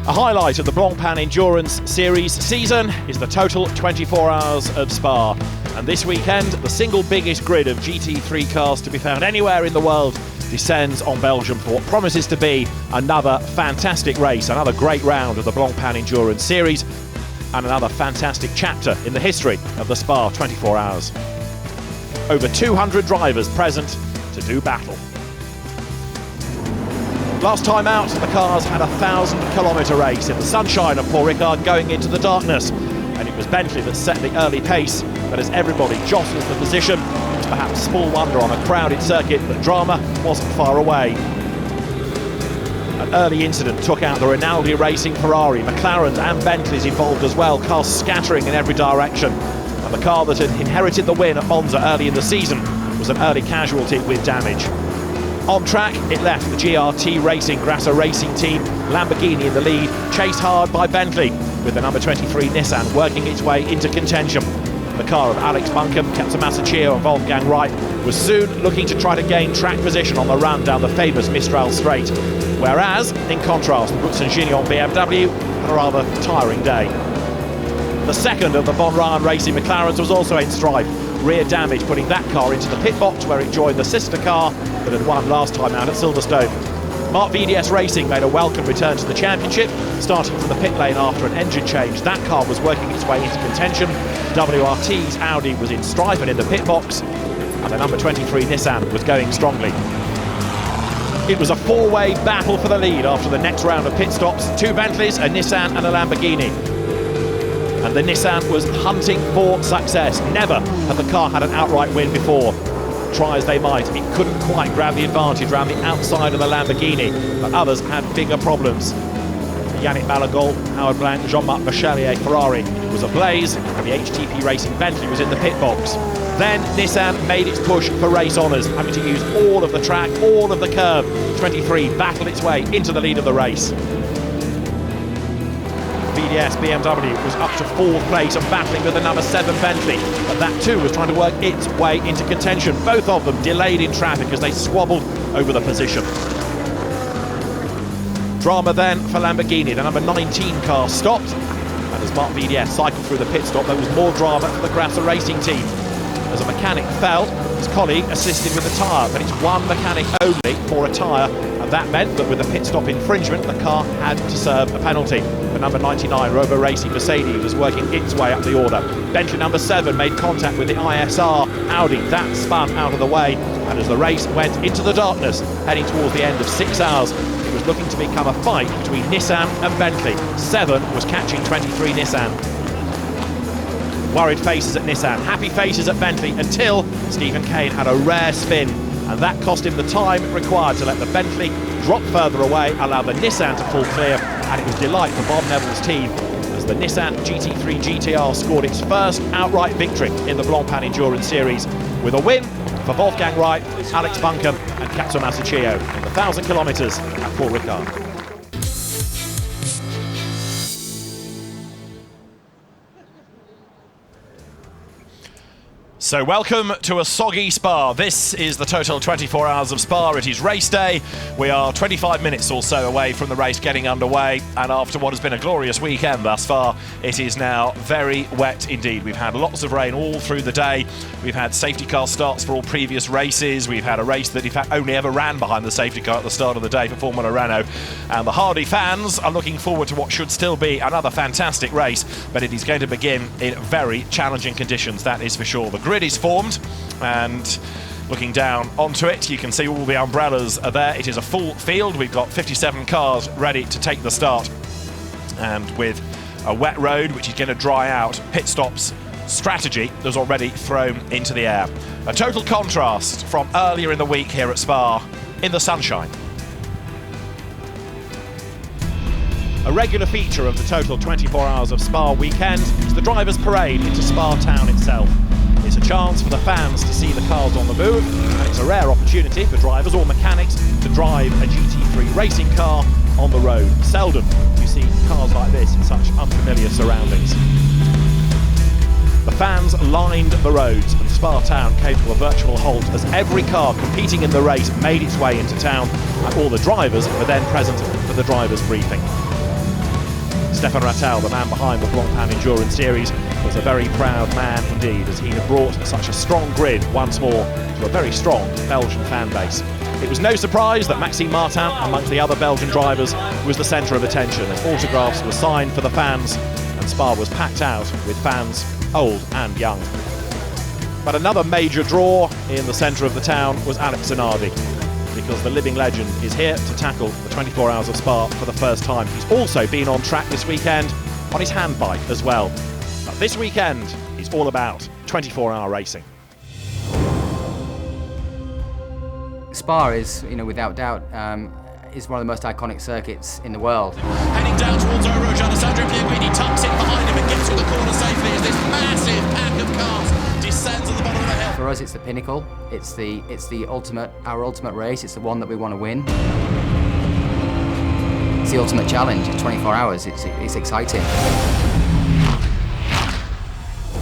A highlight of the Blancpain Endurance Series season is the total 24 Hours of Spa. And this weekend, the single biggest grid of GT3 cars to be found anywhere in the world descends on Belgium for what promises to be another fantastic race, another great round of the Blancpain Endurance Series, and another fantastic chapter in the history of the Spa 24 Hours. Over 200 drivers present to do battle. Last time out, the cars had a 1,000-kilometre race in the sunshine of Paul Ricard going into the darkness, and it was Bentley that set the early pace, but as everybody jostled for position, it was perhaps small wonder on a crowded circuit that drama wasn't far away. An early incident took out the Rinaldi Racing Ferrari, McLarens and Bentleys involved as well, cars scattering in every direction, and the car that had inherited the win at Monza early in the season was an early casualty with damage. On track, it left the GRT Racing Grasser Racing team, Lamborghini in the lead, chased hard by Bentley, with the number 23 Nissan working its way into contention. The car of Alex Buncombe, Katsuya Masachio and Wolfgang Wright was soon looking to try to gain track position on the run down the famous Mistral Straight, whereas, in contrast, the Brooks & Gignon BMW had a rather tiring day. The second of the Von Ryan Racing McLarens was also in strife, rear damage putting that car into the pit box where it joined the sister car that had won last time out at Silverstone. Marc VDS Racing made a welcome return to the championship, starting from the pit lane after an engine change. That car was working its way into contention. WRT's Audi was in strife and in the pit box, and the number 23 Nissan was going strongly. It was a four-way battle for the lead after the next round of pit stops, two Bentleys, a Nissan and a Lamborghini. And the Nissan was hunting for success. Never had the car had an outright win before. Try as they might, it couldn't quite grab the advantage around the outside of the Lamborghini, but others had bigger problems. Yannick Malagol, Howard Blanc, Jean-Marc Machelier Ferrari was ablaze, and the HTP Racing Bentley was in the pit box. Then Nissan made its push for race honours, having to use all of the track, all of the curve. 23 battled its way into the lead of the race. VDS BMW was up to fourth place and battling with the number 7 Bentley, but that too was trying to work its way into contention. Both of them delayed in traffic as they squabbled over the position. Drama then for Lamborghini. The number 19 car stopped, and as Marc VDS cycled through the pit stop, there was more drama for the Grasser Racing team. As a mechanic fell, his colleague assisted with the tyre, but it's one mechanic only for a tyre, and that meant that with a pit stop infringement, the car had to serve a penalty. The number 99 Robo Racing Mercedes was working its way up the order. Bentley number 7 made contact with the ISR Audi. That spun out of the way, and as the race went into the darkness, heading towards the end of 6 hours, it was looking to become a fight between Nissan and Bentley. 7 was catching 23 Nissan. Worried faces at Nissan, happy faces at Bentley, until Stephen Kane had a rare spin, and that cost him the time required to let the Bentley drop further away, allow the Nissan to pull clear, and it was delight for Bob Neville's team as the Nissan GT3 GTR scored its first outright victory in the Blancpain Endurance Series, with a win for Wolfgang Wright, Alex Buncombe and Katsuya Masachio in the 1,000 kilometres at Paul Ricard. So welcome to a soggy Spa. This is the total 24 Hours of Spa. It is race day. We are 25 minutes or so away from the race getting underway, and after what has been a glorious weekend thus far, it is now very wet indeed. We've had lots of rain all through the day. We've had safety car starts for all previous races. We've had a race that in fact only ever ran behind the safety car at the start of the day for Formula Renault. And the Hardy fans are looking forward to what should still be another fantastic race, but it is going to begin in very challenging conditions, that is for sure. The grid is formed, and looking down onto it, you can see all the umbrellas are there. It is a full field. We've got 57 cars ready to take the start, and with a wet road which is going to dry out, pit stops strategy was already thrown into the air. A total contrast from earlier in the week here at Spa in the sunshine. A regular feature of the total 24 Hours of Spa weekend is the drivers' parade into Spa town itself. It's a chance for the fans to see the cars on the move, and it's a rare opportunity for drivers or mechanics to drive a GT3 racing car on the road. Seldom do you see cars like this in such unfamiliar surroundings. The fans lined the roads, and Spa town came to a virtual halt as every car competing in the race made its way into town, and all the drivers were then present for the drivers' briefing. Stefan Rattel, the man behind the Blancpain Endurance Series, was a very proud man indeed, as he had brought such a strong grid once more to a very strong Belgian fan base. It was no surprise that Maxime Martin, amongst the other Belgian drivers, was the centre of attention as autographs were signed for the fans and Spa was packed out with fans old and young. But another major draw in the centre of the town was Alex Zanardi, because the living legend is here to tackle the 24 Hours of Spa for the first time. He's also been on track this weekend on his hand bike as well. But this weekend is all about 24-hour racing. Spa is, without doubt, is one of the most iconic circuits in the world. Heading down towards Eau Rouge, Alessandro Pierguidi tucks in behind him and gets to the corner safely as this massive pack of cars descends at the bottom of the hill. For us, it's the pinnacle. It's our ultimate race. It's the one that we want to win. It's the ultimate challenge. It's 24 hours. It's exciting.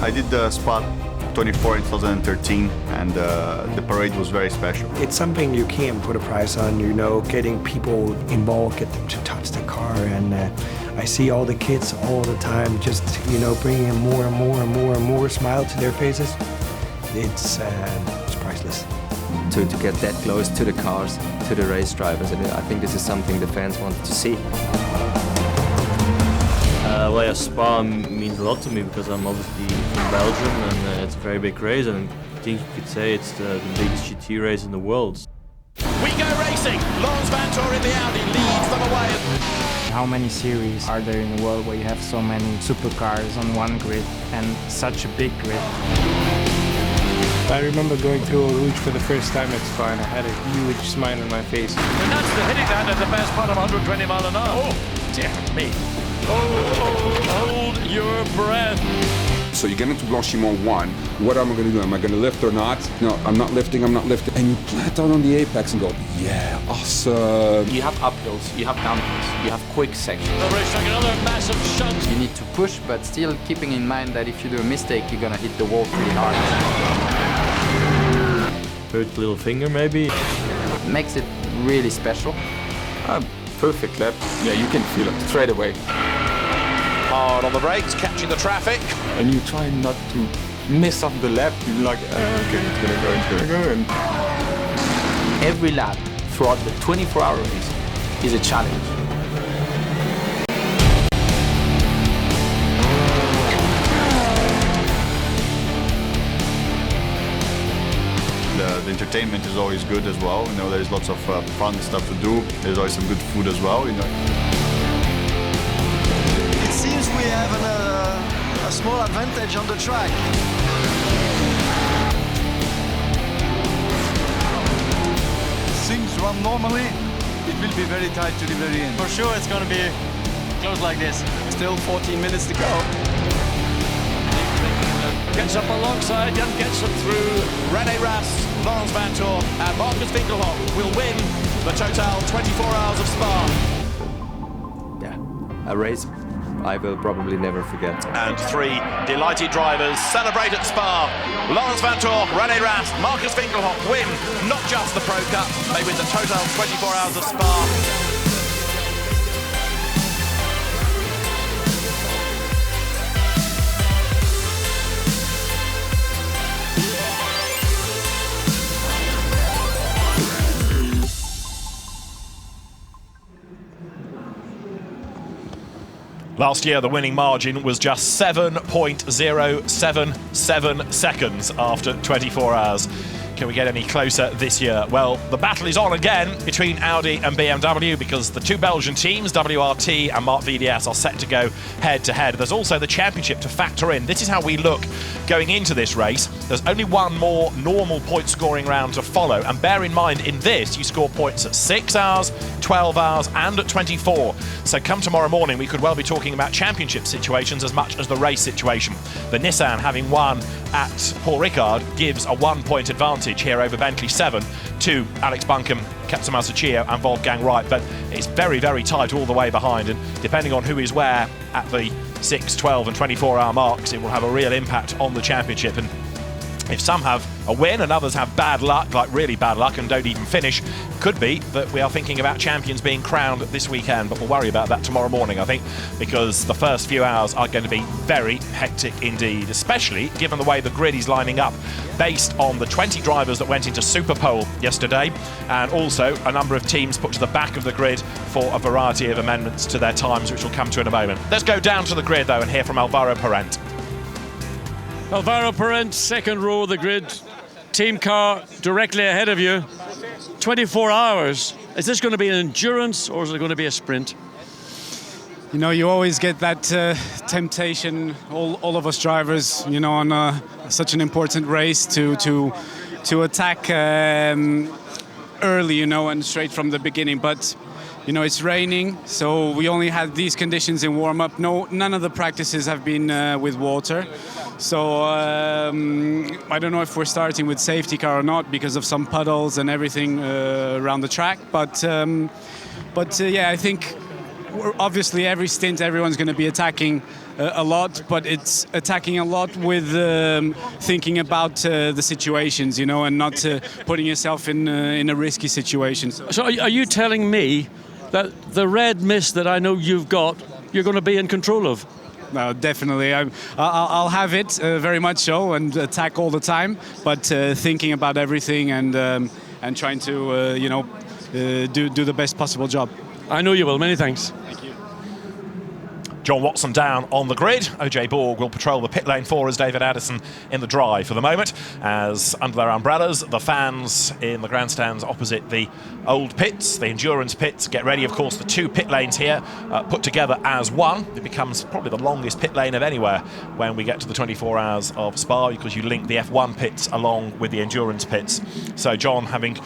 I did the Spa 24 in 2013, and the parade was very special. It's something you can't put a price on, getting people involved, get them to touch the car, and I see all the kids all the time just, bringing in more and more and more and more smile to their faces. It's priceless. To get that close to the cars, to the race drivers, and I think this is something the fans want to see. Spa means a lot to me because I'm obviously from Belgium and it's a very big race, and I think you could say it's the biggest GT race in the world. We go racing! Laurens Vanthoor in the Audi leads them away. How many series are there in the world where you have so many supercars on one grid and such a big grid? I remember going through Eau Rouge for the first time at Spa and I had a huge smile on my face. And that's the hitting that at the best part of 120 mile an hour. Oh, dear me. Hold your breath. So you get into Blanchimont 1, what am I going to do? Am I going to lift or not? No, I'm not lifting. And you plant out on the apex and go, yeah, awesome. You have uphills, you have downhills, you have quick sections. The racetrack, another massive shunt. You need to push, but still keeping in mind that if you do a mistake, you're going to hit the wall pretty hard. Hurt little finger maybe. It makes it really special. Perfect lap. Yeah, you can feel it straight away. Hard on the brakes, catching the traffic. And you try not to miss off the lap. You're like, okay, it's gonna go. And every lap throughout the 24-hour race is a challenge. The entertainment is always good as well. There's lots of fun stuff to do. There's always some good food as well. It seems we have a small advantage on the track. Things run normally. It will be very tight to the very end. For sure, it's going to be close like this. Still 14 minutes to go. Gets up alongside and gets them through. René Rast, Laurens Vanthoor and Marcus Winkelhock will win the Total 24 Hours of Spa. Yeah, a race I will probably never forget. And three delighted drivers celebrate at Spa. Laurens Vanthoor, René Rast, Marcus Winkelhock win not just the Pro Cup, they win the Total 24 Hours of Spa. Last year, the winning margin was just 7.077 seconds after 24 hours. Can we get any closer this year? Well, the battle is on again between Audi and BMW because the two Belgian teams, WRT and Marc VDS, are set to go head-to-head. There's also the championship to factor in. This is how we look going into this race. There's only one more normal point-scoring round to follow, and bear in mind, in this, you score points at 6 hours, 12 hours, and at 24. So come tomorrow morning, we could well be talking about championship situations as much as the race situation. The Nissan, having won at Paul Ricard, gives a 1-point advantage here over Bentley 7 to Alex Buncombe, Kepsa Masachio and Wolfgang Wright, but it's very, very tight all the way behind, and depending on who is where at the 6, 12 and 24 hour marks, it will have a real impact on the championship. And If some have a win and others have bad luck, like really bad luck, and don't even finish, could be that we are thinking about champions being crowned this weekend, but we'll worry about that tomorrow morning, I think, because the first few hours are going to be very hectic indeed, especially given the way the grid is lining up based on the 20 drivers that went into Super Pole yesterday, and also a number of teams put to the back of the grid for a variety of amendments to their times, which we'll come to in a moment. Let's go down to the grid, though, and hear from Alvaro Parent. Alvaro Parent, second row of the grid. Team car directly ahead of you. 24 hours. Is this going to be an endurance or is it going to be a sprint? You know, you always get that temptation, all of us drivers, you know, on such an important race to attack early, you know, and straight from the beginning. But you know, it's raining, so we only had these conditions in warm-up. None of the practices have been with water. So I don't know if we're starting with safety car or not because of some puddles and everything around the track. But yeah, I think obviously every stint everyone's going to be attacking a lot, but it's attacking a lot with thinking about the situations, you know, and not putting yourself in a risky situation. So are you telling me that the red mist that I know you've got, you're going to be in control of? No, definitely. I'll have it, very much so, and attack all the time, but thinking about everything and trying to, you know, do the best possible job. I know you will. Many thanks. Thank you. John Watson down on the grid. OJ Borg will patrol the pit lane for us. David Addison in the drive for the moment, as under their umbrellas, the fans in the grandstands opposite the old pits, the endurance pits, get ready. Of course, the two pit lanes here put together as one. It becomes probably the longest pit lane of anywhere when we get to the 24 hours of Spa, because you link the F1 pits along with the endurance pits. So John, having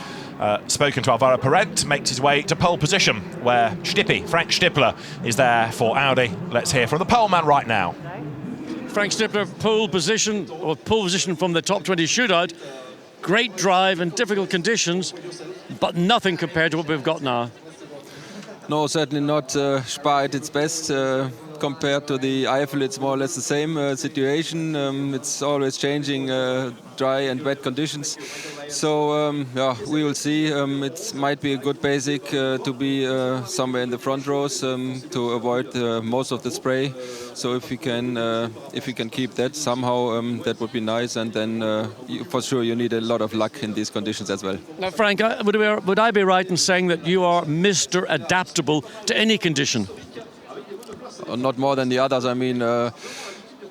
spoken to Alvaro Parent, makes his way to pole position, where Frank Stippler is there for Audi. Let's hear from the pole man right now. Frank Stippler, pole position from the top 20 shootout. Great drive in difficult conditions, but nothing compared to what we've got now. No, certainly not. Spa at its best. Compared to the Eifel, it's more or less the same situation. It's always changing dry and wet conditions. So yeah, we will see. It might be a good basic to be somewhere in the front rows to avoid most of the spray. So if we can keep that somehow, that would be nice. And then for sure you need a lot of luck in these conditions as well. Now, Frank, would I be right in saying that you are Mr. Adaptable to any condition? Not more than the others. I mean,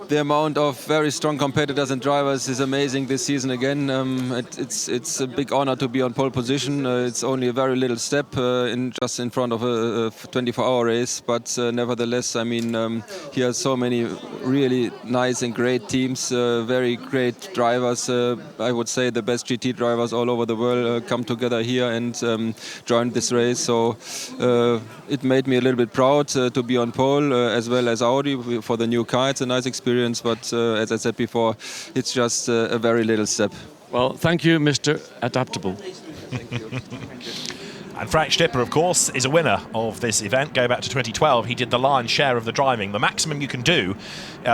the amount of very strong competitors and drivers is amazing this season again. It's a big honor to be on pole position. It's only a very little step just in front of a 24-hour race, but nevertheless, I mean, here are so many really nice and great teams, very great drivers. I would say the best GT drivers all over the world come together here and joined this race. So it made me a little bit proud to be on pole, as well as Audi for the new car. It's a nice experience. But as I said before, it's just a very little step. Well, thank you, Mr. Adaptable. Thank you. And Frank Stippler, of course, is a winner of this event. Go back to 2012, he did the lion's share of the driving. The maximum you can do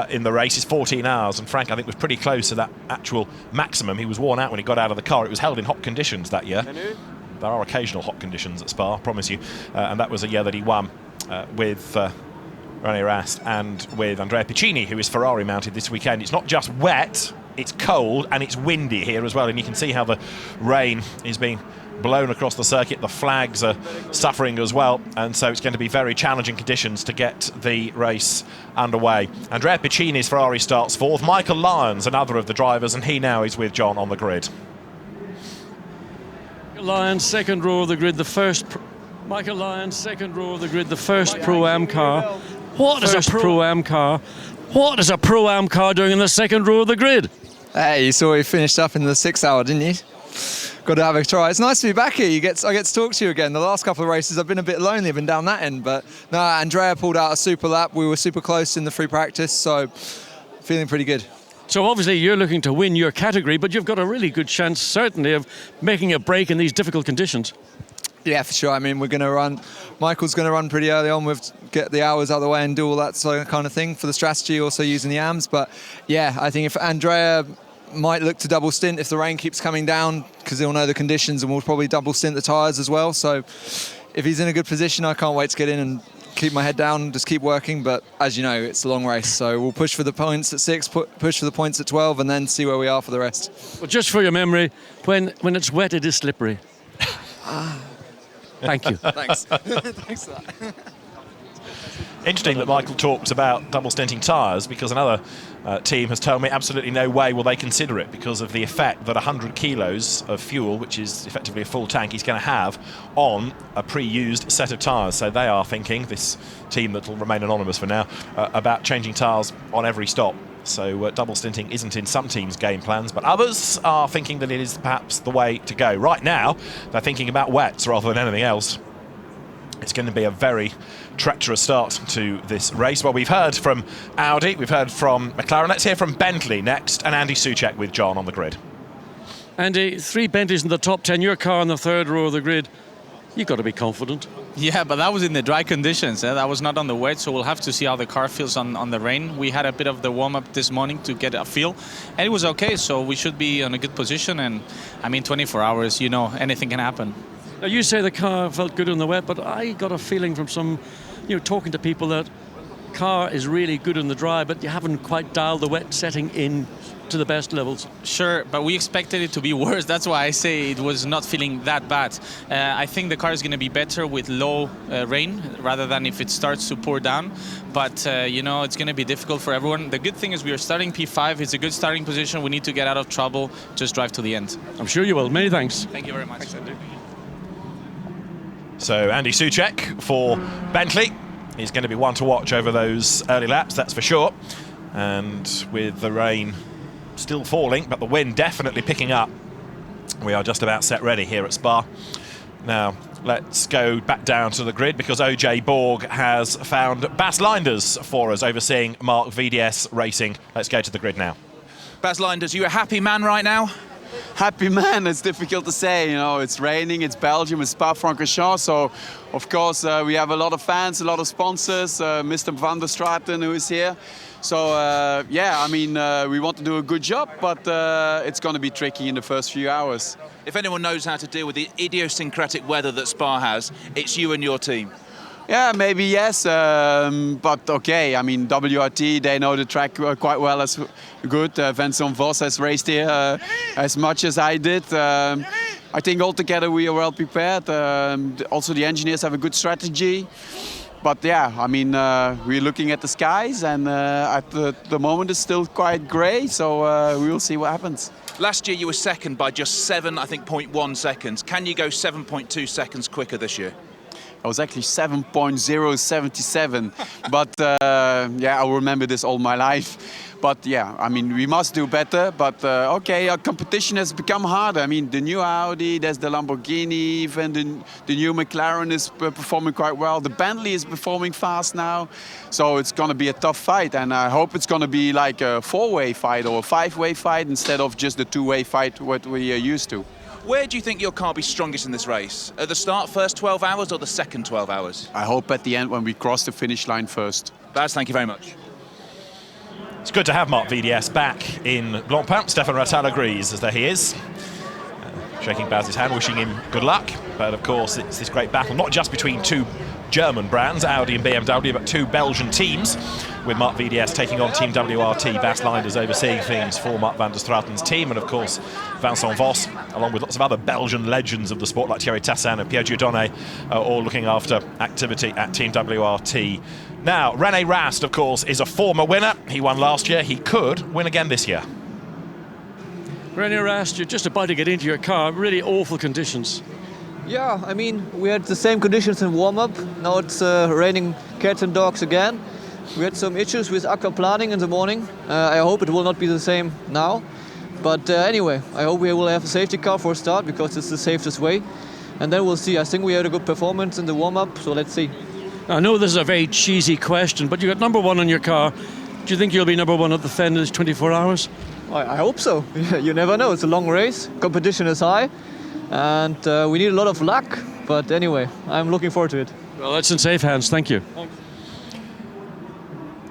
in the race is 14 hours, and Frank, I think, was pretty close to that actual maximum. He was worn out when he got out of the car. It was held in hot conditions that year. There are occasional hot conditions at Spa, I promise you. And that was a year that he won with René Rast and with Andrea Piccini, who is Ferrari mounted this weekend. It's not just wet, it's cold and it's windy here as well, and you can see how the rain is being blown across the circuit. The flags are suffering as well, and so it's going to be very challenging conditions to get the race underway. Andrea Piccini's Ferrari starts fourth. Michael Lyons, another of the drivers, and he now is with John on the grid. Lyons, second row of the grid, the first Michael Lyons, second row of the grid, the first Pro-Am car. What is a Pro-Am car? What is a Pro-Am car doing in the second row of the grid? Hey, you saw he finished up in the 6th hour, didn't you? Got to have a try. It's nice to be back here. I get to talk to you again. The last couple of races I've been a bit lonely. I've been down that end, but no, Andrea pulled out a super lap. We were super close in the free practice, so feeling pretty good. So obviously you're looking to win your category, but you've got a really good chance, certainly, of making a break in these difficult conditions. Yeah, for sure. I mean, we're going to run. Michael's going to run pretty early on. Get the hours out of the way and do all that kind of thing for the strategy, also using the AMs. But yeah, I think if Andrea might look to double stint if the rain keeps coming down, because he'll know the conditions, and we'll probably double stint the tyres as well. So if he's in a good position, I can't wait to get in and keep my head down, just keep working. But as you know, it's a long race, so we'll push for the points at 6, push for the points at 12, and then see where we are for the rest. Well, just for your memory, when it's wet, it is slippery. Thank you. Thanks. Thanks for that. Interesting that Michael talks about double stinting tyres, because another team has told me absolutely no way will they consider it because of the effect that 100 kilos of fuel, which is effectively a full tank, is going to have on a pre-used set of tyres. So they are thinking, this team that will remain anonymous for now, about changing tyres on every stop. So double stinting isn't in some teams' game plans, but others are thinking that it is perhaps the way to go. Right now, they're thinking about wets rather than anything else. It's going to be a very treacherous start to this race. Well, we've heard from Audi, we've heard from McLaren. Let's hear from Bentley next, and Andy Soucek with John on the grid. Andy, 3 Bentleys in the top 10, your car in the 3rd row of the grid. You've got to be confident. Yeah, but that was in the dry conditions. That was not on the wet, so we'll have to see how the car feels on the rain. We had a bit of the warm-up this morning to get a feel, and it was okay, so we should be in a good position. And, I mean, 24 hours, you know, anything can happen. Now, you say the car felt good on the wet, but I got a feeling from some, talking to people, that car is really good in the dry, but you haven't quite dialed the wet setting in to the best levels. Sure, but we expected it to be worse. That's why I say it was not feeling that bad. I think the car is going to be better with low rain rather than if it starts to pour down. But, it's going to be difficult for everyone. The good thing is we are starting P5. It's a good starting position. We need to get out of trouble. Just drive to the end. I'm sure you will. Many thanks. Thank you very much. Thanks, Andy. So Andy Soucek for Bentley is going to be one to watch over those early laps, that's for sure. And with the rain still falling, but the wind definitely picking up, we are just about set ready here at Spa. Now, let's go back down to the grid, because OJ Borg has found Bas Leinders for us, overseeing Marc VDS Racing. Let's go to the grid now. Bas Leinders, you a happy man right now? Happy man, it's difficult to say, it's raining, it's Belgium, it's Spa-Francorchamps, so of course we have a lot of fans, a lot of sponsors, Mr. Van der Straten who is here. So we want to do a good job, but it's going to be tricky in the first few hours. If anyone knows how to deal with the idiosyncratic weather that Spa has, it's you and your team. Yeah, maybe yes, but okay. I mean, WRT, they know the track quite well as good. Vincent Vos has raced here as much as I did. I think altogether we are well prepared. Also, the engineers have a good strategy. But yeah, I mean, we're looking at the skies, and at the moment it's still quite grey, so we will see what happens. Last year you were second by just 0.1 seconds. Can you go 7.2 seconds quicker this year? I was actually 7.077, but I'll remember this all my life. But yeah, I mean, we must do better, but okay, our competition has become harder. I mean, the new Audi, there's the Lamborghini, even the new McLaren is performing quite well. The Bentley is performing fast now, so it's going to be a tough fight, and I hope it's going to be like a 4-way fight or a 5-way fight instead of just the 2-way fight what we are used to. Where do you think your car will be strongest in this race? At the start, first 12 hours, or the second 12 hours? I hope at the end when we cross the finish line first. Baz, thank you very much. It's good to have Marc VDS back in Blancpain. Stefan Rattal agrees, as there he is. Shaking Baz's hand, wishing him good luck. But of course, it's this great battle, not just between two German brands, Audi and BMW, but two Belgian teams, with Marc VDS taking on Team WRT, Bas Leinders overseeing things for Marc van der Straten's team, and of course Vincent Vos, along with lots of other Belgian legends of the sport like Thierry Tassin and Pierre Dieudonné, all looking after activity at Team WRT. Now, René Rast, of course, is a former winner. He won last year. He could win again this year. René Rast, you're just about to get into your car. Really awful conditions. Yeah, I mean, we had the same conditions in warm-up. Now it's raining cats and dogs again. We had some issues with aquaplaning in the morning. I hope it will not be the same now. But anyway, I hope we will have a safety car for a start, because it's the safest way. And then we'll see. I think we had a good performance in the warm-up, so let's see. I know this is a very cheesy question, but you got number one on your car. Do you think you'll be number one at the Fenders 24 hours? I hope so. You never know. It's a long race. Competition is high. And we need a lot of luck. But anyway, I'm looking forward to it. Well, that's in safe hands. Thank you.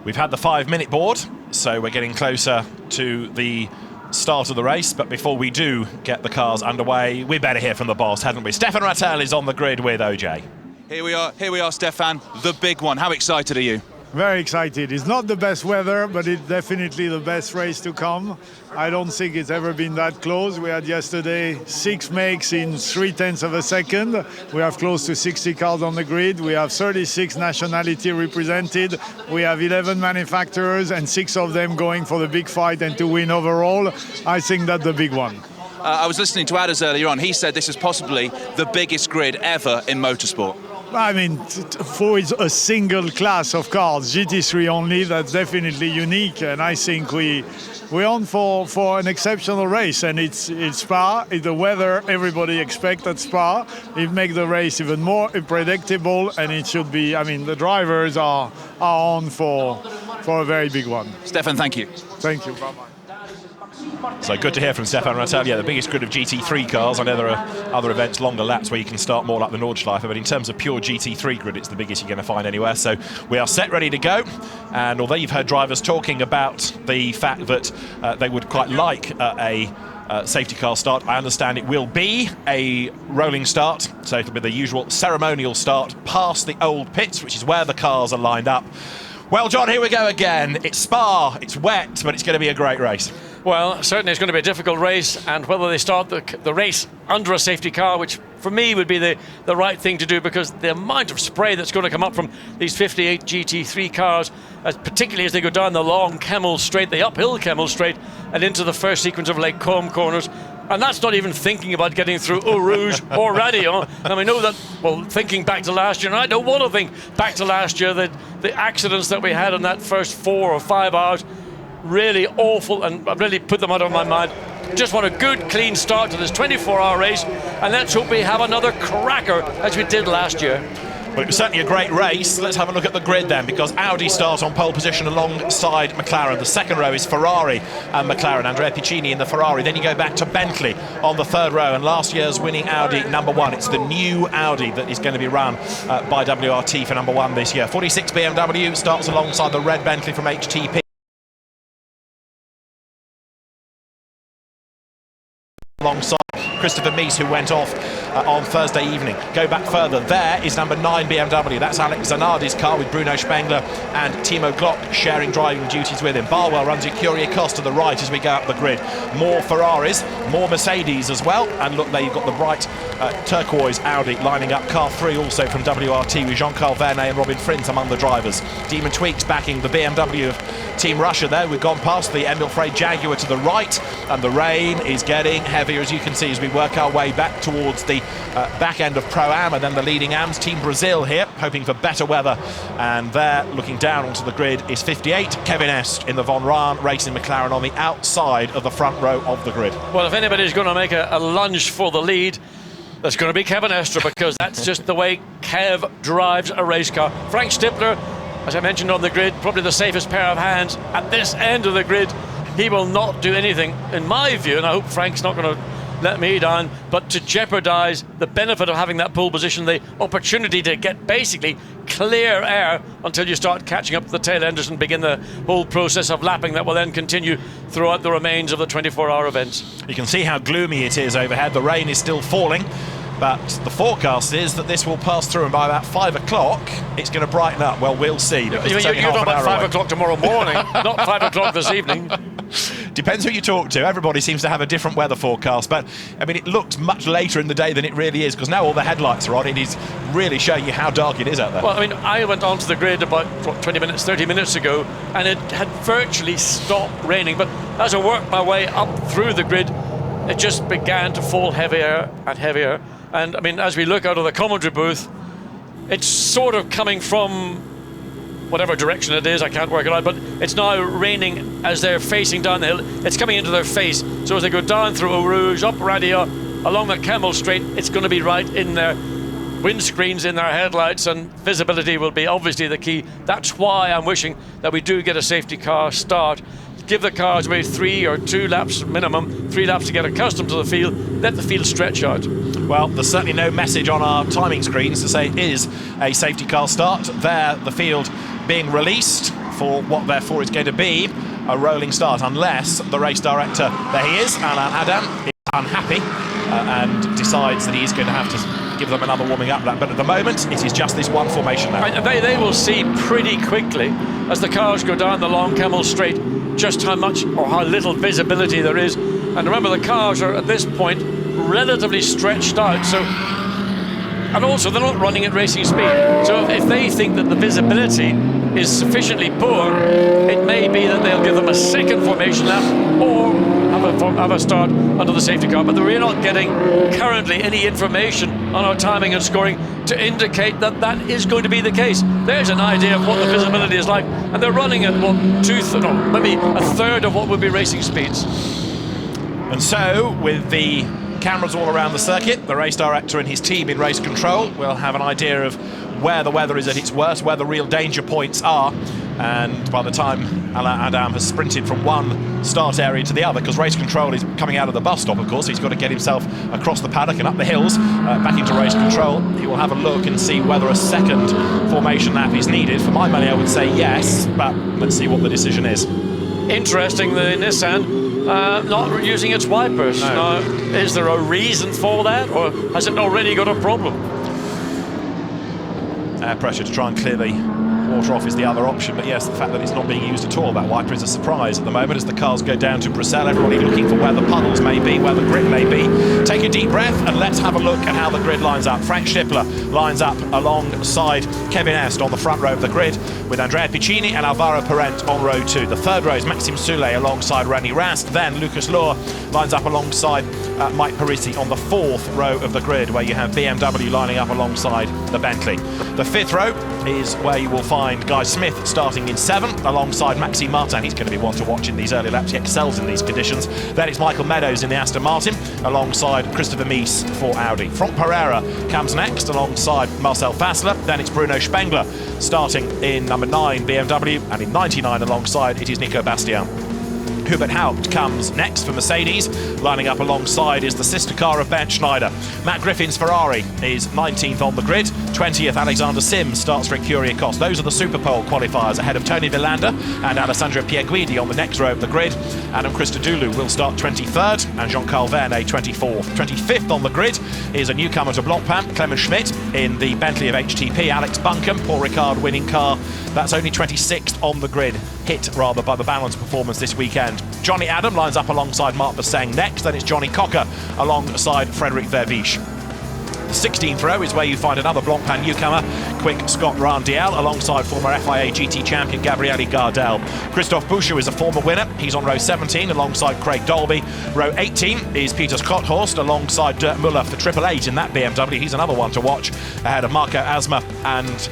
We've had the 5-minute board, so we're getting closer to the start of the race, but before we do get the cars underway, we better hear from the boss, hadn't we? Stefan Rattel is on the grid with OJ. Here we are, Stefan, the big one. How excited are you? Very excited. It's not the best weather, but it's definitely the best race to come. I don't think it's ever been that close. We had yesterday 6 makes in 0.3 of a second. We have close to 60 cars on the grid. We have 36 nationalities represented. We have 11 manufacturers and 6 of them going for the big fight and to win overall. I think that's the big one. I was listening to Adders earlier on. He said this is possibly the biggest grid ever in motorsport. I mean, for a single class of cars, GT3 only, that's definitely unique. And I think we're on for an exceptional race. And it's Spa, it's the weather everybody expects at Spa. It makes the race even more predictable. And it should be, I mean, the drivers are on for a very big one. Stefan, thank you. Thank you. Bye-bye. So good to hear from Stefan Rattel. Yeah, the biggest grid of GT3 cars. I know there are other events, longer laps, where you can start more like the Nordschleife, but in terms of pure GT3 grid, it's the biggest you're going to find anywhere. So we are set, ready to go. And although you've heard drivers talking about the fact that they would quite like a safety car start, I understand it will be a rolling start. So it'll be the usual ceremonial start past the old pits, which is where the cars are lined up. Well, John, here we go again. It's Spa, it's wet, but it's going to be a great race. Well, certainly it's going to be a difficult race, and whether they start the race under a safety car, which for me would be the right thing to do, because the amount of spray that's going to come up from these 58 GT3 cars, particularly as they go down the long Kemmel Straight, the uphill Kemmel Straight, and into the first sequence of Lake Combe corners. And that's not even thinking about getting through Eau Rouge or Radillon. And we know that, well, thinking back to last year, and I don't want to think back to last year, that the accidents that we had in that first 4 or 5 hours, really awful, and I really put them out of my mind. Just want a good, clean start to this 24-hour race, and let's hope we have another cracker as we did last year. Well, it was certainly a great race. Let's have a look at the grid then, because Audi start on pole position alongside McLaren. The second row is Ferrari and McLaren. Andrea Piccini in the Ferrari. Then you go back to Bentley on the third row, and last year's winning Audi #1. It's the new Audi that is going to be run by WRT for #1 this year. 46 BMW starts alongside the red Bentley from HTP. Alongside Christopher Mies, who went off on Thursday evening. Go back further, there is #9 BMW. That's Alex Zanardi's car with Bruno Spengler and Timo Glock sharing driving duties with him. Barwell runs your Curie-Coste to the right as we go up the grid. More Ferraris, more Mercedes as well. And look there, you've got the bright turquoise Audi lining up. Car 3 also from WRT with Jean-Carl Vernet and Robin Frins among the drivers. Demon Tweaks backing the BMW of Team Russia there. We've gone past the Emil Frey Jaguar to the right, and the rain is getting heavier, as you can see, as we work our way back towards the back end of Pro-Am and then the leading AMS. Team Brazil here, hoping for better weather. And there, looking down onto the grid, is 58, Kevin Est in the Von Rahn Racing McLaren on the outside of the front row of the grid. Well, if anybody's going to make a lunge for the lead, that's going to be Kevin Estre, because that's just the way Kev drives a race car. Frank Stippler, as I mentioned on the grid, probably the safest pair of hands at this end of the grid. He will not do anything, in my view, and I hope Frank's not going to let me down, but to jeopardise the benefit of having that pole position, the opportunity to get basically clear air until you start catching up to the tail enders and begin the whole process of lapping that will then continue throughout the remains of the 24-hour events. You can see how gloomy it is overhead. The rain is still falling, but the forecast is that this will pass through, and by about 5 o'clock it's going to brighten up. Well, we'll see. You're talking about 5 o'clock tomorrow morning, not 5 o'clock this evening. Depends who you talk to. Everybody seems to have a different weather forecast, but I mean, it looks much later in the day than it really is, because now all the headlights are on. It is really showing you how dark it is out there. Well, I mean, I went onto the grid about 20 minutes, 30 minutes ago, and it had virtually stopped raining, but as I worked my way up through the grid, it just began to fall heavier and heavier. And I mean, as we look out of the commentary booth, it's sort of coming from whatever direction it is, I can't work it out, but it's now raining as they're facing down the hill. It's coming into their face. So as they go down through Eau Rouge, up Radillon, along the Kemmel Straight, it's going to be right in their windscreens, in their headlights, and visibility will be obviously the key. That's why I'm wishing that we do get a safety car start. Give the cars maybe 3 or 2 laps minimum, 3 laps to get accustomed to the field, let the field stretch out. Well, there's certainly no message on our timing screens to say it is a safety car start. There, the field being released for what therefore is going to be a rolling start, unless the race director, there he is, Alain Adam, is unhappy and decides that he's going to have to give them another warming up lap. But at the moment, it is just this one formation lap. Right, they will see pretty quickly, as the cars go down the long Camel Straight, just how much or how little visibility there is. And remember, the cars are at this point relatively stretched out, so, and also they're not running at racing speed. So if they think that the visibility is sufficiently poor, it may be that they'll give them a second formation lap or have a start under the safety car. But we're not getting currently any information on our timing and scoring to indicate that that is going to be the case. There's an idea of what the visibility is like, and they're running at maybe a third of what would be racing speeds. And so, with the cameras all around the circuit, the race director and his team in race control will have an idea of where the weather is at its worst, where the real danger points are. And by the time Alain Adam has sprinted from one start area to the other, because race control is coming out of the bus stop, of course, he's got to get himself across the paddock and up the hills, back into race control. He will have a look and see whether a second formation lap is needed. For my money, I would say yes, but let's see what the decision is. Interesting, the Nissan not using its wipers. No. Now, is there a reason for that, or has it already got a problem? Air pressure to try and clear the water off is the other option, but yes, the fact that it's not being used at all, that wiper, is a surprise at the moment as the cars go down to Bruxelles. Everybody looking for where the puddles may be, where the grid may be. Take a deep breath and let's have a look at how the grid lines up. Frank Schnippler lines up alongside Kevin Est on the front row of the grid, with Andrea Piccini and Alvaro Parente on row 2. The third row is Maxime Soulet alongside Randy Rast. Then Lucas Lohr lines up alongside Mike Parisi on the fourth row of the grid, where you have BMW lining up alongside the Bentley. The fifth row is where you will find Guy Smith starting in 7th alongside Maxime Martin. He's going to be one to watch in these early laps. He excels in these conditions. Then it's Michael Meadows in the Aston Martin alongside Christopher Mies for Audi. Franck Pereira comes next alongside Marcel Fassler. Then it's Bruno Spengler starting in number 9 BMW, and in 99 alongside it is Nico Bastian. Hubert Haupt comes next for Mercedes. Lining up alongside is the sister car of Bernd Schneider. Matt Griffin's Ferrari is 19th on the grid. 20th, Alexander Sims starts for Curie Cost. Those are the Superpole qualifiers ahead of Tony Villander and Alessandro Pierguidi on the next row of the grid. Adam Christodoulou will start 23rd and Jean-Carl Vernet 24th. 25th on the grid is a newcomer to Blancpain, Clement Schmidt in the Bentley of HTP. Alex Buncombe, Paul Ricard winning car. That's only 26th on the grid, hit rather by the balance performance this weekend. Johnny Adam lines up alongside Mark Bosseng next. Then it's Johnny Cocker alongside Frederic Verviche. The 16th row is where you find another Blancpain newcomer, quick Scott Randiel, alongside former FIA GT champion Gabriele Gardel. Christophe Bouchard is a former winner. He's on row 17 alongside Craig Dolby. Row 18 is Peter Schotthorst alongside Dirk Muller for Triple Eight in that BMW. He's another one to watch ahead of Marco Asma and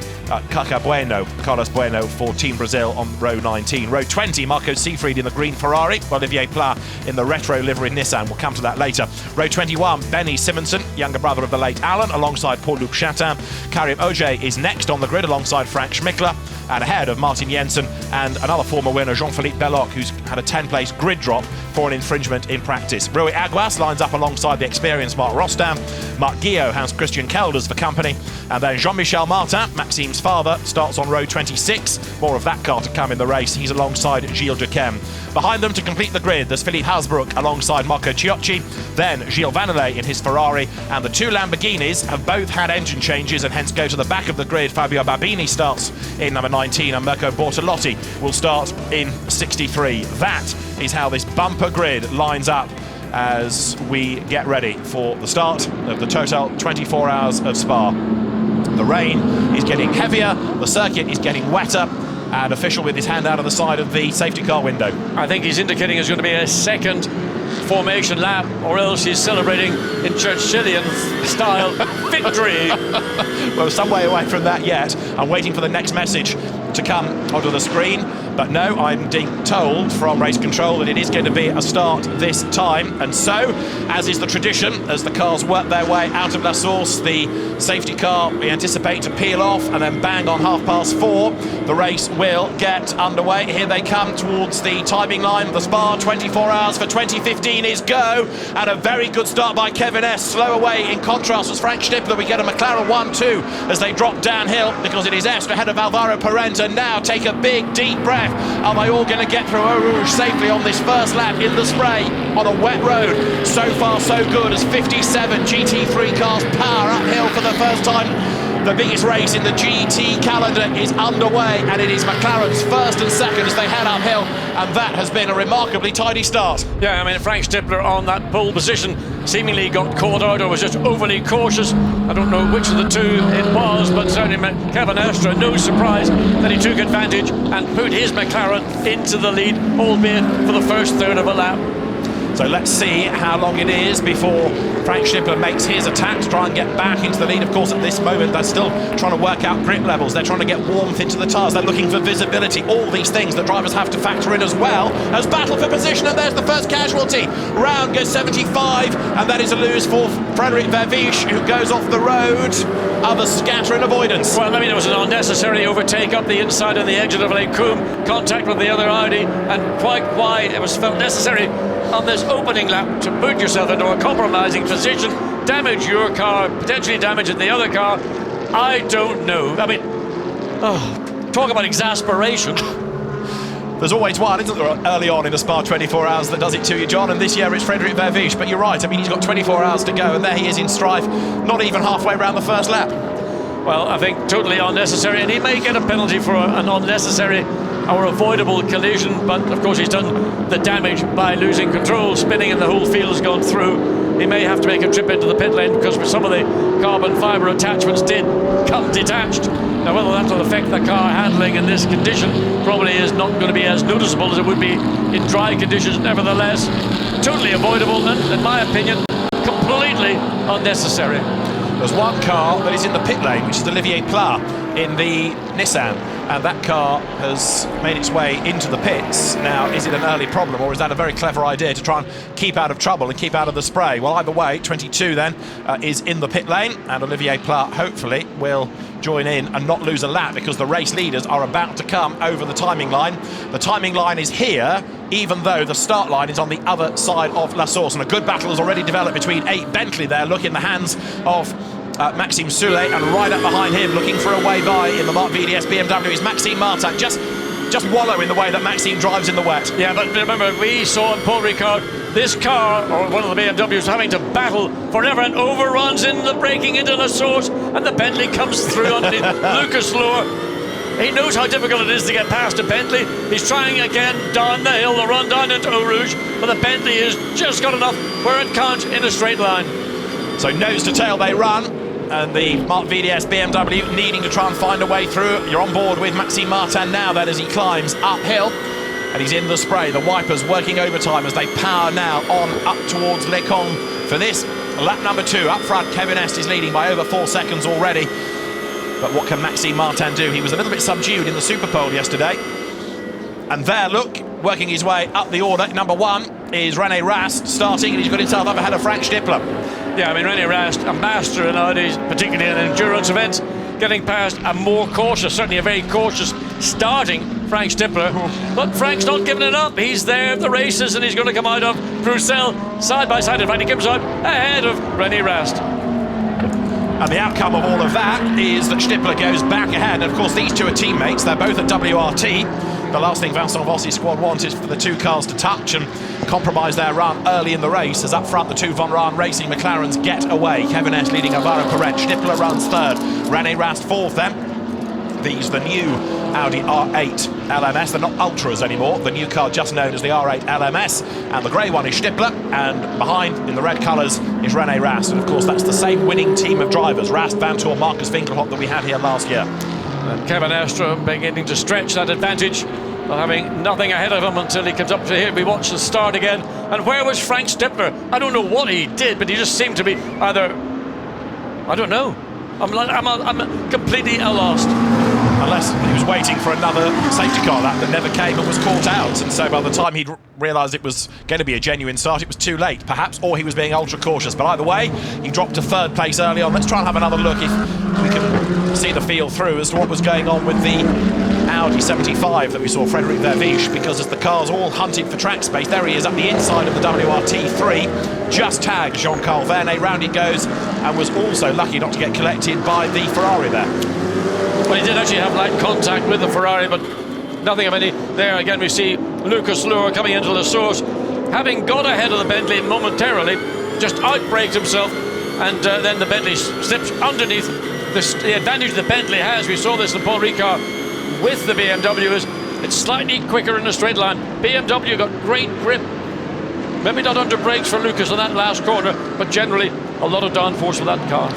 Carlos Bueno for Team Brazil on row 19. Row 20, Marco Seefried in the green Ferrari, Olivier Pla in the retro livery Nissan. We'll come to that later. Row 21, Benny Simonson, younger brother of the late Alan, alongside Paul-Luc Chatin. Karim Auger is next on the grid alongside Frank Schmickler and ahead of Martin Jensen and another former winner, Jean-Philippe Belloc, who's had a 10-place grid drop for an infringement in practice. Rui Aguas lines up alongside the experienced Mark Rostam. Marc Guillot has Christian Kelders for company. And then Jean-Michel Martin, Maxime's father, starts on row 26. More of that car to come in the race. He's alongside Gilles Duquesne. Behind them to complete the grid, there's Philippe Hasbrook alongside Marco Ciocci. Then Gilles Vannelet in his Ferrari. And the two Lamborghinis have both had engine changes and hence go to the back of the grid. Fabio Babini starts in number 19 and Mirko Bortolotti will start in 63. That is how this bumper grid lines up as we get ready for the start of the Total 24 Hours of Spa. The rain is getting heavier, the circuit is getting wetter, and official with his hand out of the side of the safety car window. I think he's indicating it's going to be a second formation lap, or else he's celebrating in Churchillian style victory. Well, some way away from that yet. I'm waiting for the next message to come onto the screen, but no, I'm being told from race control that it is going to be a start this time. And so, as is the tradition, as the cars work their way out of La Source, the safety car we anticipate to peel off and then bang on 4:30. The race will get underway. Here they come towards the timing line. The Spa 24 Hours for 2015 is go, and a very good start by Kevin Est. Slow away in contrast was Frank Schnippler. We get a McLaren 1-2 as they drop downhill, because it is Est ahead of Alvaro Parente. And now take a big deep breath breath. Are they all going to get through Eau Rouge safely on this first lap in the spray on a wet road? So far so good as 57 GT3 cars power uphill for the first time. The biggest race in the GT calendar is underway, and it is McLaren's first and second as they head uphill, and that has been a remarkably tidy start. Yeah, I mean, Frank Stippler on that pole position seemingly got caught out or was just overly cautious. I don't know which of the two it was, but certainly Kevin Estre, no surprise that he took advantage and put his McLaren into the lead, albeit for the first third of a lap. So let's see how long it is before Frank Stippler makes his attack to try and get back into the lead. Of course, at this moment, they're still trying to work out grip levels. They're trying to get warmth into the tyres. They're looking for visibility. All these things that drivers have to factor in as well as battle for position. And there's the first casualty. Round goes 75, and that is a lose for Frederic Verviche, who goes off the road. Others scatter in avoidance. Well, I mean, it was an unnecessary overtake up the inside and the exit of Les Combes, contact with the other Audi, and quite why it was felt necessary on this opening lap to put yourself into a compromising position, damage your car, potentially damaging the other car. I don't know. I mean, talk about exasperation. There's always one, isn't there, early on in a Spa 24 Hours that does it to you, John, and this year it's Frederic Verviche. But you're right, I mean, he's got 24 hours to go, and there he is in strife, not even halfway around the first lap. Well, I think totally unnecessary, and he may get a penalty for an unnecessary or avoidable collision, but of course he's done the damage by losing control, spinning, and the whole field has gone through. He may have to make a trip into the pit lane because some of the carbon fibre attachments did come detached. Now, whether that will affect the car handling in this condition probably is not going to be as noticeable as it would be in dry conditions. Nevertheless, totally avoidable and, in my opinion, completely unnecessary. There's one car that is in the pit lane, which is Olivier Pla in the Nissan, and that car has made its way into the pits. Now, is it an early problem, or is that a very clever idea to try and keep out of trouble and keep out of the spray? Well, either way, 22 then is in the pit lane, and Olivier Pla hopefully will join in and not lose a lap, because the race leaders are about to come over the timing line. The timing line is here, even though the start line is on the other side of La Source, and a good battle has already developed between 8 Bentley there. Look in the hands of Maxime Soulet, and right up behind him, looking for a way by in the Marc VDS BMW, is Maxime Martin. Just wallow in the way that Maxime drives in the wet. Yeah, but remember, we saw in Paul Ricard this car, or one of the BMWs, having to battle forever and overruns in the braking into La Source, and the Bentley comes through underneath Lucas Lohr. He knows how difficult it is to get past a Bentley. He's trying again down the hill, the run down into Eau Rouge, but the Bentley has just got enough where it can't in a straight line. So nose to tail they run, and the Marc VDS BMW needing to try and find a way through. You're on board with Maxime Martin now then as he climbs uphill, and he's in the spray. The wipers working overtime as they power now on up towards Les Combes for this lap number 2. Up front, Kevin Est is leading by over 4 seconds already. But what can Maxime Martin do? He was a little bit subdued in the Superpole yesterday. And there, look, working his way up the order. Number 1 is René Rast starting, and he's got himself up ahead of Frank Stippler. Yeah, I mean, René Rast, a master in Audi, particularly in endurance events, getting past a more cautious, certainly a very cautious starting Frank Stippler. But Frank's not giving it up. He's there at the races, and he's going to come out of Bruxelles side by side. In fact, he comes out ahead of René Rast. And the outcome of all of that is that Stippler goes back ahead. And of course, these two are teammates. They're both at WRT. The last thing Vincent Vossi's squad wants is for the two cars to touch and compromise their run early in the race, as up front the two Von Rahn Racing McLarens get away. Kevin Est leading Alvaro Perret. Stippler runs third. René Rast fourth then. These the new Audi R8 LMS. They're not Ultras anymore. The new car just known as the R8 LMS. And the grey one is Stippler. And behind, in the red colours, is René Rast. And of course, that's the same winning team of drivers. Rast, Vantour, Marcus Winkelhock that we had here last year. And Kevin Estre beginning to stretch that advantage, but having nothing ahead of him until he comes up to here. We watch the start again. And where was Frank Stippler? I don't know what he did, but he just seemed to be either... I don't know. I'm completely lost. Unless he was waiting for another safety car that never came and was caught out, and so by the time he'd realised it was going to be a genuine start, it was too late, perhaps, or he was being ultra cautious. But either way, he dropped to third place early on. Let's try and have another look if we can see the feel through as to what was going on with the Audi 75 that we saw Frederic Verviche, because as the cars all hunted for track space, there he is up the inside of the WRT3, just tagged Jean-Carl Vernet. Round he goes, and was also lucky not to get collected by the Ferrari there. Well, he did actually have light contact with the Ferrari, but nothing of any. There again we see Lucas Luhr coming into the source, having got ahead of the Bentley momentarily, just outbraked himself, and then the Bentley slips underneath. The advantage the Bentley has, we saw this in Paul Ricard with the BMW, is it's slightly quicker in a straight line. BMW got great grip. Maybe not under brakes for Lucas on that last corner, but generally a lot of downforce for that car.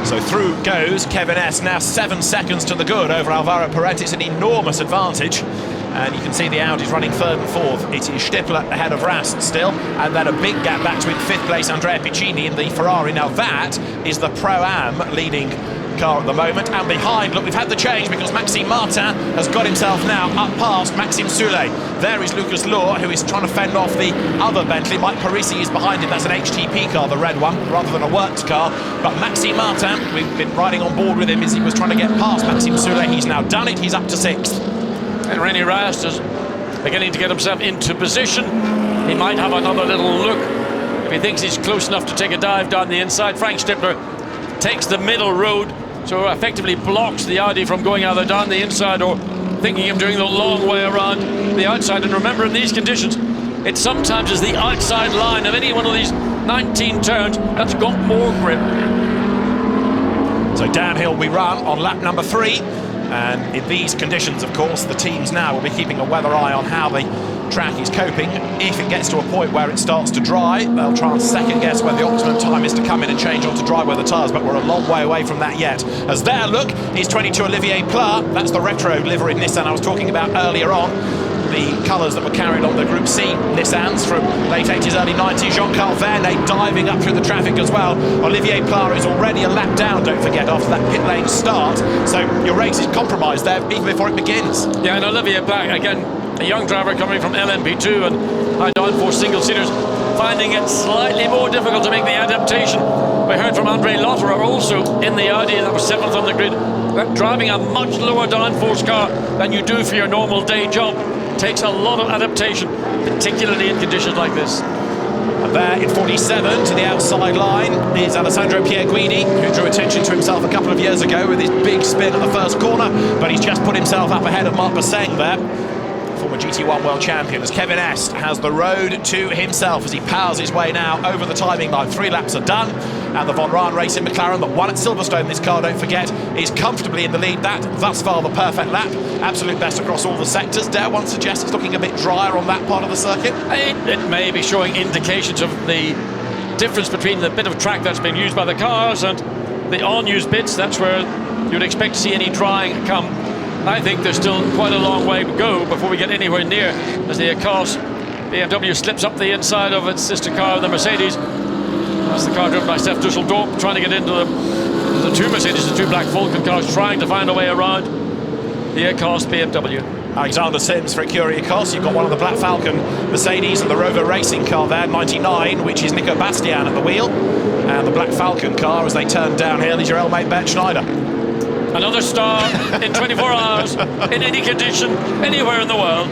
So through goes Kevin S, now 7 seconds to the good over Alvaro Perez. It's an enormous advantage. And you can see the Audi's running third and fourth. It is Stippler ahead of Rast still, and then a big gap back to in fifth place Andrea Piccini in the Ferrari. Now that is the Pro-Am leading car at the moment, and behind, look, we've had the change because Maxime Martin has got himself now up past Maxime Soulé. There is Lucas Luhr, who is trying to fend off the other Bentley. Mike Parisi is behind him. That's an HTP car, the red one, rather than a works car. But Maxime Martin, we've been riding on board with him as he was trying to get past Maxime Soulé. He's now done it. He's up to sixth. And René Rast is beginning to get himself into position. He might have another little look if he thinks he's close enough to take a dive down the inside. Frank Stippler takes the middle road, so effectively blocks the Audi from going either down the inside or thinking of doing the long way around the outside. And remember, in these conditions, it sometimes is the outside line of any one of these 19 turns that's got more grip. So downhill we run on lap number 3. And in these conditions, of course, the teams now will be keeping a weather eye on how the track is coping. If it gets to a point where it starts to dry, they'll try and second guess when the optimum time is to come in and change onto dry weather tyres, but we're a long way away from that yet. As there, look, is 22 Olivier Pla. That's the retro livery Nissan I was talking about earlier on. The colours that were carried on the Group C Nissans from late 80s, early 90s. Jean-Carl Vernet diving up through the traffic as well. Olivier Pla is already a lap down, don't forget, after that pit lane start. So your race is compromised there even before it begins. Yeah, and Olivier Pla, again, a young driver coming from LMP2 and high downforce single-seaters, finding it slightly more difficult to make the adaptation. We heard from Andre Lotterer also in the Audi that was 7th on the grid, that driving a much lower downforce car than you do for your normal day job takes a lot of adaptation, particularly in conditions like this. And there in 47 to the outside line is Alessandro Pierguidi, who drew attention to himself a couple of years ago with his big spin at the first corner, but he's just put himself up ahead of Marc Bosseng there, former GT1 world champion, as Kevin Est has the road to himself as he powers his way now over the timing line. 3 laps are done, and the Von Raan Racing McLaren that won at Silverstone, this car, don't forget, is comfortably in the lead. That, thus far, the perfect lap. Absolute best across all the sectors. Dare one suggest it's looking a bit drier on that part of the circuit? It may be showing indications of the difference between the bit of track that's been used by the cars and the unused bits. That's where you'd expect to see any drying come. I think there's still quite a long way to go before we get anywhere near as the Acos BMW slips up the inside of its sister car, the Mercedes. That's the car driven by Stef Dusseldorp, trying to get into the 2 Mercedes, the 2 black Vulcan cars, trying to find a way around the Acos BMW. Alexander Sims for Écurie Acos. You've got one of the Black Falcon Mercedes and the Rover Racing car there, 99, which is Nico Bastian at the wheel. And the Black Falcon car, as they turn downhill, is your old mate Bert Schneider. Another star in 24 hours, in any condition, anywhere in the world.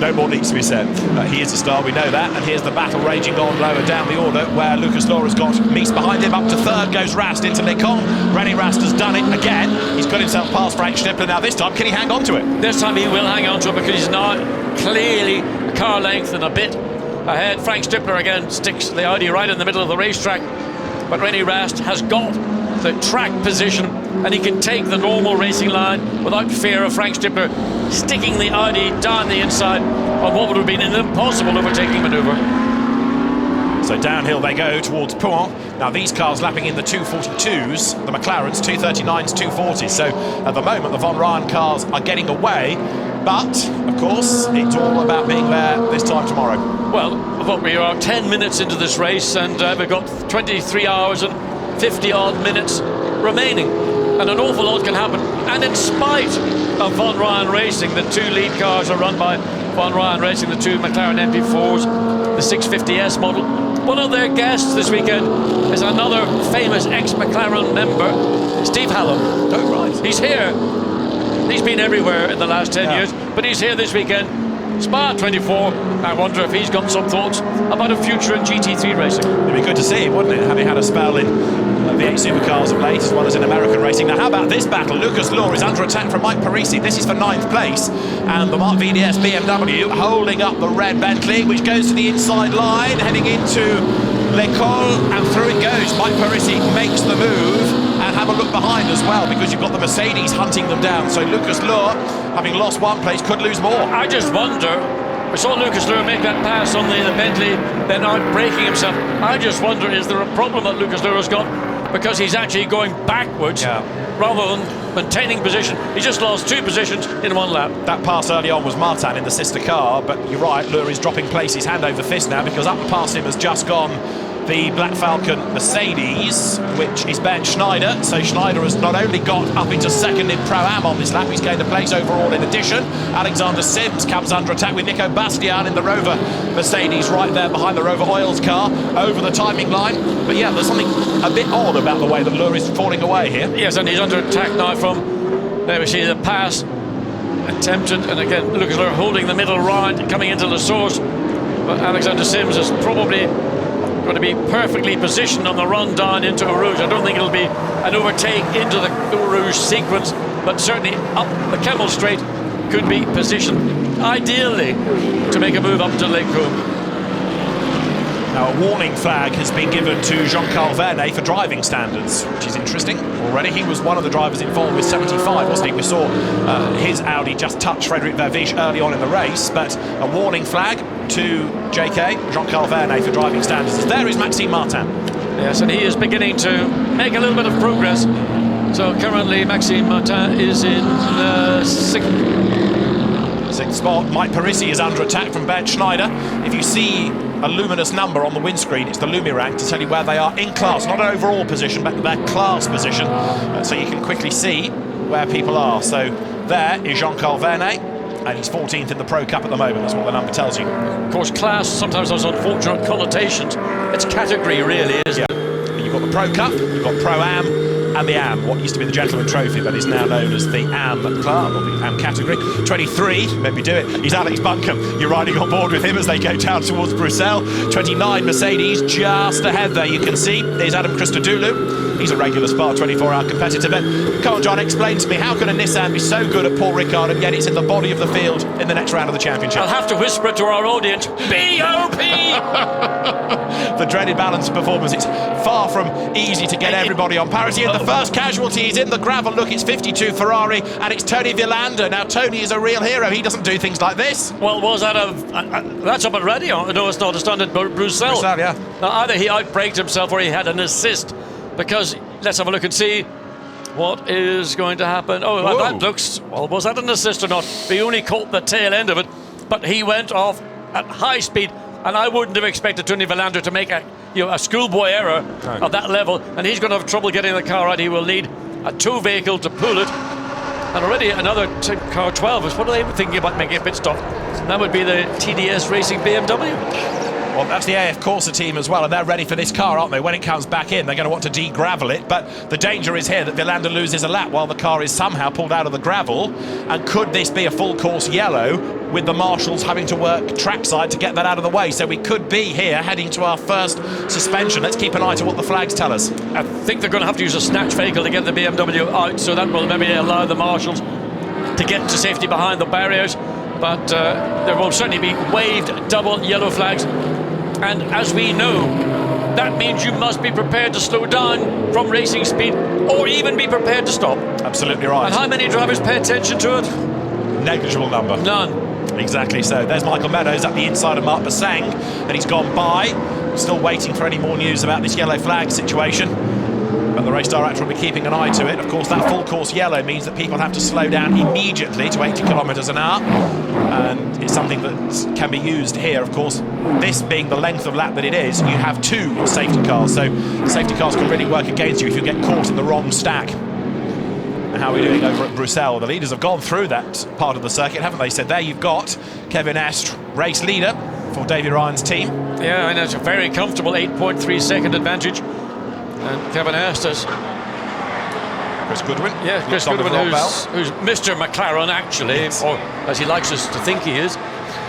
No more needs to be said. He is a star, we know that. And here's the battle raging on lower down the order, where Lucas Luhr has got Mies behind him. Up to third goes Rast into Lecon. René Rast has done it again. He's got himself past Frank Stippler. Now this time, can he hang on to it? This time he will hang on to it because he's now clearly a car length and a bit ahead. Frank Stippler again sticks the Audi right in the middle of the racetrack. But René Rast has got the track position and he can take the normal racing line without fear of Frank Stippler sticking the Audi down the inside on what would have been an impossible overtaking manoeuvre. So downhill they go towards Pouhon. Now these cars lapping in the 242s, the McLarens 239s, 240s. So at the moment the Von Raan cars are getting away, but of course it's all about being there this time tomorrow. Well, what we are 10 minutes into this race and we've got 23 hours and 50 odd minutes remaining, and an awful lot can happen. And in spite of Von Raan Racing, the 2 lead cars are run by Von Raan Racing, the 2 McLaren MP4s, the 650S model. One of their guests this weekend is another famous ex-McLaren member, Steve Hallam. Oh, right. He's here. He's been everywhere in the last 10 years, but he's here this weekend Spa 24. I wonder if he's got some thoughts about a future in GT3 racing. It'd be good to see him, wouldn't it? Having had a spell in V8 supercars of late, as well as in American racing. Now, how about this battle? Lucas Luhr is under attack from Mike Parisi. This is for 9th place. And the Mark VDS BMW holding up the red Bentley, which goes to the inside line, heading into L'École, and through it goes. Mike Parisi makes the move. And have a look behind as well, because you've got the Mercedes hunting them down. So Lucas Luhr, having lost 1 place, could lose more. I just wonder, we saw Lucas Luhr make that pass on the Bentley, then out braking himself. I just wonder, is there a problem that Lucas Luhr has got? Because he's actually going backwards rather than maintaining position. He just lost 2 positions in 1 lap. That pass early on was Martin in the sister car, but you're right, Luhr is dropping places hand over fist now, because up past him has just gone the Black Falcon Mercedes, which is Ben Schneider. So Schneider has not only got up into 2nd in Pro-Am on this lap, he's gained a place overall in addition. Alexander Sims comes under attack with Nico Bastian in the Rover Mercedes right there behind the Rover Oils car over the timing line. But yeah, there's something a bit odd about the way that Luhr is falling away here. Yes, and he's under attack now from, there we see the pass attempted, and again Lucas Luhr holding the middle round, coming into the source. But Alexander Sims is probably going to be perfectly positioned on the run down into Eau Rouge. I don't think it'll be an overtake into the Eau Rouge sequence, but certainly up the Kemmel Straight could be positioned ideally to make a move up to Lake Combe. Now, a warning flag has been given to Jean-Carl Vernet for driving standards, which is interesting already. He was one of the drivers involved with 75, wasn't he? We saw his Audi just touch Frédéric Verviche early on in the race, but a warning flag to JK, Jean-Carl Vernet, for driving standards. There is Maxime Martin. Yes, and he is beginning to make a little bit of progress. So currently Maxime Martin is in the 6th spot. Mike Parisi is under attack from Ben Schneider. If you see a luminous number on the windscreen, it's the Lumirank to tell you where they are in class, not an overall position, but their class position, so you can quickly see where people are. So there is Jean-Carl Vernet, and he's 14th in the Pro Cup at the moment. That's what the number tells you. Of course, class sometimes has unfortunate connotations. It's category, really, isn't it? You've got the Pro Cup, you've got Pro-Am, and the AM, what used to be the Gentleman Trophy, but is now known as the AM Club, or the AM category. 23, let me do it, he's Alex Buncombe. You're riding on board with him as they go down towards Bruxelles. 29, Mercedes, just ahead there, you can see. There's Adam Christodoulou. He's a regular Spa 24-hour competitor. But come on, John, explain to me, how can a Nissan be so good at Paul Ricard and yet it's in the body of the field in the next round of the championship? I'll have to whisper it to our audience. B.O.P. The dreaded balance performance. It's far from easy to get everybody on parity. And the first casualty is in the gravel. Look, it's 52 Ferrari, and it's Tony Villander. Now, Tony is a real hero. He doesn't do things like this. Well, was that that's up already? No, it's not. It's done at Bruxelles. Bruxelles, yeah. Now, either he outbraked himself or he had an assist, because let's have a look and see what is going to happen. Oh, well, that looks, well, was that an assist or not? He only caught the tail end of it, but he went off at high speed, and I wouldn't have expected Tony Villander to make a schoolboy error of that level, and he's going to have trouble getting the car out. He will need a tow vehicle to pull it, and already another car 12. What are they thinking about making a pit stop? That would be the TDS Racing BMW. Well, that's the AF Corsa team as well, and they're ready for this car, aren't they? When it comes back in, they're going to want to de-gravel it, but the danger is here that Villander loses a lap while the car is somehow pulled out of the gravel. And could this be a full course yellow, with the marshals having to work trackside to get that out of the way? So we could be here heading to our first suspension. Let's keep an eye to what the flags tell us. I think they're going to have to use a snatch vehicle to get the BMW out, so that will maybe allow the marshals to get to safety behind the barriers. But there will certainly be waved double yellow flags. And as we know, that means you must be prepared to slow down from racing speed, or even be prepared to stop. Absolutely right. And how many drivers pay attention to it? Negligible number. None. Exactly so. There's Michael Meadows at the inside of Marc Bossang, and he's gone by. Still waiting for any more news about this yellow flag situation. But the race director will be keeping an eye to it. Of course, that full course yellow means that people have to slow down immediately to 80 kilometres an hour. And it's something that can be used here, of course. This being the length of lap that it is, you have 2 safety cars. So the safety cars can really work against you if you get caught in the wrong stack. And how are we doing over at Bruxelles? The leaders have gone through that part of the circuit, haven't they? So there you've got Kevin Estre, race leader for Davy Ryan's team. Yeah, and it's a very comfortable 8.3 second advantage. And Kevin Estre's Chris Goodwin. Yeah, Chris Goodwin, who's Mr. McLaren, actually, or as he likes us to think he is.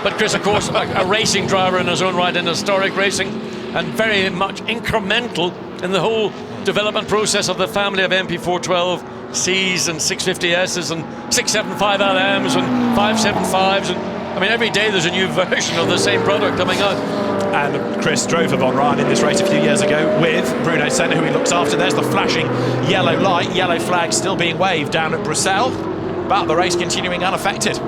But Chris, of course, a racing driver in his own right, in historic racing, and very much incremental in the whole development process of the family of MP412Cs and 650Ss and 675 LMs and 575s. And I mean, every day there's a new version of the same product coming out. And Chris drove for Von Ryan in this race a few years ago with Bruno Senna, who he looks after. There's the flashing yellow light, yellow flag still being waved down at Bruxelles, but the race continuing unaffected.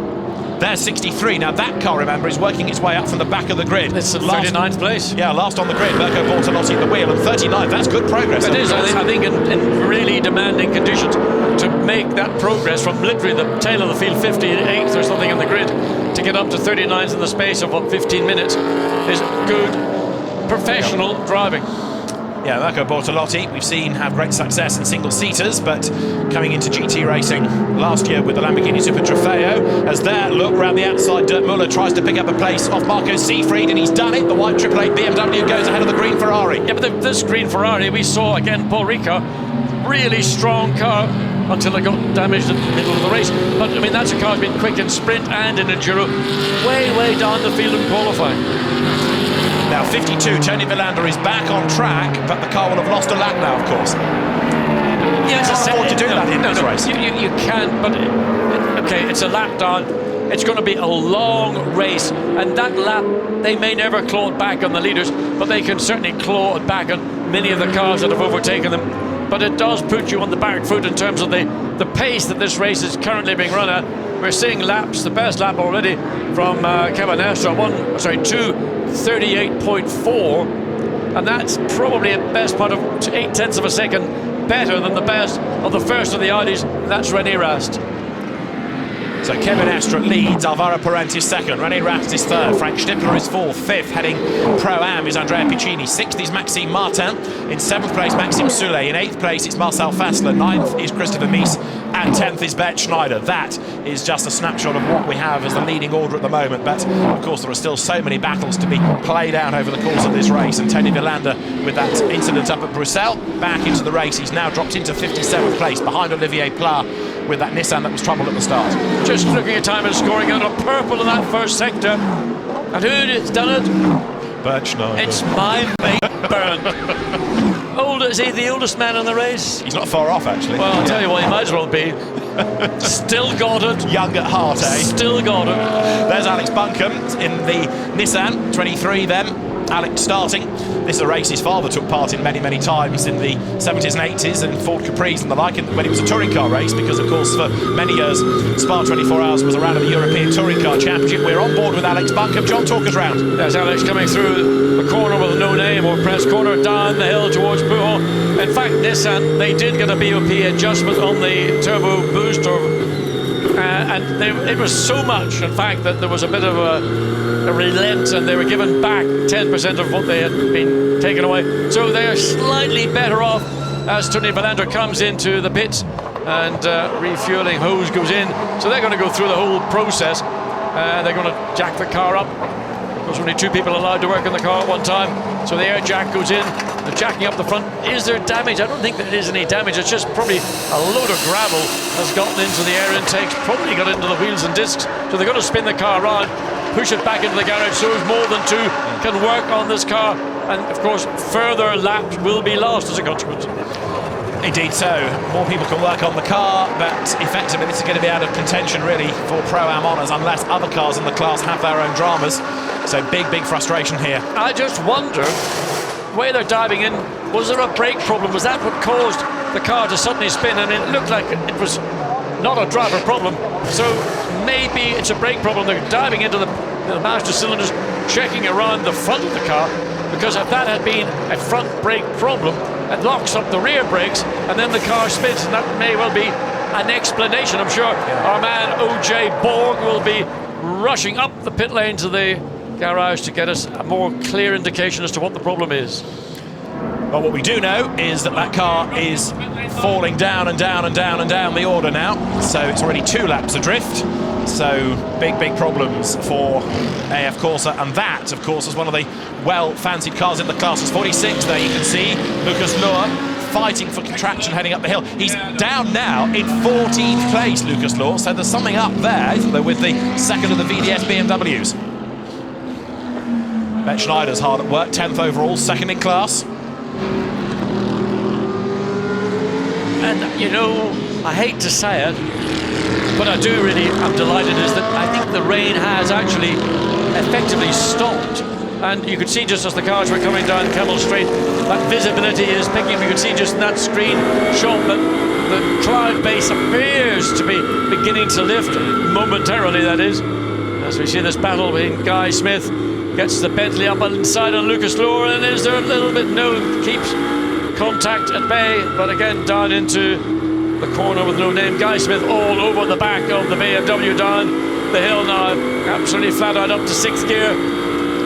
There's 63. Now that car, remember, is working its way up from the back of the grid. It's at 39th place. Yeah, last on the grid, Mirko Bortolotti at the wheel, and 39th. That's good progress. It is, I think in really demanding conditions, to make that progress from literally the tail of the field, 58th or something in the grid, to get up to 39th in the space of, 15 minutes, is good professional driving. Yeah, Mirko Bortolotti, we've seen have great success in single-seaters, but coming into GT racing last year with the Lamborghini Super Trofeo, as there, look, round the outside, Dirk Muller tries to pick up a place off Marco Seefried, and he's done it. The white 888 BMW goes ahead of the green Ferrari. Yeah, but this green Ferrari, we saw, again, Paul Ricard, really strong car until it got damaged in the middle of the race. But, I mean, that's a car that's been quick in sprint and in Enduro, way down the field in qualifying. Now 52, Tony Villander is back on track, but the car will have lost a lap now, of course. Yeah, it's afford to do that in this race. You can, but okay, it's a lap down. It's going to be a long race, and that lap, they may never claw it back on the leaders, but they can certainly claw it back on many of the cars that have overtaken them. But it does put you on the back foot in terms of the pace that this race is currently being run at. We're seeing laps, the best lap already from Cabana, 2:38.4, and that's probably at best part of 0.8 of a second better than the best of the first of the Audis. That's René Rast. So Kevin Astra leads, Alvaro Parente second, René Rast is third, Frank Schnippler is fourth, fifth heading Pro-Am is Andrea Piccini, sixth is Maxime Martin, in seventh place Maxime Soulet, in eighth place it's Marcel Fassler, ninth is Christopher Mies, and 10th is Bert Schneider. That is just a snapshot of what we have as the leading order at the moment, but of course there are still so many battles to be played out over the course of this race, and Tony Villander, with that incident up at Bruxelles, back into the race. He's now dropped into 57th place behind Olivier Pla with that Nissan that was troubled at the start. Just looking at time and scoring out of purple in that first sector, and who's done it? Bert Schneider. It's my mate Bernd. Is he the oldest man in the race? He's not far off, actually. Well, I'll tell you what, he might as well be. Still got it. Young at heart, eh? Still got it. There's Alex Buncombe in the Nissan, 23 then. Alex starting. This is a race his father took part in many times in the 70s and 80s, and Ford Caprice and the like, when it was a touring car race, because of course for many years Spa 24 Hours was a round of the European Touring Car Championship. We're on board with Alex Buncombe. John, talk us round. There's Alex coming through the corner with no name, or press corner, down the hill towards Peugeot. In fact, Nissan, they did get a BOP adjustment on the turbo booster, and it was so much, in fact, that there was a bit of a relent, and they were given back 10% of what they had been taken away. So they are slightly better off as Tony Villander comes into the pits, and refueling hose goes in. So they're going to go through the whole process. They're going to jack the car up. Of course, only two people allowed to work in the car at one time. So the air jack goes in. They're jacking up the front. Is there damage? I don't think there is any damage. It's just probably a load of gravel has gotten into the air intakes, probably got into the wheels and discs. So they're going to spin the car around, push it back into the garage so more than two can work on this car, and of course further laps will be lost as a consequence. Indeed so. More people can work on the car, but effectively this is going to be out of contention really for Pro-Am honours unless other cars in the class have their own dramas. So big frustration here. I just wonder, the way they're diving in, was there a brake problem? Was that what caused the car to suddenly spin? And it looked like it was not a driver problem, so maybe it's a brake problem. They're diving into the master cylinders, checking around the front of the car, because if that had been a front brake problem, it locks up the rear brakes and then the car spins, and that may well be an explanation. I'm sure our man OJ Borg will be rushing up the pit lane to the garage to get us a more clear indication as to what the problem is. Well, what we do know is that car is falling down and down and down and down the order now. So it's already 2 laps adrift. So big problems for AF Corse, and that, of course, is one of the well-fancied cars in the class. It's 46 there, you can see Lucas Luhr fighting for contraction heading up the hill. He's down now in 14th place, Lucas Luhr, so there's something up there, isn't there, with the second of the VDS BMWs. Bet Schneider's hard at work, 10th overall, second in class. And, you know, I hate to say it, but I do really, I'm delighted, is that I think the rain has actually effectively stopped. And you could see just as the cars were coming down Kemmel Straight, that visibility is picking. You could see just in that screen shot that the cloud base appears to be beginning to lift, momentarily that is. As we see this battle between Guy Smith, gets the Bentley up inside on Lucas Lohr, and is there a little bit, no, keeps contact at bay, but again down into the corner with no name. Guy Smith all over the back of the BMW down the hill now, absolutely flat out up to 6th gear.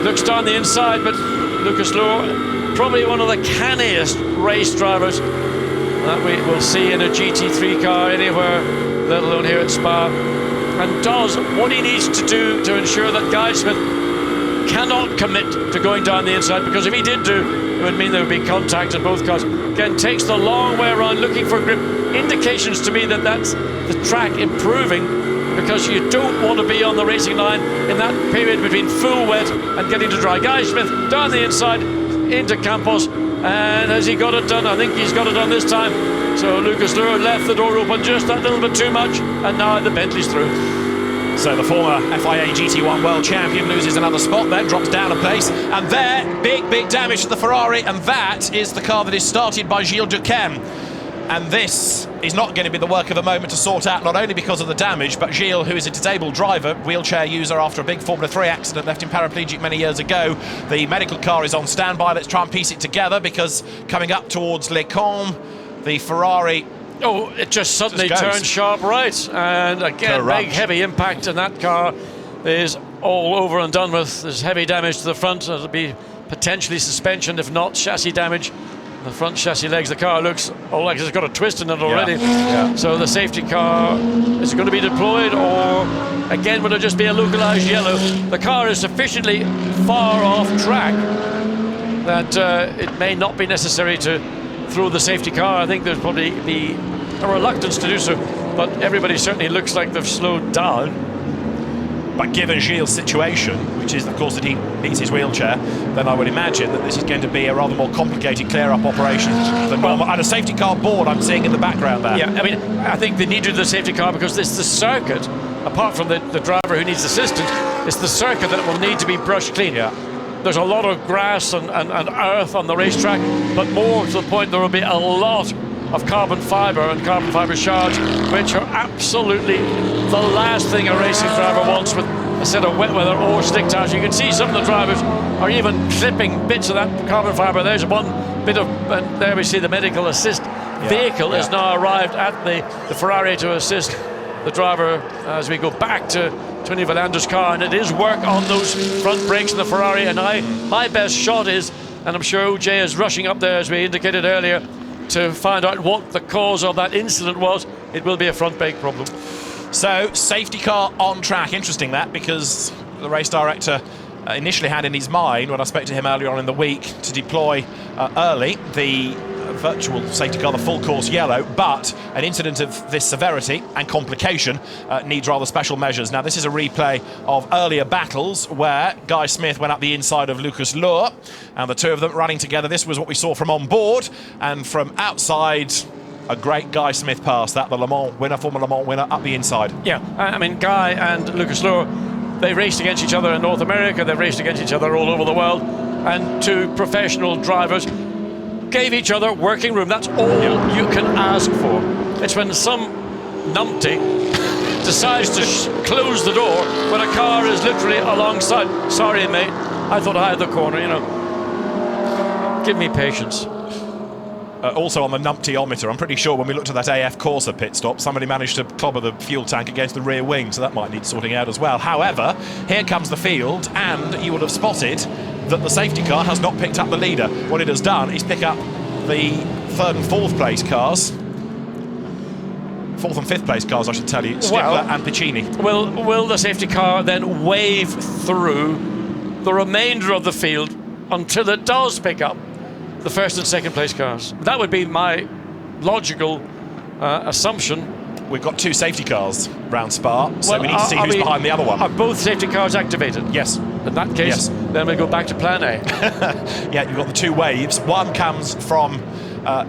Looks down the inside, but Lucas Lohr, probably one of the canniest race drivers that we will see in a GT3 car anywhere, let alone here at Spa, and does what he needs to do to ensure that Guy Smith cannot commit to going down the inside, because if he did do, it would mean there would be contact in both cars. Again, takes the long way around looking for grip. Indications to me that that's the track improving, because you don't want to be on the racing line in that period between full wet and getting to dry. Guy Smith down the inside into Campos, and has he got it done? I think he's got it done this time. So Lucas Lohr left the door open just that little bit too much, and now the Bentley's through. So the former FIA GT1 world champion loses another spot, then drops down a place, and there, big damage to the Ferrari, and that is the car that is started by Gilles Duquesne. And this is not going to be the work of a moment to sort out, not only because of the damage, but Gilles, who is a disabled driver, wheelchair user after a big Formula 3 accident, left him paraplegic many years ago. The medical car is on standby. Let's try and piece it together, because coming up towards Les Combes, the Ferrari... Oh, it just suddenly turned sharp right, and again, big heavy impact, and that car is all over and done with. There's heavy damage to the front. It'll be potentially suspension, if not chassis damage. The front chassis legs, the car looks like it's got a twist in it already. Yeah. So the safety car is going to be deployed, or again will it just be a localized yellow? The car is sufficiently far off track that it may not be necessary to throw the safety car. I think there's probably be a reluctance to do so, but everybody certainly looks like they've slowed down. But given Gilles' situation, which is of course that he needs his wheelchair, then I would imagine that this is going to be a rather more complicated clear-up operation than normal. And a safety car board I'm seeing in the background there. Yeah, I mean, I think they needed the safety car because it's the circuit, apart from the driver who needs assistance, it's the circuit that will need to be brushed clean. Yeah. There's a lot of grass and earth on the racetrack, but more to the point, there will be a lot of carbon fibre and carbon fibre shards, which are absolutely the last thing a racing driver wants with a set of wet weather or slick tires. You can see some of the drivers are even clipping bits of that carbon fibre. There's one bit of, and there we see the medical assist vehicle has now arrived at the Ferrari to assist the driver as we go back to Tony Villander's car, and it is work on those front brakes in the Ferrari. And my best shot is, and I'm sure OJ is rushing up there as we indicated earlier, to find out what the cause of that incident was. It will be a front brake problem. So, safety car on track. Interesting that, because the race director initially had in his mind, when I spoke to him earlier on in the week, to deploy early the virtual safety car, the full course yellow, but an incident of this severity and complication needs rather special measures. Now, this is a replay of earlier battles where Guy Smith went up the inside of Lucas Lohr, and the two of them running together. This was what we saw from on board, and from outside, a great Guy Smith pass, that the Le Mans winner, former Le Mans winner, up the inside. Yeah, I mean, Guy and Lucas Lohr, they raced against each other in North America, they've raced against each other all over the world, and two professional drivers gave each other working room. That's all you can ask for. It's when some numpty decides to close the door when a car is literally alongside. Sorry, mate, I thought I had the corner, you know. Give me patience. Also on the numptyometer, I'm pretty sure when we looked at that AF Corsa pit stop, somebody managed to clobber the fuel tank against the rear wing, so that might need sorting out as well. However, here comes the field, and you would have spotted that the safety car has not picked up the leader. What it has done is pick up the third and fourth place cars. Fourth and fifth place cars, I should tell you, Stifler and Piccini. Will the safety car then wave through the remainder of the field until it does pick up the first and second place cars? That would be my logical assumption. we've got 2 safety cars round Spa, so we need to see who's behind the other one. Are both safety cars activated? Yes. In that case, then we go back to plan A. Yeah, you've got the 2 waves. One comes from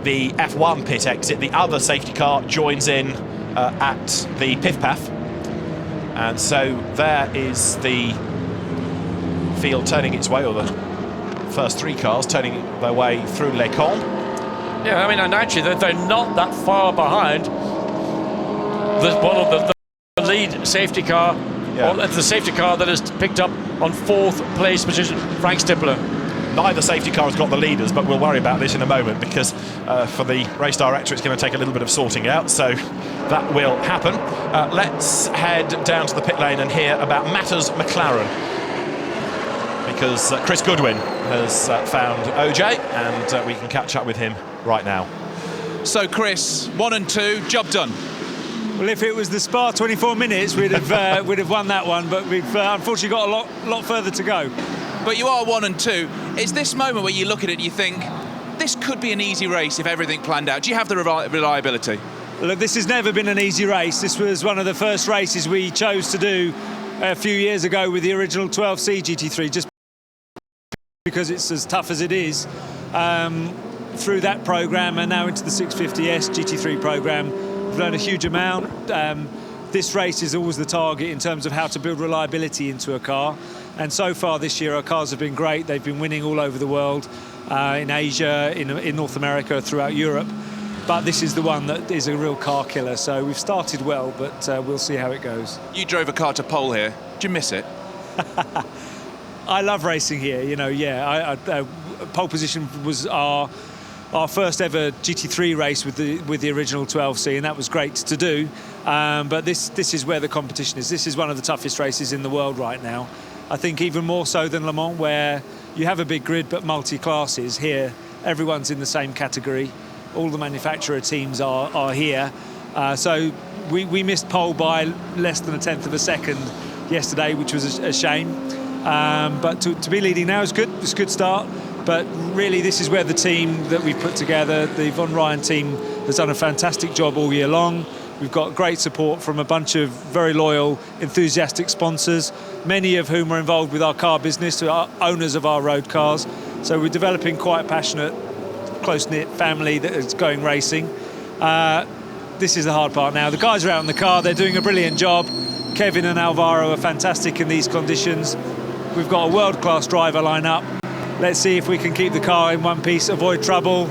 the F1 pit exit. The other safety car joins in at the Pif Paf. And so there is the field turning its way, or the first 3 cars turning their way through Les Cons. Yeah, I mean, and actually they're not that far behind one of the lead safety car, or the safety car that has picked up on 4th place position, Frank Stippler. Neither safety car has got the leaders, but we'll worry about this in a moment, because for the race director it's going to take a little bit of sorting out, so that will happen. Let's head down to the pit lane and hear about Matters McLaren, because Chris Goodwin has found OJ, and we can catch up with him right now. So Chris, 1 and 2, job done. Well, if it was the Spa 24 minutes, we'd have won that one, but we've unfortunately got a lot further to go. But you are 1 and 2. It's this moment where you look at it and you think, this could be an easy race if everything planned out. Do you have the reliability? Look, this has never been an easy race. This was one of the first races we chose to do a few years ago with the original 12C GT3, just because it's as tough as it is. Through that programme and now into the 650S GT3 programme, we've learned a huge amount. This race is always the target in terms of how to build reliability into a car. And so far this year, our cars have been great. They've been winning all over the world, in Asia, in North America, throughout Europe. But this is the one that is a real car killer. So we've started well, but we'll see how it goes. You drove a car to pole here. Do you miss it? I love racing here. You know, pole position was our first ever GT3 race with the original 12C, and that was great to do. But this is where the competition is. This is one of the toughest races in the world right now. I think even more so than Le Mans, where you have a big grid but multi-classes. Here, everyone's in the same category. All the manufacturer teams are here. So we missed pole by less than 1/10 of a second yesterday, which was a shame. But to be leading now is good. It's a good start. But really, this is where the team that we've put together, the Von Ryan team, has done a fantastic job all year long. We've got great support from a bunch of very loyal, enthusiastic sponsors, many of whom are involved with our car business, who are owners of our road cars. So we're developing quite a passionate, close-knit family that is going racing. This is the hard part now. The guys are out in the car. They're doing a brilliant job. Kevin and Alvaro are fantastic in these conditions. We've got a world-class driver line-up. Let's see if we can keep the car in one piece, avoid trouble.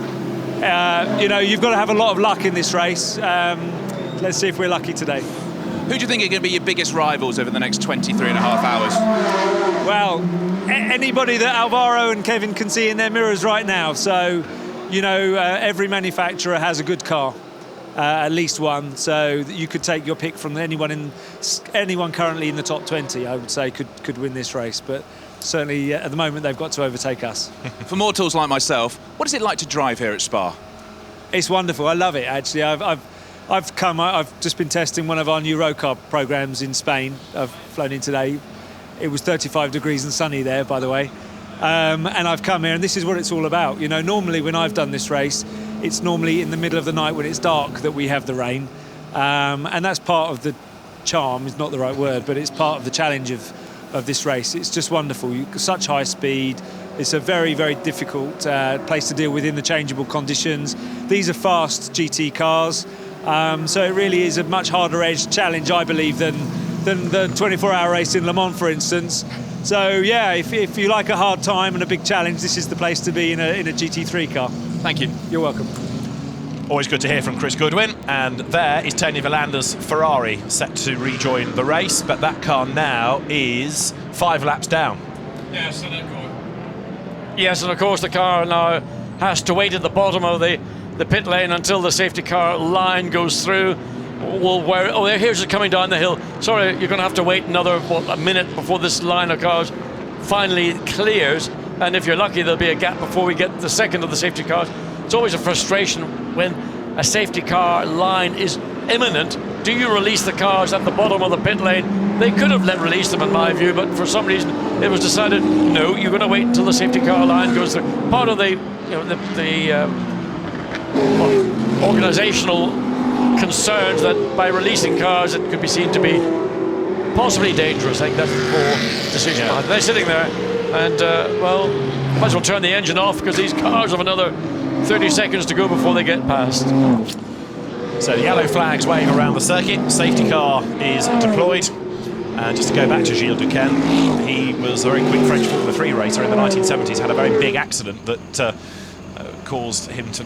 You know, you've got to have a lot of luck in this race. Let's see if we're lucky today. Who do you think are going to be your biggest rivals over the next 23.5 hours? Well, anybody that Alvaro and Kevin can see in their mirrors right now. So, you know, every manufacturer has a good car, at least one. So you could take your pick from anyone currently in the top 20, I would say, could win this race. But certainly at the moment they've got to overtake us. For mortals like myself, what is it like to drive here at Spa? It's wonderful. I love it, actually. I've just been testing one of our new road car programs in Spain. I've flown in today. It was 35 degrees and sunny there, by the way. And I've come here, and this is what it's all about. You know, normally when I've done this race, it's normally in the middle of the night when it's dark that we have the rain. And that's part of the charm, is not the right word, but it's part of the challenge of this race. It's just wonderful. Such high speed. It's a very, very difficult place to deal with in the changeable conditions. These are fast GT cars. So it really is a much harder edged challenge, I believe, than the 24-hour race in Le Mans, for instance. So yeah, if you like a hard time and a big challenge, this is the place to be in a GT3 car. Thank you. You're welcome. Always good to hear from Chris Goodwin. And there is Tony Volander's Ferrari set to rejoin the race, but that car now is 5 laps down. Yes, and of course the car now has to wait at the bottom of the pit lane until the safety car line goes through. Here's it coming down the hill. Sorry, you're going to have to wait another a minute before this line of cars finally clears. And if you're lucky, there'll be a gap before we get the second of the safety cars. It's always a frustration when a safety car line is imminent. Do you release the cars at the bottom of the pit lane? They could have released them, in my view, but for some reason it was decided no, you're going to wait until the safety car line goes through. Part of the organisational concerned that by releasing cars it could be seen to be possibly dangerous. I think that's the poor decision. Yeah. They're sitting there and, well, might as well turn the engine off because these cars have another 30 seconds to go before they get past. So yellow flags wave around the circuit. Safety car is deployed. And just to go back to Gilles Duquesne, he was a very quick French Formula 3 racer in the 1970s, had a very big accident that caused him to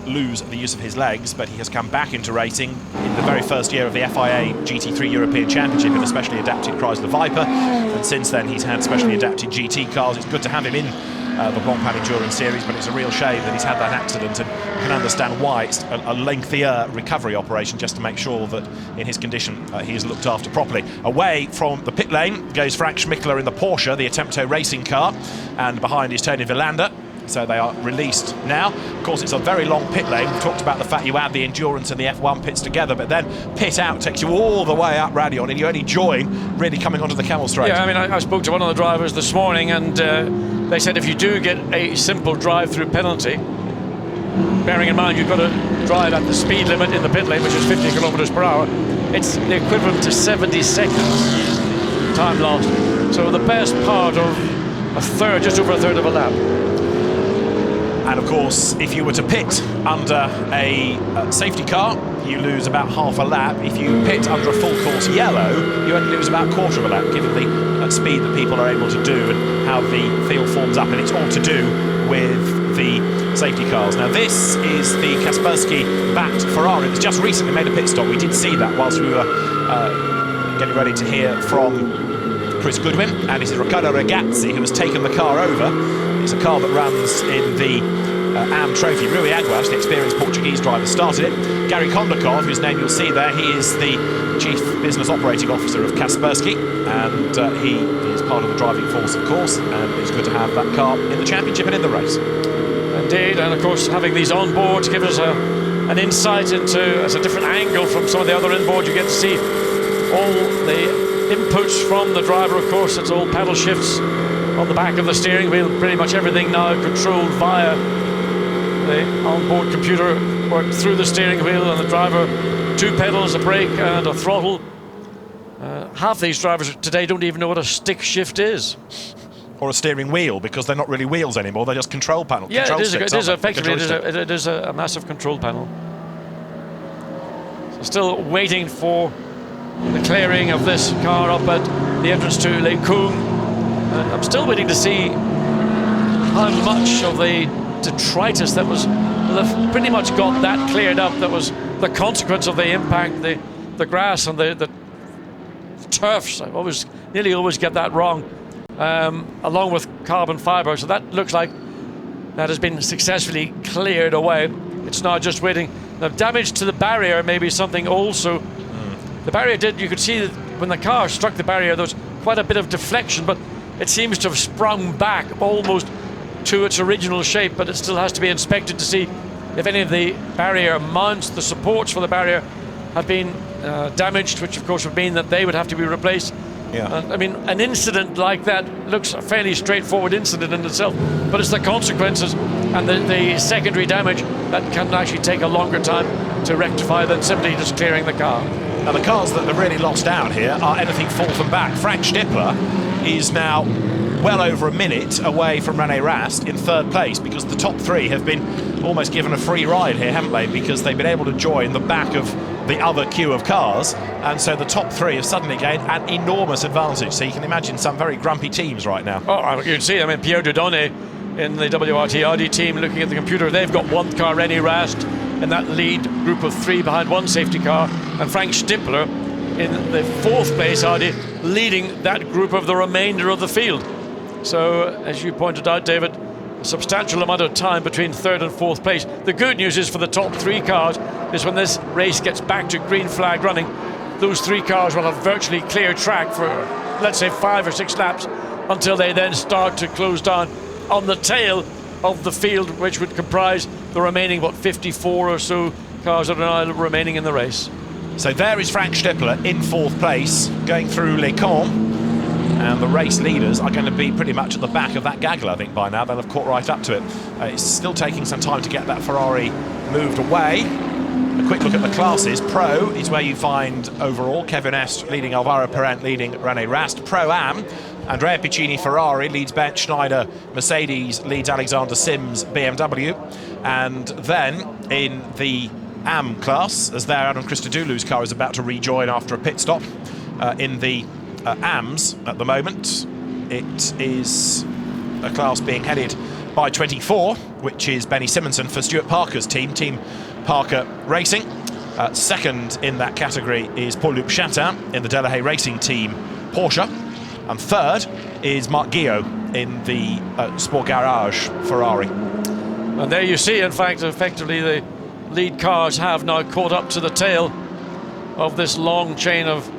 lose the use of his legs, but he has come back into racing in the very first year of the FIA GT3 European Championship in a specially adapted Chrysler Viper, and since then he's had specially adapted GT cars. It's good to have him in the Blancpain Endurance Series, but it's a real shame that he's had that accident, and you can understand why it's a lengthier recovery operation just to make sure that in his condition he is looked after properly. Away from the pit lane goes Frank Schmickler in the Porsche, the Attempto racing car, and behind is Tony Villander. So they are released now. Of course, it's a very long pit lane. We've talked about the fact you add the endurance and the F1 pits together, but then pit out takes you all the way up Raidillon, and you only join really coming onto the Camel Straight. Yeah, I mean, I spoke to one of the drivers this morning, and they said if you do get a simple drive-through penalty, bearing in mind you've got to drive at the speed limit in the pit lane, which is 50 kilometers per hour, it's the equivalent to 70 seconds time lost. So the best part of a third, just over a third of a lap. And of course, if you were to pit under a safety car, you lose about half a lap. If you pit under a full course yellow, you only lose about a quarter of a lap, given the speed that people are able to do and how the field forms up. And it's all to do with the safety cars. Now, this is the Kaspersky-backed Ferrari that's just recently made a pit stop. We did see that whilst we were getting ready to hear from Chris Goodwin, and this is Riccardo Ragazzi who has taken the car over. It's a car that runs in the AM Trophy. Rui Aguas, the experienced Portuguese driver, started it. Gary Kondakov, whose name you'll see there, he is the Chief Business Operating Officer of Kaspersky, and he is part of the driving force, of course, and it's good to have that car in the championship and in the race. Indeed, and of course having these on board gives us an insight into, as a different angle from some of the other inboard. You get to see all the inputs from the driver. Of course, it's all pedal shifts on the back of the steering wheel. Pretty much everything now controlled via the onboard computer, worked through the steering wheel, and the driver, 2 pedals, a brake and a throttle. Half these drivers today don't even know what a stick shift is. Or a steering wheel, because they're not really wheels anymore, they're just control panel. Yeah, control it is effectively it is a massive control panel. So still waiting for the clearing of this car up at the entrance to Les Coombes. I'm still waiting to see how much of the detritus that was, they've pretty much got that cleared up, that was the consequence of the impact, the grass and the turfs. I nearly always get that wrong, along with carbon fibre. So that looks like that has been successfully cleared away. It's now just waiting. The damage to the barrier may be something also. The barrier you could see that when the car struck the barrier, there was quite a bit of deflection, but it seems to have sprung back almost to its original shape, but it still has to be inspected to see if any of the barrier mounts, the supports for the barrier, have been damaged, which of course would mean that they would have to be replaced. Yeah. I mean, an incident like that looks a fairly straightforward incident in itself, but it's the consequences and the secondary damage that can actually take a longer time to rectify than simply just clearing the car. Now, the cars that have really lost out here are anything fourth and back. Frank Stippler is now well over a minute away from René Rast in third place, because the top 3 have been almost given a free ride here, haven't they? Because they've been able to join the back of the other queue of cars, and so the top 3 have suddenly gained an enormous advantage. So you can imagine some very grumpy teams right now. Oh, you can see, I mean, Pierre Dieudonné in the WRT Audi team looking at the computer. They've got one car, René Rast, in that lead group of 3 behind one safety car, and Frank Stippler in the 4th place Audi leading that group of the remainder of the field. So, as you pointed out, David, a substantial amount of time between 3rd and 4th place. The good news is for the top 3 cars is when this race gets back to green flag running, those 3 cars will have virtually clear track for, let's say, 5 or 6 laps until they then start to close down on the tail of the field, which would comprise the remaining, 54 or so cars that are now remaining in the race. So there is Frank Stippler in 4th place, going through Les Coombes, and the race leaders are going to be pretty much at the back of that gaggle, I think, by now. They'll have caught right up to it. It's still taking some time to get that Ferrari moved away. a quick look at the classes. Pro is where you find overall Kevin Est leading Alvaro Parent, leading Rene Rast. Pro-Am, Andrea Piccini Ferrari leads Ben Schneider, Mercedes leads Alexander Sims BMW, and then in the AM class, as there Adam Christodoulou's car is about to rejoin after a pit stop. In the AMs at the moment, it is a class being headed by 24, which is Benny Simonson for Stuart Parker's team, Team Parker Racing. Second in that category is Paul-Luc Chatin in the Delahaye Racing Team Porsche. And third is Marc Guillot in the Sport Garage Ferrari. And there you see, in fact, effectively the lead cars have now caught up to the tail of this long chain of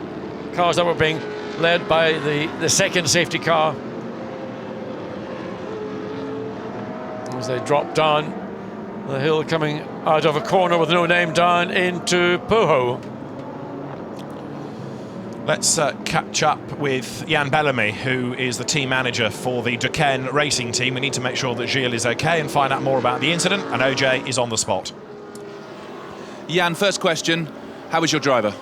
cars that were being led by the second safety car. As they drop down the hill, coming out of a corner with no name down into Poho. Let's catch up with Jan Bellamy, who is the team manager for the Duquesne Racing Team. We need to make sure that Gilles is okay and find out more about the incident, and OJ is on the spot. Jan, first question, how was your driver?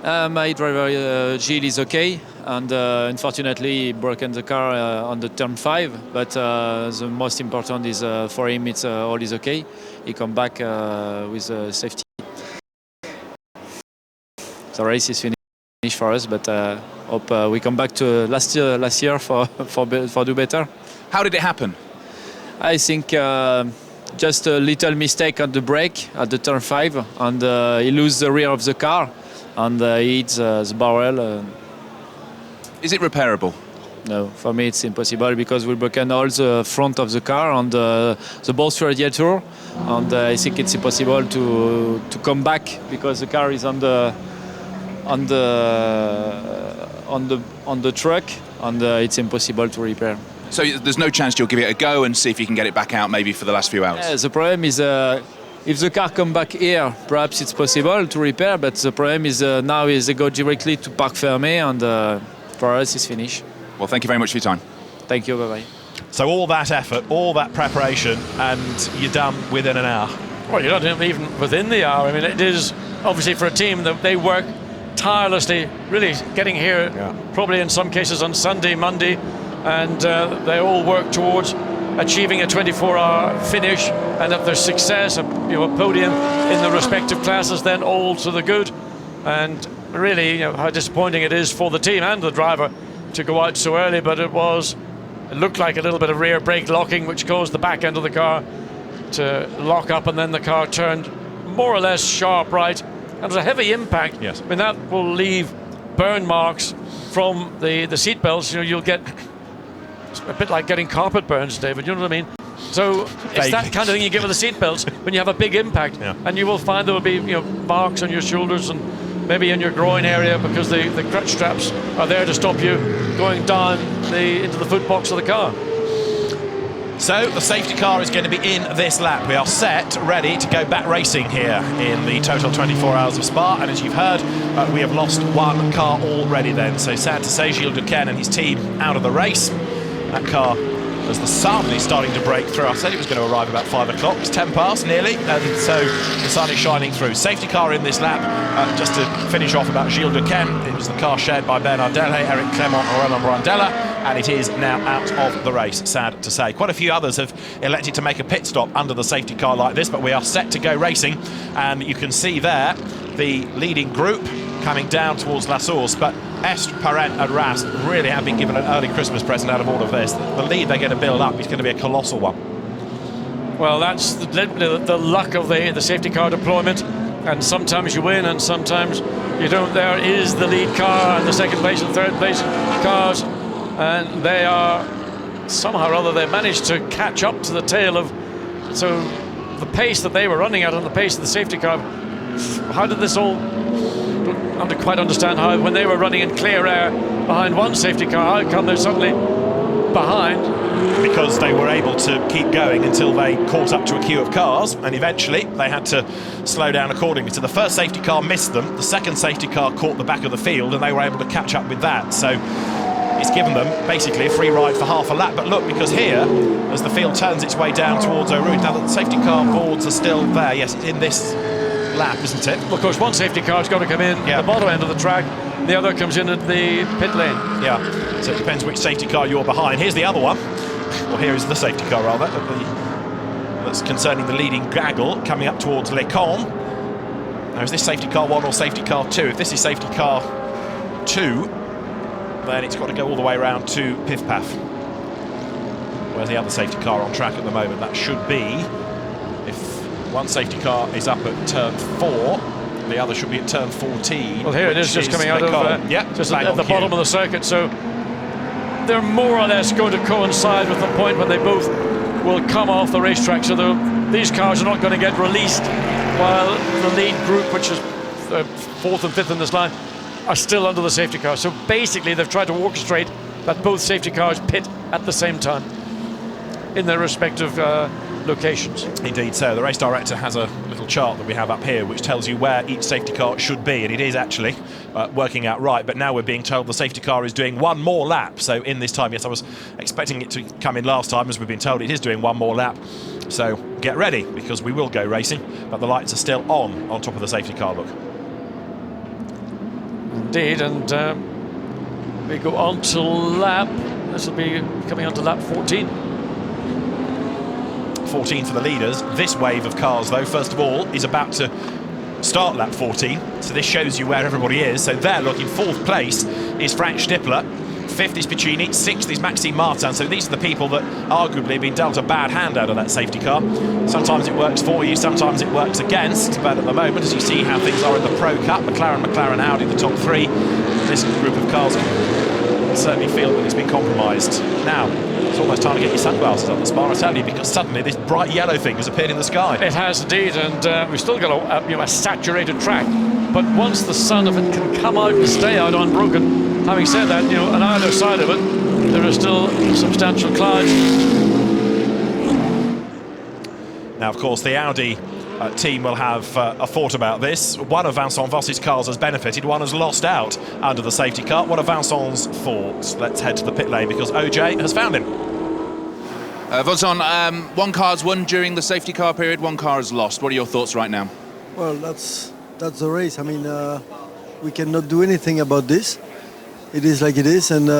My driver Gilles is okay, and unfortunately he broken the car on the turn 5, but the most important is for him it's all is okay. He come back with safety. The race is finished for us, but hope we come back to last year for do better. How did it happen? I think just a little mistake on the brake at the turn 5, and he lose the rear of the car, and he hits the barrel. Is it repairable? No, for me it's impossible because we broken all the front of the car and the both radiator, and I think it's impossible to come back because the car is on the truck, and it's impossible to repair. So there's no chance you'll give it a go and see if you can get it back out maybe for the last few hours? Yeah, the problem is if the car come back here, perhaps it's possible to repair, but the problem is now is they go directly to Parc Fermé, and for us it's finished. Well, thank you very much for your time. Thank you, bye-bye. So all that effort, all that preparation, and you're done within an hour? Well, you're not even within the hour. I mean, it is obviously for a team that they work tirelessly, really getting here probably in some cases on Sunday, Monday, and they all work towards achieving a 24-hour finish, and if there's success, a podium in the respective classes, then all to the good. And really, how disappointing it is for the team and the driver to go out so early, but it looked like a little bit of rear brake locking, which caused the back end of the car to lock up, and then the car turned more or less sharp right. And it was a heavy impact. Yes. I mean, that will leave burn marks from the seat belts. You'll get a bit like getting carpet burns, David. You know what I mean? So it's that kind of thing you get with the seat belts when you have a big impact, and you will find there will be marks on your shoulders and maybe in your groin area because the crutch straps are there to stop you going down into the foot box of the car. So the safety car is going to be in this lap. We are set, ready to go back racing here in the total 24 hours of Spa. And as you've heard, we have lost one car already then. So sad to say, Gilles Duquesne and his team out of the race. That car, as the sun is starting to break through, I said it was going to arrive about 5 o'clock. It's 10 past nearly, and so the sun is shining through. Safety car in this lap. Just to finish off about Gilles Duquesne, it was the car shared by Bernard Delahaye, Eric Clement and Romain Brandella, and it is now out of the race, sad to say. Quite a few others have elected to make a pit stop under the safety car like this, but we are set to go racing, and you can see there the leading group coming down towards La Source, but Est, Parent and Rast really have been given an early Christmas present out of all of this. The lead they're going to build up is going to be a colossal one. Well, that's the luck of the safety car deployment, and sometimes you win and sometimes you don't. There is the lead car and the second place and third place cars, and they are somehow or other they've managed to catch up to the tail of, so the pace that they were running at and the pace of the safety car. How did this all, I don't quite understand how when they were running in clear air behind one safety car, how come they're suddenly behind? Because they were able to keep going until they caught up to a queue of cars, and eventually they had to slow down accordingly. So the first safety car missed them, the second safety car caught the back of the field, and they were able to catch up with that. So it's given them basically a free ride for half a lap. But look, because here, as the field turns its way down towards Eau Rouge, now the safety car boards are still there. Yes, it's in this lap, isn't it? Of course, one safety car's got to come in at the bottom end of the track. The other comes in at the pit lane. Yeah, so it depends which safety car you're behind. Here's the other one. Well, here is the safety car, rather. That's concerning the leading Gaggle coming up towards Le Con. Now, is this safety car 1 or safety car 2? If this is safety car 2, then it's got to go all the way around to Piff Paff. Where's the other safety car on track at the moment? That should be, if one safety car is up at turn 4, the other should be at turn 14. Well, here it is, just coming out of just at the bottom of the circuit. So they're more or less going to coincide with the point when they both will come off the racetrack. So these cars are not going to get released while the lead group, which is 4th and 5th in this line, are still under the safety car. So basically, they've tried to orchestrate that both safety cars pit at the same time in their respective locations. Indeed so. The race director has a little chart that we have up here which tells you where each safety car should be, and it is actually working out right, but now we're being told the safety car is doing one more lap. So in this time, yes, I was expecting it to come in last time, as we've been told it is doing one more lap. So get ready, because we will go racing, but the lights are still on top of the safety car, look. Indeed, and we go on to lap, this will be coming on to lap 14. 14 for the leaders. This wave of cars, though, first of all, is about to start lap 14. So this shows you where everybody is. So there, look, in 4th place is Frank Stippler. 5th is Piccini, 6th is Maxime Martin. So these are the people that arguably have been dealt a bad hand out of that safety car. Sometimes it works for you, sometimes it works against. But at the moment, as you see how things are in the Pro Cup, McLaren, Audi, the top 3, this group of cars can certainly feel that it's been compromised. Now, it's almost time to get your sunglasses on the Spa, I tell you, because suddenly this bright yellow thing has appeared in the sky. It has indeed, and we've still got a saturated track. But once the sun of it can come out and stay out unbroken, having said that, on either side of it, there are still substantial clouds. Now, of course, the Audi team will have a thought about this. One of Vincent Voss's cars has benefited, one has lost out under the safety car. What are Vincent's thoughts? Let's head to the pit lane, because OJ has found him. Vincent, one car's won during the safety car period, one car has lost. What are your thoughts right now? Well, that's the race. I mean, we cannot do anything about this. It is like it is, and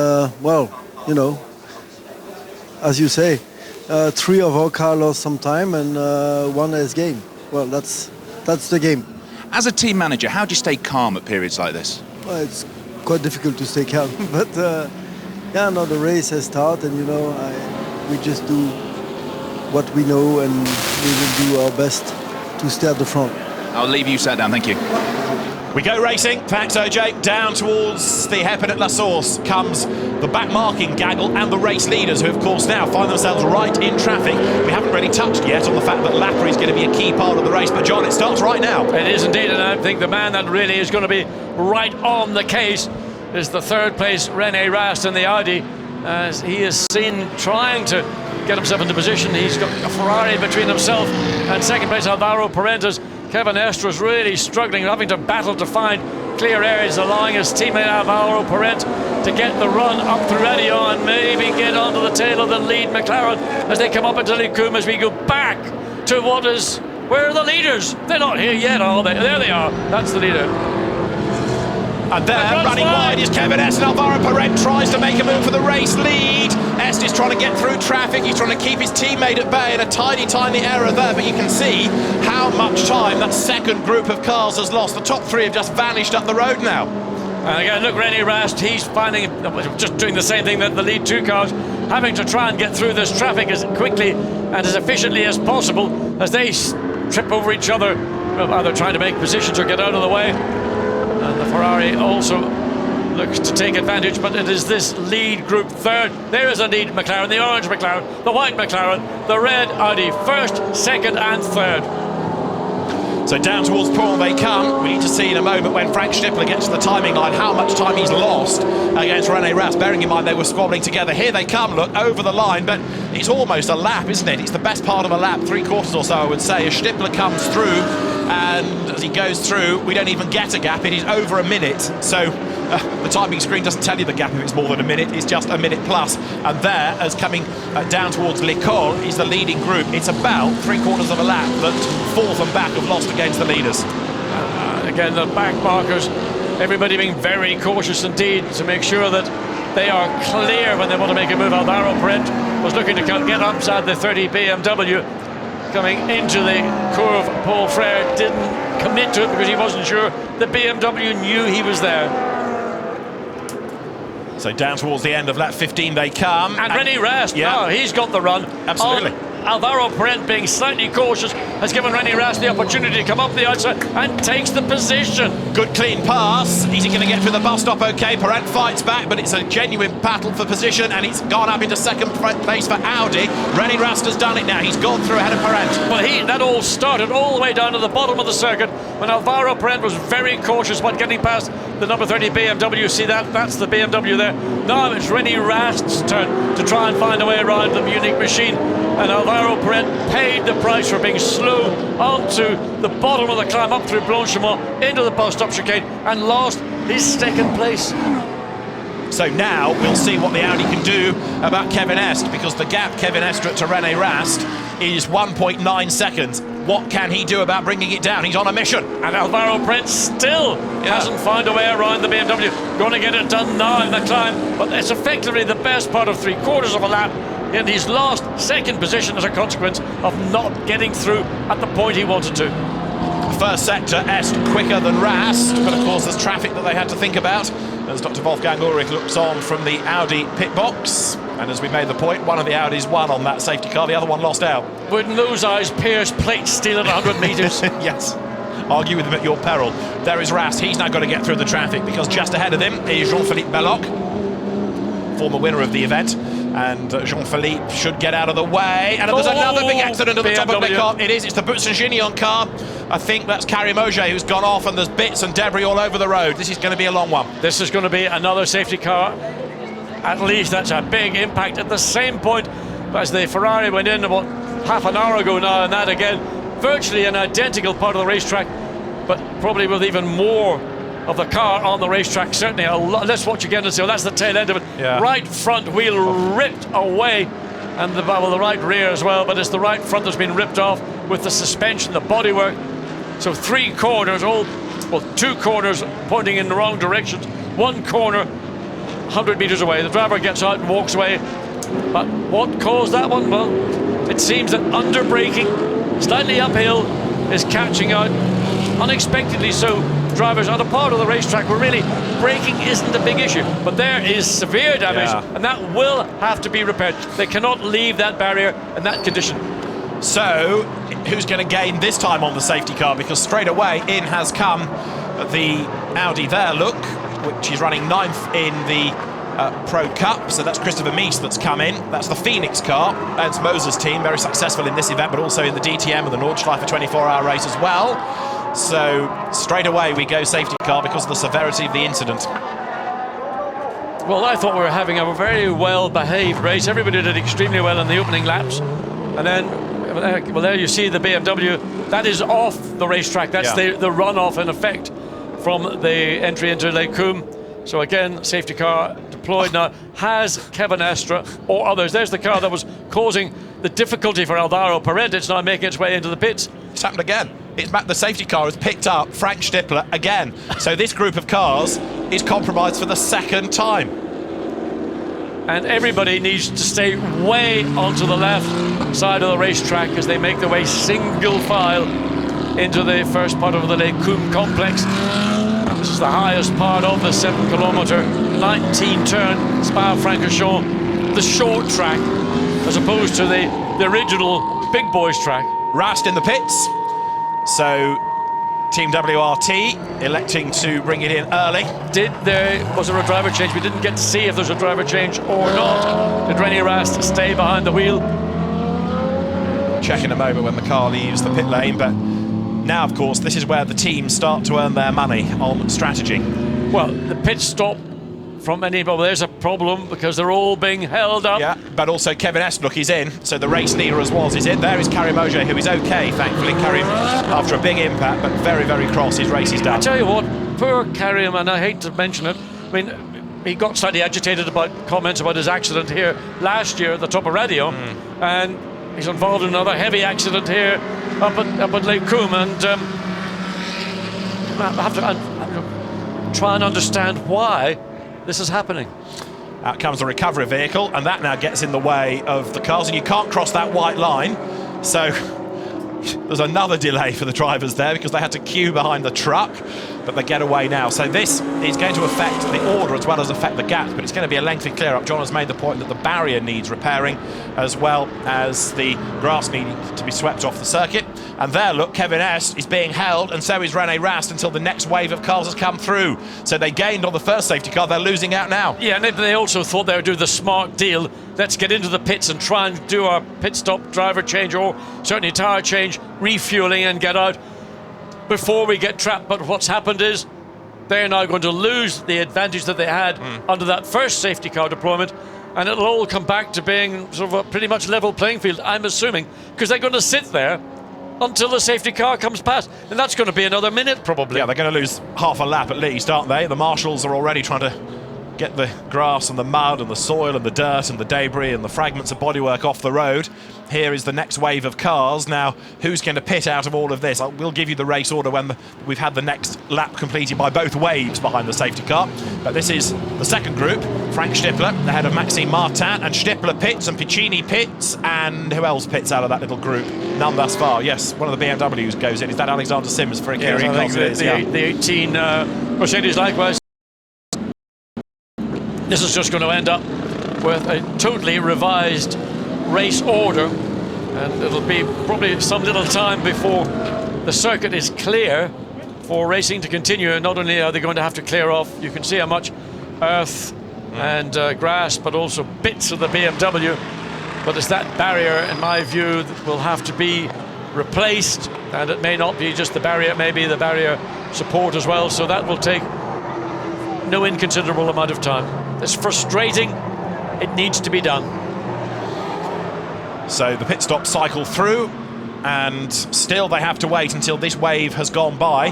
as you say, 3 of our cars lost some time, and 1 has gained. Well, that's the game. As a team manager, how do you stay calm at periods like this? Well, it's quite difficult to stay calm, but the race has started, and we just do what we know, and we will do our best to stay at the front. I'll leave you sat down, thank you. We go racing, thanks OJ. Down towards the hairpin at La Source comes the back-marking Gaggle and the race leaders, who of course now find themselves right in traffic. We haven't really touched yet on the fact that Lapper is going to be a key part of the race, but John, it starts right now. It is indeed, and I think the man that really is going to be right on the case is the 3rd place René Rast in the Audi, as he is seen trying to get himself into position. He's got a Ferrari between himself and 2nd place Alvaro Parentas. Kevin Estres really struggling, having to battle to find clear areas, allowing his teammate Alvaro Parent to get the run up through Edio and maybe get onto the tail of the lead McLaren as they come up into Licum, as we go back to where are the leaders? They're not here yet, are they? There they are, that's the leader. And there, running wide, is Kevin Est, and Alvaro Parent tries to make a move for the race lead. Est is trying to get through traffic, he's trying to keep his teammate at bay, and a tiny error there, but you can see how much time that 2nd group of cars has lost. The top 3 have just vanished up the road now. And again, look, René Rast, he's just doing the same thing that the lead 2 cars, having to try and get through this traffic as quickly and as efficiently as possible as they trip over each other, either trying to make positions or get out of the way. And the Ferrari also looks to take advantage, but it is this lead group 3rd. There is indeed McLaren, the orange McLaren, the white McLaren, the red Audi, 1st, 2nd and 3rd. So down towards Paul they come. We need to see in a moment, when Frank Stippler gets to the timing line, how much time he's lost against René Rast, bearing in mind they were squabbling together. Here they come, look, over the line, but it's almost a lap, isn't it? It's the best part of a lap, 3/4 or so, I would say, as Stippler comes through, and as he goes through, we don't even get a gap. It is over a minute, so the timing screen doesn't tell you the gap if it's more than a minute. It's just a minute plus. And there, as coming down towards L'École, is the leading group. It's about 3/4 of a lap that 4th and back have lost against the leaders. again, the back markers, everybody being very cautious indeed to make sure that they are clear when they want to make a move. Alvaro Parente was looking to get upside the 30 BMW. Coming into the curve, Paul Frere didn't commit to it because he wasn't sure the BMW knew he was there. So down towards the end of lap 15 they come. And René Rast, he's got the run. Absolutely. Alvaro Parente, being slightly cautious, has given René Rast the opportunity to come up the outside and takes the position. Good clean pass. Is he going to get through the bus stop okay? Parente fights back, but it's a genuine battle for position, and it's gone up into second place for Audi. René Rast has done it now. He's gone through ahead of Parente. Well, that all started all the way down to the bottom of the circuit when Alvaro Parente was very cautious about getting past the number 30 BMW. See that? That's the BMW there. Now it's René Rast's turn to try and find a way around the Munich machine. And Alvaro Parente paid the price for being slow onto the bottom of the climb up through Blanchimont into the post-up chicane and lost his second place. So now we'll see what the Audi can do about Kevin Est, because the gap Kevin Estre to René Rast is 1.9 seconds. What can he do about bringing it down? He's on a mission. And Alvaro Parente still hasn't found a way around the BMW. Going to get it done now in the climb, but it's effectively the best part of 3/4 of a lap. And he's lost second position as a consequence of not getting through at the point he wanted to. First sector, Est quicker than Rast, but of course there's traffic that they had to think about as Dr. Wolfgang Ulrich looks on from the Audi pit box. And as we made the point, one of the Audis won on that safety car, the other one lost out. Wouldn't those eyes pierce plate steel at 100 metres? Yes. Argue with him at your peril. There is Rast. He's now got to get through the traffic because just ahead of him is Jean-Philippe Belloc, former winner of the event. And Jean-Philippe should get out of the way. And there's another big accident at the top of the car. It is. It's the Butson-Gignon car. I think that's Karim Auger who's gone off, and there's bits and debris all over the road. This is going to be a long one. This is going to be another safety car. At least that's a big impact. At the same point as the Ferrari went in about half an hour ago now, and that again, virtually an identical part of the racetrack, but probably with even more of the car on the racetrack. Certainly let's watch again and see. Well, that's the tail end of it. Right front wheel ripped away, and the right rear as well, but it's the right front that's been ripped off with the suspension, the bodywork. So 3 corners, two corners pointing in the wrong directions, one corner 100 metres away. The driver gets out and walks away. But what caused that one? Well, it seems that under braking, slightly uphill, is catching out unexpectedly so. Drivers on a part of the racetrack where really braking isn't a big issue, but there is severe damage, and that will have to be repaired. They cannot leave that barrier in that condition. So who's going to gain this time on the safety car? Because straight away in has come the Audi there, look, which is running 9th in the Pro Cup. So that's Christopher Mies that's come in. That's the Phoenix car. Ernst Moser's team, very successful in this event, but also in the DTM and the Nordschleife 24-hour race as well. So straight away we go safety car because of the severity of the incident. Well, I thought we were having a very well-behaved race. Everybody did extremely well in the opening laps. And then, well, there you see the BMW. That is off the racetrack. That's the runoff, in effect, from the entry into Les Combes. So again, safety car deployed now. Has Kevin Estre or others. There's the car that was causing the difficulty for Alvaro Parente. It's now making its way into the pits. It's happened again. The safety car has picked up Frank Stippler again. So this group of cars is compromised for the second time. And everybody needs to stay way onto the left side of the racetrack as they make their way single file into the first part of the Les Combes complex. This is the highest part of the 7-kilometre, 19-turn Spa-Francorchamps, the short track, as opposed to the original big boys track. Rast in the pits. So Team WRT electing to bring it in early. Was there a driver change? We didn't get to see if there's a driver change or not. Did René Rast stay behind the wheel? Check in a moment when the car leaves the pit lane, but now, of course, this is where the teams start to earn their money on strategy. Well, the pit stop from anybody, there's a problem because they're all being held up. Yeah, but also Kevin Est, look, he's in. So the race leader as was is in. There is Karim Auger, who is okay, thankfully. Karim, after a big impact, but very, very cross, his race is done. I tell you what, poor Karim, and I hate to mention it, I mean, he got slightly agitated about comments about his accident here last year at the top of Radio, and he's involved in another heavy accident here up at Les Combes, and have to try and understand why this is happening. Out comes the recovery vehicle, and that now gets in the way of the cars, and you can't cross that white line. So there's another delay for the drivers there because they had to queue behind the truck, but they get away now. So this is going to affect the order as well as affect the gaps, but it's going to be a lengthy clear-up. John has made the point that the barrier needs repairing as well as the grass needing to be swept off the circuit. And there, look, Kevin Est is being held, and so is Rene Rast until the next wave of cars has come through. So they gained on the first safety car, they're losing out now. Yeah, and they also thought they would do the smart deal. Let's get into the pits and try and do our pit stop, driver change, or certainly tyre change, refueling and get out before we get trapped. But what's happened is they're now going to lose the advantage that they had under that first safety car deployment, and it'll all come back to being sort of a pretty much level playing field, I'm assuming, because they're going to sit there until the safety car comes past, and that's going to be another minute probably. Yeah, they're going to lose half a lap at least, aren't they? The marshals are already trying to get the grass and the mud and the soil and the dirt and the debris and the fragments of bodywork off the road. Here is the next wave of cars. Now, who's going to pit out of all of this? We'll give you the race order when we've had the next lap completed by both waves behind the safety car. But this is the second group. Frank Stippler, ahead of Maxime Martin, and Stippler pits and Piccini pits. And who else pits out of that little group? None thus far. Yes, one of the BMWs goes in. Is that Alexander Sims for a Yes, I think the 18 Mercedes likewise. This is just going to end up with a totally revised race order, and it'll be probably some little time before the circuit is clear for racing to continue. And not only are they going to have to clear off, you can see how much earth and grass, but also bits of the BMW. But it's that barrier, in my view, that will have to be replaced, and it may not be just the barrier, it may be the barrier support as well. So that will take no inconsiderable amount of time. It's frustrating. It needs to be done. So the pit stop cycle through, and still they have to wait until this wave has gone by.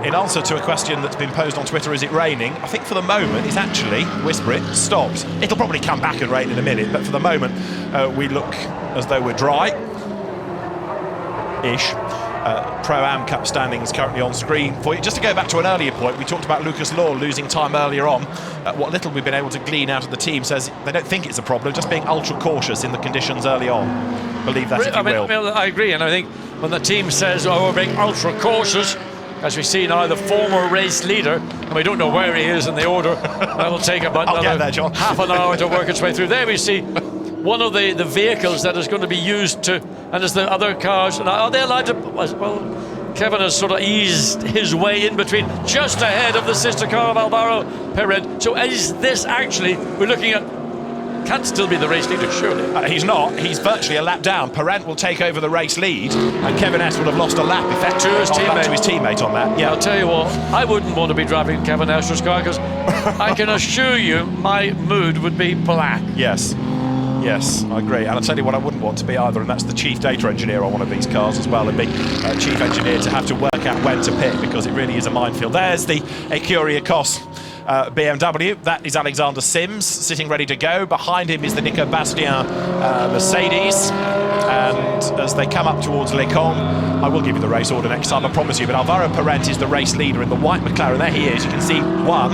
In answer to a question that's been posed on Twitter, is it raining? I think for the moment it's actually, whisper it, stopped. It'll probably come back and rain in a minute, but for the moment we look as though we're dry-ish. Pro-Am Cup standings currently on screen for you. Just to go back to an earlier point, we talked about Lucas Law losing time earlier on. What little we've been able to glean out of the team says they don't think it's a problem, just being ultra cautious in the conditions early on. Believe that if you will. Well, I agree, and I think when the team says, oh, we're being ultra cautious, as we see now the former race leader, and we don't know where he is in the order, that'll take about another half an hour to work its way through. There we see one of the vehicles that is going to be used to, and as the other cars, are they allowed to, well, Kevin has sort of eased his way in between, just ahead of the sister car of Alvaro Perez. So is this actually, we're looking at, can't still be the race leader, surely? He's not. He's virtually a lap down. Perent will take over the race lead, and Kevin Est would have lost a lap effectively to his teammate on that. Yeah. I'll tell you what, I wouldn't want to be driving Kevin Est's car, because I can assure you my mood would be black. Yes. Yes, I agree. And I'll tell you what I wouldn't want to be either, and that's the chief data engineer on one of these cars as well, and be chief engineer to have to work out when to pit, because it really is a minefield. There's the Écurie Ecos BMW. That is Alexander Sims sitting ready to go. Behind him is the Nico Bastien Mercedes. And as they come up towards Les Combes, I will give you the race order next time, I promise you, but Alvaro Perent is the race leader in the white McLaren. There he is. You can see one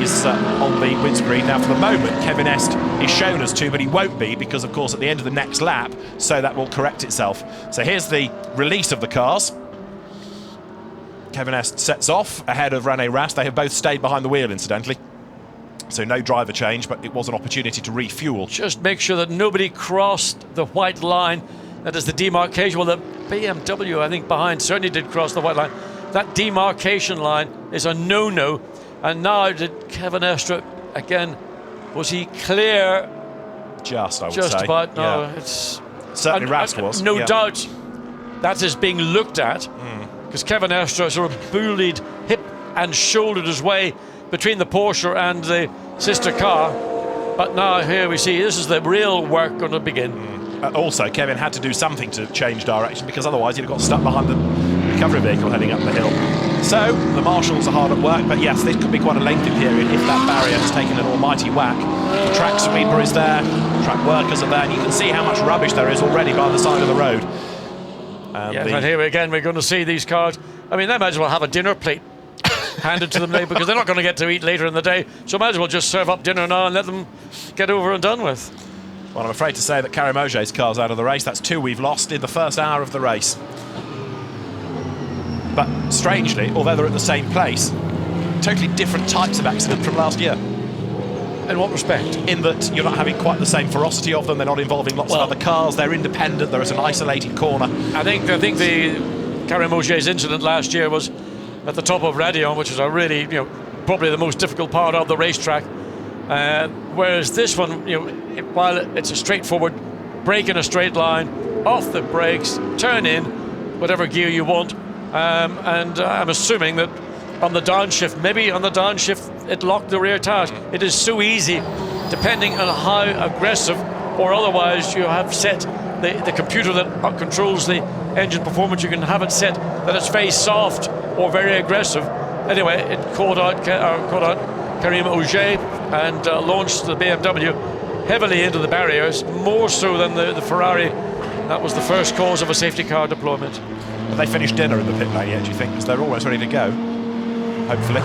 is on the windscreen. Now, for the moment, Kevin Est is shown as two, but he won't be, because, of course, at the end of the next lap, so that will correct itself. So here's the release of the cars. Kevin Est sets off ahead of Rene Rast. They have both stayed behind the wheel, incidentally. So no driver change, but it was an opportunity to refuel. Just make sure that nobody crossed the white line. That is the demarcation. Well, the BMW, I think, behind certainly did cross the white line. That demarcation line is a no-no. And now did Kevin Estre, again, was he clear? Just, I would say. Just about, no. Yeah. It's certainly Rast was. No doubt that is being looked at. Because Kevin Estre sort of bullied, hip and shouldered his way between the Porsche and the sister car. But now here we see this is the real work going to begin. Also, Kevin had to do something to change direction, because otherwise he'd have got stuck behind the recovery vehicle heading up the hill. So the marshals are hard at work, but yes, this could be quite a lengthy period if that barrier has taken an almighty whack. The track sweeper is there, track workers are there, and you can see how much rubbish there is already by the side of the road. And here again we're going to see these cars. I mean, they might as well have a dinner plate handed to them later, because they're not going to get to eat later in the day. So might as well just serve up dinner now and let them get over and done with. Well, I'm afraid to say that Karim Oger's car's out of the race. That's 2 we've lost in the first hour of the race. But strangely, although they're at the same place, totally different types of accident from last year. In what respect? In that you're not having quite the same ferocity of them, they're not involving lots of other cars, they're independent, there is an isolated corner. I think the Karim Oger's incident last year was at the top of Raidillon, which is a really, probably the most difficult part of the racetrack. Whereas this one, while it's a straightforward brake in a straight line, off the brakes, turn in, whatever gear you want, and I'm assuming that on the downshift, maybe on the downshift, it locked the rear tires. It is so easy, depending on how aggressive or otherwise you have set the computer that controls the engine performance, you can have it set that it's very soft or very aggressive. Anyway, it caught out Karim Oger and launched the BMW heavily into the barriers, more so than the Ferrari. That was the first cause of a safety car deployment. Have they finished dinner in the pit lane yet, do you think? Because they're almost ready to go, hopefully.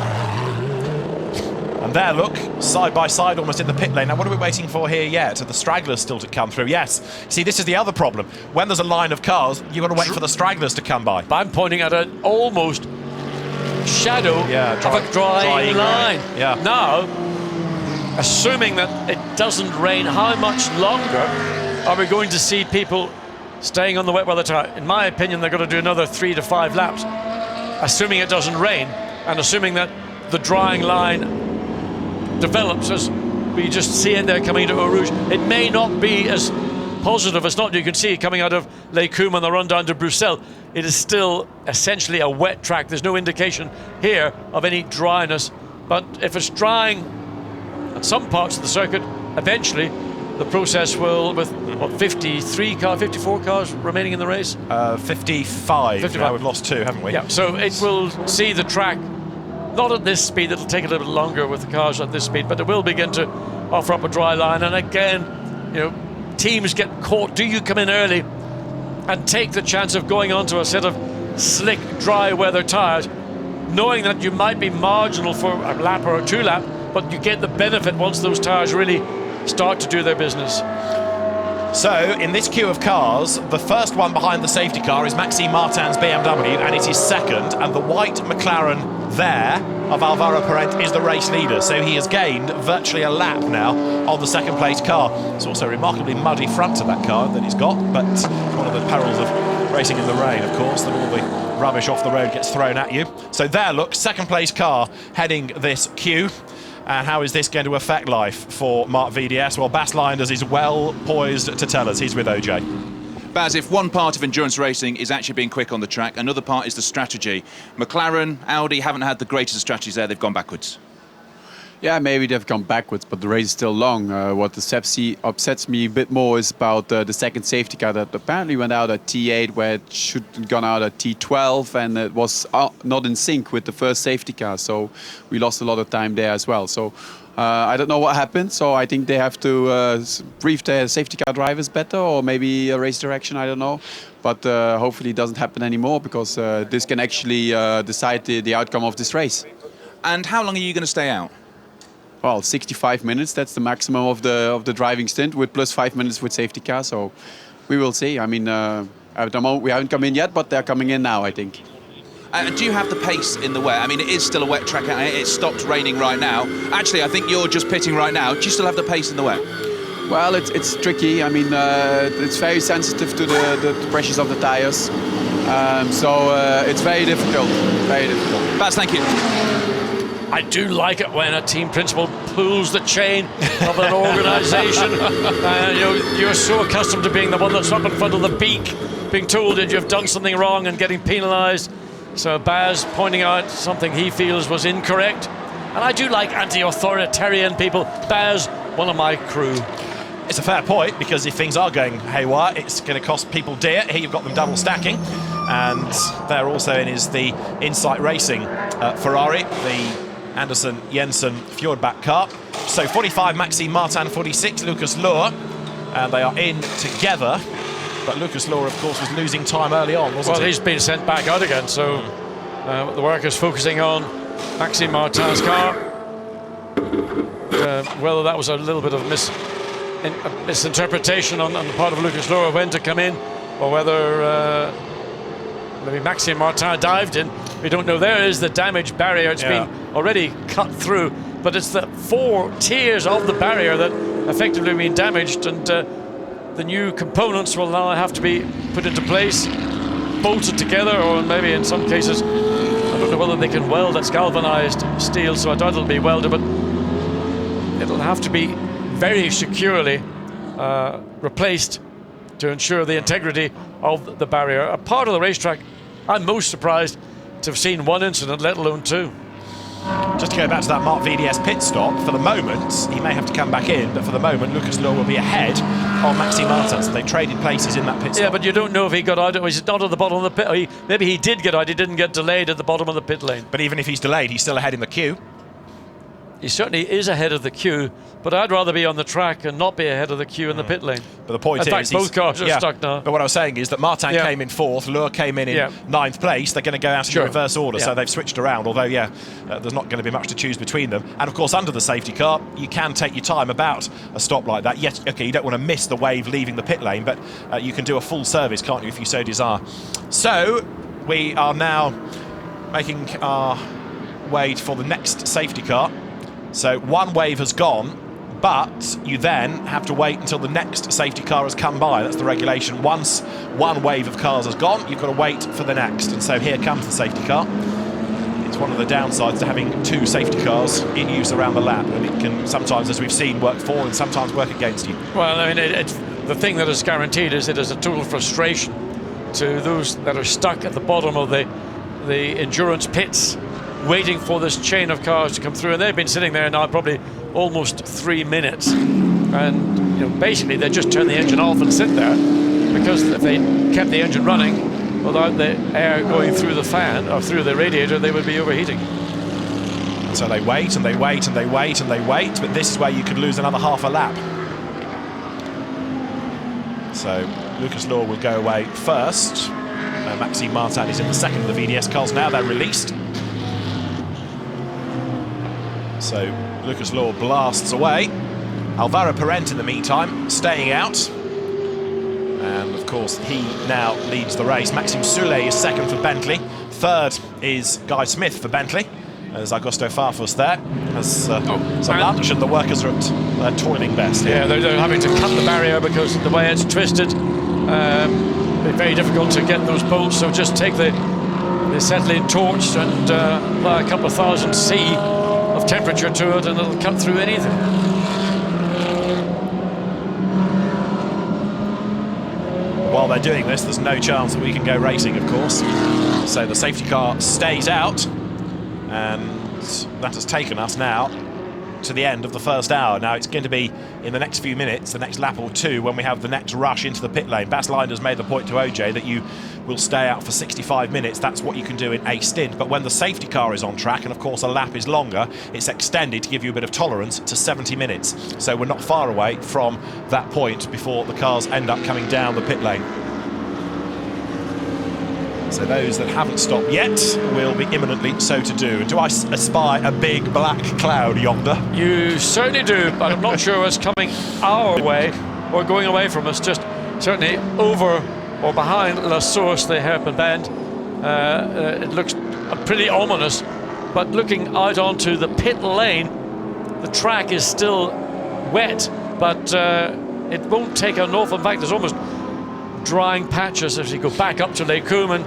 And there, look, side by side, almost in the pit lane. Now, what are we waiting for here yet? Are the stragglers still to come through? Yes. See, this is the other problem. When there's a line of cars, you've got to wait for the stragglers to come by. I'm pointing at an almost shadow of a dry line. Yeah. Now, assuming that it doesn't rain, how much longer are we going to see people staying on the wet weather tire? In my opinion, they're going to do another 3 to 5 laps, assuming it doesn't rain, and assuming that the drying line develops as we just see it there coming into Eau Rouge. It may not be as positive as not. You can see it coming out of Les Combes on the run down to Bruxelles. It is still essentially a wet track. There's no indication here of any dryness, but if it's drying at some parts of the circuit, eventually the process will, with what, 54 cars remaining in the race? 55. Now we've lost 2, haven't we? Yeah, so it will see the track not at this speed. It'll take a little bit longer with the cars at this speed, but it will begin to offer up a dry line. And again, teams get caught. Do you come in early and take the chance of going onto a set of slick, dry weather tires, knowing that you might be marginal for a lap or a 2 lap, but you get the benefit once those tires really start to do their business? So, in this queue of cars, the first one behind the safety car is Maxime Martin's BMW, and it is second, and the white McLaren there of Alvaro Parente is the race leader, so he has gained virtually a lap now on the second place car. It's also a remarkably muddy front to that car that he's got, but one of the perils of racing in the rain, of course, that all the rubbish off the road gets thrown at you. So there, look, second place car heading this queue. And how is this going to affect life for Marc VDS? Well, Bas Leijnders is well poised to tell us. He's with OJ. Baz, if one part of endurance racing is actually being quick on the track, another part is the strategy. McLaren, Audi haven't had the greatest of strategies there. They've gone backwards. Yeah, maybe they've gone backwards, but the race is still long. What upsets me a bit more is about the second safety car that apparently went out at T8, where it should have gone out at T12, and it was not in sync with the first safety car. So we lost a lot of time there as well. So I don't know what happened. So I think they have to brief their safety car drivers better, or maybe a race direction, I don't know. But hopefully it doesn't happen anymore, because this can actually decide the outcome of this race. And how long are you going to stay out? Well, 65 minutes, that's the maximum of the driving stint, with plus 5 minutes with safety car, so we will see. I mean, at the moment we haven't come in yet, but they're coming in now, I think. Do you have the pace in the wet? I mean, it is still a wet track, it's stopped raining right now. Actually, I think you're just pitting right now. Do you still have the pace in the wet? Well, it's tricky. I mean, it's very sensitive to the pressures of the tires. So it's very difficult, very difficult. Baz, thank you. I do like it when a team principal pulls the chain of an organisation. You're so accustomed to being the one that's up in front of the beak, being told that you've done something wrong and getting penalised. So Baz pointing out something he feels was incorrect. And I do like anti-authoritarian people. Baz, one of my crew. It's a fair point, because if things are going haywire, it's going to cost people dear. Here you've got them double stacking, and there also is the Insight Racing Ferrari, the Anderson Jensen Fjordback car. So 45 Maxime Martin, 46 Lucas Luhr, and they are in together. But Lucas Luhr, of course, was losing time early on, wasn't he? Well, he's been sent back out again, so the work is focusing on Maxime Martin's car. Whether that was a little bit of misinterpretation on the part of Lucas Lohr when to come in, or whether maybe Maxime Martin dived in, we don't know. There is the damaged barrier. It's been already cut through, but it's the 4 tiers of the barrier that effectively been damaged, and the new components will now have to be put into place, bolted together, or maybe in some cases, I don't know whether they can weld. That's galvanized steel, so I doubt it'll be welded, but it'll have to be very securely replaced to ensure the integrity of the barrier. A part of the racetrack, I'm most surprised to have seen 1 incident, let alone 2. Just to go back to that Marc VDS pit stop, for the moment, he may have to come back in, but for the moment, Lucas Lohr will be ahead of Maxime Martin. So they traded places in that pit stop. Yeah, but you don't know if he got out. He's not at the bottom of the pit. Maybe he did get out. He didn't get delayed at the bottom of the pit lane. But even if he's delayed, he's still ahead in the queue. He certainly is ahead of the queue, but I'd rather be on the track and not be ahead of the queue in the pit lane. But the point in fact, both cars are stuck now. But what I was saying is that Martin came in 4th, Lohr came in 9th place. They're going to go out in reverse order, so they've switched around, although, there's not going to be much to choose between them. And, of course, under the safety car, you can take your time about a stop like that. Yes, OK, you don't want to miss the wave leaving the pit lane, but you can do a full service, can't you, if you so desire. So, we are now making our way for the next safety car. So 1 wave has gone, but you then have to wait until the next safety car has come by. That's the regulation. Once 1 wave of cars has gone, you've got to wait for the next. And so here comes the safety car. It's one of the downsides to having 2 safety cars in use around the lap, and it can sometimes, as we've seen, work for and sometimes work against you. Well, I mean, the thing that is guaranteed is it is a total frustration to those that are stuck at the bottom of the endurance pits, waiting for this chain of cars to come through, and they've been sitting there now probably almost 3 minutes, and basically they just turn the engine off and sit there, because if they kept the engine running without the air going through the fan or through the radiator, they would be overheating. So they wait and they wait and they wait and they wait, but this is where you could lose another half a lap. So Lucas Lohr will go away first. Maxime Martin is in the second of the VDS cars now. They're released. So Lucas Lohr blasts away. Alvaro Parente in the meantime staying out, and of course he now leads the race. Maxime Soulet is second for Bentley. Third is Guy Smith for Bentley, as Augusto Farfus there has some lunch, and the workers are at their toiling best. Yeah, they're having to cut the barrier because of the way it's twisted. It's very difficult to get those bolts, so just take the acetylene torch and apply a couple of thousand C of temperature to it, and it'll cut through anything. While they're doing this, there's no chance that we can go racing, of course. So the safety car stays out, and that has taken us now to the end of the first hour. Now it's going to be in the next few minutes, the next lap or two, when we have the next rush into the pit lane. Bas Leinder's made the point to OJ that you will stay out for 65 minutes. That's what you can do in a stint. But when the safety car is on track, and of course a lap is longer, it's extended to give you a bit of tolerance to 70 minutes. So we're not far away from that point before the cars end up coming down the pit lane. So those that haven't stopped yet will be imminently so to do. Do I espy a big black cloud yonder? You certainly do, but I'm not sure it's coming our way or going away from us, just certainly over or behind La Source, the hairpin bend. It looks pretty ominous, but looking out onto the pit lane, the track is still wet, but it won't take an awful. In fact, there's almost drying patches as you go back up to Lake Coombe.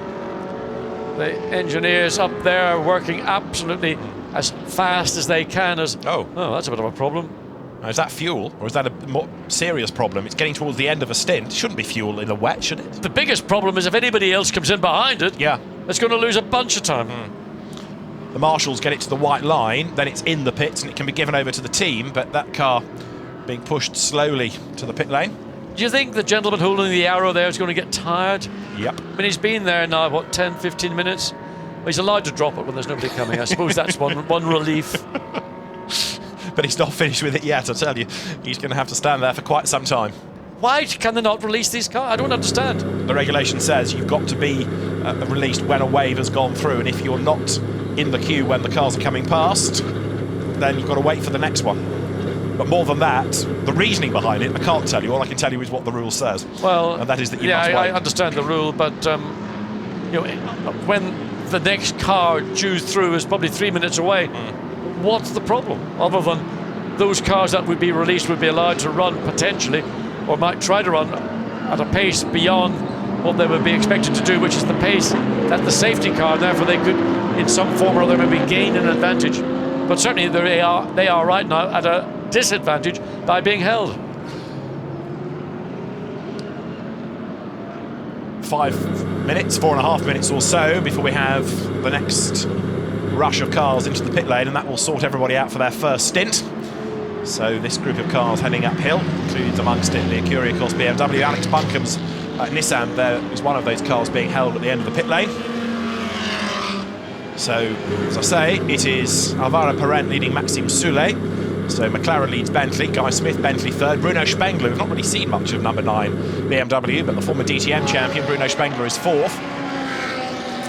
The engineers up there are working absolutely as fast as they can. Oh, that's a bit of a problem. Is that fuel, or is that a more serious problem? It's getting towards the end of a stint. Shouldn't be fuel in the wet, should it? The biggest problem is if anybody else comes in behind it, it's going to lose a bunch of time. The marshals get it to the white line, then it's in the pits and it can be given over to the team, but that car being pushed slowly to the pit lane. Do you think the gentleman holding the arrow there is going to get tired? Yep. I mean, he's been there now, what, 10, 15 minutes? Well, he's allowed to drop it when there's nobody coming. I suppose that's one relief. But he's not finished with it yet, I tell you. He's going to have to stand there for quite some time. Why can they not release these cars? I don't understand. The regulation says you've got to be released when a wave has gone through, and if you're not in the queue when the cars are coming past, then you've got to wait for the next one. But more than that, the reasoning behind it, I can't tell you. All I can tell you is what the rule says. Well, and that is that you yeah, must wait. I understand the rule, but when the next car due through is probably 3 minutes away, what's the problem? Other than those cars that would be released would be allowed to run potentially, or might try to run at a pace beyond what they would be expected to do, which is the pace that the safety car, therefore they could, in some form or other, maybe gain an advantage. But certainly they are right now at a disadvantage by being held. 4.5 minutes or so before we have the next rush of cars into the pit lane, and that will sort everybody out for their first stint. So this group of cars heading uphill includes amongst it the Acuria, of course, BMW. Alex Buncombe's Nissan there is one of those cars being held at the end of the pit lane. So, as I say, it is Alvaro Parent leading Maxime Soulet. So McLaren leads Bentley, Guy Smith, Bentley third. Bruno Spengler, we've not really seen much of number 9 BMW, but the former DTM champion, Bruno Spengler, is fourth.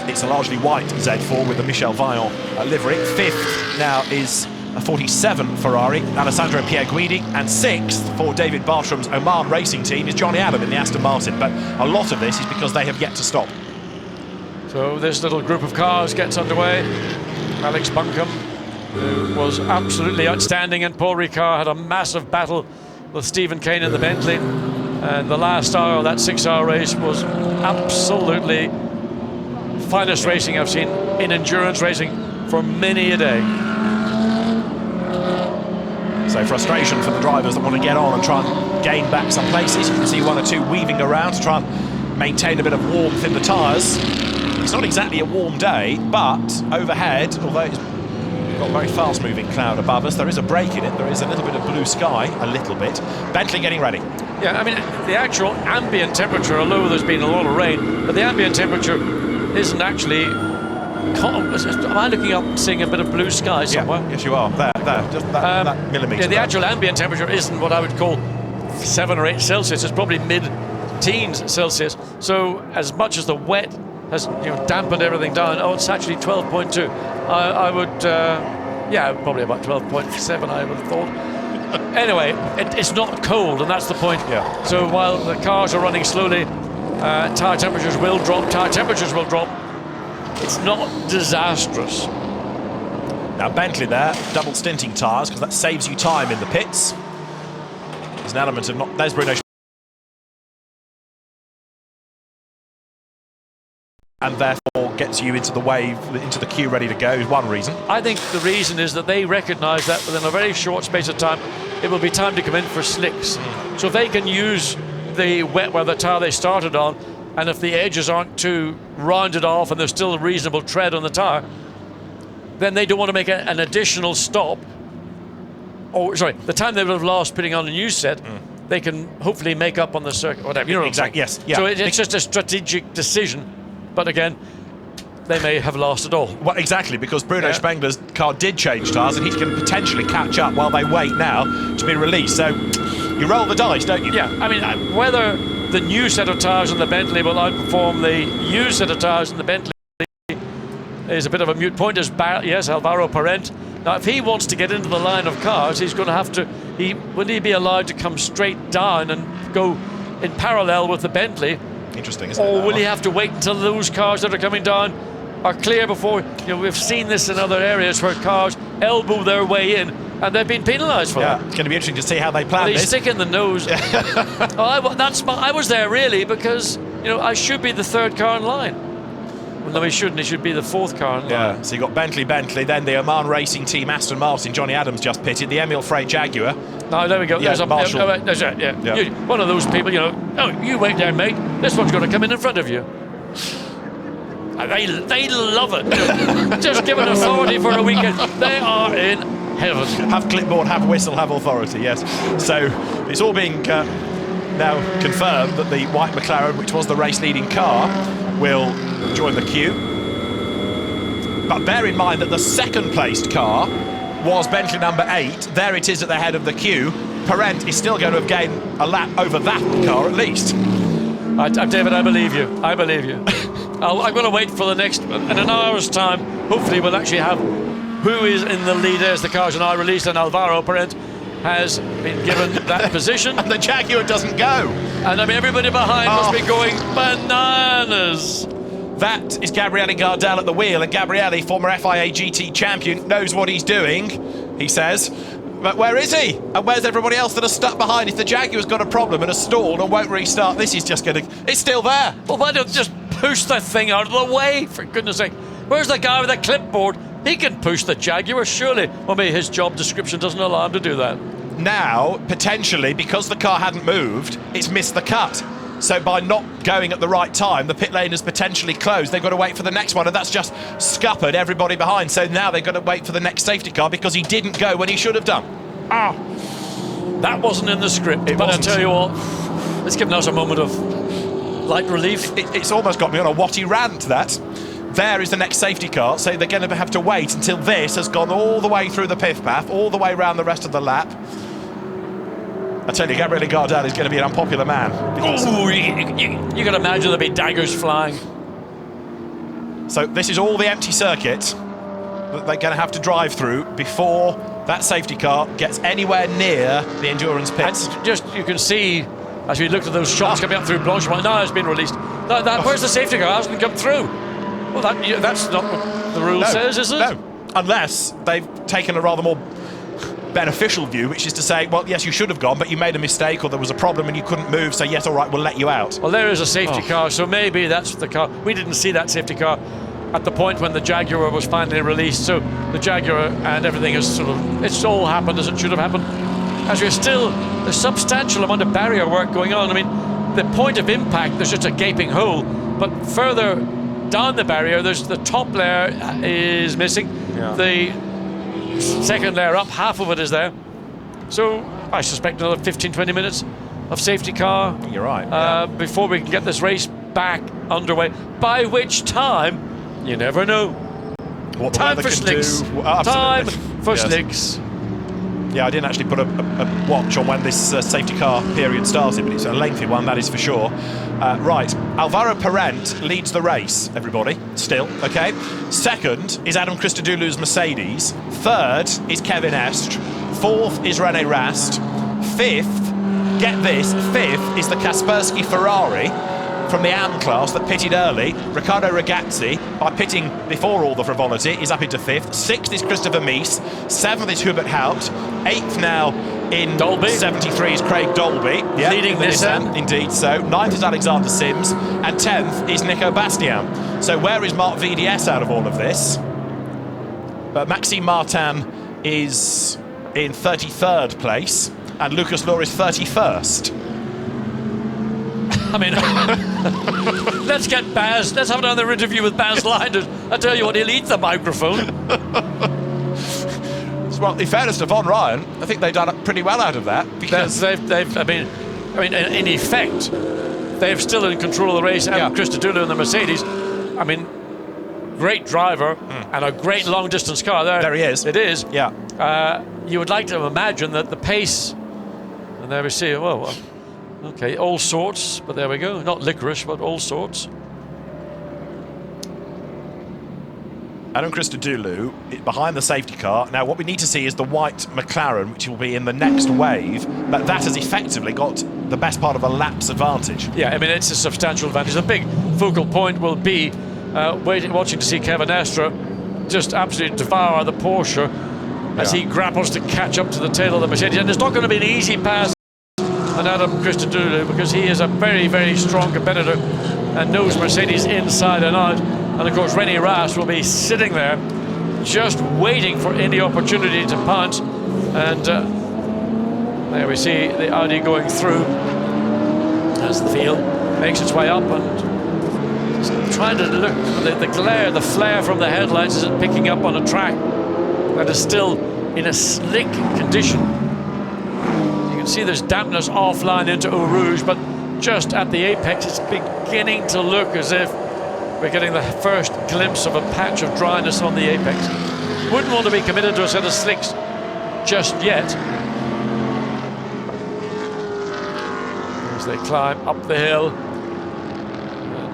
It's a largely white Z4 with the Michel Vaillant livery. Fifth now is a 47 Ferrari, Alessandro Pierguidi, and sixth for David Bartram's Oman racing team is Johnny Adam in the Aston Martin. But a lot of this is because they have yet to stop. So this little group of cars gets underway. Alex Buncombe, who was absolutely outstanding, and Paul Ricard had a massive battle with Stephen Kane in the Bentley. And the last hour of that 6-hour race was absolutely finest racing I've seen in endurance racing for many a day. So frustration for the drivers that want to get on and try and gain back some places. You can see one or two weaving around to try and maintain a bit of warmth in the tyres. It's not exactly a warm day, but overhead, although it's got a very fast-moving cloud above us, there is a break in it, there is a little bit of blue sky, a little bit. Bentley getting ready. Yeah, I mean, the actual ambient temperature, although there's been a lot of rain, but the ambient temperature isn't actually... Am I looking up and seeing a bit of blue sky somewhere? Yeah, yes, you are. There, just that millimetre. Yeah, the actual ambient temperature isn't what I would call 7 or 8 Celsius. It's probably mid-teens Celsius. So as much as the wet has dampened everything down, it's actually 12.2. I would, probably about 12.7, I would have thought. Anyway, it's not cold, and that's the point. Yeah. So while the cars are running slowly, tyre temperatures will drop, It's not disastrous. Now Bentley there, double stinting tyres, because that saves you time in the pits. There's an element of not... There's Bruno. And therefore gets you into the wave, into the queue ready to go, is one reason. I think the reason is that they recognise that within a very short space of time, it will be time to come in for slicks. So if they can use the wet weather tyre they started on, and if the edges aren't too rounded off and there's still a reasonable tread on the tyre, then they don't want to make an additional stop. Or, sorry, the time they would have lost putting on a new set, they can hopefully make up on the circuit, whatever. You know what I'm saying? Yes. Yeah. So it's just a strategic decision. But again, they may have lost it all. Well, exactly, because Bruno Spengler's car did change tyres, and he's going to potentially catch up while they wait now to be released. So you roll the dice, don't you? Yeah, I mean, whether the new set of tyres in the Bentley will outperform the used set of tyres in the Bentley is a bit of a moot point. Yes, Alvaro Parent. Now, if he wants to get into the line of cars, he's going to have to... Will he be allowed to come straight down and go in parallel with the Bentley? Interesting, isn't it? Or will he have to wait until those cars that are coming down are clear before... we've seen this in other areas where cars elbow their way in and they've been penalised for that. It's going to be interesting to see how they plan They this. stick in the nose. I was there really because, I should be the third car in line. Well, no, he shouldn't. He should be the fourth car in line. Yeah, so you got Bentley, then the Oman racing team, Aston Martin, Johnny Adams just pitted, the Emil Frey Jaguar. No, there we go. Yeah, There's a Marshall. There's a, one of those people, you wait there, mate. This one's going to come in front of you. They love it. Just give it authority for a weekend. They are in heaven. Have clipboard, have whistle, have authority, yes. So it's all being now confirmed that the white McLaren, which was the race-leading car, will join the queue. But bear in mind that the second-placed car was Bentley number 8. There it is at the head of the queue. Parent is still going to have gained a lap over that car at least. David, I believe you. I'm going to wait for the next, in an hour's time, hopefully we'll actually have who is in the lead as the cars are now released, and Alvaro Parent has been given that position. And the Jaguar doesn't go. And I mean, everybody behind must be going bananas. That is Gabriele Gardel at the wheel, and Gabriele, former FIA GT champion, knows what he's doing, he says. But where is he? And where's everybody else that are stuck behind? If the Jaguar's got a problem and has stalled and won't restart, this is just going to... It's still there. Well, why don't you just push the thing out of the way, for goodness sake? Where's the guy with the clipboard? He can push the Jaguar, surely. Well, maybe his job description doesn't allow him to do that. Now, potentially, because the car hadn't moved, it's missed the cut. So by not going at the right time, the pit lane is potentially closed. They've got to wait for the next one, and that's just scuppered everybody behind. So now they've got to wait for the next safety car because he didn't go when he should have done. That wasn't in the script, but I tell you what, it's given us a moment of light relief. It's almost got me on a Watty rant, that. There is the next safety car, so they're going to have to wait until this has gone all the way through the pith path, all the way around the rest of the lap. I tell you, Gabriele Gardel is going to be an unpopular man. Oh, you can imagine there'll be daggers flying. So this is all the empty circuit that they're going to have to drive through before that safety car gets anywhere near the endurance pits. And just, you can see, as we looked at those shots coming up through Blanchimont, now it's been released. Where's the safety car? It hasn't come through. Well, that's not what the rule says, is it? No, unless they've taken a rather more beneficial view, which is to say, well, yes, you should have gone, but you made a mistake or there was a problem and you couldn't move, so yes, all right, we'll let you out. Well, there is a safety car, so maybe that's the car. We didn't see that safety car at the point when the Jaguar was finally released, so the Jaguar and everything is it's all happened as it should have happened. As there's substantial amount of barrier work going on. I mean, the point of impact, there's just a gaping hole, but further down the barrier, there's the top layer is missing. Yeah. The second layer up, half of it is there. So I suspect another 15-20 minutes of safety car. You're right. Before we can get this race back underway, by which time, you never know. What time for slicks. Time for slicks. Yeah, I didn't actually put a watch on when this safety car period started, but it's a lengthy one, that is for sure. Right, Alvaro Parent leads the race, everybody, still, okay? Second is Adam Christodoulou's Mercedes. Third is Kevin Estre. Fourth is René Rast. Fifth, get this, fifth is the Kaspersky Ferrari from the AM class that pitted early. Riccardo Ragazzi, by pitting before all the frivolity, is up into fifth. Sixth is Christopher Mies. Seventh is Hubert Haupt. Eighth now in Dolby. 73 is Craig Dolby. Leading Nissan. Indeed so. Ninth is Alexander Sims. And 10th is Nico Bastian. So where is Marc VDS out of all of this? But Maxime Martin is in 33rd place. And Lucas Law is 31st. I mean, let's get Baz. Let's have another interview with Baz Leidert. I tell you what, he'll eat the microphone. Well, in fairness to Von Ryan, I think they've done pretty well out of that because I mean, in effect, they're still in control of the race. And Christodoulou and the Mercedes. I mean, great driver and a great long distance car. There he is. It is. Yeah. You would like to imagine that the pace, and there we see. Well. Okay, all sorts, but there we go. Not licorice, but all sorts. Adam Christodoulou behind the safety car. Now, what we need to see is the white McLaren, which will be in the next wave, but that has effectively got the best part of a lap's advantage. Yeah, I mean, it's a substantial advantage. The big focal point will be watching to see Kevin Estre just absolutely devour the Porsche as he grapples to catch up to the tail of the Mercedes. And it's not going to be an easy pass on Adam Christodoulou because he is a very, very strong competitor and knows Mercedes inside and out. And of course, René Rast will be sitting there just waiting for any opportunity to pounce. And there we see the Audi going through as the field makes its way up and just trying to look the glare, the flare from the headlights is picking up on a track that is still in a slick condition. You can see there's dampness offline into Eau Rouge, but just at the apex, it's beginning to look as if we're getting the first glimpse of a patch of dryness on the apex. Wouldn't want to be committed to a set of slicks just yet. As they climb up the hill,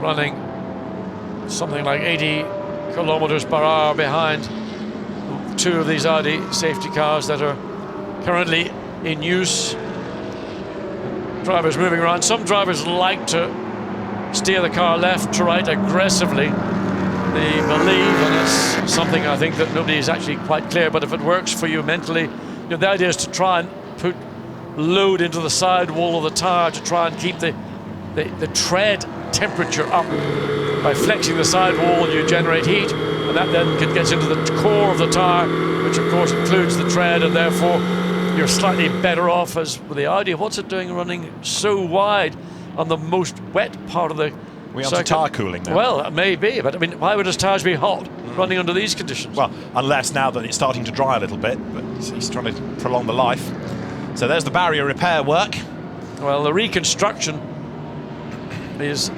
running something like 80 kilometers per hour behind two of these Audi safety cars that are currently in use. Drivers moving around. Some drivers like to steer the car left to right aggressively. They believe, and it's something I think that nobody is actually quite clear, but if it works for you mentally, you know, the idea is to try and put load into the sidewall of the tyre to try and keep the tread temperature up. By flexing the sidewall, you generate heat, and that then gets into the core of the tyre, which of course includes the tread, and therefore you're slightly better off. As with the Audi, what's it doing running so wide on the most wet part of the We're on to tyre cooling now. Well, maybe, but I mean, why would his tyres be hot running under these conditions? Well, unless now that it's starting to dry a little bit, but he's trying to prolong the life. So there's the barrier repair work. Well, the reconstruction is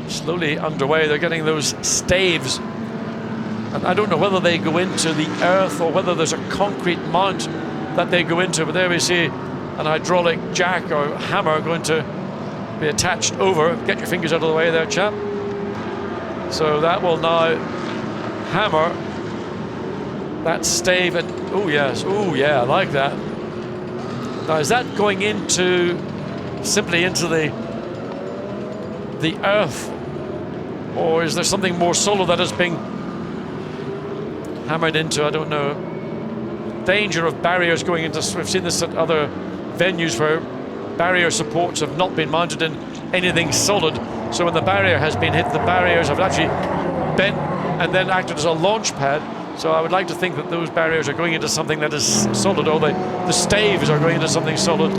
slowly underway. They're getting those staves, and I don't know whether they go into the earth or whether there's a concrete mount that they go into, but there we see an hydraulic jack or hammer going to be attached over. Get your fingers out of the way there, chap. So that will now hammer that stave, and oh yes, oh yeah, I like that. Now is that going into simply into the earth, or is there something more solid that is being hammered into? I don't know. Danger of barriers going into, we've seen this at other venues where barrier supports have not been mounted in anything solid, so when the barrier has been hit, the barriers have actually bent and then acted as a launch pad. So I would like to think that those barriers are going into something that is solid, or the staves are going into something solid,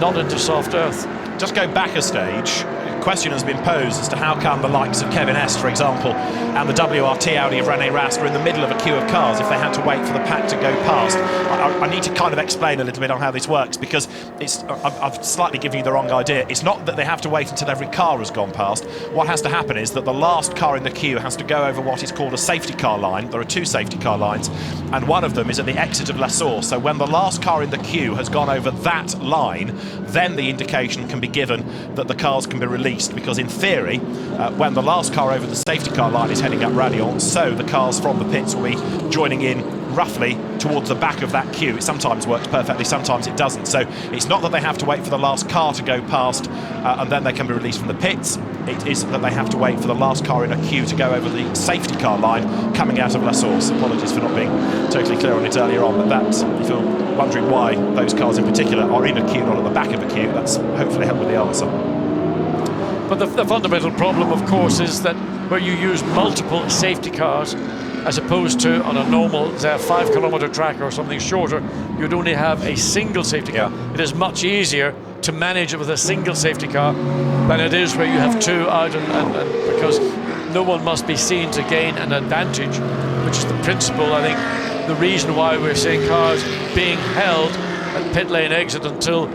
not into soft earth. Just go back a stage. Question has been posed as to how come the likes of Kevin Est, for example, and the WRT Audi of René Rast are in the middle of a queue of cars if they had to wait for the pack to go past. I need to kind of explain a little bit on how this works, because I've slightly given you the wrong idea. It's not that they have to wait until every car has gone past. What has to happen is that the last car in the queue has to go over what is called a safety car line. There are two safety car lines, and one of them is at the exit of La Source. So when the last car in the queue has gone over that line, then the indication can be given that the cars can be released, because in theory, when the last car over the safety car line is heading up Raidillon, so the cars from the pits will be joining in roughly towards the back of that queue. It sometimes works perfectly, sometimes it doesn't. So it's not that they have to wait for the last car to go past and then they can be released from the pits. It is that they have to wait for the last car in a queue to go over the safety car line coming out of La Source. Apologies for not being totally clear on it earlier on, but that, if you're wondering why those cars in particular are in a queue, not at the back of a queue, that's hopefully helped with the answer. But the fundamental problem, of course, is that where you use multiple safety cars, as opposed to on a normal, say, a 5 kilometre track or something shorter, you'd only have a single safety car. It is much easier to manage it with a single safety car than it is where you have two out, and because no one must be seen to gain an advantage, which is the principle, I think, the reason why we're seeing cars being held at pit lane exit until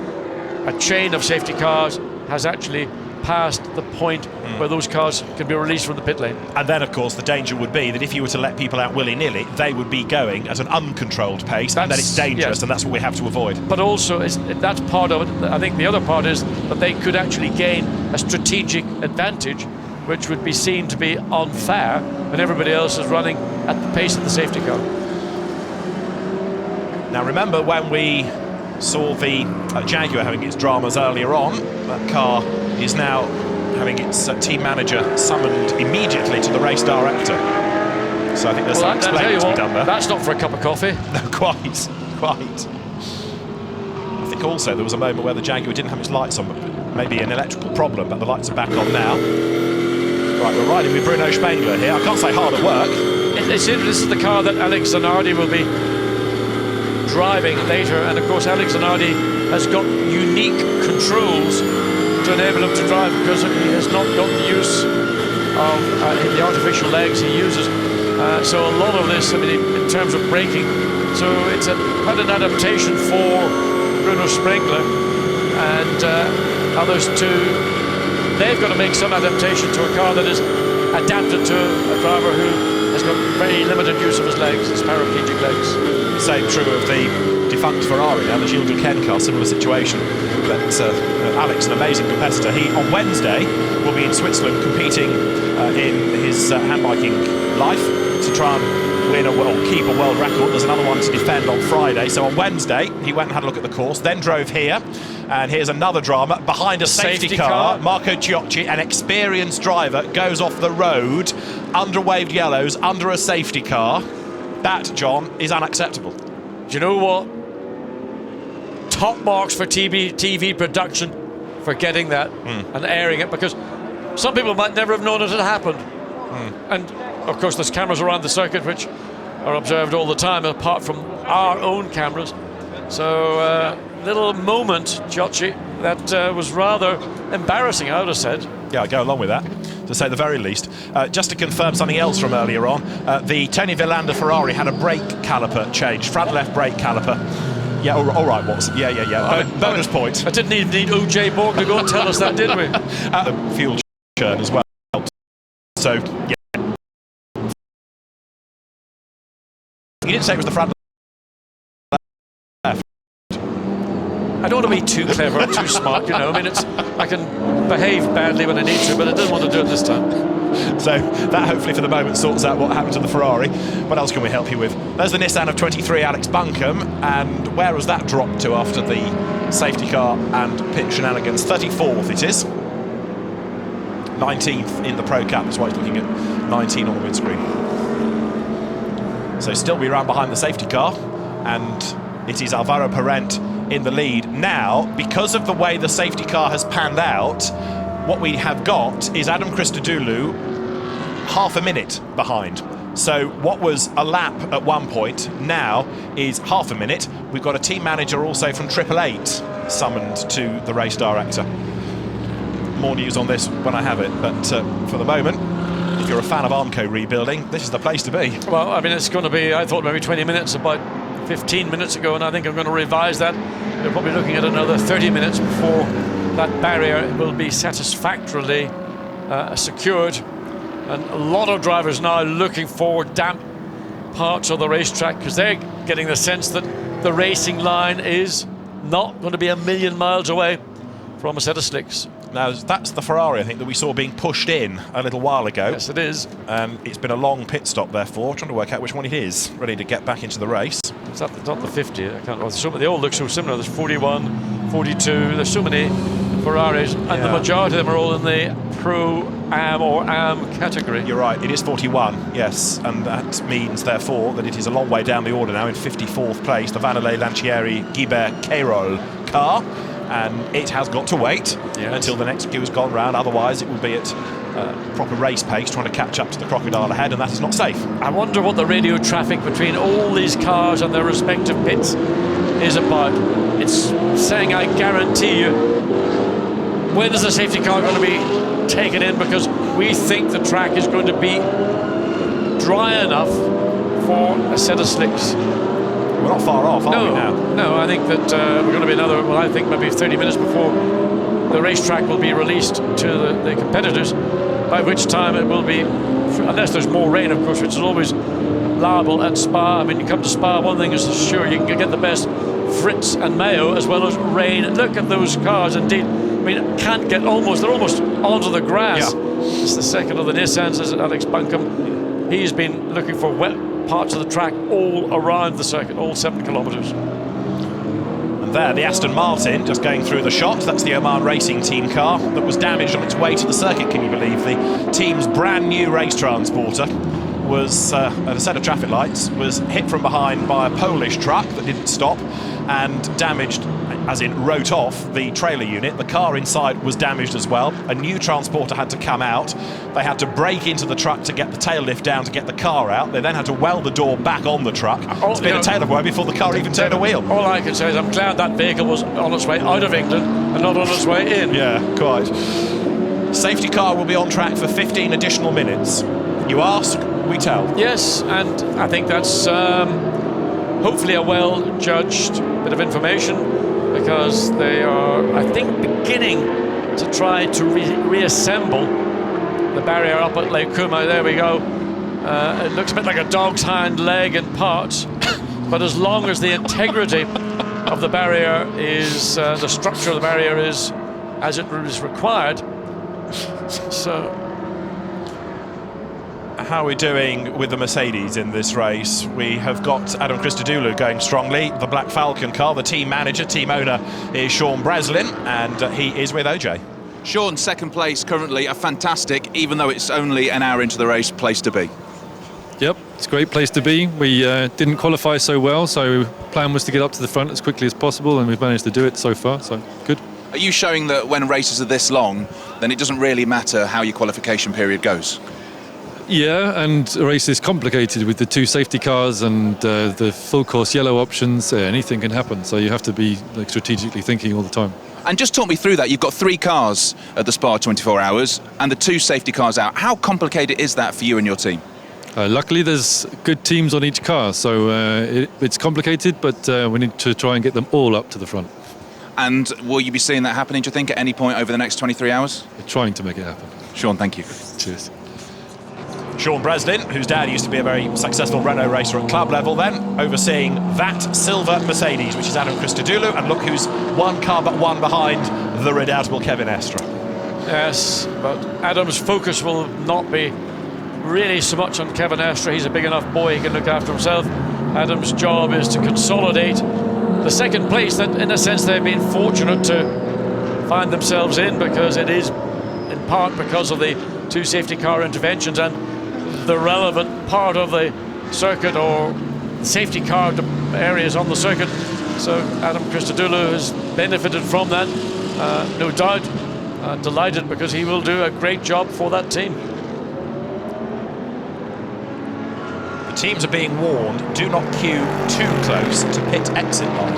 a chain of safety cars has actually past the point where those cars can be released from the pit lane. And then, of course, the danger would be that if you were to let people out willy-nilly, they would be going at an uncontrolled pace, and then it's dangerous, and that's what we have to avoid. But also, that's part of it. I think the other part is that they could actually gain a strategic advantage, which would be seen to be unfair when everybody else is running at the pace of the safety car. Now, remember when we saw the Jaguar having its dramas earlier on, that car is now having its team manager summoned immediately to the race director. So I think there's some explaining to be done there. That's not for a cup of coffee. No, quite. I think also there was a moment where the Jaguar didn't have its lights on, but maybe an electrical problem, but the lights are back on now. Right, we're riding with Bruno Spengler here. I can't say hard at work. This is the car that Alex Zanardi will be driving later, and of course Alex Zanardi has got unique controls to enable him to drive, because he has not got the use of the artificial legs he uses. So a lot of this, I mean, in terms of braking, so it's quite an adaptation for Bruno Spengler and others too. They've got to make some adaptation to a car that is adapted to a driver who has got very limited use of his legs, his paraplegic legs. Same true of the defunct Ferrari now, the Gilles Duquesne car, similar situation. But Alex, an amazing competitor. He, on Wednesday, will be in Switzerland competing in his his handbiking life to try and win keep a world record. There's another one to defend on Friday. So on Wednesday, he went and had a look at the course, then drove here. And here's another drama. Behind a safety car, Marco Ciocci, an experienced driver, goes off the road under waved yellows, under a safety car. That, John, is unacceptable. Do you know what? Top marks for TV production for getting that and airing it, because some people might never have known it had happened. And of course there's cameras around the circuit which are observed all the time apart from our own cameras. So little moment, Ciocci, that was rather embarrassing, I would have said. Yeah, I go along with that, to say the very least. Just to confirm something else from earlier on, the Tony Villander Ferrari had a brake caliper change, front left brake caliper. Yeah, all right, Watson. Yeah. Bonus point. I didn't even need O.J. Borg to go and tell us that, did we? The fuel churn as well. So, yeah. You didn't say it was the front left. I don't want to be too clever or too smart, you know. I mean, I can behave badly when I need to, but I didn't want to do it this time. So that hopefully for the moment sorts out what happened to the Ferrari. What else can we help you with? There's the Nissan of 23, Alex Buncombe, and where has that dropped to after the safety car and pit shenanigans? 34th it is. 19th in the Pro Cup, that's why he's looking at 19 on the windscreen. So still we ran behind the safety car, and it is Alvaro Parent in the lead. Now, because of the way the safety car has panned out, what we have got is Adam Christodoulou half a minute behind. So what was a lap at one point now is half a minute. We've got a team manager also from 888 summoned to the race director. More news on this when I have it, but for the moment, if you're a fan of Armco rebuilding, this is the place to be. Well, I mean, it's going to be, I thought maybe 20 minutes, about 15 minutes ago, and I think I'm going to revise that. We're probably looking at another 30 minutes before that barrier will be satisfactorily secured. And a lot of drivers now looking for damp parts of the racetrack because they're getting the sense that the racing line is not going to be a million miles away from a set of slicks. Now, that's the Ferrari, I think, that we saw being pushed in a little while ago. Yes, it is. It's been a long pit stop, therefore, trying to work out which one it is, ready to get back into the race. It's not the 50. I can't. Well, they all look so similar. There's 41, 42. There's so many Ferraris, and the majority of them are all in the Pro-Am or Am category. You're right, it is 41, yes, and that means, therefore, that it is a long way down the order now. In 54th place, the Vanelay Lancieri Guibert Cairol car. And it has got to wait until the next queue has gone round, otherwise it will be at proper race pace trying to catch up to the crocodile ahead, and that is not safe. I wonder what the radio traffic between all these cars and their respective pits is about. It's saying, I guarantee you, when is the safety car going to be taken in, because we think the track is going to be dry enough for a set of slicks. We're not far off, are we now? No, I think that we're going to be another, well, I think maybe 30 minutes before the racetrack will be released to the competitors, by which time it will be, unless there's more rain, of course, which is always liable at Spa. I mean, you come to Spa, one thing is sure, you can get the best Fritz and Mayo as well as rain. Look at those cars, indeed. I mean, can't get almost, they're almost onto the grass. Yeah. It's the second of the Nissans, is Alex Buncombe. He's been looking for wet parts of the track all around the circuit, all 7 kilometres. And there, the Aston Martin just going through the shot. That's the Oman Racing Team car that was damaged on its way to the circuit, can you believe? The team's brand new race transporter was, at a set of traffic lights, was hit from behind by a Polish truck that didn't stop and damaged, as in wrote off, the trailer unit. The car inside was damaged as well. A new transporter had to come out. They had to break into the truck to get the tail lift down to get the car out. They then had to weld the door back on the truck. It's been a tail of work before the car even turned a wheel. All I can say is I'm glad that vehicle was on its way out of England and not on its way in. Yeah, quite. Safety car will be on track for 15 additional minutes. You ask, we tell. Yes, and I think that's hopefully a well-judged bit of information, because they are, I think, beginning to try to reassemble the barrier up at Lake Kuma. There we go. It looks a bit like a dog's hind leg in parts, but as long as the integrity of the barrier is, the structure of the barrier is as it is required, so how are we doing with the Mercedes in this race? We have got Adam Christodoulou going strongly. The Black Falcon car, the team manager, team owner is Sean Breslin, and he is with OJ. Sean, second place currently, a fantastic, even though it's only an hour into the race, place to be. Yep, it's a great place to be. We didn't qualify so well, so plan was to get up to the front as quickly as possible, and we've managed to do it so far, so good. Are you showing that when races are this long, then it doesn't really matter how your qualification period goes? Yeah, and a race is complicated with the 2 safety cars and the full course yellow options. Anything can happen, so you have to be strategically thinking all the time. And just talk me through that. You've got 3 cars at the Spa 24 Hours and the 2 safety cars out. How complicated is that for you and your team? Luckily, there's good teams on each car, so it's complicated, but we need to try and get them all up to the front. And will you be seeing that happening, do you think, at any point over the next 23 hours? We're trying to make it happen. Sean, thank you. Cheers. Sean Breslin, whose dad used to be a very successful Renault racer at club level then, overseeing that silver Mercedes, which is Adam Christodoulou, and look who's 1 car but 1 behind the redoubtable Kevin Estre. Yes, but Adam's focus will not be really so much on Kevin Estre. He's a big enough boy, he can look after himself. Adam's job is to consolidate the second place that, in a sense, they've been fortunate to find themselves in, because it is in part because of the 2 safety car interventions and the relevant part of the circuit or safety car areas on the circuit. So Adam Christodoulou has benefited from that, no doubt. Delighted, because he will do a great job for that team. The teams are being warned, do not queue too close to pit exit line.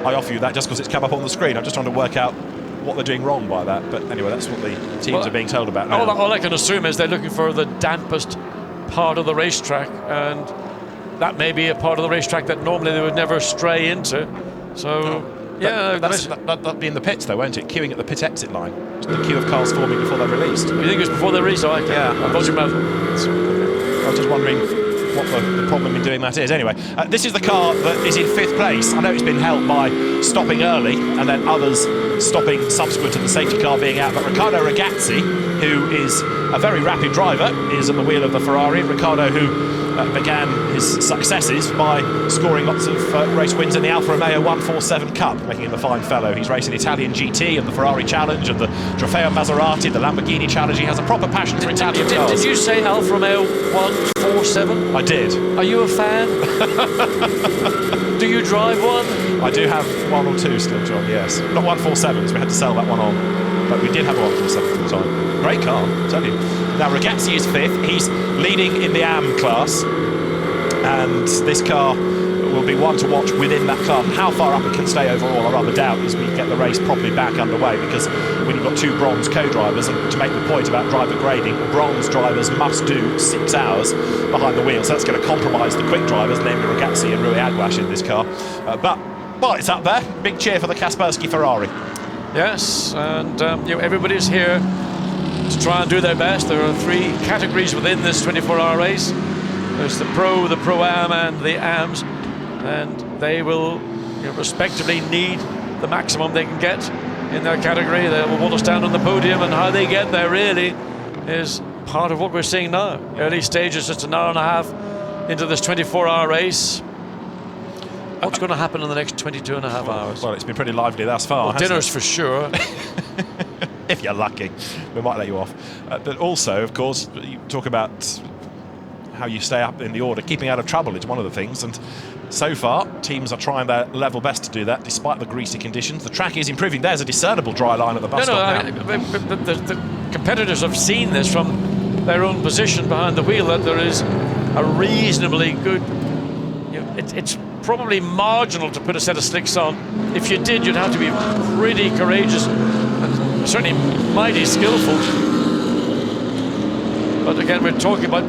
I offer you that just because it's come up on the screen. I'm just trying to work out what they're doing wrong by that, but anyway, that's what the teams are being told about now. All I can assume is they're looking for the dampest part of the racetrack, and that may be a part of the racetrack that normally they would never stray into. So, that'd be in the pits though, won't it? Queuing at the pit exit line. The queue of cars forming before they're released. You think it's before they're released? I thought you meant. I was just wondering what the problem in doing that is. Anyway, this is the car that is in 5th place. I know it's been helped by stopping early and then others stopping subsequent to the safety car being out, but Riccardo Ragazzi, who is a very rapid driver, is at the wheel of the Ferrari. Riccardo, who began his successes by scoring lots of race wins in the Alfa Romeo 147 Cup, making him a fine fellow. He's racing Italian GT and the Ferrari Challenge and the Trofeo Maserati, the Lamborghini Challenge. He has a proper passion for Italian cars. Did you say Alfa Romeo 147? I did. Are you a fan? Do you drive one? I do have 1 or 2 still, John, yes. Not 147s, we had to sell that one on. But we did have a 147 for the time. Great car, I'll tell you. Now, Ragazzi is 5th. He's leading in the AM class. And this car will be one to watch within that car. How far up it can stay overall, I rather doubt, as we get the race properly back underway, because when you've got 2 bronze co-drivers, and to make the point about driver grading, bronze drivers must do 6 hours behind the wheel, so that's going to compromise the quick drivers, namely Ragazzi and Rui Aguas in this car. But it's up there. Big cheer for the Kaspersky Ferrari. Yes, and everybody's here to try and do their best. There are 3 categories within this 24-hour race. There's the Pro, the Pro-Am and the AMs, and they will respectively need the maximum they can get in their category. They will want to stand on the podium, and how they get there really is part of what we're seeing now. Early stages, just an hour and a half into this 24-hour race. What's going to happen in the next 22 and a half hours? Well, it's been pretty lively thus far. Well, dinner's for sure. If you're lucky, we might let you off. But also, of course, you talk about how you stay up in the order. Keeping out of trouble is one of the things, and so far teams are trying their level best to do that despite the greasy conditions. The track is improving. There's a discernible dry line at the bus stop now. The competitors have seen this from their own position behind the wheel, that there is a reasonably good, it's probably marginal to put a set of slicks on. If you did, you'd have to be pretty courageous and certainly mighty skillful. But again, we're talking about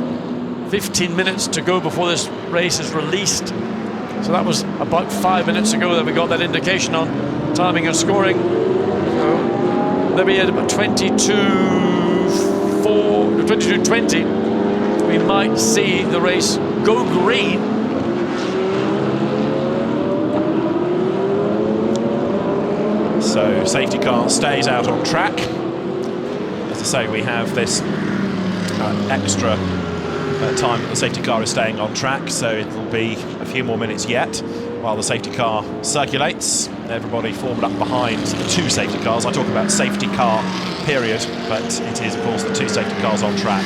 15 minutes to go before this race is released. So that was about 5 minutes ago that we got that indication on timing and scoring. So there'll be at about 22:20. We might see the race go green. So safety car stays out on track. As to say, we have this extra time that the safety car is staying on track, so it'll be a few more minutes yet while the safety car circulates. Everybody formed up behind the 2 safety cars. I talk about safety car period, but it is, of course, the 2 safety cars on track.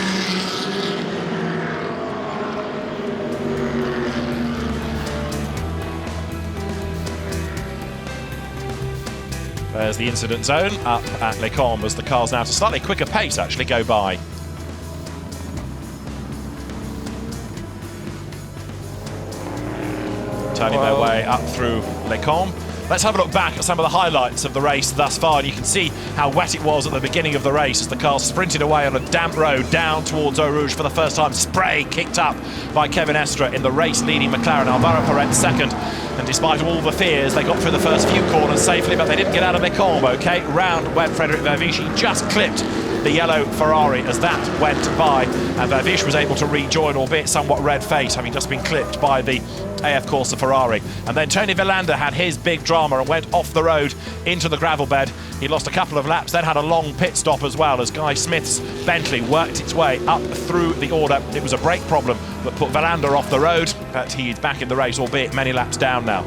There's the incident zone up at Les Combes as the cars now, at a slightly quicker pace, actually go by. Turning their way up through Les Combes. Let's have a look back at some of the highlights of the race thus far, and you can see how wet it was at the beginning of the race as the car sprinted away on a damp road down towards Eau Rouge for the first time. Spray kicked up by Kevin Estre in the race-leading McLaren. Alvaro Perez second, and despite all the fears, they got through the first few corners safely, but they didn't get out of Les Combes, okay? Round went Frédéric Verviche. He just clipped the yellow Ferrari as that went by, and Verviche was able to rejoin, albeit somewhat red-faced, having just been clipped by the AF Corsa Ferrari. And then Tony Villander had his big drama and went off the road into the gravel bed. He lost a couple of laps, then had a long pit stop as well as Guy Smith's Bentley worked its way up through the order. It was a brake problem that put Villander off the road, but he's back in the race, albeit many laps down now.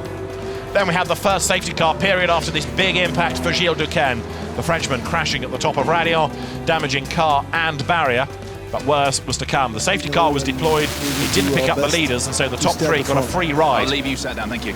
Then we had the first safety car period after this big impact for Gilles Duquesne. The Frenchman crashing at the top of Raidillon, damaging car and barrier. But worse was to come. The safety car was deployed. It didn't pick up the leaders, and so the top 3 got a free ride. I'll leave you sat down, thank you.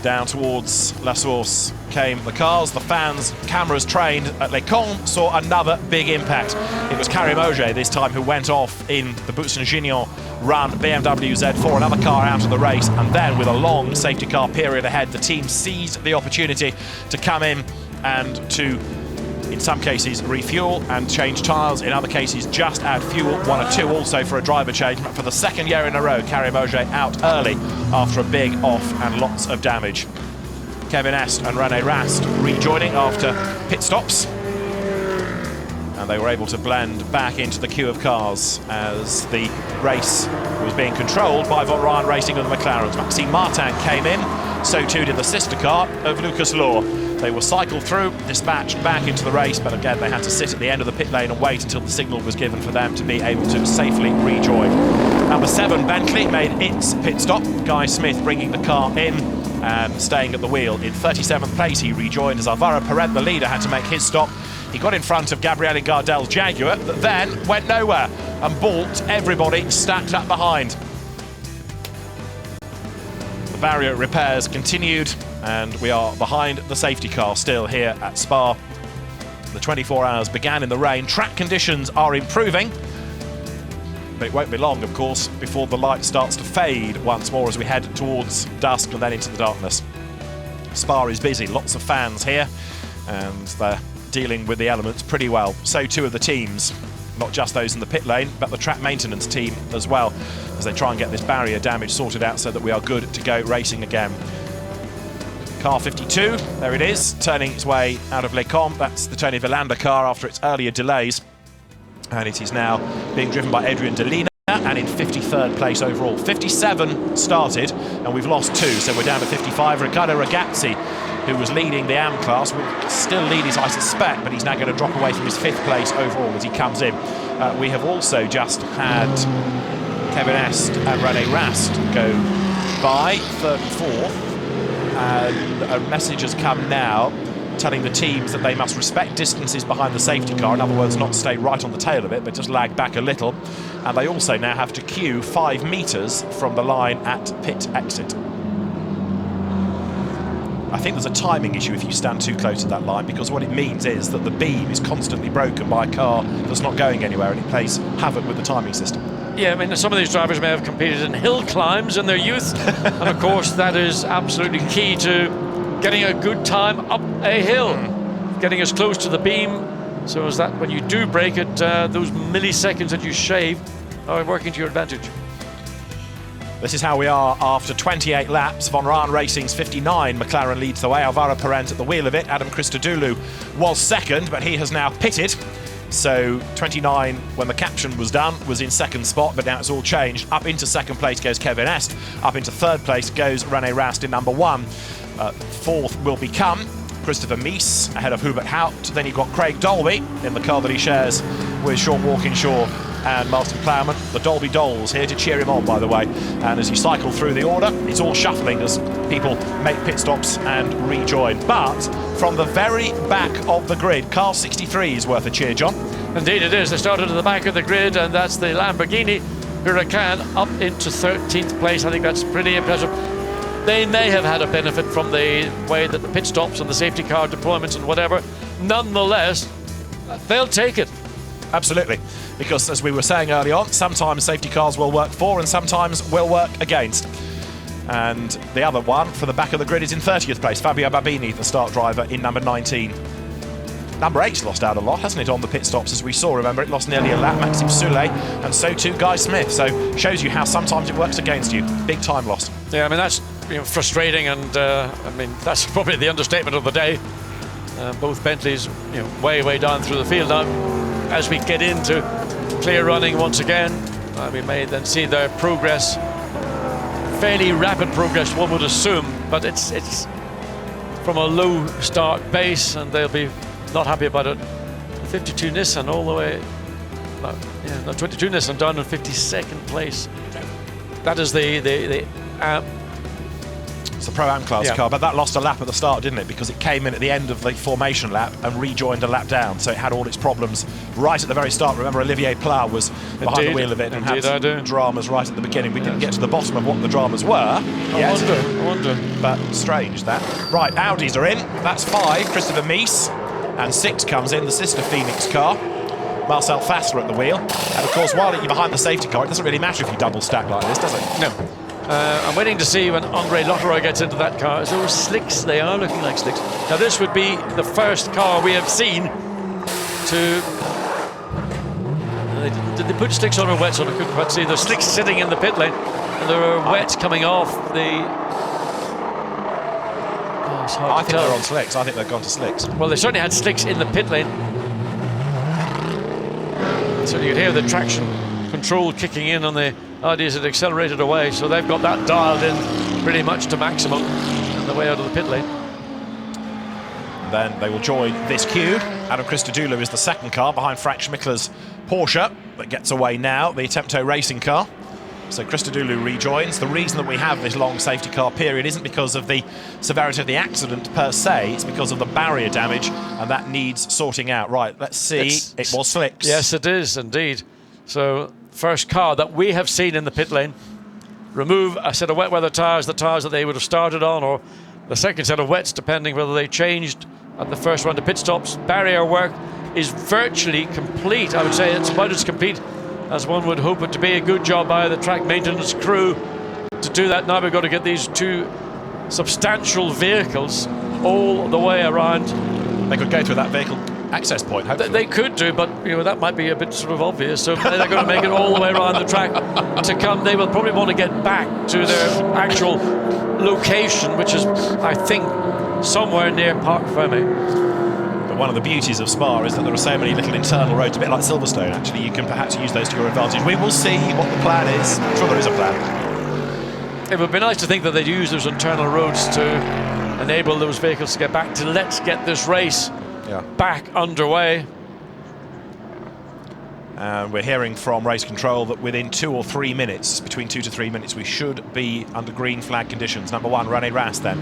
Down towards La Source came the cars, the fans, cameras trained at Les Combes saw another big impact. It was Karim Auger this time who went off in the Boutsen-Gignon run BMW Z4, another car out of the race, and then with a long safety car period ahead, the team seized the opportunity to come in and to, in some cases, refuel and change tyres, in other cases just add fuel, 1 or 2 also for a driver change. But for the second year in a row, Karim Auger out early after a big off and lots of damage. Kevin Estre and René Rast rejoining after pit stops, and they were able to blend back into the queue of cars as the race was being controlled by Von Ryan Racing and the McLarens. Maxime Martin came in, so too did the sister car of Lucas Law. They were cycled through, dispatched back into the race, but again they had to sit at the end of the pit lane and wait until the signal was given for them to be able to safely rejoin. Number 7 Bentley made its pit stop. Guy Smith bringing the car in and staying at the wheel. In 37th place he rejoined as Alvaro Perez, the leader, had to make his stop. He got in front of Gabriele Gardel's Jaguar, but then went nowhere and balked everybody stacked up behind. The barrier repairs continued, and we are behind the safety car still here at Spa. The 24 hours began in the rain. Track conditions are improving, but it won't be long, of course, before the light starts to fade once more as we head towards dusk and then into the darkness. Spa is busy, lots of fans here, and they're dealing with the elements pretty well. So too are the teams, not just those in the pit lane, but the track maintenance team as well, as they try and get this barrier damage sorted out so that we are good to go racing again. Car 52, there it is, turning its way out of Les Combes. That's the Tony Villander car after its earlier delays. And it is now being driven by Adrian Delina, and in 53rd place overall. 57 started, and we've lost 2, so we're down to 55. Riccardo Ragazzi, who was leading the AM class, will still lead his, I suspect, but he's now going to drop away from his 5th place overall as he comes in. We have also just had Kevin Estre and René Rast go by, 3rd and 4th. And a message has come now telling the teams that they must respect distances behind the safety car, in other words, not stay right on the tail of it, but just lag back a little. And they also now have to queue 5 metres from the line at pit exit. I think there's a timing issue if you stand too close to that line, because what it means is that the beam is constantly broken by a car that's not going anywhere, and it plays havoc with the timing system. Yeah, I mean, some of these drivers may have competed in hill climbs in their youth, and of course that is absolutely key to getting a good time up a hill, getting as close to the beam, so as that when you do break it, those milliseconds that you shave are working to your advantage. This is how we are after 28 laps. Von Ryan Racing's 59. McLaren leads the way. Alvaro Perez at the wheel of it. Adam Christodoulou was second, but he has now pitted. So 29, when the caption was done, was in 2nd spot, but now it's all changed. Up into 2nd place goes Kevin Estre. Up into 3rd place goes René Rast in number 1. 4th will become Christopher Mies ahead of Hubert Haupt. Then you've got Craig Dolby in the car that he shares with Sean Walkinshaw and Martin Plowman. The Dolby Dolls here to cheer him on, by the way. And as you cycle through the order, it's all shuffling as people make pit stops and rejoin. But from the very back of the grid, car 63 is worth a cheer, John. Indeed it is. They started at the back of the grid, and that's the Lamborghini Huracan up into 13th place. I think that's pretty impressive. They may have had a benefit from the way that the pit stops and the safety car deployments and whatever. Nonetheless, they'll take it. Absolutely, because as we were saying early on, sometimes safety cars will work for and sometimes will work against. And the other one for the back of the grid is in 30th place, Fabio Babini, the start driver in number 19. Number 8's lost out a lot, hasn't it, on the pit stops, as we saw. Remember, it lost nearly a lap, Maxime Soulé, and so too Guy Smith. So shows you how sometimes it works against you. Big time loss. Yeah, I mean, that's frustrating, and I mean, that's probably the understatement of the day. Both Bentleys, way down through the field now. As we get into clear running once again, we may then see their progress, fairly rapid progress, one would assume, but it's from a low start base, and they'll be not happy about it. 52 Nissan all the way, 22 Nissan down in 52nd place. That is it's the Pro-Am class car, but that lost a lap at the start, didn't it? Because it came in at the end of the formation lap and rejoined a lap down, so it had all its problems right at the very start. Remember, Olivier Pla was behind the wheel of it and had some dramas right at the beginning. We didn't get to the bottom of what the dramas were. I wonder. But strange, that. Right, Audis are in. That's 5, Christopher Mies. And 6 comes in, the sister Phoenix car. Marcel Fassler at the wheel. And of course, while you're behind the safety car, it doesn't really matter if you double stack like this, does it? No. I'm waiting to see when Andre Lotteroy gets into that car. So slicks, they are looking like slicks. Now this would be the first car we have seen to... Did they put slicks on or wets on? I couldn't quite see. There's slicks sitting in the pit lane, and there are wets coming off the... I think they're on slicks. I think they've gone to slicks. Well, they certainly had slicks in the pit lane. So you could hear the traction control kicking in on the Audis had accelerated away, so they've got that dialed in pretty much to maximum on the way out of the pit lane. Then they will join this queue. Adam Christodoulou is the second car behind Frank Schmickler's Porsche that gets away now, the Temto racing car. So Christodoulou rejoins. The reason that we have this long safety car period isn't because of the severity of the accident per se, it's because of the barrier damage, and that needs sorting out. Right, let's see. It was slicks. Yes, it is indeed. So first car that we have seen in the pit lane remove a set of wet weather tyres, the tyres that they would have started on, or the second set of wets, depending whether they changed at the first round of pit stops. Barrier work is virtually complete. I would say it's about as complete as one would hope it to be. A good job by the track maintenance crew to do that. Now we've got to get these two substantial vehicles all the way around. They could go through that vehicle access point, hopefully. They could do, but that might be a bit sort of obvious. So they're going to make it all the way around the track to come. They will probably want to get back to their actual location, which is, I think, somewhere near Parc Fermé. One of the beauties of Spa is that there are so many little internal roads, a bit like Silverstone, actually. You can perhaps use those to your advantage. We will see what the plan is. I'm sure there is a plan. It would be nice to think that they'd use those internal roads to enable those vehicles to get back to let's get this race back underway. And we're hearing from race control that within 2 or 3 minutes, between 2 to 3 minutes, we should be under green flag conditions. Number 1, René Rast then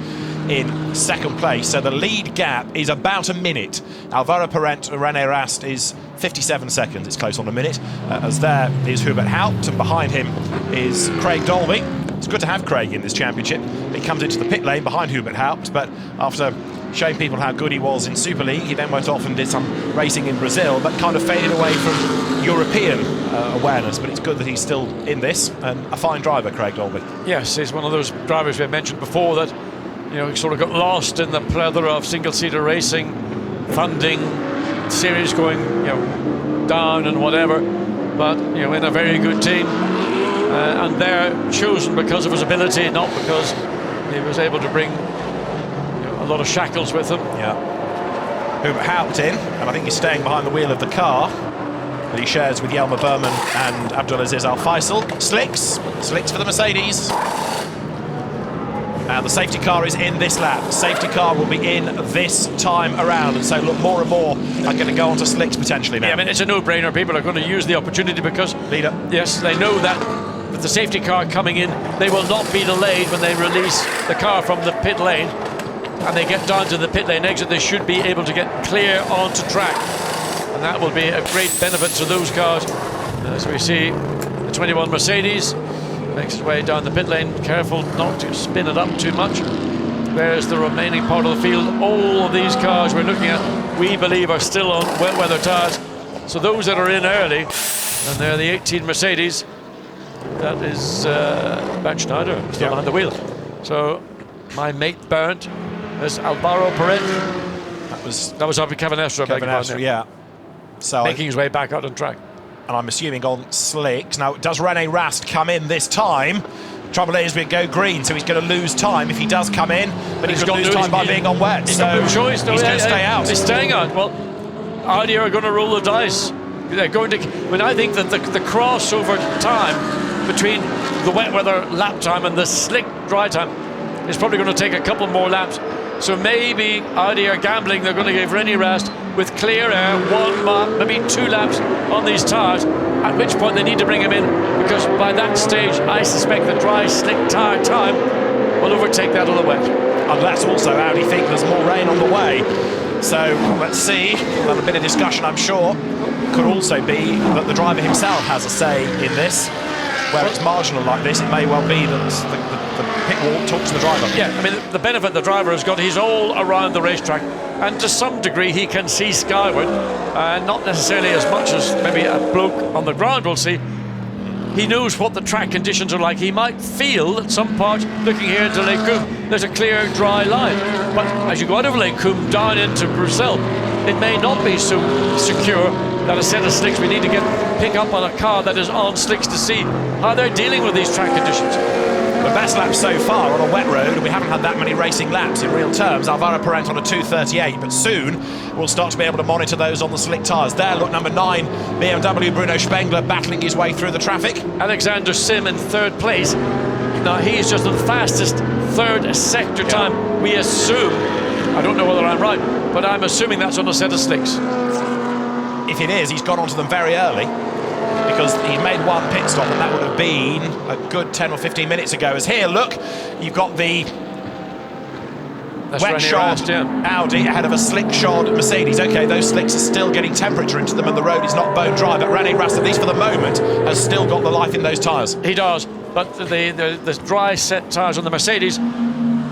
in second place. So the lead gap is about a minute. Alvaro Parent, René Rast is 57 seconds. It's close on a minute. As there is Hubert Haupt, and behind him is Craig Dolby. It's good to have Craig in this championship. He comes into the pit lane behind Hubert Haupt, but after showing people how good he was in Super League, he then went off and did some racing in Brazil, but kind of faded away from European awareness. But it's good that he's still in this, and a fine driver, Craig Dolby. Yes, he's one of those drivers we mentioned before that he sort of got lost in the plethora of single-seater racing, funding, series going down and whatever, but in a very good team, and they're chosen because of his ability, not because he was able to bring a lot of shackles with him. Yeah. Hubert Haupt in, and I think he's staying behind the wheel of the car that he shares with Jelmer Berman and Abdulaziz Al Faisal. Slicks for the Mercedes. Now the safety car is in this lap. The safety car will be in this time around, and so look, more and more are going to go onto slicks potentially now. Yeah, I mean, it's a no-brainer. People are going to use the opportunity because, yes, they know that with the safety car coming in, they will not be delayed when they release the car from the pit lane and they get down to the pit lane exit. They should be able to get clear onto track, and that will be a great benefit to those cars. As we see the 21 Mercedes makes its way down the pit lane, careful not to spin it up too much. There's the remaining part of the field. All of these cars we're looking at, we believe, are still on wet weather tyres. So those that are in early, and they're the 18 Mercedes, that is Bernd Schneider still behind the wheel. So my mate Bernd is Alvaro Perez. That was Kevin Estre. Kevin Estre, yeah. So making his way back out on track. And I'm assuming on slicks. Now, does Rene Rast come in this time? Trouble is, we go green, so he's going to lose time if he does come in, but he's going to lose time by being on wet. He's so got no choice. He's going to stay out. He's staying out. Well, Audi are going to roll the dice. They're going to. I mean, I think that the crossover time between the wet weather lap time and the slick dry time is probably going to take a couple more laps. So maybe Audi are gambling. They're going to give Rene Rast with clear air 1 lap, maybe 2 laps on these tyres, at which point they need to bring him in, because by that stage I suspect the dry slick tyre time will overtake that of the wet. Unless also Audi think there's more rain on the way. So let's see. We'll have a bit of discussion, I'm sure. Could also be that the driver himself has a say in this. Where it's marginal like this, it may well be that the pit wall talks to the driver. Yeah, I mean, the benefit the driver has got, he's all around the racetrack, and to some degree he can see skyward, not necessarily as much as maybe a bloke on the ground will see. He knows what the track conditions are like. He might feel at some part, looking here into Lake Coombe, there's a clear, dry line. But as you go out of Lake Coombe down into Bruxelles, it may not be so secure that a set of slicks, we need to pick up on a car that is on slicks to see how they're dealing with these track conditions. The best lap so far on a wet road, and we haven't had that many racing laps in real terms. Alvaro Perez on a 2:38, but soon we'll start to be able to monitor those on the slick tyres. There, look, number 9, BMW Bruno Spengler battling his way through the traffic. Alexander Sim in 3rd place. Now he's just the fastest 3rd sector time, we assume. I don't know whether I'm right, but I'm assuming that's on a set of slicks. If it is, he's gone onto them very early, because he made 1 pit stop, and that would have been a good 10 or 15 minutes ago. As here, look, you've got the wet shod Audi ahead of a slick shod Mercedes. Okay, those slicks are still getting temperature into them and the road is not bone dry, but Rene Rast, at least for the moment, has still got the life in those tyres. He does, but the dry set tyres on the Mercedes,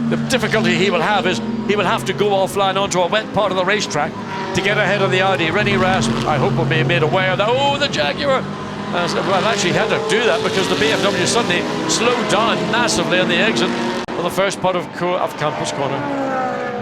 the difficulty he will have is he will have to go offline onto a wet part of the racetrack to get ahead of the Audi. Rene Rast, I hope, will be made aware that, oh, the Jaguar. Well, actually, he had to do that because the BMW suddenly slowed down massively on the exit for the first part of Campos Corner.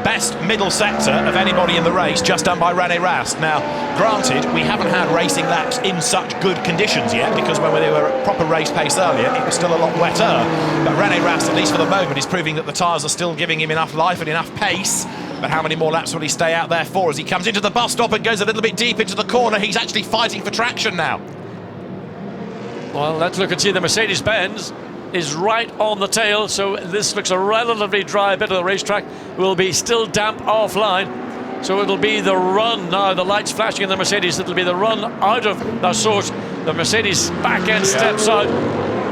Best middle sector of anybody in the race, just done by Rene Rast. Now, granted, we haven't had racing laps in such good conditions yet, because when they were at proper race pace earlier, it was still a lot wetter. But Rene Rast, at least for the moment, is proving that the tyres are still giving him enough life and enough pace. But how many more laps will he stay out there for? As he comes into the bus stop and goes a little bit deep into the corner, he's actually fighting for traction now. Well, let's look and see. The Mercedes-Benz is right on the tail, so this looks a relatively dry bit of the racetrack. Will be still damp offline, so it'll be the run now. The lights flashing in the Mercedes, it'll be the run out of the source. The Mercedes back end steps out.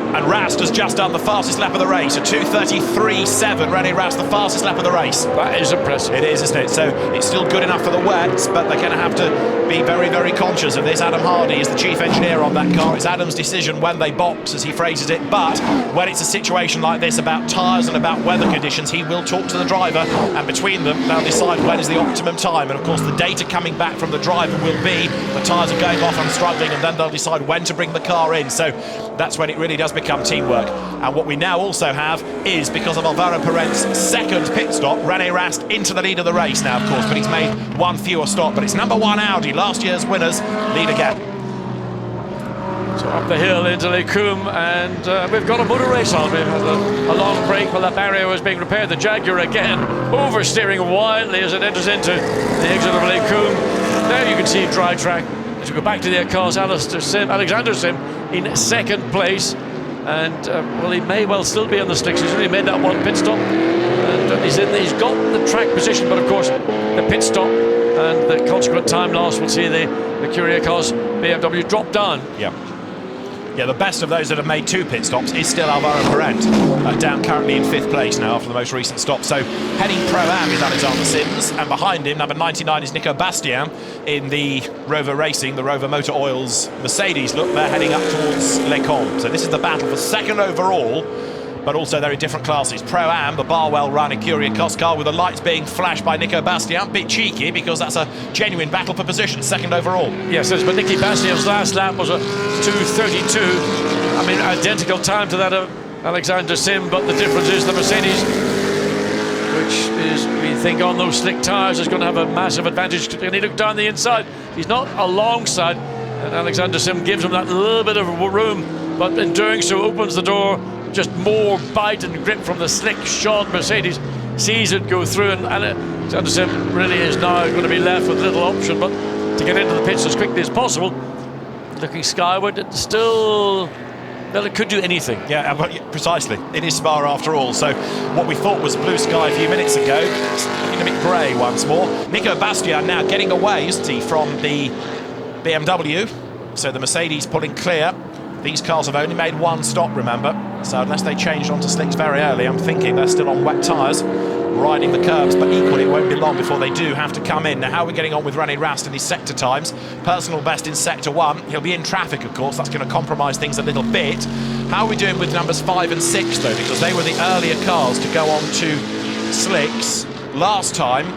And Rast has just done the fastest lap of the race, a 2:33.7. Rene Rast, the fastest lap of the race. That is impressive. It is, isn't it? So it's still good enough for the wets, but they're going to have to be very, very conscious of this. Adam Hardy is the chief engineer on that car. It's Adam's decision when they box, as he phrases it. But when it's a situation like this about tyres and about weather conditions, he will talk to the driver, and between them, they'll decide when is the optimum time. And of course, the data coming back from the driver will be the tyres are going off and struggling, and then they'll decide when to bring the car in. So that's when it really does become teamwork. And what we now also have is, because of Alvaro Perez's second pit stop, Rene Rast into the lead of the race now, of course, but he's made 1 fewer stop. But it's number 1 Audi, last year's winners, lead again. So up the hill into Lake Coombe, and we've got a motor race on. We've had a long break while that barrier was being repaired. The Jaguar again oversteering wildly as it enters into the exit of Lake Coombe. There you can see dry track. As we go back to their cars, Alexander Sim in 2nd place. And well, he may well still be on the slicks. He's only made that 1 pit stop. He's got the track position, but of course the pit stop and the consequent time loss will see the Kyrgios BMW drop down. Yeah, the best of those that have made 2 pit stops is still Alvaro Parent, down currently in 5th place now after the most recent stop. So heading Pro-Am is Alexander Sims, and behind him, number 99 is Nico Bastian in the Rover Racing, the Rover Motor Oils Mercedes. Look, they're heading up towards Les Combes. So this is the battle for 2nd overall, but also they're in different classes. Pro-Am, the Barwell run in Kyrgios car with the lights being flashed by Nico Bastian. Bit cheeky because that's a genuine battle for position, 2nd overall. Yes, but Nicky Bastian's last lap was a 2:32. I mean, identical time to that of Alexander Sim, but the difference is the Mercedes, which is, we think on those slick tyres, is going to have a massive advantage. Can he look down the inside? He's not alongside, and Alexander Sim gives him that little bit of room, but in doing so opens the door. Just more bite and grip from the slick shod Mercedes, sees it go through, and Alexander Sim really is now going to be left with little option but to get into the pits as quickly as possible. Looking skyward, it's still, well, it could do anything. Yeah, precisely. It is Spa after all. So what we thought was blue sky a few minutes ago, it's looking a bit grey once more. Nico Bastian now getting away, isn't he, from the BMW. So the Mercedes pulling clear. These cars have only made 1 stop, remember. So unless they changed onto slicks very early, I'm thinking they're still on wet tyres, riding the curbs, but equally it won't be long before they do have to come in. Now, how are we getting on with René Rast in his sector times? Personal best in sector 1. He'll be in traffic, of course. That's going to compromise things a little bit. How are we doing with numbers 5 and 6, though? Because they were the earlier cars to go on to slicks. Last time,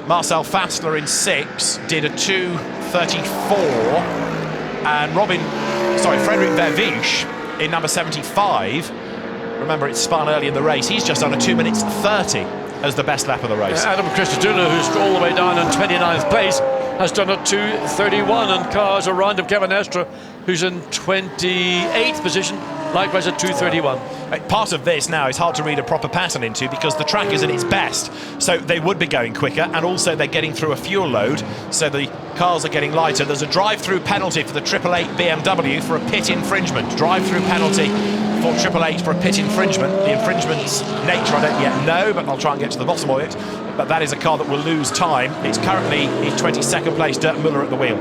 Marcel Fassler in 6 did a 2:34. And Frederic Verviche in number 75, remember it spun early in the race, he's just done a 2 minutes 30 as the best lap of the race. Adam Christodoulou, who's all the way down in 29th place, has done a 2:31, and cars around him, Kevin Estre, who's in 28th position, likewise at 2:31. Part of this now is hard to read a proper pattern into because the track is at its best, so they would be going quicker, and also they're getting through a fuel load, so the cars are getting lighter. There's a drive-through penalty for the 888 BMW for a pit infringement. Drive-through penalty for 888 for a pit infringement. The infringement's nature I don't yet know, but I'll try and get to the bottom of it. But that is a car that will lose time. It's currently in 22nd place, Dirk Müller at the wheel.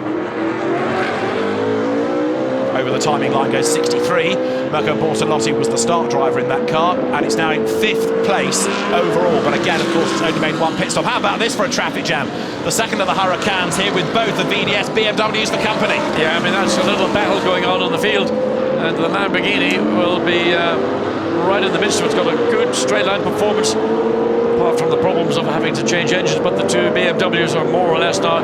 Over the timing line goes 63. Mirko Bortolotti was the start driver in that car, and it's now in 5th place overall. But again, of course, it's only made 1 pit stop. How about this for a traffic jam? The second of the Hurricanes here with both the VDS BMWs for company. Yeah, I mean, that's a little battle going on the field, and the Lamborghini will be right in the midst of it. It's got a good straight line performance, apart from the problems of having to change engines, but the 2 BMWs are more or less now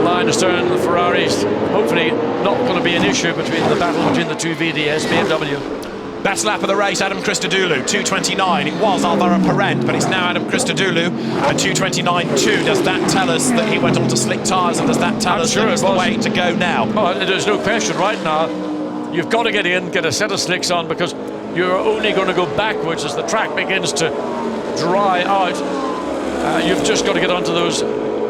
line astern. The Ferraris, hopefully not going to be an issue between the battle between the 2 VDS BMW. Best lap of the race, Adam Christodoulou, 2:29. It was Alvaro Parent, but it's now Adam Christodoulou at 2:29.2. Does that tell us that he went on to slick tyres, and does that tell us that it's the way to go now? Oh, there's no question right now. You've got to get in, get a set of slicks on, because you're only going to go backwards as the track begins to dry out. You've just got to get onto those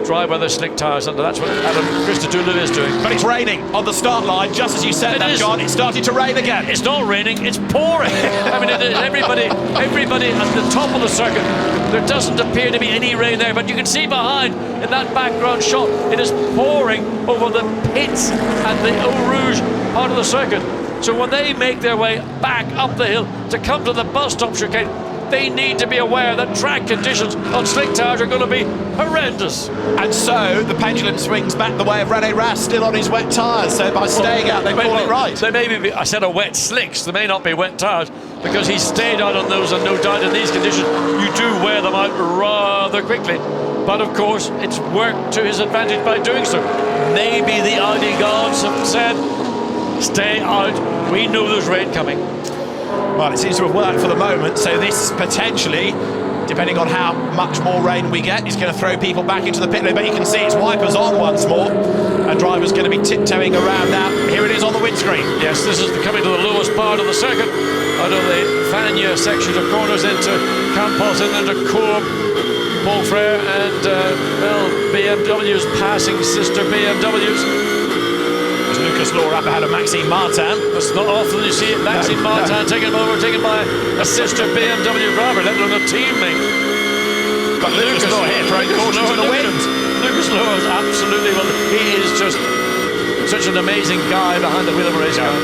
dry weather slick tyres, and that's what Adam Christodoulou is doing. But it's raining on the start line, just as you said that, John. It started to rain again. It's not raining, it's pouring. I mean, everybody at the top of the circuit, there doesn't appear to be any rain there, but you can see behind in that background shot, it is pouring over the pits and the Eau Rouge part of the circuit. So when they make their way back up the hill to come to the bus stop chicane, they need to be aware that track conditions on slick tyres are going to be horrendous. And so the pendulum swings back the way of René Rast, still on his wet tyres. So by staying out, they call it right. They may be, I said a wet slicks, they may not be wet tyres, because he stayed out on those, and no doubt in these conditions, you do wear them out rather quickly. But of course, it's worked to his advantage by doing so. Maybe the Audi gods have said, stay out, we know there's rain coming. Well, it seems to have worked for the moment, so this potentially, depending on how much more rain we get, is going to throw people back into the pit lane. But you can see its wipers on once more, and driver's going to be tiptoeing around now. Here it is on the windscreen. Yes, this is coming to the lowest part of the circuit, out of the Fagnes sections of corners into Campos and into Courbe, Paul Frere, and BMW's passing sister BMWs. Lucas Law up ahead of Maxime Martin. It's not often you see Maxime Martin taken by a sister BMW driver, let alone a teammate. But Lucas Lohr here throwing caution to the wind. Lucas Lohr is absolutely, well, he is just such an amazing guy behind the wheel of a race car.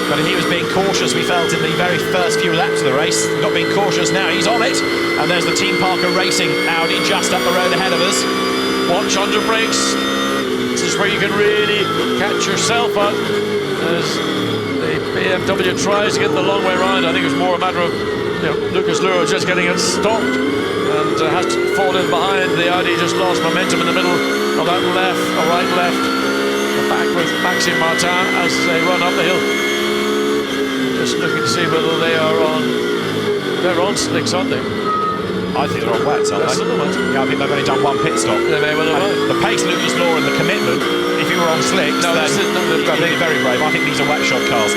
But he was being cautious, we felt, in the very first few laps of the race. Not being cautious now, he's on it. And there's the Team Parker Racing Audi just up the road ahead of us. Watch under brakes. This is where you can really catch yourself up as the BMW tries to get the long way around. I think it was more a matter of Lucas Lohr just getting it stopped and has to fall in behind. The Audi just lost momentum in the middle of that left, or right left. Back with Maxime Martin as they run up the hill. Just looking to see whether they are on. They're on slicks, aren't they? I think they're on wets, aren't they? Yeah, I think they've only done one pit stop. They may well have. The pace Lucas Lohr and the commitment, if you were on slicks, then I think very brave. I think these are wet shot cars.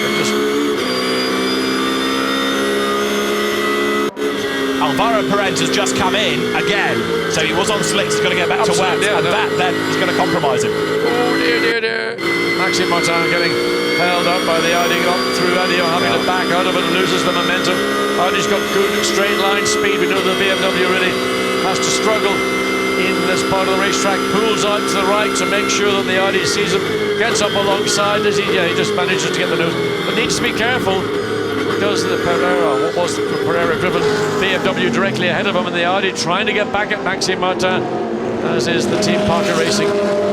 Alvaro Parente has just come in again, so he was on slicks, he's going to get back to wet, and that then is going to compromise him. Oh dear. Maxime Martin getting held up by the Audi, got through Audi, having to back out of it, loses the momentum. Audi's got good straight line speed. We know the BMW really has to struggle in this part of the racetrack. Pulls out to the right to make sure that the Audi sees him, gets up alongside as he just manages to get the nose, but needs to be careful because the Pereira driven BMW directly ahead of him, and the Audi trying to get back at Maxime Martin, as is the Team Parker Racing,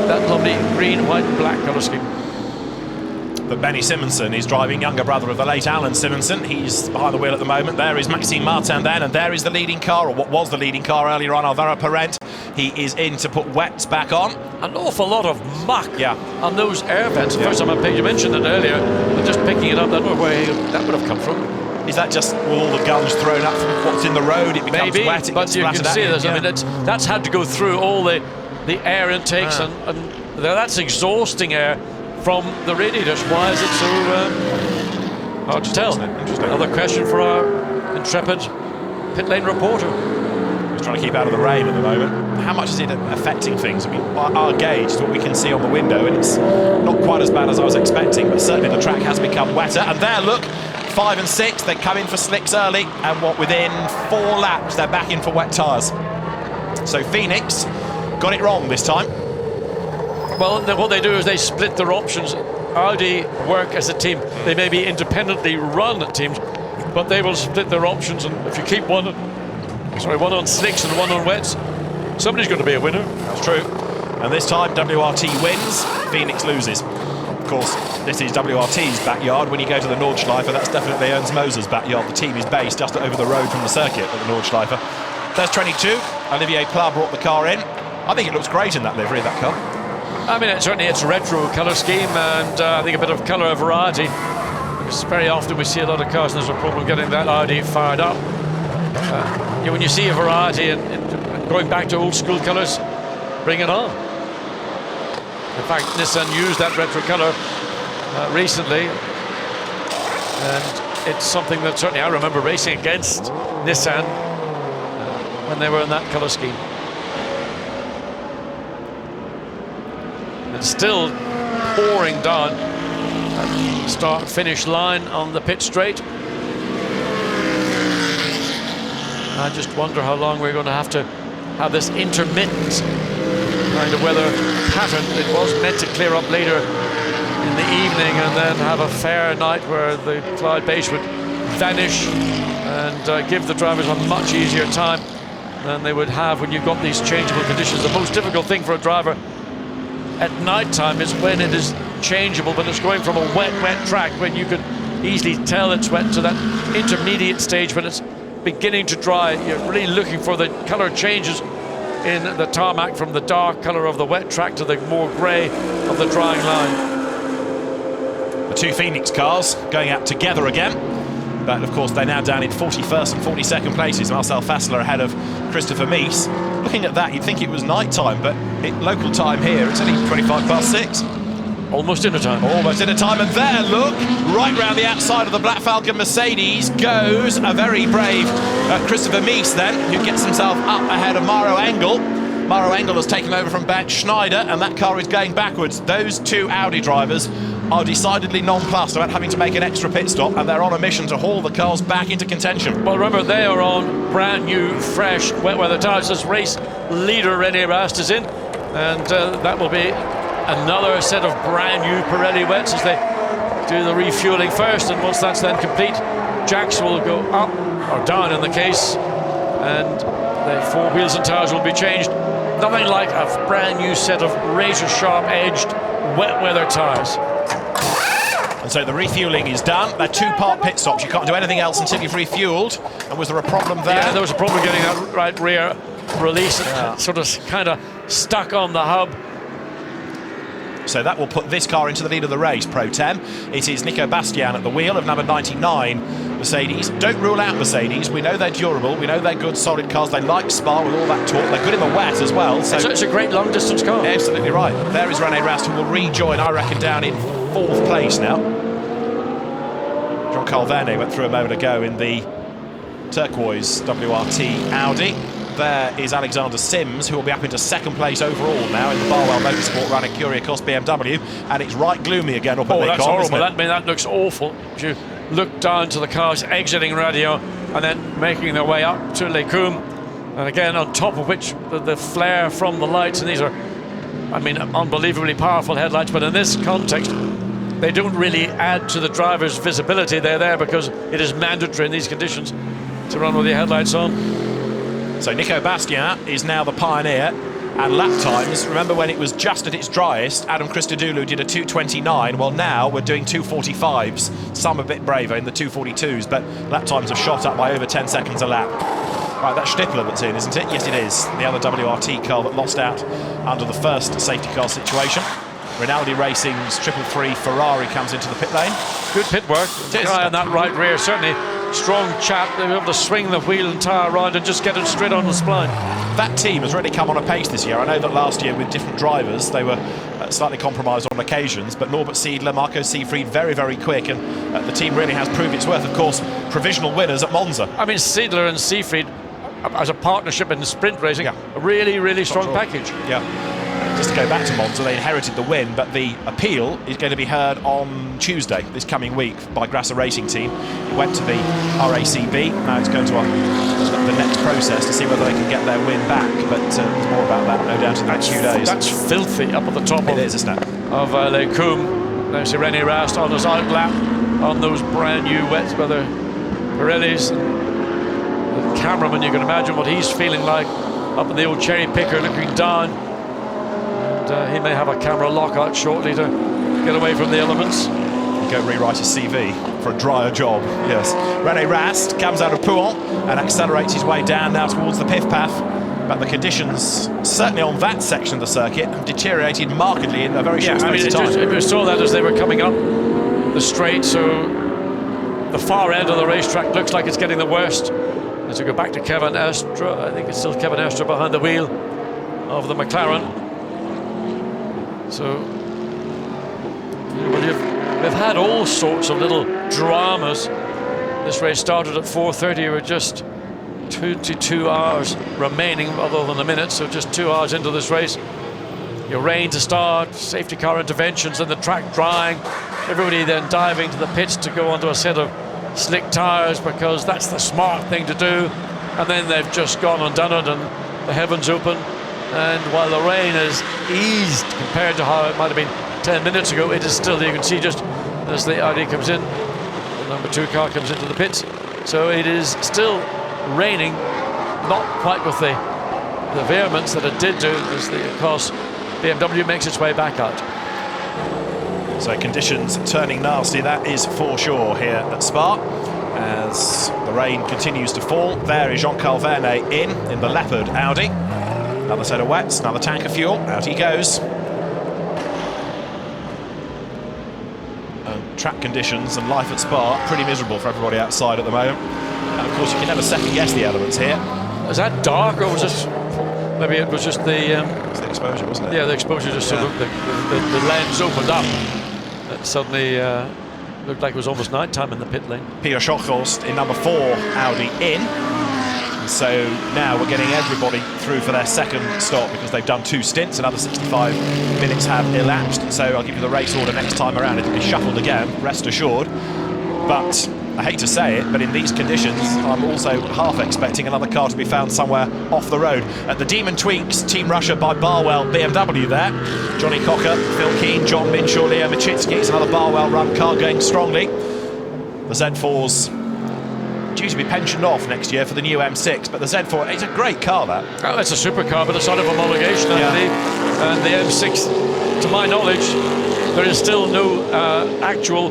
that lovely green, white and black colour scheme. But Benny Simonson is driving, younger brother of the late Alan Simonson. He's behind the wheel at the moment. There is Maxime Martin then, and there is the leading car, or what was the leading car earlier on, Alvaro Parente. He is in to put wets back on. An awful lot of muck on those air vents. The first time I picked, you mentioned it earlier, but just picking it up, I don't know where that would have come from. Is that just with all the guns thrown up from what's in the road? It becomes maybe, wet. But you can see this. I mean, that's had to go through all the air intakes, and that's exhausting air from the radiators. Why is it so hard to tell? Another question for our intrepid pit lane reporter. He's trying to keep out of the rain at the moment. How much is it affecting things? I mean, our gauge is what we can see on the window, and it's not quite as bad as I was expecting, but certainly the track has become wetter. And there, look, 5 and 6, they come in for slicks early, and within 4 laps, they're back in for wet tyres. So Phoenix got it wrong this time. Well, what they do is they split their options. Audi work as a team. They maybe independently run teams, but they will split their options, and if you keep one on slicks and one on wets, somebody's going to be a winner. That's true. And this time WRT wins, Phoenix loses. Of course, this is WRT's backyard. When you go to the Nordschleife, that's definitely Ernst Moser's backyard. The team is based just over the road from the circuit at the Nordschleife. There's 22. Olivier Pla brought the car in. I think it looks great in that livery, that car. I mean, certainly it's a retro colour scheme, and I think a bit of colour variety. Because very often we see a lot of cars, and there's a problem getting that Audi fired up. When you see a variety and going back to old school colours, bring it on. In fact, Nissan used that retro colour recently, and it's something that certainly I remember racing against Nissan when they were in that colour scheme. And still pouring down at start-finish line on the pit straight. I just wonder how long we're going to have this intermittent kind of weather pattern. It was meant to clear up later in the evening and then have a fair night where the cloud base would vanish and give the drivers a much easier time than they would have when you've got these changeable conditions. The most difficult thing for a driver at night time is when it is changeable, when it's going from a wet track, when you can easily tell it's wet, to that intermediate stage when it's beginning to dry. You're really looking for the colour changes in the tarmac from the dark colour of the wet track to the more grey of the drying line. The two Phoenix cars going out together again, but of course they're now down in 41st and 42nd places. Marcel Fassler ahead of Christopher Mies. Looking at that, you'd think it was night time, but local time here, it's only 25 past 6. Almost dinner time. Almost dinner time, and there, look, right round the outside of the Black Falcon Mercedes goes a very brave Christopher Mies then, who gets himself up ahead of Maro Engel. Maro Engel has taken over from Bernd Schneider, and that car is going backwards. Those two Audi drivers are decidedly nonplussed about having to make an extra pit stop, and they're on a mission to haul the cars back into contention. Well, remember, they are on brand new, fresh, wet weather tyres. This race leader, René Rast, is in, and that will be another set of brand new Pirelli wets as they do the refueling first, and once that's then complete, jacks will go up or down in the case, and the 4 wheels and tyres will be changed. Nothing like a brand new set of razor sharp edged wet weather tyres. And so the refueling is done. They're 2-part pit stops. You can't do anything else until you've refueled. And was there a problem there? Yeah, there was a problem getting that right rear release. Yeah. Sort of kind of stuck on the hub. So that will put this car into the lead of the race, Pro Tem. It is Nico Bastian at the wheel of number 99, Mercedes. Don't rule out Mercedes. We know they're durable. We know they're good, solid cars. They like Spa with all that torque. They're good in the wet as well. So it's a great long-distance car. Absolutely right. There is René Rast, who will rejoin, I reckon, down in 4th place now. Jean-Carl Vernet went through a moment ago in the turquoise WRT Audi. There is Alexander Sims, who will be up into 2nd place overall now in the Barwell Motorsport running Curiacos BMW, and it's right gloomy again up at Lincoln. Oh, that's horrible. That looks awful. If you look down to the cars exiting Radio and then making their way up to Les Combes, and again on top of which the flare from the lights, and these are, I mean, unbelievably powerful headlights, but in this context they don't really add to the driver's visibility. They're there because it is mandatory in these conditions to run with your headlights on. So Nico Bastian is now the pioneer, and lap times, remember when it was just at its driest, Adam Christodoulou did a 2:29. Well, now we're doing 2:45s, some a bit braver in the 2:42s, but lap times have shot up by over 10 seconds a lap. Right, that's Stippler that's in, isn't it? Yes, it is. The other WRT car that lost out under the first safety car situation. Rinaldi Racing's 333 Ferrari comes into the pit lane. Good pit work. The guy on that right rear, certainly strong chap. They'll be able to swing the wheel and tyre around and just get it straight on the spline. That team has really come on a pace this year. I know that last year with different drivers they were slightly compromised on occasions, but Norbert Siedler, Marco Seefried, very, very quick, and the team really has proved its worth. Of course, provisional winners at Monza. I mean, Siedler and Seefried as a partnership in sprint racing, a really, really strong package. Yeah. Just to go back to Monza, they inherited the win, but the appeal is going to be heard on Tuesday, this coming week, by Grasser Racing Team. It went to the RACB, now it's going to the next process to see whether they can get their win back, but there's more about that, no doubt, in the next few days. That's filthy up at the top it is, isn't it? Of Les Combes. Now see René Rast on his outlap on those brand new wet weather Pirellis. The cameraman, you can imagine what he's feeling like up in the old cherry picker looking down. He may have a camera lockout shortly to get away from the elements. Go rewrite a CV for a drier job, yes. René Rast comes out of Pouhon and accelerates his way down now towards the pith path. But the conditions, certainly on that section of the circuit, have deteriorated markedly in a very short space of time. We saw that as they were coming up the straight, so the far end of the racetrack looks like it's getting the worst. As we go back to Kevin Estre, I think it's still Kevin Estre behind the wheel of the McLaren. So, we've had all sorts of little dramas. This race started at 4:30. We're just 22 hours remaining, other than a minute, so just 2 hours into this race. Your rain to start, safety car interventions, and the track drying. Everybody then diving to the pits to go onto a set of slick tyres because that's the smart thing to do. And then they've just gone and done it, and the heavens open. And while the rain has eased compared to how it might have been 10 minutes ago, it is still, you can see just as the Audi comes in, the number 2 car comes into the pits. So it is still raining, not quite with the vehemence that it did do, as of course BMW makes its way back out. So conditions turning nasty, that is for sure here at Spa. As the rain continues to fall, there is Jean-Carl Vernet in the Leopard Audi. Another set of wets, another tank of fuel, out he goes. Track conditions and life at Spa, pretty miserable for everybody outside at the moment. And of course you can never second guess the elements here. Is that dark, or was this, maybe it was just the... it's the exposure, wasn't it? Yeah, the exposure just sort of, the lens opened up. It suddenly looked like it was almost night time in the pit lane. Pierre Schochhorst in number 4 Audi in. So now we're getting everybody through for their second stop because they've done 2 stints. Another 65 minutes have elapsed. So I'll give you the race order next time around. It'll be shuffled again, rest assured. But I hate to say it, but in these conditions, I'm also half expecting another car to be found somewhere off the road. At the Demon Tweaks, Team Russia by Barwell BMW there. Johnny Cocker, Phil Keane, John Minshaw, Leo Machitsky. It's another Barwell run car going strongly. The Z4's due to be pensioned off next year for the new M6, but the Z4, it's a great car, that. Oh, it's a supercar, but it's out of homologation, I believe. And the M6, to my knowledge, there is still no actual,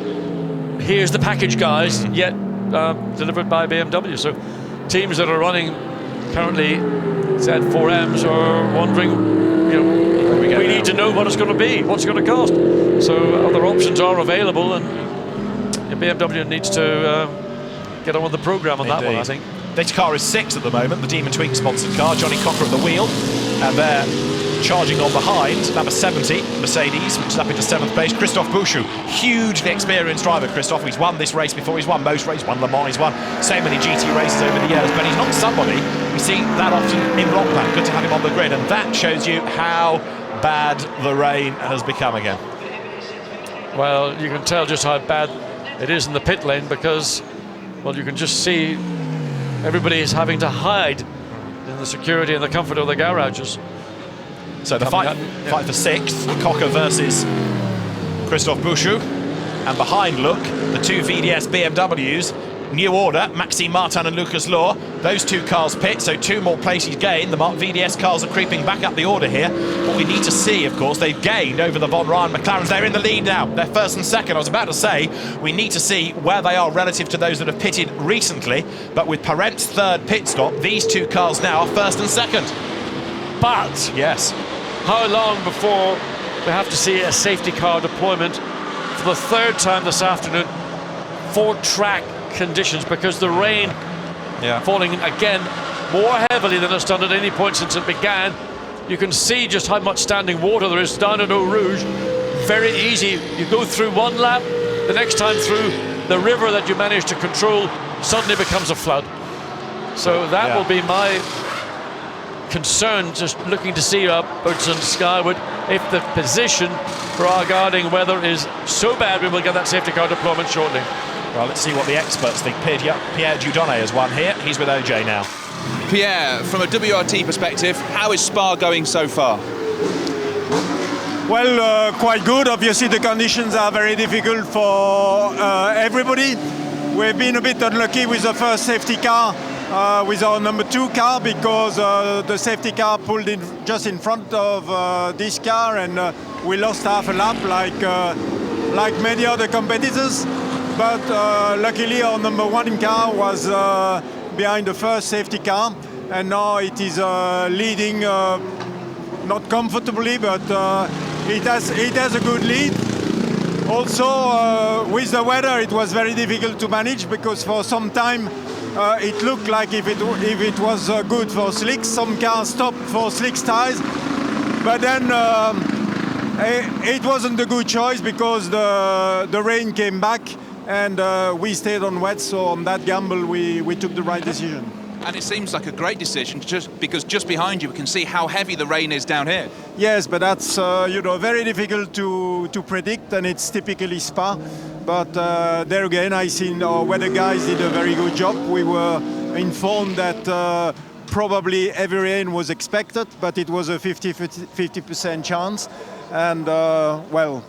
here's the package, guys, yet delivered by BMW. So teams that are running currently Z4Ms are wondering, you know, we need to know what it's going to be, what's it going to cost. So other options are available, and BMW needs to get on with the programme on that one, I think. This car is 6 at the moment, the Demon Tweak sponsored car. Johnny Cocker at the wheel, and they're charging on behind, number 70, Mercedes, which is up into 7th place. Christophe Bouchou, hugely experienced driver, Christophe. He's won this race before, he's won most races, won Le Mans, he's won so many GT races over the years, but he's not somebody we see that often in Rockland. Good to have him on the grid, and that shows you how bad the rain has become again. Well, you can tell just how bad it is in the pit lane because, well, you can just see everybody is having to hide in the security and the comfort of the garages. So the fight for 6th, Cocker versus Christophe Bouchou. And behind, look, the 2 VDS BMWs, New Order, Maxime Martin and Lucas Law. Those 2 cars pit, so 2 more places gained. The VDS cars are creeping back up the order here. What we need to see, of course, they've gained over the Von Ryan McLarens. They're in the lead now. They're 1st and 2nd. I was about to say, we need to see where they are relative to those that have pitted recently. But with Parent's 3rd pit stop, these 2 cars now are 1st and 2nd. But yes, how long before we have to see a safety car deployment for the 3rd time this afternoon for track conditions, because the rain falling again more heavily than it's done at any point since it began. You can see just how much standing water there is down in Eau Rouge. Very easy. You go through one lap, the next time through, the river that you managed to control suddenly becomes a flood. So that will be my concern, just looking to see upwards and skyward if the position for our guarding weather is so bad we will get that safety car deployment shortly. Well, let's see what the experts think. Pierre Dieudonné has won here. He's with OJ now. Pierre, from a WRT perspective, how is Spa going so far? Well, quite good. Obviously, the conditions are very difficult for everybody. We've been a bit unlucky with the first safety car, with our number 2 car, because the safety car pulled in just in front of this car, and we lost half a lap like many other competitors. But luckily our number 1 car was behind the first safety car, and now it is leading not comfortably, but it has a good lead. Also, with the weather, it was very difficult to manage, because for some time it looked like if it was good for slicks, some cars stopped for slicks tires, but then it wasn't a good choice, because the rain came back, and we stayed on wet. So on that gamble, we took the right decision. And it seems like a great decision, just because just behind you we can see how heavy the rain is down here. Yes, but that's very difficult to predict, and it's typically Spa. But there again, I think our weather guys did a very good job. We were informed that probably heavy rain was expected, but it was a 50% chance, and well,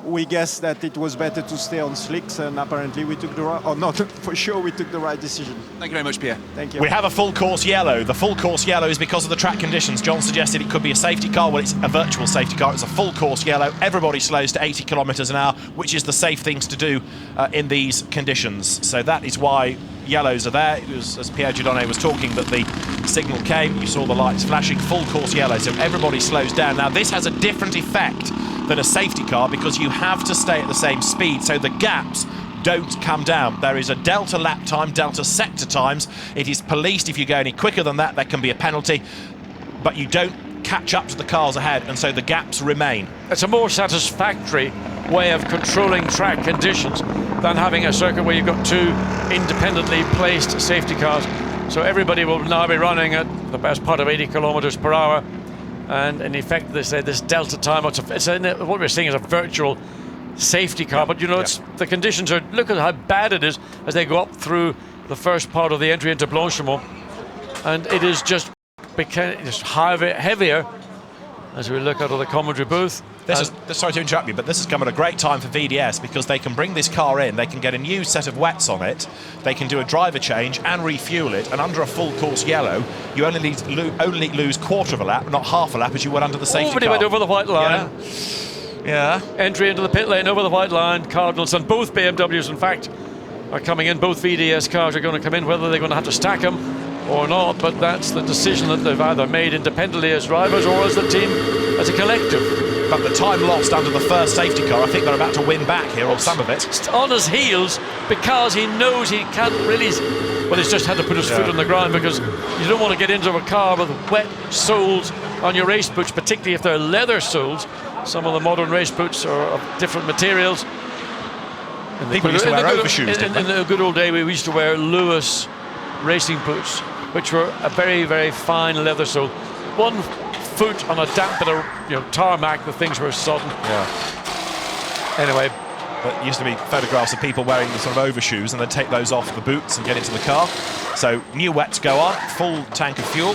we guessed that it was better to stay on slicks, and apparently we took the right, or not for sure, we took the right decision. Thank you very much, Pierre. Thank you. We have a full course yellow. The full course yellow is because of the track conditions. John suggested it could be a safety car. Well, it's a virtual safety car. It's a full course yellow. Everybody slows to 80 kilometres an hour, which is the safe things to do in these conditions. So that is why yellows are there. It was, as Pierre Dieudonné was talking, that the signal came. You saw the lights flashing, full course yellow. So everybody slows down. Now, this has a different effect than a safety car, because you have to stay at the same speed, so the gaps don't come down. There is a delta lap time, delta sector times. It is policed. If you go any quicker than that, there can be a penalty, but you don't catch up to the cars ahead, and so the gaps remain. It's a more satisfactory way of controlling track conditions than having a circuit where you've got 2 independently placed safety cars. So everybody will now be running at the best part of 80 kilometers per hour. And in effect, they say this delta time, what we're seeing is a virtual safety car. But, you know, the conditions are, look at how bad it is as they go up through the first part of the entry into Blanchimont. And it is just heavier as we look out of the commentary booth. Sorry to interrupt you, but this has come at a great time for VDS because they can bring this car in, they can get a new set of wets on it, they can do a driver change and refuel it, and under a full course yellow, you only lose quarter of a lap, not half a lap as you would under the safety car. Nobody went over the white line. Yeah. Entry into the pit lane over the white line. Cardinals and both BMWs, in fact, are coming in. Both VDS cars are going to come in, whether they're going to have to stack them or not, but that's the decision that they've either made independently as drivers or as the team as a collective. But the time lost under the first safety car, I think they're about to win back here, or some of it. On his heels, because he knows he can't really... Well, he's just had to put his foot on the ground, because you don't want to get into a car with wet soles on your race boots, particularly if they're leather soles. Some of the modern race boots are of different materials. People used to wear overshoes, didn't they? In the good old day, we used to wear Lewis racing boots, which were a very, very fine leather sole. 1 foot on a damp bit of tarmac, the things were sodden. Yeah. Anyway, there used to be photographs of people wearing the sort of overshoes and then take those off the boots and get into the car. So new wets go on, full tank of fuel.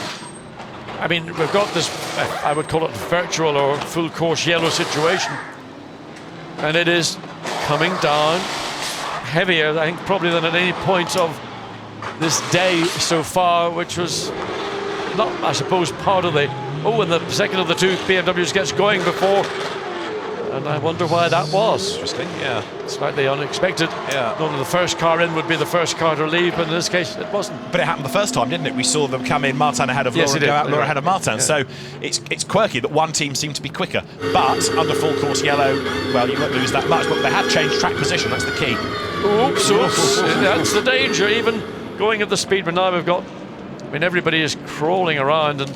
I mean, we've got this, I would call it virtual or full course yellow situation. And it is coming down heavier, I think, probably than at any point of this day so far, which was not, I suppose, part of the... Oh, and the second of the two BMWs gets going before. And I wonder why that was. Interesting, yeah. Slightly unexpected. Yeah. Normally the first car in would be the first car to leave, but in this case it wasn't. But it happened the first time, didn't it? We saw them come in, Martin ahead of Laura, and go out, Laura ahead of Martin. Yeah. So it's quirky that one team seemed to be quicker. But under full course yellow, well, you won't lose that much. But they have changed track position, that's the key. Oops. That's the danger, even going at the speed. But now we've got, I mean, everybody is crawling around and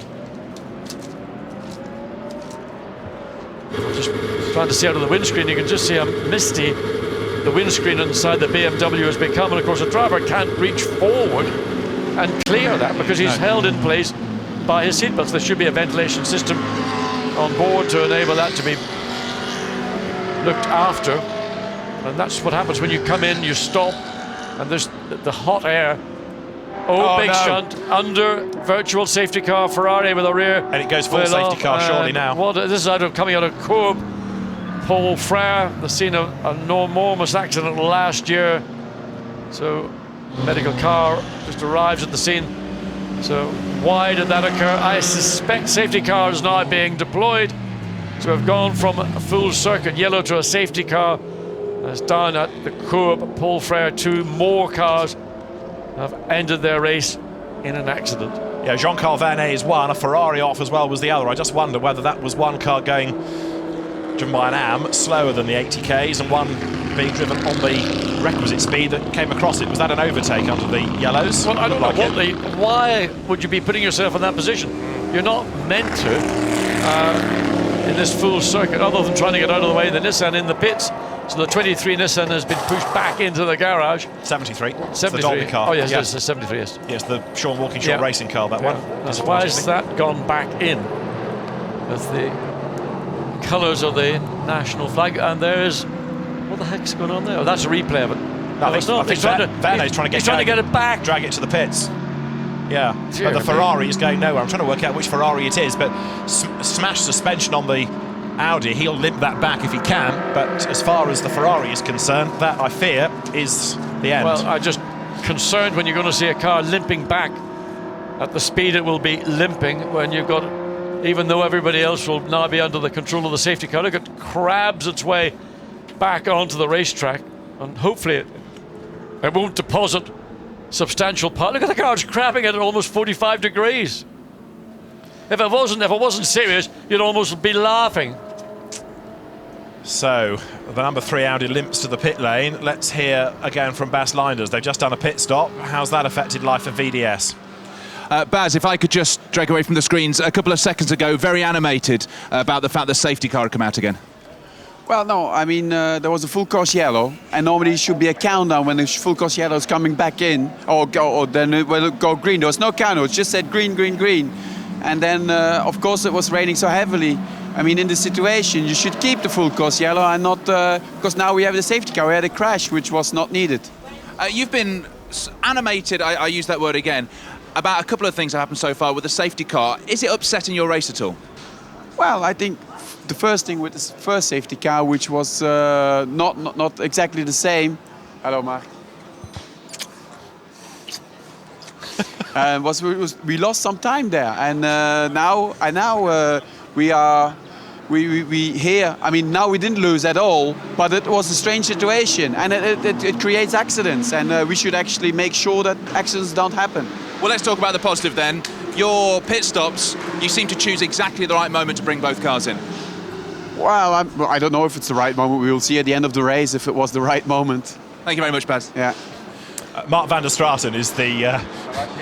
just trying to see out of the windscreen. You can just see how misty the windscreen inside the BMW has become, and of course the driver can't reach forward and clear that because he's held in place by his seatbelts. There should be a ventilation system on board to enable that to be looked after, and that's what happens when you come in, you stop, and there's the hot air. Big shunt under virtual safety car, Ferrari with a rear. And it goes full safety car surely now. This is coming out of Courbe. Paul Frere, the scene of an enormous accident last year. So the medical car just arrives at the scene. So why did that occur? I suspect safety car is now being deployed. So we've gone from a full circuit yellow to a safety car. It's down at the Courbe, Paul Frere, 2 more cars have ended their race in an accident. Yeah, Jean-Carl Vernet is one, a Ferrari off as well was the other. I just wonder whether that was one car driven by an AM, slower than the 80Ks, and one being driven on the requisite speed that came across it. Was that an overtake under the yellows? Well, I don't know why would you be putting yourself in that position? You're not meant to in this full circuit, other than trying to get out of the way of the Nissan in the pits. So the 23 Nissan has been pushed back into the garage. 73. 73. The Dolby car. Oh, yes, it's the 73, yes. Yes, the Sean Walkinshaw racing car, that one. Why has that gone back in? With the colours of the national flag. And there's... What the heck's going on there? Oh, that's a replay of it. No, it's not. He's trying to get it back. Drag it to the pits. Yeah, but the Ferrari is going nowhere. I'm trying to work out which Ferrari it is, but smashed suspension on the Audi, he'll limp that back if he can, but as far as the Ferrari is concerned, that, I fear, is the end. Well, I'm just concerned when you're going to see a car limping back at the speed it will be limping when you've got, even though everybody else will now be under the control of the safety car, look, it crabs its way back onto the racetrack, and hopefully it won't deposit substantial power. Look at the car, it's crabbing at almost 45 degrees. If it wasn't serious, you'd almost be laughing. So, the number 3 Audi limps to the pit lane. Let's hear again from Bas Linders. They've just done a pit stop. How's that affected life at VDS? Baz, if I could just drag away from the screens, a couple of seconds ago, very animated about the fact the safety car had come out again. Well, no, I mean, there was a full course yellow, and normally it should be a countdown when the full course yellow is coming back in, or then it will go green. There was no countdown, it just said green, green, green. And then, of course, it was raining so heavily. I mean, in this situation, you should keep the full course yellow and not, because now we have the safety car. We had a crash, which was not needed. You've been animated, I use that word again, about a couple of things that happened so far with the safety car. Is it upsetting your race at all? Well, I think the first thing with the first safety car, which was not exactly the same. Hello, Mark. We lost some time there, and now we here. I mean, now we didn't lose at all, but it was a strange situation, and it creates accidents, and we should actually make sure that accidents don't happen. Well, let's talk about the positive then. Your pit stops, you seem to choose exactly the right moment to bring both cars in. Well, I don't know if it's the right moment. We will see at the end of the race if it was the right moment. Thank you very much, Baz. Yeah. Mark van der Straten is the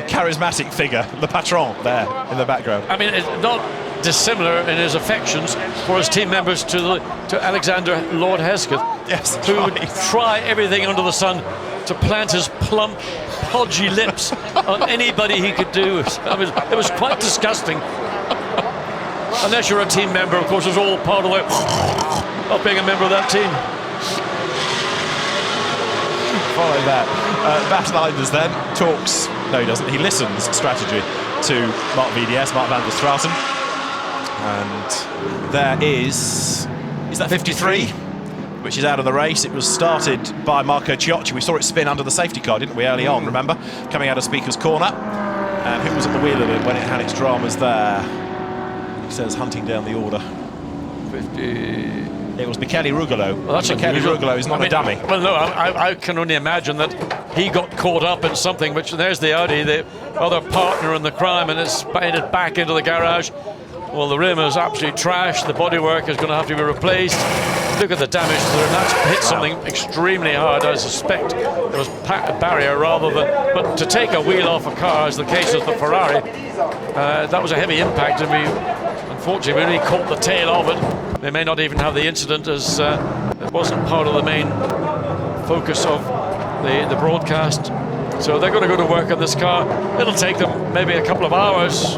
charismatic figure, the patron there in the background. I mean, it's not dissimilar in his affections for his team members to Alexander Lord Hesketh, yes, who would try everything under the sun to plant his plump, podgy lips on anybody he could do. It was quite disgusting. Unless you're a team member, of course, it's all part of being a member of that team. Follow that. Bas Leidens then talks, no he doesn't, he listens strategy to Marc VDS, Mark van der Straten. And there is that 53? Which is out of the race. It was started by Marco Ciocci. We saw it spin under the safety car, didn't we, early on, remember? Coming out of Speaker's Corner. And who was at the wheel of it when it had its dramas there? He says hunting down the order. 50... It was Michele Rugolo. Well, that's Michele Rugolo is not a dummy. Well, no, I can only imagine that he got caught up in something, which there's the Audi, the other partner in the crime, and it's headed back into the garage. Well, the rim is absolutely trashed. The bodywork is going to have to be replaced. Look at the damage there, and that's hit something extremely hard. I suspect it was a barrier rather than... But to take a wheel off a car, as the case of the Ferrari, that was a heavy impact, and unfortunately, we only caught the tail of it. They may not even have the incident, as it wasn't part of the main focus of the broadcast. So they're going to go to work on this car. It'll take them maybe a couple of hours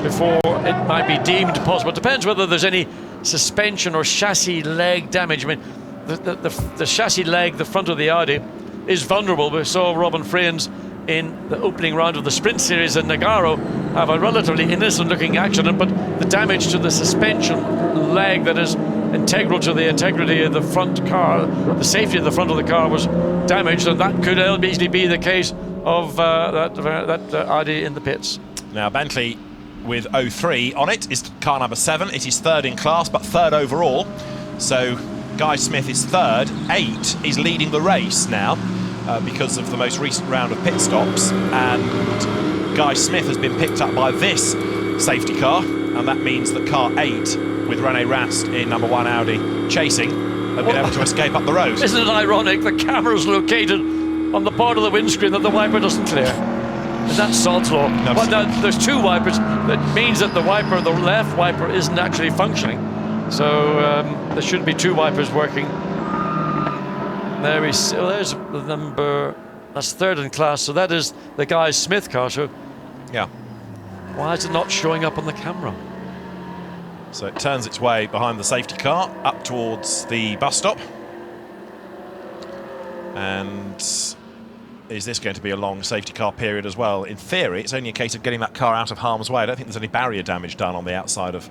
before it might be deemed possible. It depends whether there's any suspension or chassis leg damage. I mean, the chassis leg, the front of the Audi, is vulnerable. We saw Robin Freins in the opening round of the sprint series in Nagaro have a relatively innocent-looking accident, but the damage to the suspension leg that is integral to the integrity of the front car, the safety of the front of the car, was damaged, and that could easily be the case of that Audi in the pits. Now, Bentley with 03 on it is car number 7. It is third in class, but third overall. So Guy Smith is third. 8 is leading the race now because of the most recent round of pit stops. And Guy Smith has been picked up by this safety car, and that means that car 8, with René Rast in number 1 Audi chasing, have been able to escape up the road. Isn't it ironic? The camera's located on the part of the windscreen that the wiper doesn't clear. Is that Sod's law? No. Well, there's 2 wipers. That means that the left wiper, isn't actually functioning. So there should be 2 wipers working. There we see. Oh, there's the number. That's third in class. So that is the Guy Smith car. So yeah. Why is it not showing up on the camera? So it turns its way behind the safety car up towards the bus stop. And is this going to be a long safety car period as well? In theory, it's only a case of getting that car out of harm's way. I don't think there's any barrier damage done on the outside of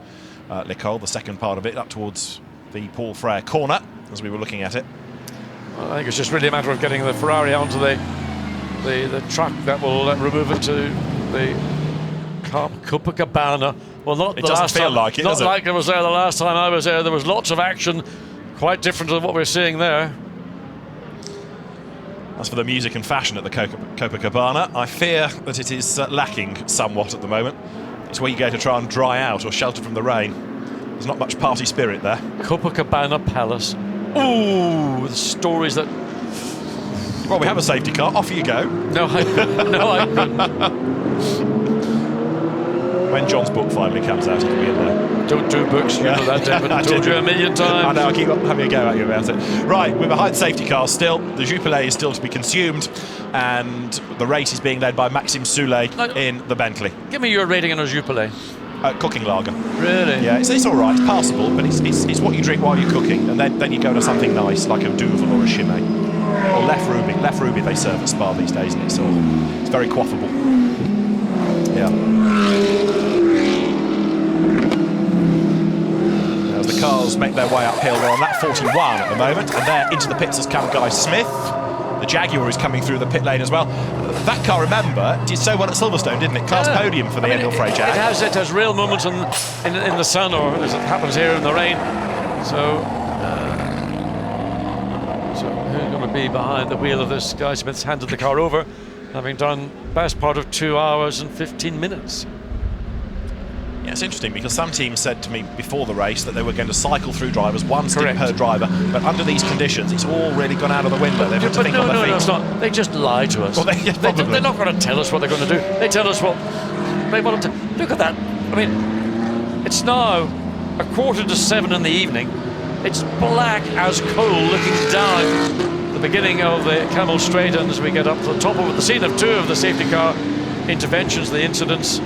Lecole, the second part of it, up towards the Paul Frere corner, as we were looking at it. Well, I think it's just really a matter of getting the Ferrari onto the truck that will remove it to the Copacabana. Well, not it the doesn't last feel time, like it, not does it? like it was there the last time I was there. There was lots of action, quite different to what we're seeing there. As for the music and fashion at the Copacabana, I fear that it is lacking somewhat at the moment. It's where you go to try and dry out or shelter from the rain. There's not much party spirit there. Copacabana Palace. Ooh, the stories that... Well, we have a safety car. Off you go. No, I couldn't. No, I couldn't. When John's book finally comes out, it'll be in there. Don't do books, you know that, David. I told you a million times. I know, I keep having a go at you about it. Right, we're behind safety cars still. The Jupiler is still to be consumed, and the race is being led by Maxime Soulet in the Bentley. Give me your rating on a Jupiler. Cooking lager. Really? Yeah, it's all right, it's passable, but it's what you drink while you're cooking, and then you go to something nice, like a Duvel or a Chimay. Or Lef Ruby. Lef Ruby they serve at Spa these days, and it's very quaffable. Yeah. As the cars make their way uphill, we're on lap 41 at the moment, and there into the pits has come Guy Smith. The Jaguar is coming through the pit lane as well. That car, remember, did so well at Silverstone, didn't it? Class podium for the Enel Frey Jag. It has real moments in the sun, or as it happens here in the rain. So who's going to be behind the wheel of this? Guy Smith's handed the car over, having done best part of 2 hours and 15 minutes. Yeah, it's interesting because some teams said to me before the race that they were going to cycle through drivers, one stint per driver, but under these conditions, it's all really gone out of the window. They've had to think on their feet. No, it's not. They just lie to us. Well, they're not going to tell us what they're going to do. They tell us what they want to. Look at that. I mean, it's now 6:45 in the evening. It's black as coal looking down the beginning of the Camel Straight, and as we get up to the top of the scene of 2 of the safety car interventions, the incidents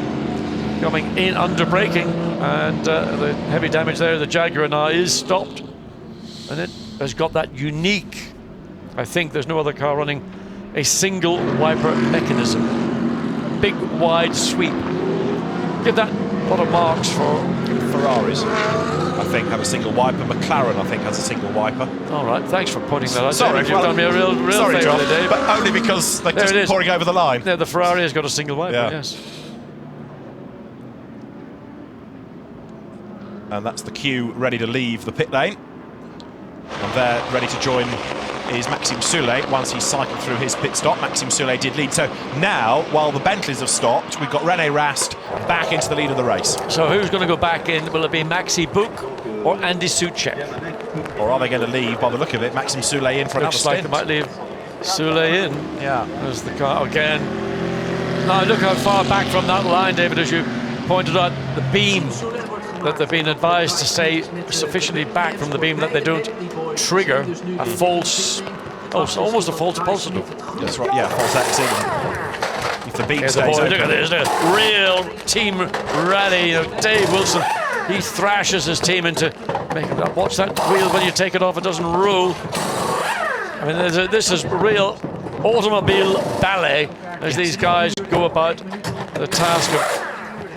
coming in under braking, and the heavy damage there. The Jaguar now is stopped, and it has got that unique, I think there's no other car running a single wiper mechanism. Big wide sweep. Give that a lot of marks for Ferraris. I think have a single wiper. McLaren, I think, has a single wiper. All right, thanks for pointing that out. Sorry, you've done me a real sorry, favour John, today. but only because they're just pouring over the line. Yeah, the Ferrari has got a single wiper, yeah. Yes. And that's the queue ready to leave the pit lane. And there, ready to join, is Maxime Soulet once he's cycled through his pit stop. Maxime Soulet did lead. So now, while the Bentleys have stopped, we've got René Rast back into the lead of the race. So who's going to go back in? Will it be Maxi Buk or Andy Soucek? Or are they going to leave, by the look of it, Maxime Soulet in for another Looks like stint? they might leave Soulet in. Yeah. There's the car again. Now look how far back from that line, David, as you pointed out, the beam, that they've been advised to stay sufficiently back from the beam that they don't trigger a false, almost a false positive. That's right, yeah, false exit. If the beam stays open. Look at this, real team rally. You know, Dave Wilson, he thrashes his team into making up. Watch that wheel when you take it off, it doesn't roll. I mean, this is real automobile ballet as these guys go about the task of.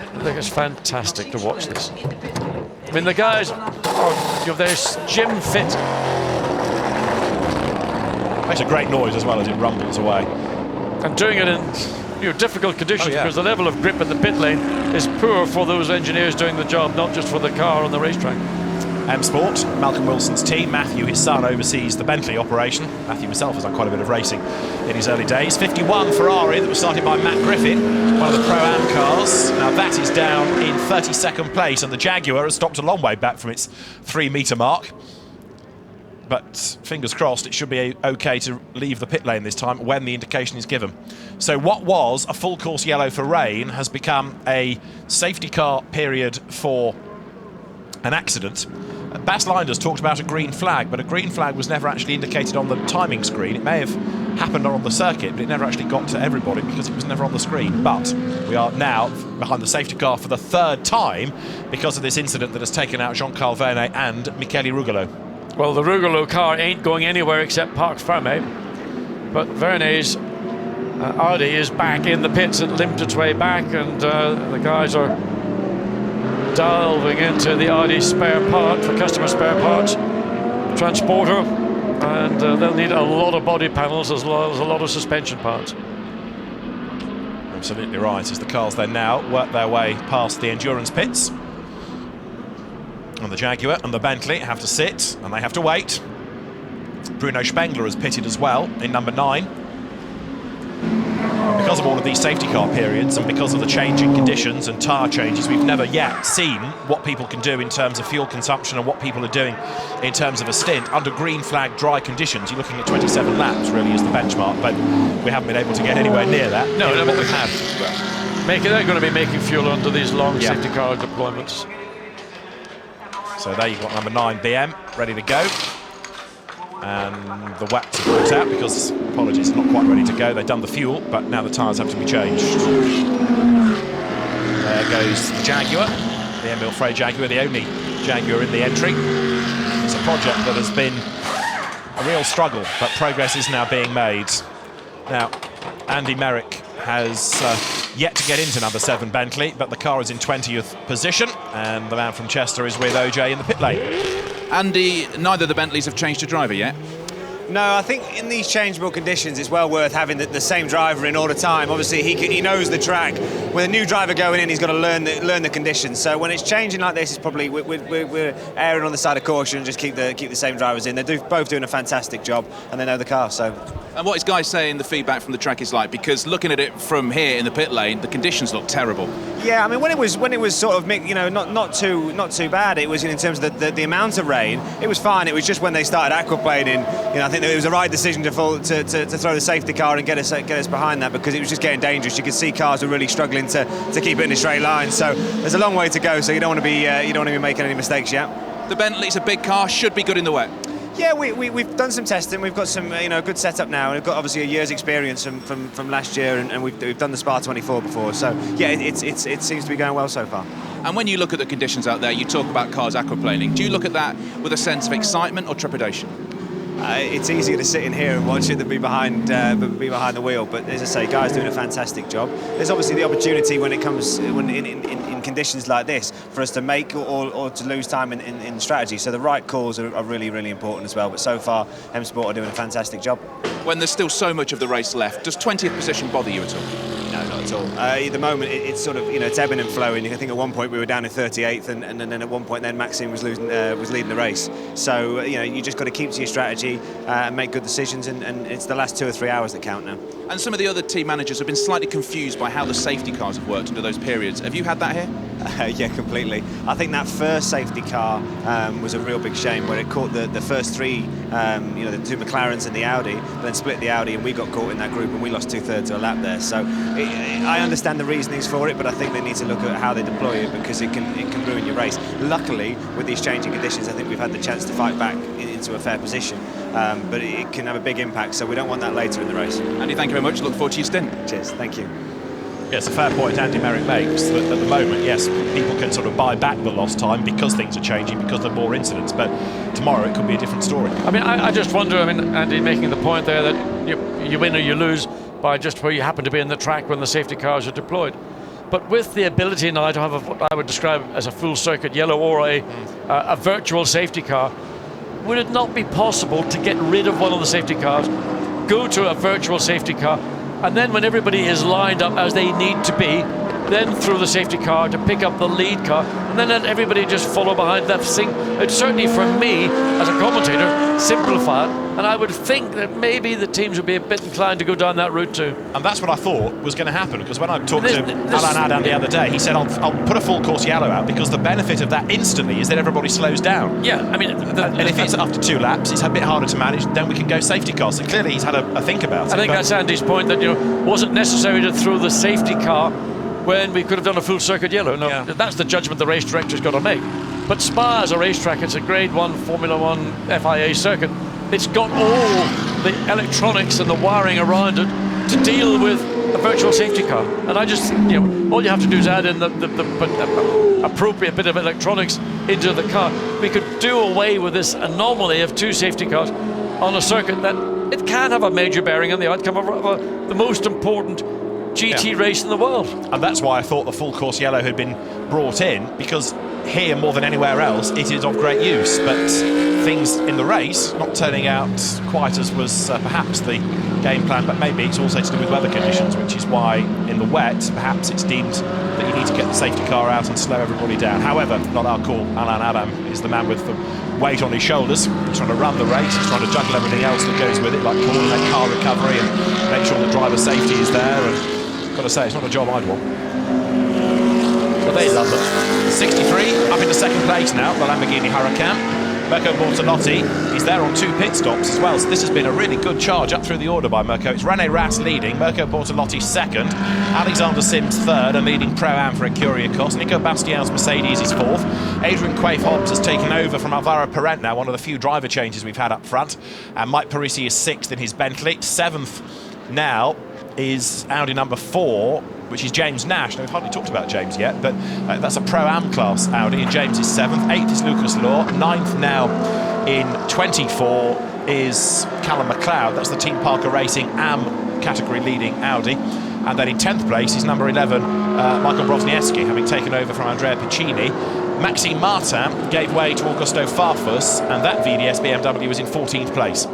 I think it's fantastic to watch this. I mean, the guys are they're gym fit. Makes a great noise as well as it rumbles away. And doing it in difficult conditions because the level of grip in the pit lane is poor for those engineers doing the job, not just for the car on the racetrack. M Sport, Malcolm Wilson's team. Matthew, his son, oversees the Bentley operation. Matthew himself has done quite a bit of racing in his early days. 51 Ferrari that was started by Matt Griffin, one of the Pro-Am cars. Now that is down in 32nd place, and the Jaguar has stopped a long way back from its 3-metre mark. But fingers crossed, it should be okay to leave the pit lane this time when the indication is given. So what was a full course yellow for rain has become a safety car period for an accident. Bas Linders talked about a green flag, but a green flag was never actually indicated on the timing screen. It may have happened on the circuit, but it never actually got to everybody because it was never on the screen. But we are now behind the safety car for the 3rd time because of this incident that has taken out Jean-Carl Vernet and Michele Rugolo. Well, the Rugolo car ain't going anywhere except Parc Fermé, but Vernet's Audi is back in the pits and limped its way back, and the guys are delving into the Audi spare part for customer spare parts transporter, and they'll need a lot of body panels as well as a lot of suspension parts. Absolutely right, as the cars then now work their way past the endurance pits. And the Jaguar and the Bentley have to sit and they have to wait. Bruno Spengler has pitted as well in number 9. And because of all of these safety car periods and because of the changing conditions and tyre changes, we've never yet seen what people can do in terms of fuel consumption and what people are doing in terms of a stint under green flag dry conditions. You're looking at 27 laps really is the benchmark, but we haven't been able to get anywhere near that. No, what we've had. They're going to be making fuel under these long safety car deployments. So there you've got number 9 BM ready to go. And the wets are brought out because, apologies, not quite ready to go. They've done the fuel, but now the tyres have to be changed. There goes the Jaguar, the Emil Frey Jaguar, the only Jaguar in the entry. It's a project that has been a real struggle, but progress is now being made. Now, Andy Merrick has yet to get into number 7 Bentley, but the car is in 20th position, and the man from Chester is with OJ in the pit lane. Andy, neither of the Bentleys have changed a driver yet. No, I think in these changeable conditions, it's well worth having the same driver in all the time. Obviously, he knows the track. With a new driver going in, he's got to learn the conditions. So when it's changing like this, it's probably we're erring on the side of caution and just keep the same drivers in. They're both doing a fantastic job, and they know the car. So. And what is Guy saying the feedback from the track is like? Because looking at it from here in the pit lane, the conditions look terrible. Yeah, I mean when it was sort of not too bad. It was in terms of the amount of rain. It was fine. It was just when they started aquaplaning. I think that it was the right decision to throw the safety car and get us behind that, because it was just getting dangerous. You could see cars were really struggling to keep it in a straight line. So there's a long way to go. So you don't want to be making any mistakes yet. The Bentley's a big car, should be good in the wet. Yeah, we've done some testing. We've got some good setup now, and we've got obviously a year's experience from last year, and we've done the Spa 24 before. So yeah, it seems to be going well so far. And when you look at the conditions out there, you talk about cars aquaplaning. Do you look at that with a sense of excitement or trepidation? It's easier to sit in here and watch it than be behind the wheel. But as I say, Guy's doing a fantastic job. There's obviously the opportunity when it comes in conditions like this for us to make or to lose time in strategy. So the right calls are really, really important as well. But so far, M Sport are doing a fantastic job. When there's still so much of the race left, does 20th position bother you at all? No, not at all. At the moment, it's sort of it's ebbing and flowing. I think at one point we were down in 38th, and then at one point Maxime was leading the race. So you just got to keep to your strategy and make good decisions, and it's the last 2 or 3 hours that count now. And some of the other team managers have been slightly confused by how the safety cars have worked under those periods. Have you had that here? Yeah, completely. I think that first safety car was a real big shame, where it caught the first 3, the 2 McLarens and the Audi, but then split the Audi, and we got caught in that group, and we lost 2/3 of a lap there. So I understand the reasonings for it, but I think they need to look at how they deploy it, because it can ruin your race. Luckily, with these changing conditions, I think we've had the chance to fight back into a fair position, but it can have a big impact, so we don't want that later in the race. Andy, thank you very much. Look forward to your stint. Cheers. Thank you. Yeah, it's a fair point Andy Merrick makes, that at the moment, yes, people can sort of buy back the lost time because things are changing, because there are more incidents, but tomorrow it could be a different story. I mean, I just wonder, Andy making the point there that you win or you lose by just where you happen to be in the track when the safety cars are deployed. But with the ability now to have what I would describe as a full circuit yellow or a virtual safety car, would it not be possible to get rid of one of the safety cars, go to a virtual safety car, and then when everybody is lined up as they need to be, then through the safety car to pick up the lead car, and then let everybody just follow behind that thing? It's certainly, for me, as a commentator, simplify it, and I would think that maybe the teams would be a bit inclined to go down that route too. And that's what I thought was going to happen, because when I talked to Alain Adam the other day, he said, I'll put a full course yellow out, because the benefit of that instantly is that everybody slows down. Yeah, I mean... and if it's after 2 laps, it's a bit harder to manage, then we can go safety cars. So clearly he's had a think about it. I think that's Andy's point, that wasn't necessary to throw the safety car when we could have done a full circuit yellow. No, that's the judgment the race director's got to make. But Spa as a racetrack, it's a Grade 1 Formula 1 FIA circuit. It's got all the electronics and the wiring around it to deal with a virtual safety car. And I just, all you have to do is add in the appropriate bit of electronics into the car. We could do away with this anomaly of 2 safety cars on a circuit that it can have a major bearing on the outcome of the most important GT race in the world. And that's why I thought the full course yellow had been brought in, because here more than anywhere else it is of great use, but things in the race not turning out quite as was perhaps the game plan. But maybe it's also to do with weather conditions, which is why in the wet perhaps it's deemed that you need to get the safety car out and slow everybody down. However, not our call. Alain Adam is the man with the weight on his shoulders. He's trying to run the race, he's trying to juggle everything else that goes with it, like coordinate car recovery and make sure the driver safety is there. And got to say, it's not a job I'd want. Well, they love it. 63 up into second place now, the Lamborghini Huracan. Mirko Bortolotti. He's there on 2 pit stops as well, so this has been a really good charge up through the order by Mirko. It's Rene Rast leading, Mirko Bortolotti second, Alexander Sims third, and leading Pro-Am for Ecuriacos. Nico Bastian's Mercedes is fourth. Adrian Quaife-Hobbs has taken over from Alvaro Parent now, one of the few driver changes we've had up front, and Mike Parisi is sixth in his Bentley. Seventh now is Audi number 4, which is James Nash. Now, we've hardly talked about James yet, but that's a Pro-Am class Audi, and James is 7th. 8th is Lucas Law. 9th now in 24 is Callum McLeod. That's the Team Parker Racing AM category leading Audi. And then in 10th place is number 11, Michael Brozniewski, having taken over from Andrea Piccini. Maxime Martin gave way to Augusto Farfus, and that VDS BMW was in 14th place.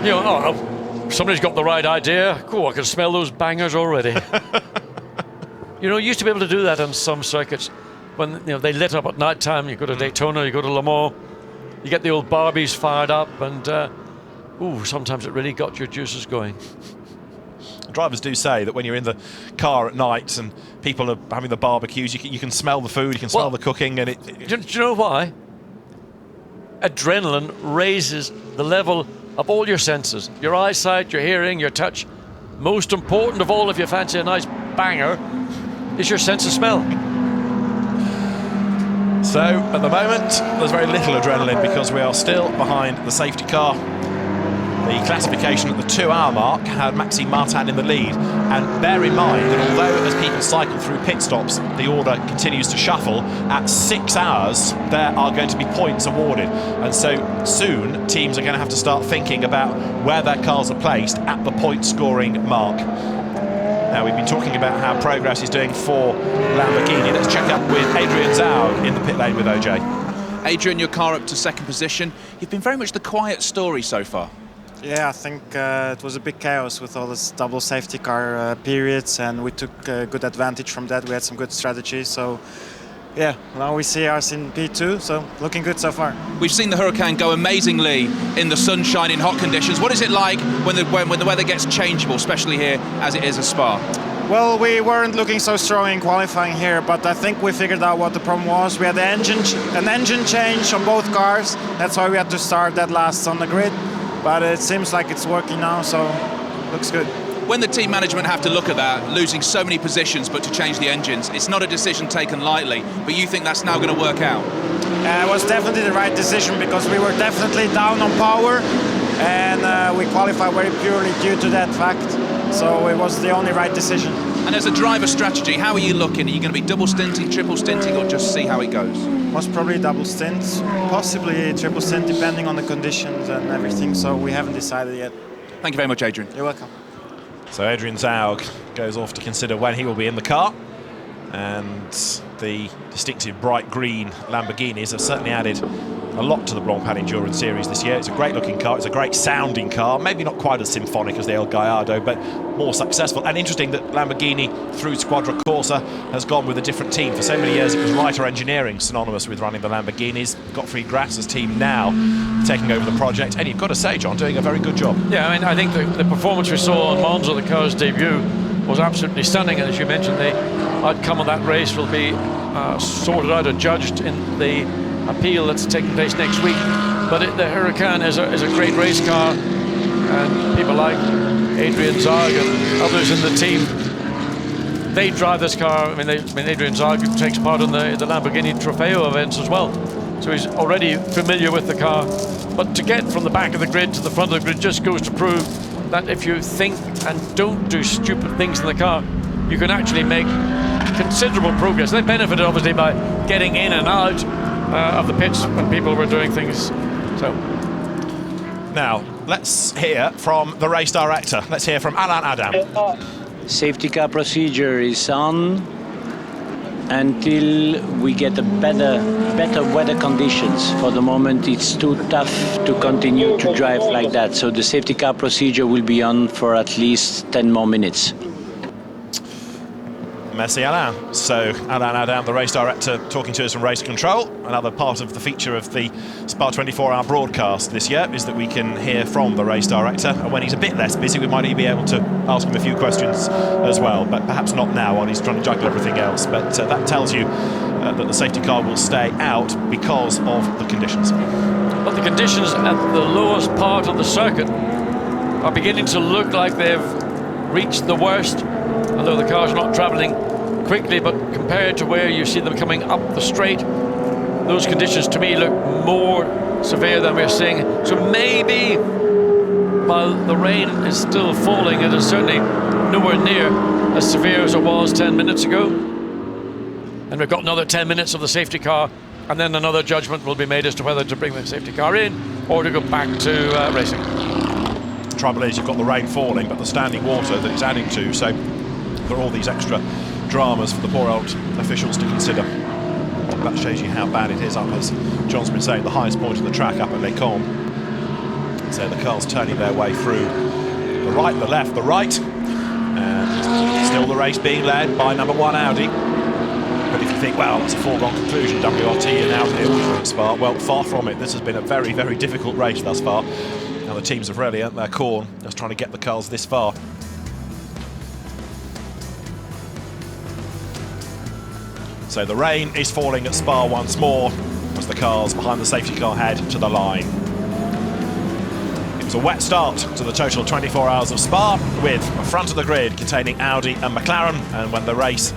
You know, somebody's got the right idea. Cool, I can smell those bangers already. You know, you used to be able to do that on some circuits when they lit up at night time. You go to Daytona, you go to Le Mans, you get the old Barbies fired up, and sometimes it really got your juices going. Drivers do say that when you're in the car at night and people are having the barbecues, you can smell the food, you can smell the cooking, and Do you know why? Adrenaline raises the level of all your senses. Your eyesight, your hearing, your touch. Most important of all, if you fancy a nice banger, is your sense of smell. So, at the moment, there's very little adrenaline because we are still behind the safety car. The classification at the 2-hour mark had Maxime Martin in the lead. And bear in mind that although as people cycle through pit stops, the order continues to shuffle, at 6 hours there are going to be points awarded. And so soon teams are going to have to start thinking about where their cars are placed at the point scoring mark. Now, we've been talking about how progress is doing for Lamborghini. Let's check up with Adrian Zaug in the pit lane with OJ. Adrian, your car up to second position. You've been very much the quiet story so far. Yeah, I think it was a big chaos with all this double safety car periods, and we took good advantage from that. We had some good strategy, so yeah, now we see us in P2, so looking good so far. We've seen the Huracan go amazingly in the sunshine in hot conditions. What is it like when the weather gets changeable, especially here as it is at Spa? Well, we weren't looking so strong in qualifying here, but I think we figured out what the problem was. We had an engine change on both cars. That's why we had to start that last on the grid. But it seems like it's working now, so looks good. When the team management have to look at that, losing so many positions but to change the engines, it's not a decision taken lightly, but you think that's now going to work out? It was definitely the right decision because we were definitely down on power, and we qualified very purely due to that fact. So it was the only right decision. And as a driver strategy, how are you looking? Are you going to be double stinting, triple stinting, or just see how it goes? Most probably double stint, possibly triple stint, depending on the conditions and everything. So we haven't decided yet. Thank you very much, Adrian. You're welcome. So Adrian Zaug goes off to consider when he will be in the car. And the distinctive bright green Lamborghinis have certainly added a lot to the Blancpain Endurance Series this year. It's a great looking car, it's a great sounding car, maybe not quite as symphonic as the El Gallardo, but more successful. And interesting that Lamborghini, through Squadra Corsa, has gone with a different team. For so many years it was Reiter Engineering synonymous with running the Lamborghinis. Gottfried Grass's team now taking over the project, and you've got to say, John, doing a very good job. Yeah, I mean, I think the performance we saw on Monza, the car's debut, was absolutely stunning, and as you mentioned, the outcome of that race will be sorted out and judged in the appeal that's taking place next week. But the Huracan is a great race car, and people like Adrian Zaug and others in the team, they drive this car. I mean, Adrian Zaug takes part in the Lamborghini Trofeo events as well, so he's already familiar with the car. But to get from the back of the grid to the front of the grid just goes to prove that if you think and don't do stupid things in the car, you can actually make considerable progress. They benefited obviously by getting in and out of the pits when people were doing things. So now let's hear from the race director. Let's hear from Alain Adam. Safety car procedure is on until we get better weather conditions. For the moment it's too tough to continue to drive like that, so the safety car procedure will be on for at least 10 more minutes. Merci Alain. So Alain Adam, the race director, talking to us from Race Control. Another part of the feature of the Spa 24-hour broadcast this year is that we can hear from the race director, and when he's a bit less busy we might even be able to ask him a few questions as well, but perhaps not now while he's trying to juggle everything else. But that tells you that the safety car will stay out because of the conditions. But the conditions at the lowest part of the circuit are beginning to look like they've reached the worst, although the car's not travelling quickly, but compared to where you see them coming up the straight, those conditions to me look more severe than we're seeing. So maybe while the rain is still falling, it is certainly nowhere near as severe as it was 10 minutes ago. And we've got another 10 minutes of the safety car, and then another judgment will be made as to whether to bring the safety car in or to go back to racing. The trouble is, you've got the rain falling, but the standing water that it's adding to, so there are all these extra dramas for the poor old officials to consider. That shows you how bad it is up, as John's been saying, the highest point of the track up at Les Combes. So the cars turning their way through the right, the left, the right, and still the race being led by number 1 Audi. But if you think, well, that's a foregone conclusion, WRT and Audi always win at Spa, well, far from it. This has been a very, very difficult race thus far. Now the teams have really earned their corn just trying to get the cars this far. So the rain is falling at Spa once more as the cars behind the safety car head to the line. It was a wet start to the total 24 hours of Spa, with a front of the grid containing Audi and McLaren, and when the race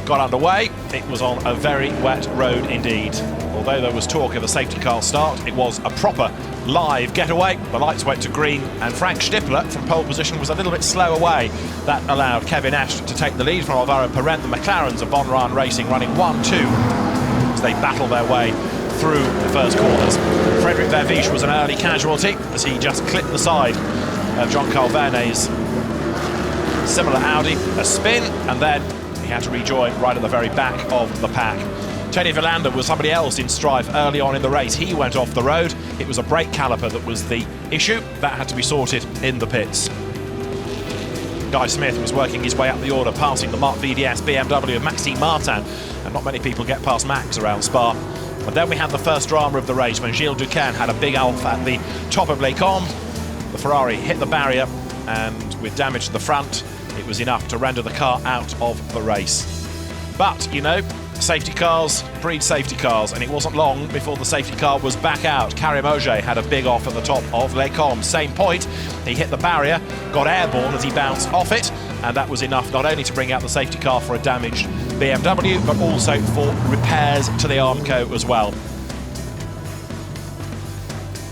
got underway, it was on a very wet road indeed. Although there was talk of a safety car start, it was a proper live getaway. The lights went to green, and Frank Stippler from pole position was a little bit slow away. That allowed Kevin Esch to take the lead from Alvaro Parent. The McLarens of Von Rahn Racing running 1-2 as they battle their way through the first corners. Frederic Verviche was an early casualty as he just clipped the side of Jean-Carl Vernet's similar Audi, a spin, and then he had to rejoin right at the very back of the pack. Teddy Villander was somebody else in strife early on in the race. He went off the road. It was a brake caliper that was the issue. That had to be sorted in the pits. Guy Smith was working his way up the order, passing the Marc VDS BMW of Maxime Martin, and not many people get past Max around Spa. But then we had the first drama of the race when Gilles Duquesne had a big off at the top of Les Combes. The Ferrari hit the barrier, and with damage to the front, it was enough to render the car out of the race. But, you know, safety cars breed safety cars, and it wasn't long before the safety car was back out. Karim Auger had a big off at the top of Les Combes. Same point, he hit the barrier, got airborne as he bounced off it, and that was enough not only to bring out the safety car for a damaged BMW, but also for repairs to the Armco as well.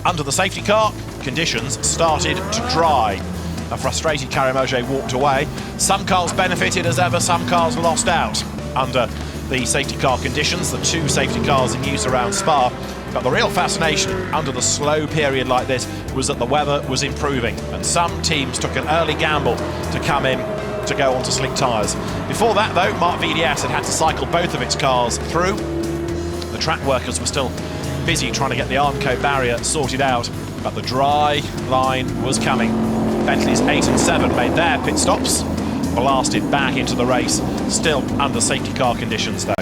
Under the safety car, conditions started to dry. A frustrated Karim Auger walked away. Some cars benefited as ever, some cars lost out under the safety car conditions, the 2 safety cars in use around Spa. But the real fascination under the slow period like this was that the weather was improving, and some teams took an early gamble to come in to go onto slick tyres. Before that though, Marc VDS had to cycle both of its cars through. The track workers were still busy trying to get the Armco barrier sorted out, but the dry line was coming. Bentley's 8 and 7 made their pit stops, blasted back into the race, still under safety car conditions though.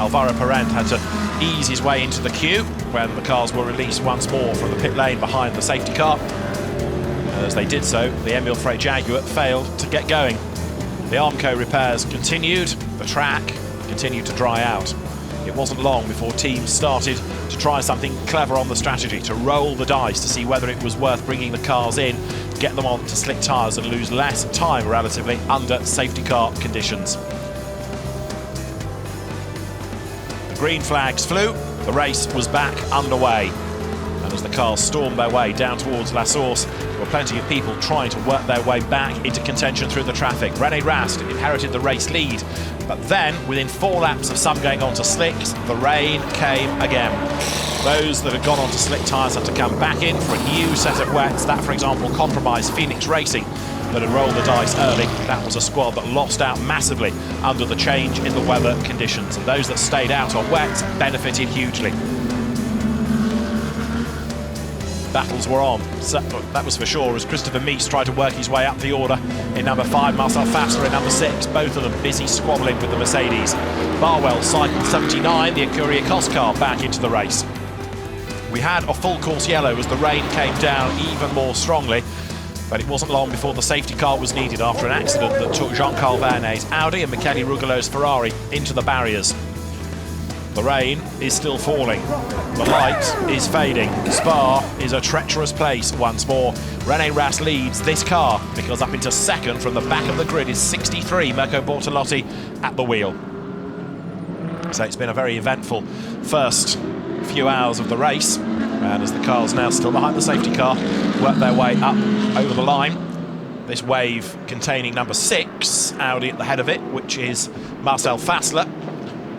Alvaro Parent had to ease his way into the queue when the cars were released once more from the pit lane behind the safety car. As they did so, the Emile Frey Jaguar failed to get going. The Armco repairs continued, the track continued to dry out. It wasn't long before teams started to try something clever on the strategy, to roll the dice to see whether it was worth bringing the cars in, get them onto slick tyres and lose less time relatively under safety car conditions. The green flags flew, the race was back underway. And as the cars stormed their way down towards La Source, there were plenty of people trying to work their way back into contention through the traffic. René Rast inherited the race lead, but then, within 4 laps of some going onto slicks, the rain came again. Those that had gone onto slick tyres had to come back in for a new set of wets. That, for example, compromised Phoenix Racing, that had rolled the dice early. That was a squad that lost out massively under the change in the weather conditions. And those that stayed out on wet benefited hugely. Battles were on, so, that was for sure, as Christopher Meeks tried to work his way up the order in number 5, Marcel Fassler in number 6, both of them busy squabbling with the Mercedes. Barwell cycled 79, the Ecurie Ecos car back into the race. We had a full course yellow as the rain came down even more strongly, But it wasn't long before the safety car was needed after an accident that took Jean-Carl Vernet's Audi and Michele Rugelo's Ferrari into the barriers. The rain is still falling. The light is fading. Spa is a treacherous place once more. René Rast leads this car because up into second from the back of the grid is 63 Mirko Bortolotti at the wheel. So it's been a very eventful first few hours of the race. And as the cars now still behind the safety car work their way up over the line. This wave containing number 6, Audi at the head of it, which is Marcel Fassler.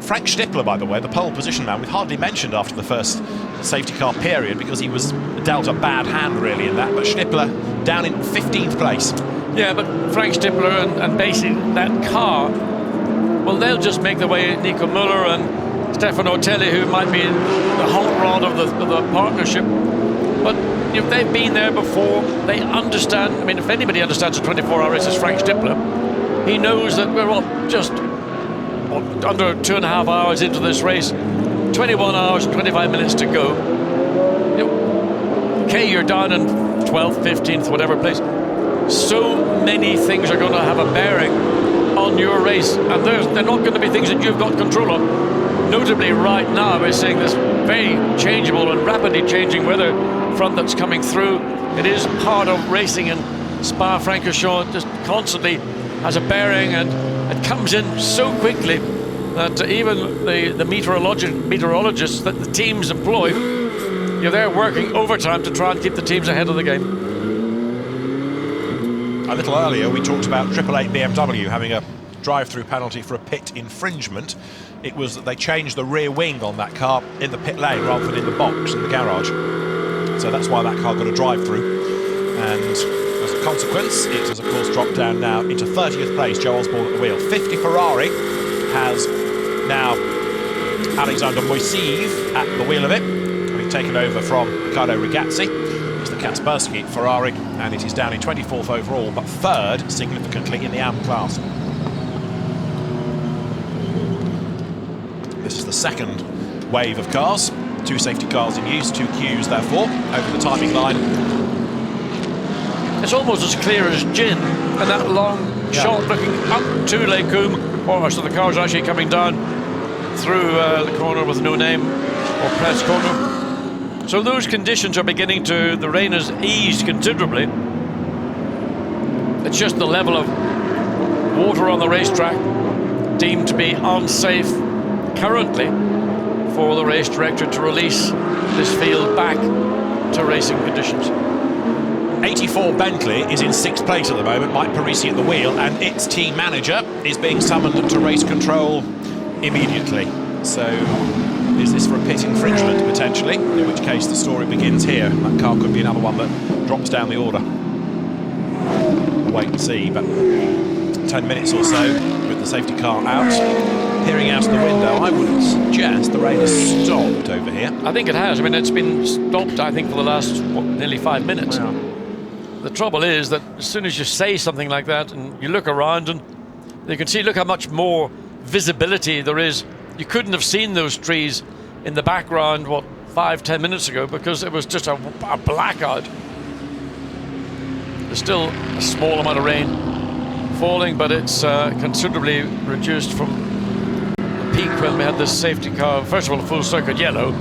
Frank Stippler, by the way, the pole position man, we've hardly mentioned after the first safety car period because he was dealt a bad hand really in that, but Stippler down in 15th place. Yeah, but Frank Stippler and basically that car, well, they'll just make their way Nico Müller and Stefano Telli, who might be the hot rod of the partnership. But if they've been there before, they understand. I mean, if anybody understands a 24-hour race, it's Frank Stippler. He knows that we're just under 2.5 hours into this race, 21 hours and 25 minutes to go. Okay, you're down in 12th, 15th, whatever place. So many things are going to have a bearing on your race, and they're not going to be things that you've got control of. Notably, right now, we're seeing this very changeable and rapidly changing weather front that's coming through. It is part of racing, and Spa-Francorchamps just constantly has a bearing, and it comes in so quickly that even the meteorologists that the teams employ, they're working overtime to try and keep the teams ahead of the game. A little earlier, we talked about 888 BMW having a drive-through penalty for a pit infringement. It was that they changed the rear wing on that car in the pit lane rather than in the box in the garage. So that's why that car got a drive-through. And as a consequence, it has of course dropped down now into 30th place, Joe Osborne at the wheel. 50 Ferrari has now Alexander Moiseev at the wheel of it, having taken over from Riccardo Ragazzi. It's the Kaspersky Ferrari, and it is down in 24th overall, but third significantly in the AM class. This is the second wave of cars. 2 safety cars in use, 2 queues therefore, over the timing line. It's almost as clear as gin, and that long shot looking up to Les Combes. So the car's actually coming down through the corner with no name, or press corner. So those conditions are beginning to, the rain has eased considerably. It's just the level of water on the racetrack deemed to be unsafe currently for the race director to release this field back to racing conditions. 84 Bentley is in 6th place at the moment, Mike Parisi at the wheel, and its team manager is being summoned to race control immediately. So is this for a pit infringement potentially, in which case the story begins here. That car could be another one that drops down the order. We'll wait and see, but 10 minutes or so with the safety car out. Peering out of the window, I would suggest the rain has stopped over here. I think it has. I mean, it's been stopped, I think, for the last, nearly 5 minutes. Wow. The trouble is that as soon as you say something like that and you look around and you can see, look how much more visibility there is. You couldn't have seen those trees in the background, 5-10 minutes ago, because it was just a blackout. There's still a small amount of rain falling, but it's considerably reduced from the peak when we had this safety car. First of all, a full circuit yellow,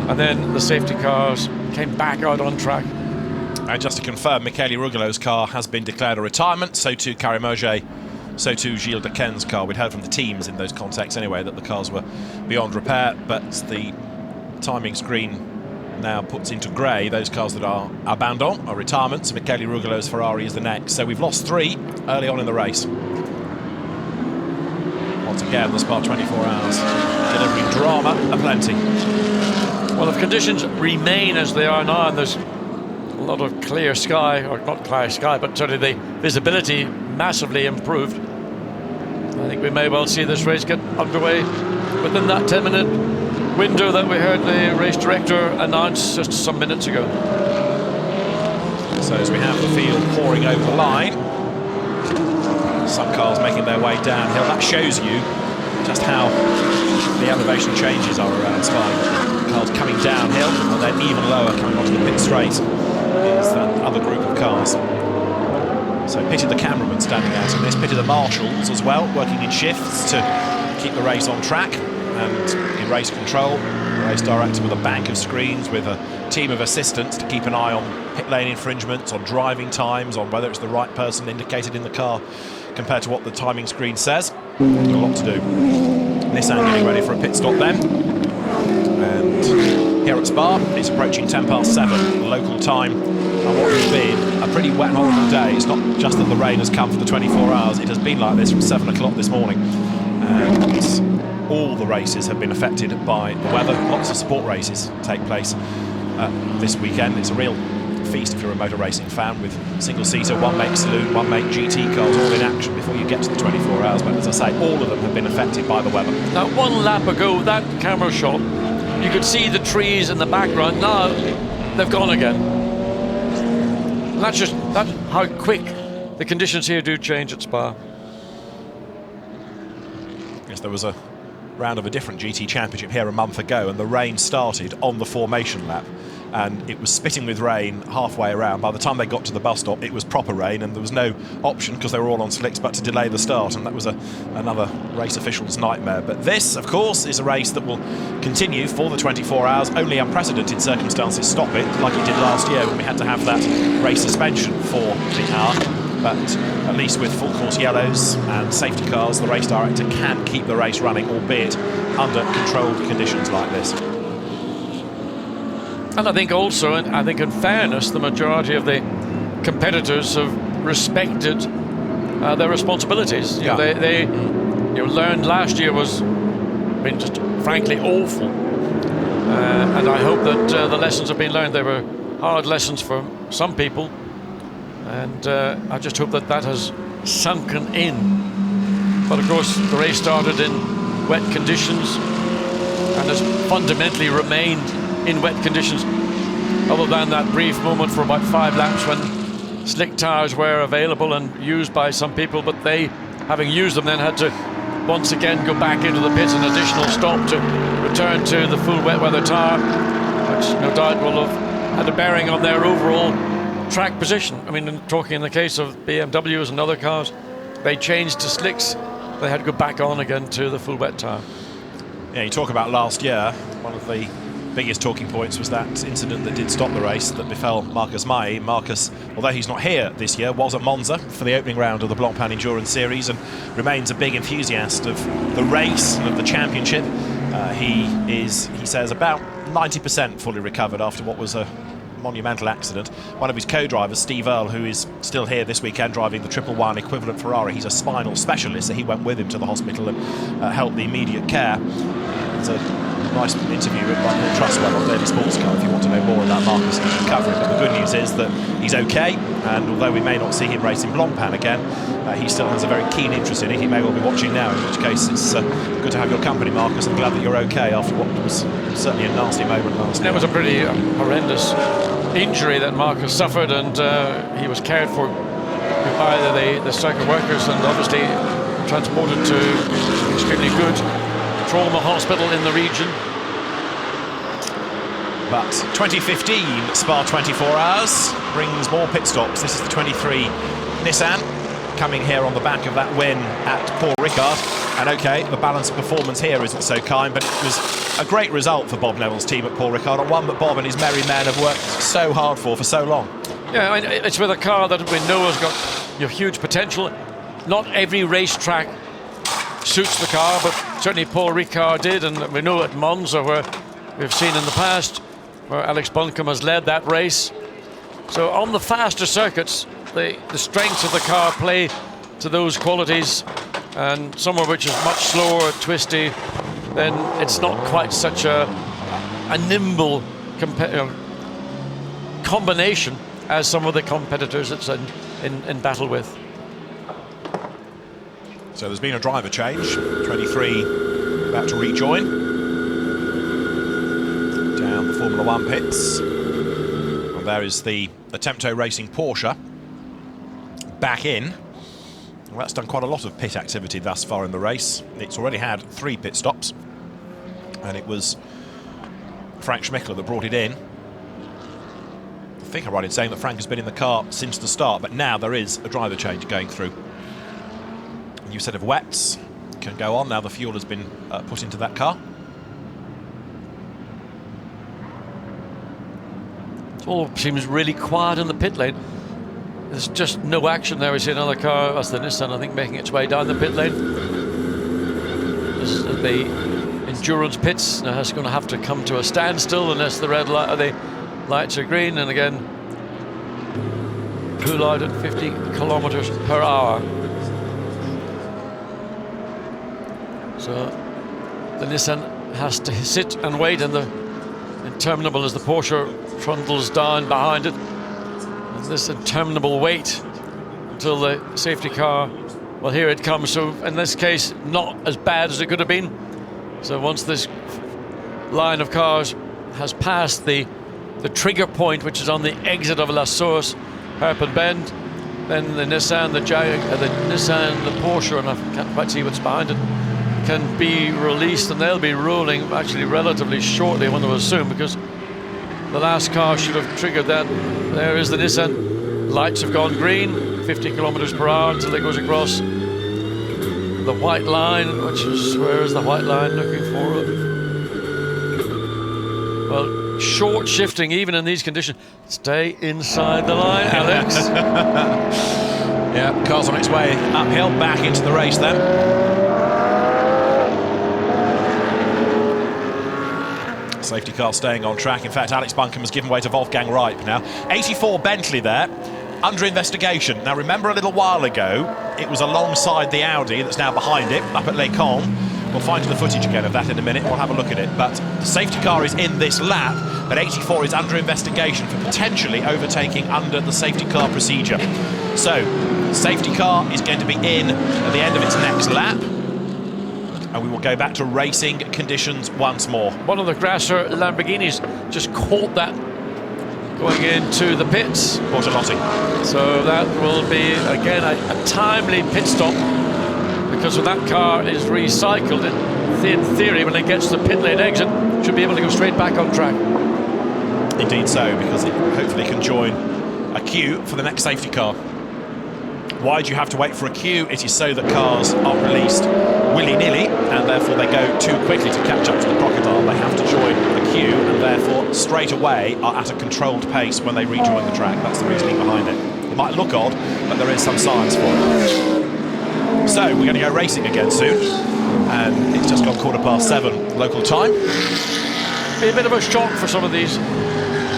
and then the safety cars came back out on track. And just to confirm, Michele Rugelo's car has been declared a retirement, so too Karim Ogier, so too Gilles Dequesne's car. We'd heard from the teams in those contexts anyway that the cars were beyond repair, but the timing screen now puts into grey those cars that are abandon, or retirements. Michele Rugelo's Ferrari is the next. So we've lost 3 early on in the race. Once again, the Spa 24 Hours delivering drama aplenty. Well, if conditions remain as they are now, and there's a lot of clear sky, or not clear sky, but certainly the visibility massively improved, I think we may well see this race get underway within that 10-minute window that we heard the race director announce just some minutes ago. So as we have the field pouring over the line, some cars making their way downhill. That shows you just how the elevation changes are around Spa. Cars coming downhill, and then even lower coming onto the pit straight is that other group of cars. So pitted the cameraman standing out in this, pitted the marshals as well, working in shifts to keep the race on track. And in race control, the race director with a bank of screens with a team of assistants to keep an eye on pit lane infringements, on driving times, on whether it's the right person indicated in the car compared to what the timing screen says. Got a lot to do. Nissan getting ready for a pit stop then. And here at Spa, it's approaching 7:10 local time. And what has been a pretty wet and horrible day. It's not just that the rain has come for the 24 hours, it has been like this from 7 o'clock this morning. And all the races have been affected by the weather. Lots of sport races take place this weekend. It's a real feast if you're a motor racing fan, with single-seater, one-make saloon, one-make GT cars all in action before you get to the 24 hours. But as I say, all of them have been affected by the weather. Now, one lap ago, that camera shot, you could see the trees in the background. Now they've gone again. And that's how quick the conditions here do change at Spa. Yes, there was a round of a different GT Championship here a month ago, and the rain started on the formation lap, and it was spitting with rain halfway around. By the time they got to the bus stop, it was proper rain, and there was no option, because they were all on slicks, but to delay the start, and that was another race official's nightmare. But this, of course, is a race that will continue for the 24 hours. Only unprecedented circumstances stop it, like it did last year when we had to have that race suspension for the hour. But at least with full course yellows and safety cars, the race director can keep the race running, albeit under controlled conditions like this. And I think also, and I think in fairness, the majority of the competitors have respected their responsibilities. You know, they learned last year was been just frankly awful, and I hope that the lessons have been learned. They were hard lessons for some people. And I just hope that has sunken in. But of course, the race started in wet conditions and has fundamentally remained in wet conditions, other than that brief moment for about 5 laps when slick tyres were available and used by some people, but they, having used them, then had to once again go back into the pits, an additional stop to return to the full wet weather tyre, which no doubt will have had a bearing on their overall track position. I mean, talking in the case of BMWs and other cars, they changed to slicks. They had to go back on again to the full wet tyre. Yeah, you talk about last year, one of the biggest talking points was that incident that did stop the race that befell Marcus Mai. Marcus, although he's not here this year, was at Monza for the opening round of the Blancpain Endurance Series and remains a big enthusiast of the race and of the championship. He says, about 90% fully recovered after what was a monumental accident. One of his co-drivers, Steve Earle, who is still here this weekend driving the 111 equivalent Ferrari, he's a spinal specialist, so he went with him to the hospital and helped the immediate care. It's a nice interview with Michael Trustwell on Daily Sports Car if you want to know more about Marcus and his recovery. But the good news is that he's okay, and although we may not see him racing Blancpain again, he still has a very keen interest in it. He may well be watching now, in which case it's good to have your company, Marcus. I'm glad that you're okay after what was certainly a nasty moment last night. It was a pretty horrendous injury that Marcus suffered, and he was cared for by the circuit workers and obviously transported to extremely good trauma hospital in the region. But 2015 Spa 24 Hours brings more pit stops. This is the 23 Nissan coming here on the back of that win at Paul Ricard. And okay, the balance of performance here isn't so kind, but it was a great result for Bob Neville's team at Paul Ricard, and one that Bob and his merry men have worked so hard for so long. Yeah, I mean, it's with a car that we know has got huge potential. Not every racetrack suits the car, but certainly Paul Ricard did, and we know at Monza, where we've seen in the past where Alex Buncombe has led that race. So on the faster circuits, the strengths of the car play to those qualities, and somewhere which is much slower, twisty, then it's not quite such a nimble combination as some of the competitors it's in battle with. So there's been a driver change. 23 about to rejoin. Down the Formula One pits. And there is the Attempto Racing Porsche back in. Well, that's done quite a lot of pit activity thus far in the race. It's already had 3 pit stops. And it was Frank Schmickler that brought it in. think I'm right in saying that Frank has been in the car since the start, but now there is a driver change going through. A new set of wets can go on now the fuel has been put into that car. It all seems really quiet in the pit lane. There's just no action there. We see another car, that's the Nissan, I think, making its way down the pit lane. This is the endurance pits. Now it's going to have to come to a standstill unless the red light, the lights are green, and again, pull out at 50 kilometers per hour. So the Nissan has to sit and wait, and the interminable as the Porsche trundles down behind it. And this interminable wait until the safety car, well, here it comes. So in this case, not as bad as it could have been. So once this line of cars has passed the trigger point, which is on the exit of La Source hairpin bend, then the Nissan, the Nissan, the Porsche, and I can't quite see what's behind it, can be released, and they'll be rolling actually relatively shortly, one would assume, because the last car should have triggered that. There is the Nissan. Lights have gone green, 50 kilometers per hour until it goes across the white line, which is, where is the white line looking for? Well, short shifting even in these conditions. Stay inside the line, Alex. Yeah, car's on its way uphill, back into the race then. Safety car staying on track. In fact, Alex Buncombe has given way to Wolfgang Reip now. 84 Bentley there, under investigation. Now remember a little while ago, it was alongside the Audi that's now behind it, up at Les Combes. We'll find the footage again of that in a minute, we'll have a look at it. But the safety car is in this lap, but 84 is under investigation for potentially overtaking under the safety car procedure. So, safety car is going to be in at the end of its next lap. And we will go back to racing conditions once more. One of the Grasser Lamborghinis just caught that going into the pits. Bortolotti. So that will be, again, a timely pit stop, because when that car is recycled, in theory, when it gets to the pit lane exit, it should be able to go straight back on track. Indeed so, because it hopefully can join a queue for the next safety car. Why do you have to wait for a queue? It is so that cars are released willy-nilly, and therefore they go too quickly to catch up to the crocodile. They have to join a queue, and therefore straight away are at a controlled pace when they rejoin the track. That's the reasoning behind it. It might look odd, but there is some science for it. So we're going to go racing again soon, and it's just gone 7:15 local time. Be a bit of a shock for some of these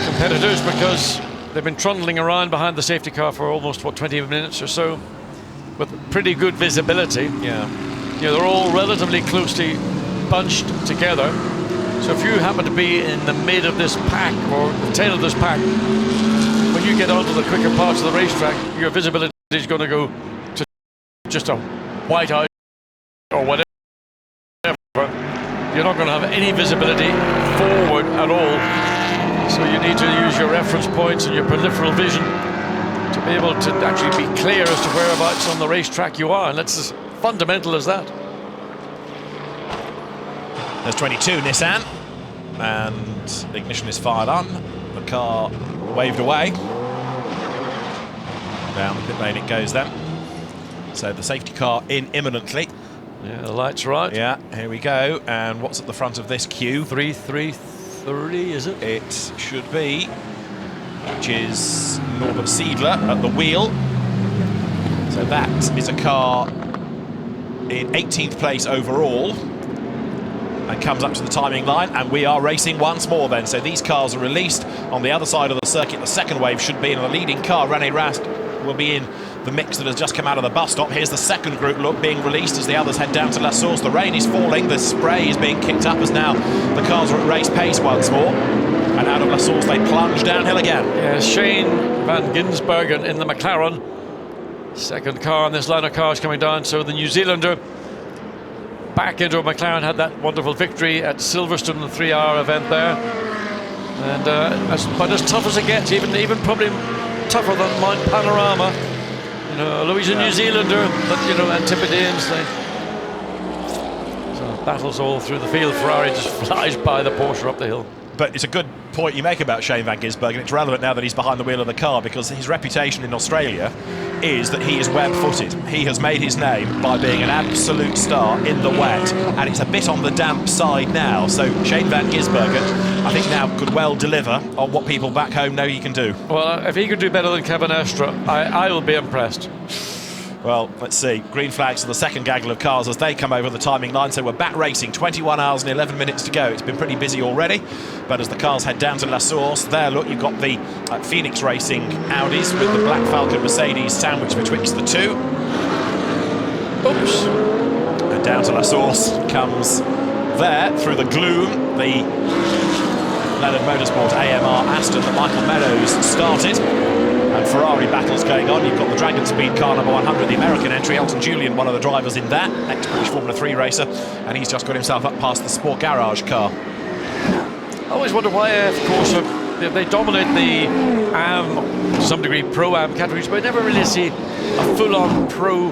competitors, because they've been trundling around behind the safety car for almost, 20 minutes or so, with pretty good visibility. Yeah. You know, they're all relatively closely bunched together. So if you happen to be in the mid of this pack, or the tail of this pack, when you get onto the quicker parts of the racetrack, your visibility is going to go to just a white out or whatever. You're not going to have any visibility forward at all. So you need to use your reference points and your peripheral vision to be able to actually be clear as to whereabouts on the racetrack you are, and that's as fundamental as that. There's 22 Nissan, and the ignition is fired on. The car waved away. Down the pit lane it goes then. So the safety car in imminently. Yeah, the lights are out. Yeah, here we go. And what's at the front of this queue? 333, is it? It should be, which is Norbert Siedler at the wheel. So that is a car in 18th place overall, and comes up to the timing line, and we are racing once more then. So these cars are released on the other side of the circuit. The second wave should be in the leading car. René Rast will be in the mix that has just come out of the bus stop. Here's the second group look being released as the others head down to La Source. The rain is falling, the spray is being kicked up as now the cars are at race pace once more. And out of La Source they plunge downhill again. Yeah, Shane van Gisbergen in the McLaren. Second car on this line of cars coming down. So the New Zealander back into a McLaren, had that wonderful victory at Silverstone, the 3-hour event there. And but as tough as it gets, even probably tougher than Mount Panorama. You know, Louis a New Zealander, but you know, Antipodeans, so battles all through the field. Ferrari just flies by the Porsche up the hill. But it's a good point you make about Shane van Gisbergen, and it's relevant now that he's behind the wheel of the car, because his reputation in Australia is that he is web-footed. He has made his name by being an absolute star in the wet, and it's a bit on the damp side now. So Shane van Gisbergen, I think, now could well deliver on what people back home know he can do. Well, if he could do better than Kevin Estre, I will be impressed. Well, let's see. Green flags for the second gaggle of cars as they come over the timing line. So we're back racing, 21 hours and 11 minutes to go. It's been pretty busy already, but as the cars head down to La Source, there, look, you've got the Phoenix Racing Audis with the Black Falcon Mercedes sandwiched betwixt the two. Oops. And down to La Source comes there, through the gloom, the Leonard Motorsport AMR Aston that Michael Meadows started. And Ferrari battles going on. You've got the Dragon Speed car number 100, the American entry, Elton Julian, one of the drivers in that, ex-British Formula 3 racer, and he's just got himself up past the Sport Garage car. I always wonder why, of course, they dominate the to some degree, Pro-Am categories, but I never really see a full-on Pro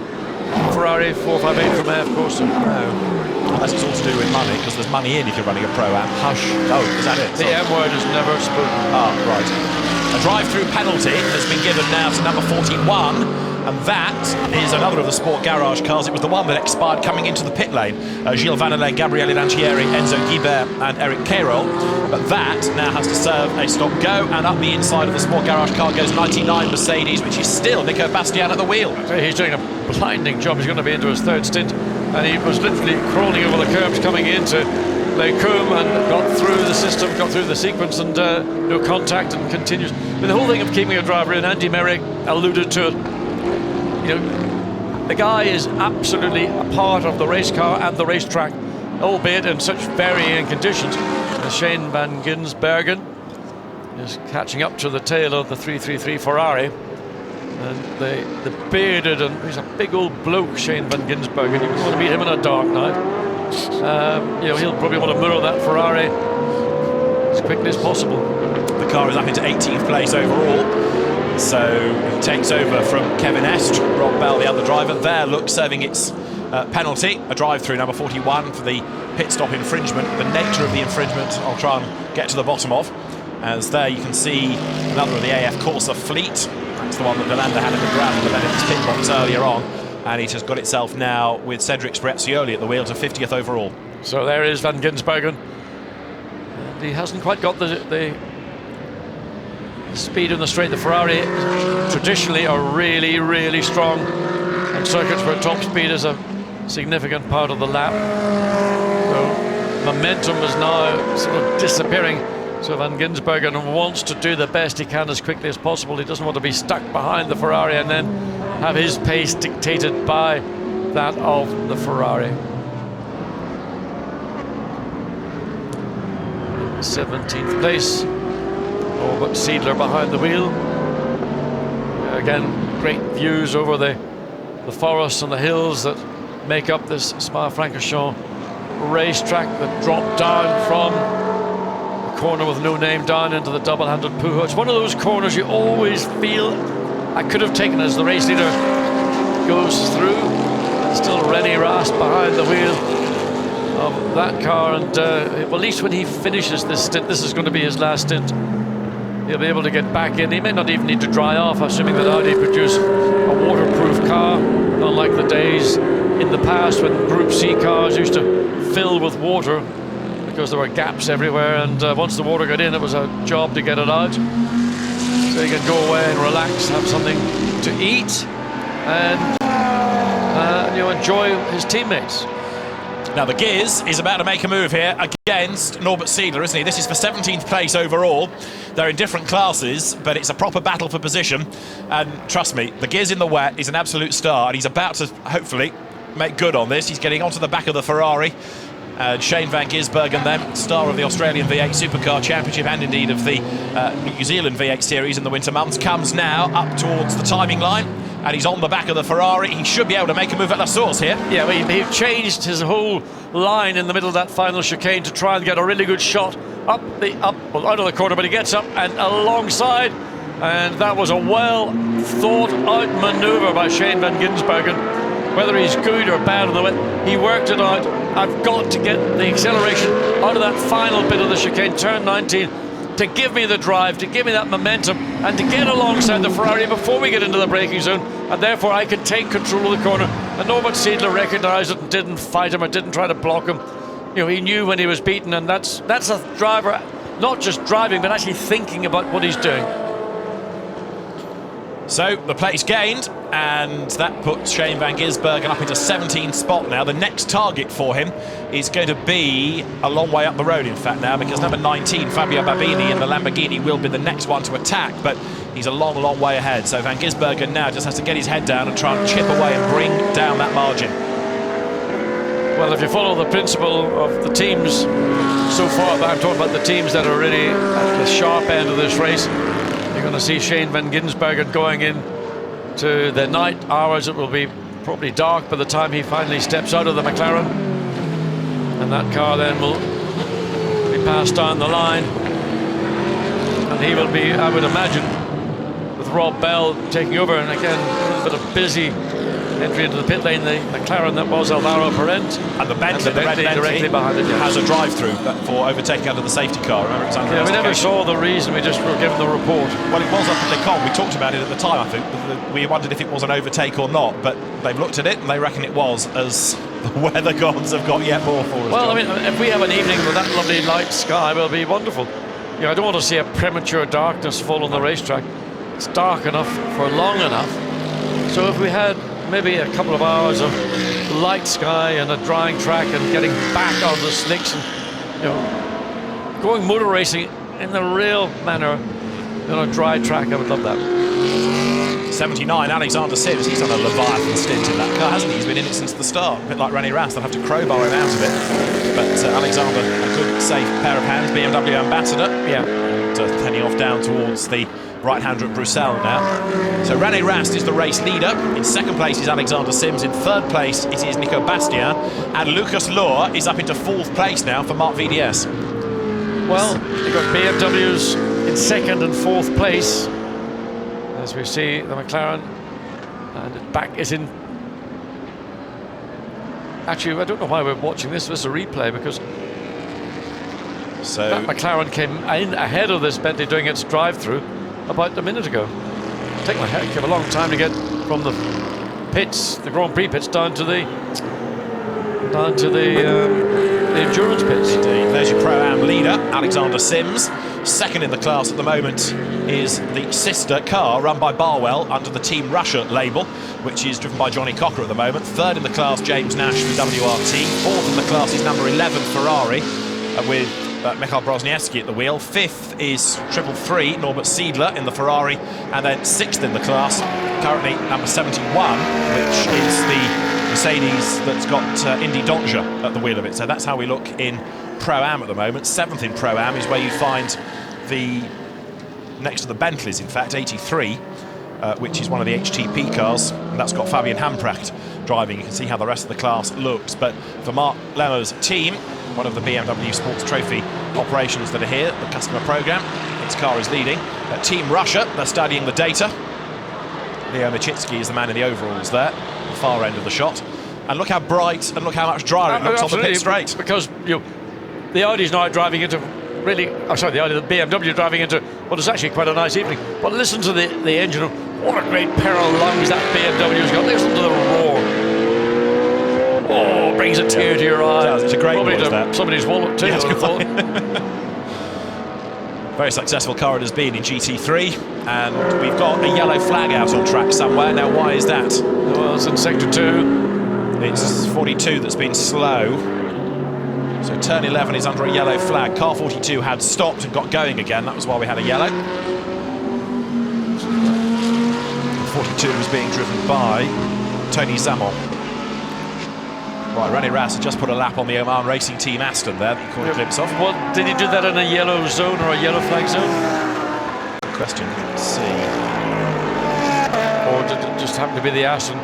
Ferrari 458 from AF Corse. No. Unless it's all to do with money, because there's money in if you're running a Pro-Am. Hush. Oh, is that it? The M word is never spoken. Ah, right. A drive-through penalty has been given now to number 41, and that is another of the Sport Garage cars. It was the one that expired coming into the pit lane. Gilles Vannelet, Gabriele Lancieri, Enzo Guibert and Eric Cairol. But that now has to serve a stop-go, and up the inside of the Sport Garage car goes 99 Mercedes, which is still Nico Bastian at the wheel. He's doing a blinding job. He's going to be into his third stint, and he was literally crawling over the curbs coming into Les Combes and got through the system, got through the sequence, and no contact, and continues. I mean, the whole thing of keeping a driver in, Andy Merrick alluded to it. You know, the guy is absolutely a part of the race car and the racetrack, albeit in such varying conditions. Shane van Gisbergen is catching up to the tail of the 333 Ferrari. And the bearded, and he's a big old bloke, Shane van Gisbergen. You want to meet him in a dark night. You know, he'll probably want to mirror that Ferrari as quickly as possible. The car is up into 18th place overall, so he takes over from Kevin Estre. Rob Bell, the other driver, there, look, serving its penalty, a drive-through number 41 for the pit stop infringement. The nature of the infringement I'll try and get to the bottom of, as there you can see another of the AF Corsa fleet. That's the one that Delanda had in the ground, but then in his pit box earlier on. And it has got itself now with Cedric Sprezioli at the wheel to 50th overall. So there is Van Gisbergen. And he hasn't quite got the speed in the straight. The Ferrari traditionally are really, really strong on circuits where top speed is a significant part of the lap. So momentum is now sort of disappearing. So Van Gisbergen wants to do the best he can as quickly as possible. He doesn't want to be stuck behind the Ferrari and then have his pace dictated by that of the Ferrari. 17th place, Norbert Siedler behind the wheel. Again, great views over the forests and the hills that make up this Spa-Francorchamps racetrack that drop down from the corner with no name down into the double-handed Pujo. It's one of those corners you always feel I could have taken as the race leader goes through. And still René Rast behind the wheel of that car, and well, at least when he finishes this stint, this is going to be his last stint, he'll be able to get back in. He may not even need to dry off, assuming that Audi produce a waterproof car, unlike the days in the past when Group C cars used to fill with water because there were gaps everywhere, and once the water got in, it was a job to get it out. So he can go away and relax, have something to eat, and you know, enjoy his teammates. Now the Giz is about to make a move here against Norbert Siedler, isn't he? This is for 17th place overall. They're in different classes, but it's a proper battle for position. And trust me, the Giz in the wet is an absolute star, and he's about to hopefully make good on this. He's getting onto the back of the Ferrari. Shane van Gisbergen then, star of the Australian V8 Supercar Championship and indeed of the New Zealand V8 Series in the winter months, comes now up towards the timing line, and he's on the back of the Ferrari. He should be able to make a move at La Source here. Yeah, well, he changed his whole line in the middle of that final chicane to try and get a really good shot out of the corner, but he gets up and alongside, and that was a well thought out manoeuvre by Shane van Gisbergen. Whether he's good or bad on the wet, he worked it out. I've got to get the acceleration out of that final bit of the chicane, turn 19, to give me the drive, to give me that momentum, and to get alongside the Ferrari before we get into the braking zone, and therefore I can take control of the corner. And Norbert Siedler recognised it and didn't fight him or didn't try to block him. You know, he knew when he was beaten, and that's a driver not just driving but actually thinking about what he's doing. So the place gained, and that puts Shane van Gisbergen up into 17th spot now. The next target for him is going to be a long way up the road, in fact, now, because number 19, Fabio Babini, in the Lamborghini will be the next one to attack, but he's a long, long way ahead. So van Gisbergen now just has to get his head down and try and chip away and bring down that margin. Well, if you follow the principle of the teams so far, I'm talking about the teams that are really at the sharp end of this race, you're going to see Shane van Gisbergen going in to the night hours. It will be probably dark by the time he finally steps out of the McLaren, and that car then will be passed down the line, and he will be, I would imagine, with Rob Bell taking over, and again a little bit of busy entry into the pit lane, the McLaren that was Alvaro Parent, and the Bentley, directly behind it, has a drive-through for overtaking under the safety car. Remember, it was under we never saw the reason, we just were given the report. Well, it was up at Le Mans. We talked about it at the time, I think. We wondered if it was an overtake or not, but they've looked at it and they reckon it was, as the weather gods have got yet more for us. Well, John. I mean, if we have an evening with that lovely light sky, it will be wonderful. You know, I don't want to see a premature darkness fall on the racetrack. It's dark enough for long enough. So if we had maybe a couple of hours of light sky and a drying track and getting back on the slicks and, you know, going motor racing in the real manner on a dry track, I would love that. 79, Alexander Sims, he's done a Leviathan stint in that car, hasn't he? He's been in it since the start, a bit like René Rast. They'll have to crowbar him out of it. But Alexander, a good, safe pair of hands, BMW ambassador. Yeah. And heading off down towards the right-hander at Bruxelles now. So René Rast is the race leader. In second place is Alexander Sims. In third place it is Nico Bastien. And Lucas Lohr is up into fourth place now for Marc VDS. Well, you've got BMWs in second and fourth place, as we see the McLaren, and back is in. Actually, I don't know why we're watching this. This is a replay, because that McLaren came in ahead of this Bentley doing its drive-through about a minute ago. Take my heck of a long time to get from the pits, the Grand Prix pits, down to the endurance pits. Indeed. There's your Pro-Am leader, Alexander Sims. Second in the class at the moment is the sister car run by Barwell under the Team Russia label, which is driven by Johnny Cocker at the moment. Third in the class, James Nash for WRT. Fourth in the class is number 11, Ferrari, with Michal Brozniewski at the wheel. Fifth is 333, Norbert Siedler in the Ferrari. And then sixth in the class, currently number 71, which is the Mercedes that's got Indy Dontje at the wheel of it. So that's how we look in Pro-Am at the moment. Seventh in Pro-Am is where you find the, next to the Bentleys, in fact, 83, which is one of the HTP cars. And that's got Fabian Hampracht driving. You can see how the rest of the class looks. But for Mark Lemmer's team, one of the BMW Sports Trophy operations that are here, the customer program, its car is leading. Team Russia, they're studying the data. Leo Machitsky is the man in the overalls there, the far end of the shot. And look how bright and look how much drier it looks on the pit straight. Because the Audi's now driving into really, the BMW driving into what is actually quite a nice evening. But listen to the engine. What a great pair of lungs that BMW's got. Listen to the roar. Oh, brings a tear to your eye. It's a great Probably noise, that. Somebody's wallet too, I would have thought. Very successful car it has been in GT3, and we've got a yellow flag out on track somewhere. Now, why is that? Well, it's in sector 2. It's 42 that's been slow. So turn 11 is under a yellow flag. Car 42 had stopped and got going again. That was why we had a yellow. 42 was being driven by Tony Zamon. Right, René Rast had just put a lap on the Oman Racing Team Aston there that you caught a glimpse of. Well, did he do that in a yellow zone or a yellow flag zone? Good question, let's see. Or did it just happen to be the Aston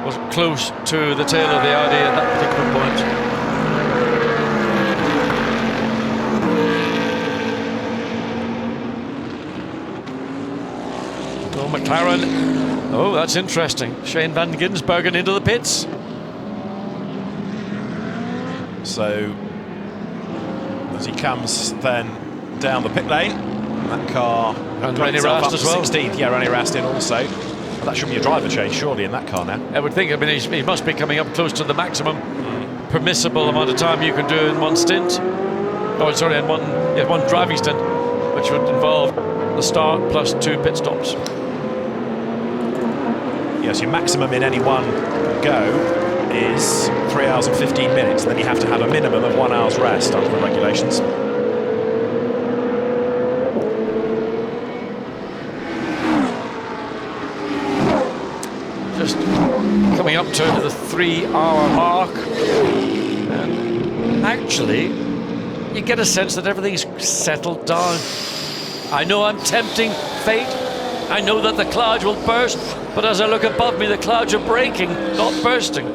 was close to the tail of the Audi at that particular point? Oh, McLaren. Oh, that's interesting. Shane van Gisbergen into the pits. So, as he comes then down the pit lane. That car And got René itself Rast up as to well. 16th. Yeah, René Rast in also. Well, that should be a driver change, surely, in that car now. I would think. I mean, he must be coming up close to the maximum permissible amount of time you can do in one stint. Oh, sorry, in one driving stint, which would involve the start plus 2 pit stops. Yes, your maximum in any one go is 3 hours and 15 minutes. Then you have to have a minimum of 1 hour's rest under the regulations. Just coming up to the 3-hour mark, and actually you get a sense that everything's settled down. I know I'm tempting fate, I know that the clouds will burst, but as I look above me the clouds are breaking, not bursting.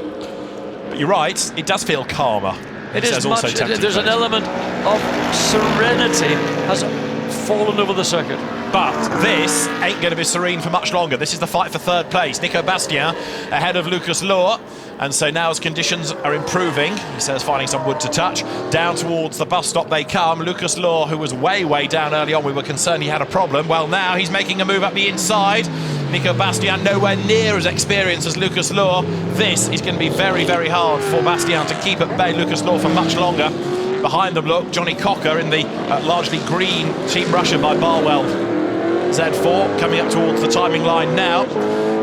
But you're right, it does feel calmer. It is much, there's an element of serenity has fallen over the circuit. But this ain't going to be serene for much longer. This is the fight for third place. Nico Bastien ahead of Lucas Lohr. And so now as conditions are improving, he says finding some wood to touch, down towards the bus stop they come. Lucas Lohr, who was way down early on, we were concerned he had a problem. Well, now he's making a move up the inside. Nico Bastien nowhere near as experienced as Lucas Lohr. This is going to be very hard for Bastien to keep at bay Lucas Lohr for much longer. Behind them, look, Johnny Cocker in the largely green Team Russia by Barwell Z4 coming up towards the timing line now.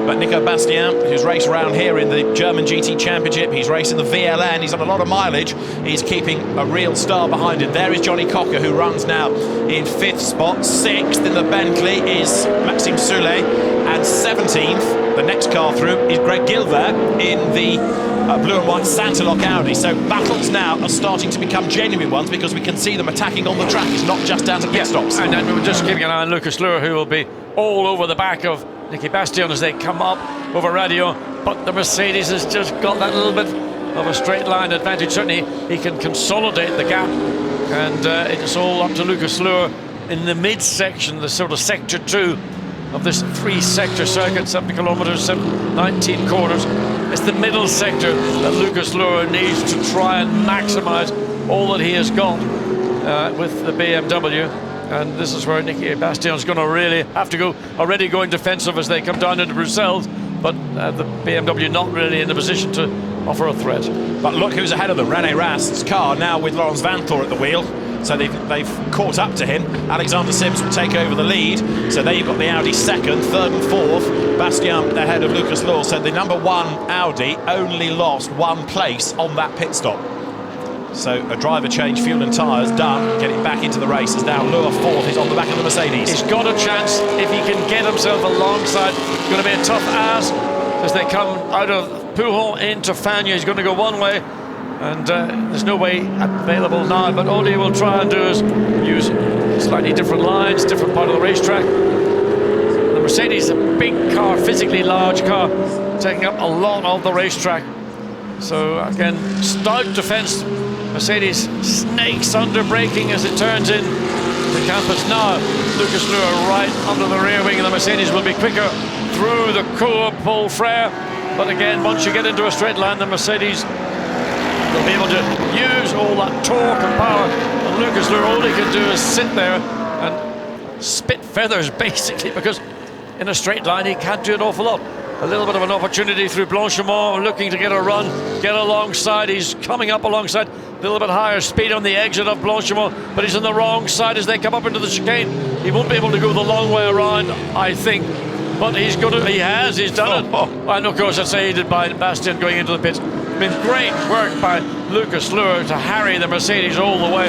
But Nico Bastien, who's raced around here in the German GT Championship, he's racing the VLN, he's on a lot of mileage, he's keeping a real star behind him. There is Johnny Cocker, who runs now in 5th spot. 6th in the Bentley is Maxime Soulet, and 17th, the next car through, is Greg Gilbert in the blue and white Santalok Audi. So battles now are starting to become genuine ones because we can see them attacking on the track. It's not just down to pit stops. And then we were just keeping an eye on Lucas Lohr, who will be all over the back of Nicky Bastien as they come up over radio. But the Mercedes has just got that little bit of a straight line advantage. Certainly he can consolidate the gap, and it's all up to Lucas Lohr in the midsection, the sort of sector 2 of this 3-sector circuit, 70 kilometers, 19 corners. It's the middle sector that Lucas Lohr needs to try and maximize all that he has got with the BMW. And this is where Nicky Bastien is going to really have to go, already going defensive as they come down into Brussels, but the BMW not really in a position to offer a threat. But look who's ahead of them, René Rast's car now with Laurens Vanthoor at the wheel. So they've caught up to him. Alexander Sims will take over the lead. So there you've got the Audi 2nd, 3rd and 4th. Bastien ahead of Lucas Lohr. So the number 1 Audi only lost 1 place on that pit stop. So a driver change, fuel and tyres done, getting back into the race as now Lohr 4th is on the back of the Mercedes. He's got a chance if he can get himself alongside. It's going to be a tough ask as they come out of Pouhon into Fagnes. He's going to go one way, and there's no way available now, but all he will try and do is use slightly different lines, different part of the racetrack. The Mercedes is a big car, physically large car, taking up a lot of the racetrack. So again, stout defense. Mercedes snakes under braking as it turns in the campus now. Lucas Lohr right under the rear wing, and the Mercedes will be quicker through the Cours Paul Frère. But again, once you get into a straight line, the Mercedes will be able to use all that torque and power. And Lucas Lohr, all he can do is sit there and spit feathers, basically, because in a straight line he can't do an awful lot. A little bit of an opportunity through Blanchimont, looking to get a run, get alongside. He's coming up alongside, a little bit higher speed on the exit of Blanchimont, but he's on the wrong side as they come up into the chicane. He won't be able to go the long way around, I think, but he's done it. And of course, that's aided by Bastien going into the pits. It's been great work by Lucas Lohr to harry the Mercedes all the way.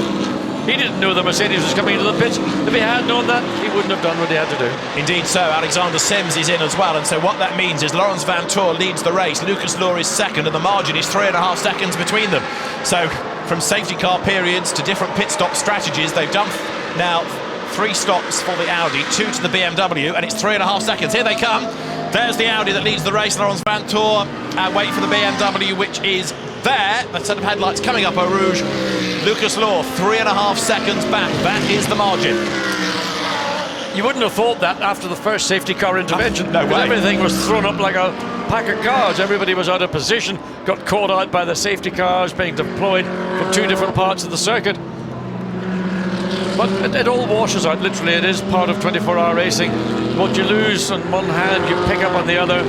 He didn't know the Mercedes was coming into the pits. If he had known that, he wouldn't have done what he had to do. Indeed so. Alexander Sims is in as well, and so what that means is Laurens Vanthoor leads the race. Lucas Lohr is 2nd, and the margin is 3.5 seconds between them. So from safety car periods to different pit stop strategies, they've done now 3 stops for the Audi, 2 to the BMW, and it's 3.5 seconds. Here they come. There's the Audi that leads the race, Laurens Vanthoor, and wait for the BMW, which is there. The set of headlights coming up, Eau Rouge. Lucas Lohr, 3.5 seconds back. That is the margin. You wouldn't have thought that after the first safety car intervention. No way. Everything was thrown up like a pack of cards. Everybody was out of position, got caught out by the safety cars being deployed from 2 different parts of the circuit. But it all washes out, literally. It is part of 24-hour racing. What you lose on one hand, you pick up on the other.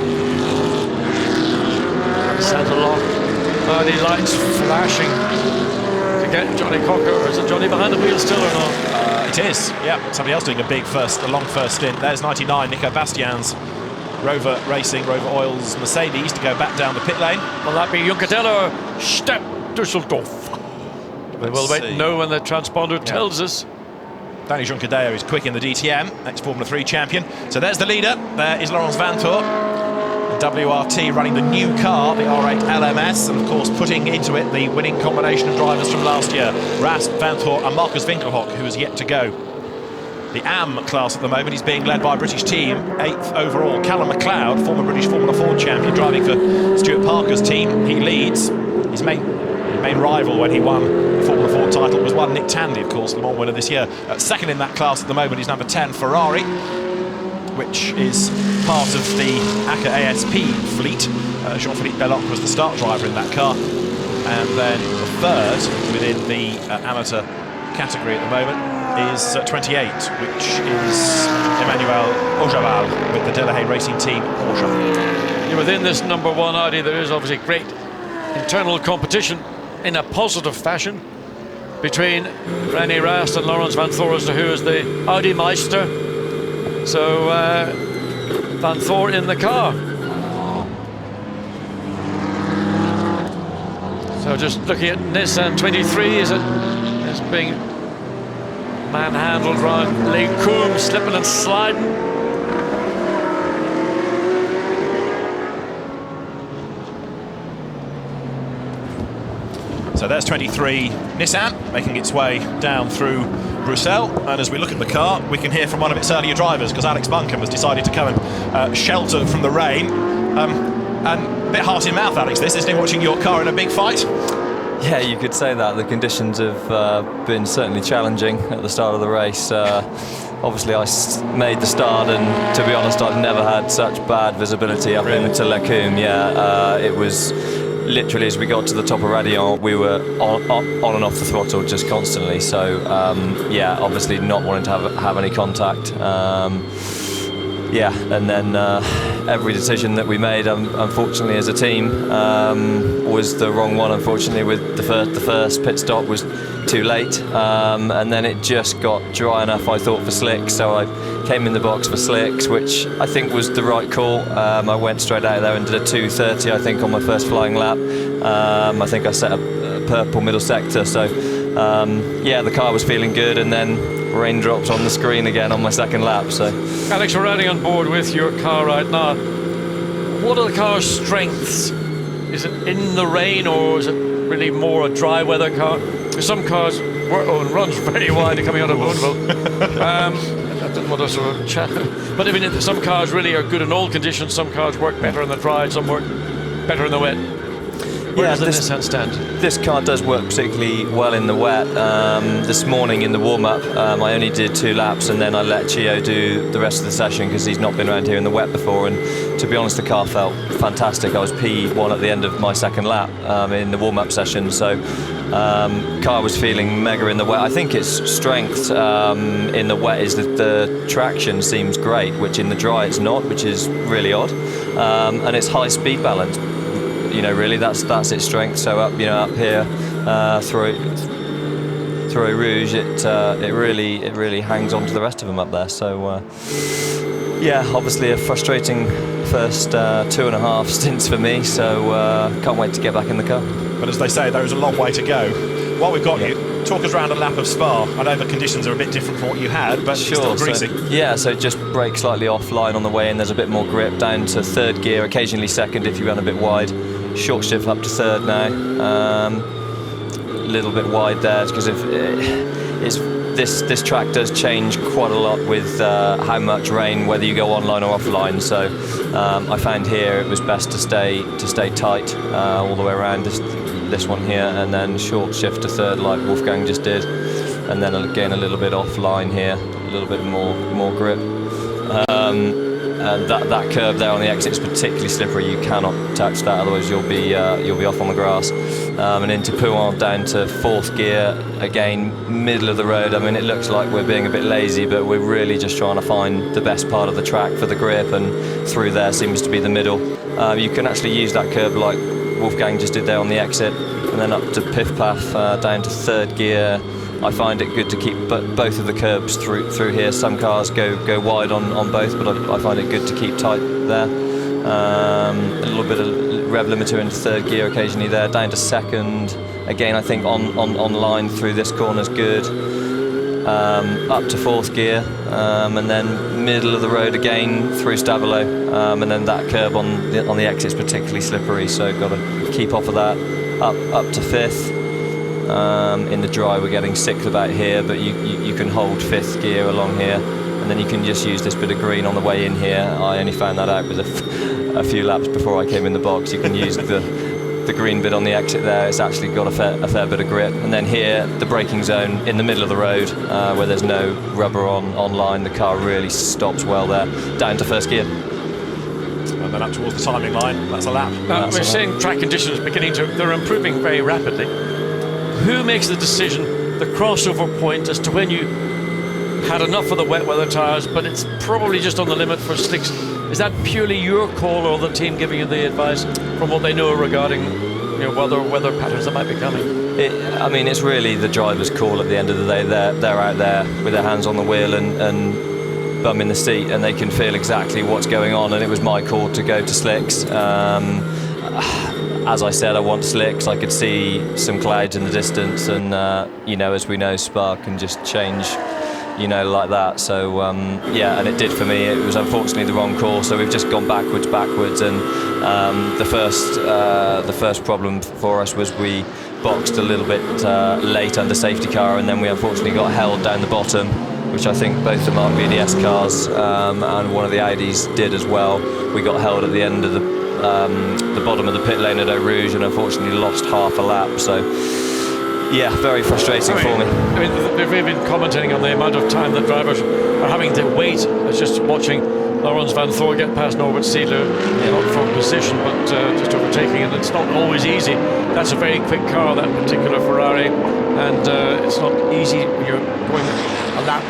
Santa Lock. The lights flashing to get Johnny Cocker. Is it Johnny behind the wheel still or not? It is, yeah. Somebody else doing a long first stint. There's 99, Nico Bastian's Rover Racing, Rover Oils Mercedes to go back down the pit lane. Will that be Juncadella or Stepp Dusseldorf? We will wait and know when the transponder tells us. Danny Juncadella is quick in the DTM, ex-Formula 3 champion. So there's the leader. There is Laurens Vanthoor. WRT running the new car, the R8 LMS, and of course putting into it the winning combination of drivers from last year, Rast, Vanthoor and Marcus Winkelhock, who is yet to go. The AM class at the moment is being led by a British team, 8th overall. Callum McLeod, former British Formula 4 champion, driving for Stuart Parker's team. He leads. His main rival when he won the Formula 4 title was Nick Tandy, of course, Le Mans winner this year. Second in that class at the moment is number 10, Ferrari, which is part of the ACA ASP fleet. Jean-Philippe Belloc was the start driver in that car. And then the third within the amateur category at the moment is 28, which is Emmanuel Ojabal with the Delahaye Racing Team Porsche. Within this number 1 Audi, there is obviously great internal competition in a positive fashion between René Rast and Laurens Vanthoor as to who is the Audi Meister. So Vanthoor in the car. So just looking at Nissan 23, is being manhandled around Les Combes, slipping and sliding. So there's 23 Nissan making its way down through Bruxelles, and as we look at the car, we can hear from one of its earlier drivers, because Alex Buncombe has decided to come and shelter from the rain. And a bit heart in mouth, Alex, this, isn't it, watching your car in a big fight? Yeah, you could say that. The conditions have been certainly challenging at the start of the race. Obviously, I made the start, and to be honest, I've never had such bad visibility up into Les Combes. Yeah, it was literally as we got to the top of Raidillon, we were on and off the throttle just constantly. So yeah, obviously not wanting to have any contact. Yeah, and then every decision that we made, unfortunately, as a team, was the wrong one. Unfortunately, with the first pit stop was too late, and then it just got dry enough, I thought, for slicks. So I came in the box for slicks, which I think was the right call. I went straight out there and did a 2:30, I think, on my first flying lap. I think I set a purple middle sector. So yeah, the car was feeling good, and then raindrops on the screen again on my second lap. So Alex, we're riding on board with your car right now. What are the car's strengths? Is it in the rain, or is it really more a dry weather car? Because some cars runs very wide coming out of Boonville. I didn't want to sort of chat, but I mean, some cars really are good in all conditions. Some cars work better in the dry, some work better in the wet. Where does the Nissan stand? This car does work particularly well in the wet. This morning in the warm-up, I only did 2 laps, and then I let Gio do the rest of the session because he's not been around here in the wet before. And to be honest, the car felt fantastic. I was P1 at the end of my second lap in the warm-up session, so car was feeling mega in the wet. I think its strength in the wet is that the traction seems great, which in the dry it's not, which is really odd. And it's high speed balance. You know, really, that's its strength. So up here through Rouge, it really hangs on to the rest of them up there. So yeah, obviously a frustrating first 2.5 stints for me. So can't wait to get back in the car. But as they say, there is a long way to go. While we've got you, talk us around a lap of Spa. I know the conditions are a bit different from what you had, but sure, still greasy. So just brake slightly offline on the way in. There's a bit more grip, down to 3rd gear, occasionally 2nd if you run a bit wide. Short shift up to 3rd now. A little bit wide there because this track does change quite a lot with how much rain, whether you go online or offline. So I found here it was best to stay tight all the way around this one here, and then short shift to 3rd like Wolfgang just did, and then again a little bit offline here, a little bit more grip. that curb there on the exit is particularly slippery. You cannot touch that, otherwise you'll be off on the grass. And into Pouin down to 4th gear, again middle of the road. I mean, it looks like we're being a bit lazy, but we're really just trying to find the best part of the track for the grip, and through there seems to be the middle. You can actually use that curb like Wolfgang just did there on the exit, and then up to Piff Paff down to 3rd gear. I find it good to keep both of the curbs through here. Some cars go wide on both, but I find it good to keep tight there. A little bit of rev limiter into 3rd gear occasionally there, down to 2nd. Again, I think on line through this corner's good. Up to 4th gear, and then middle of the road again through Stavelot, and then that curb on the exit is particularly slippery, so got to keep off of that. Up to 5th. In the dry we're getting 6th about here, but you can hold 5th gear along here, and then you can just use this bit of green on the way in here. I only found that out with a few laps before I came in the box. You can use the green bit on the exit there. It's actually got a fair bit of grip. And then here, the braking zone in the middle of the road, where there's no rubber on line. The car really stops well there. Down to 1st gear. And then up towards the timing line. That's a lap. Now, we're seeing track conditions they're improving very rapidly. Who makes the decision, the crossover point, as to when you had enough of the wet weather tyres, but it's probably just on the limit for slicks? Is that purely your call, or the team giving you the advice from what they know regarding weather patterns that might be coming? I mean, it's really the driver's call at the end of the day. They're out there with their hands on the wheel and bum in the seat, and they can feel exactly what's going on, and it was my call to go to slicks. As I said, I want slicks. I could see some clouds in the distance, and as we know, Spa can just change, like that. So yeah, and it did for me. It was unfortunately the wrong call, so we've just gone backwards, and the first problem for us was we boxed a little bit late under safety car, and then we unfortunately got held down the bottom, which I think both the Mark VDS cars and one of the Audis did as well. We got held at the end of the bottom of the pit lane at Eau Rouge, and unfortunately lost half a lap. So yeah, very frustrating for me. I mean, we've been commenting on the amount of time that drivers are having to wait. I was just watching Laurens van Thor get past Norbert Siedler, not from position, but just overtaking, and it's not always easy. That's a very quick car, that particular Ferrari, and it's not easy when you're going a lap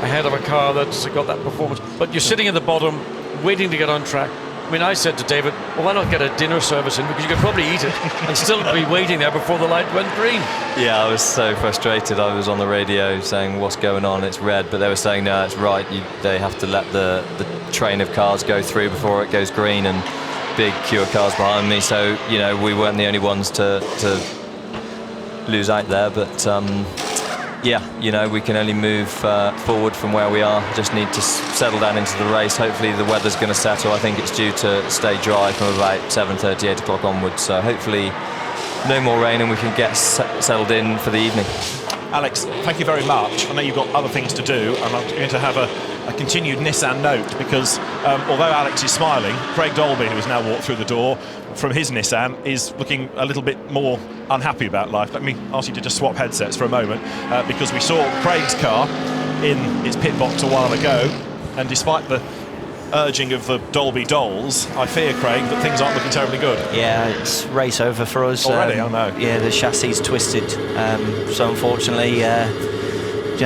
ahead of a car that's got that performance. But you're sitting at the bottom, waiting to get on track. I mean, I said to David, well, why not get a dinner service in, because you could probably eat it and still be waiting there before the light went green. Yeah, I was so frustrated. I was on the radio saying, what's going on? It's red. But they were saying, no, it's right. They have to let the train of cars go through before it goes green, and big queue of cars behind me. So, we weren't the only ones to lose out there. But yeah, we can only move forward from where we are. Just need to settle down into the race. Hopefully the weather's going to settle. I think it's due to stay dry from about 7:30, 8 o'clock onwards. So hopefully no more rain, and we can get settled in for the evening. Alex, thank you very much. I know you've got other things to do, and I'm going to have a continued Nissan note, because although Alex is smiling, Craig Dolby, who has now walked through the door from his Nissan, is looking a little bit more unhappy about life. Let me ask you to just swap headsets for a moment, because we saw Craig's car in its pit box a while ago, and despite the urging of the Dolby Dolls, I fear, Craig, that things aren't looking terribly good. Yeah, it's race over for us. Already, I know. Yeah, the chassis is twisted, so unfortunately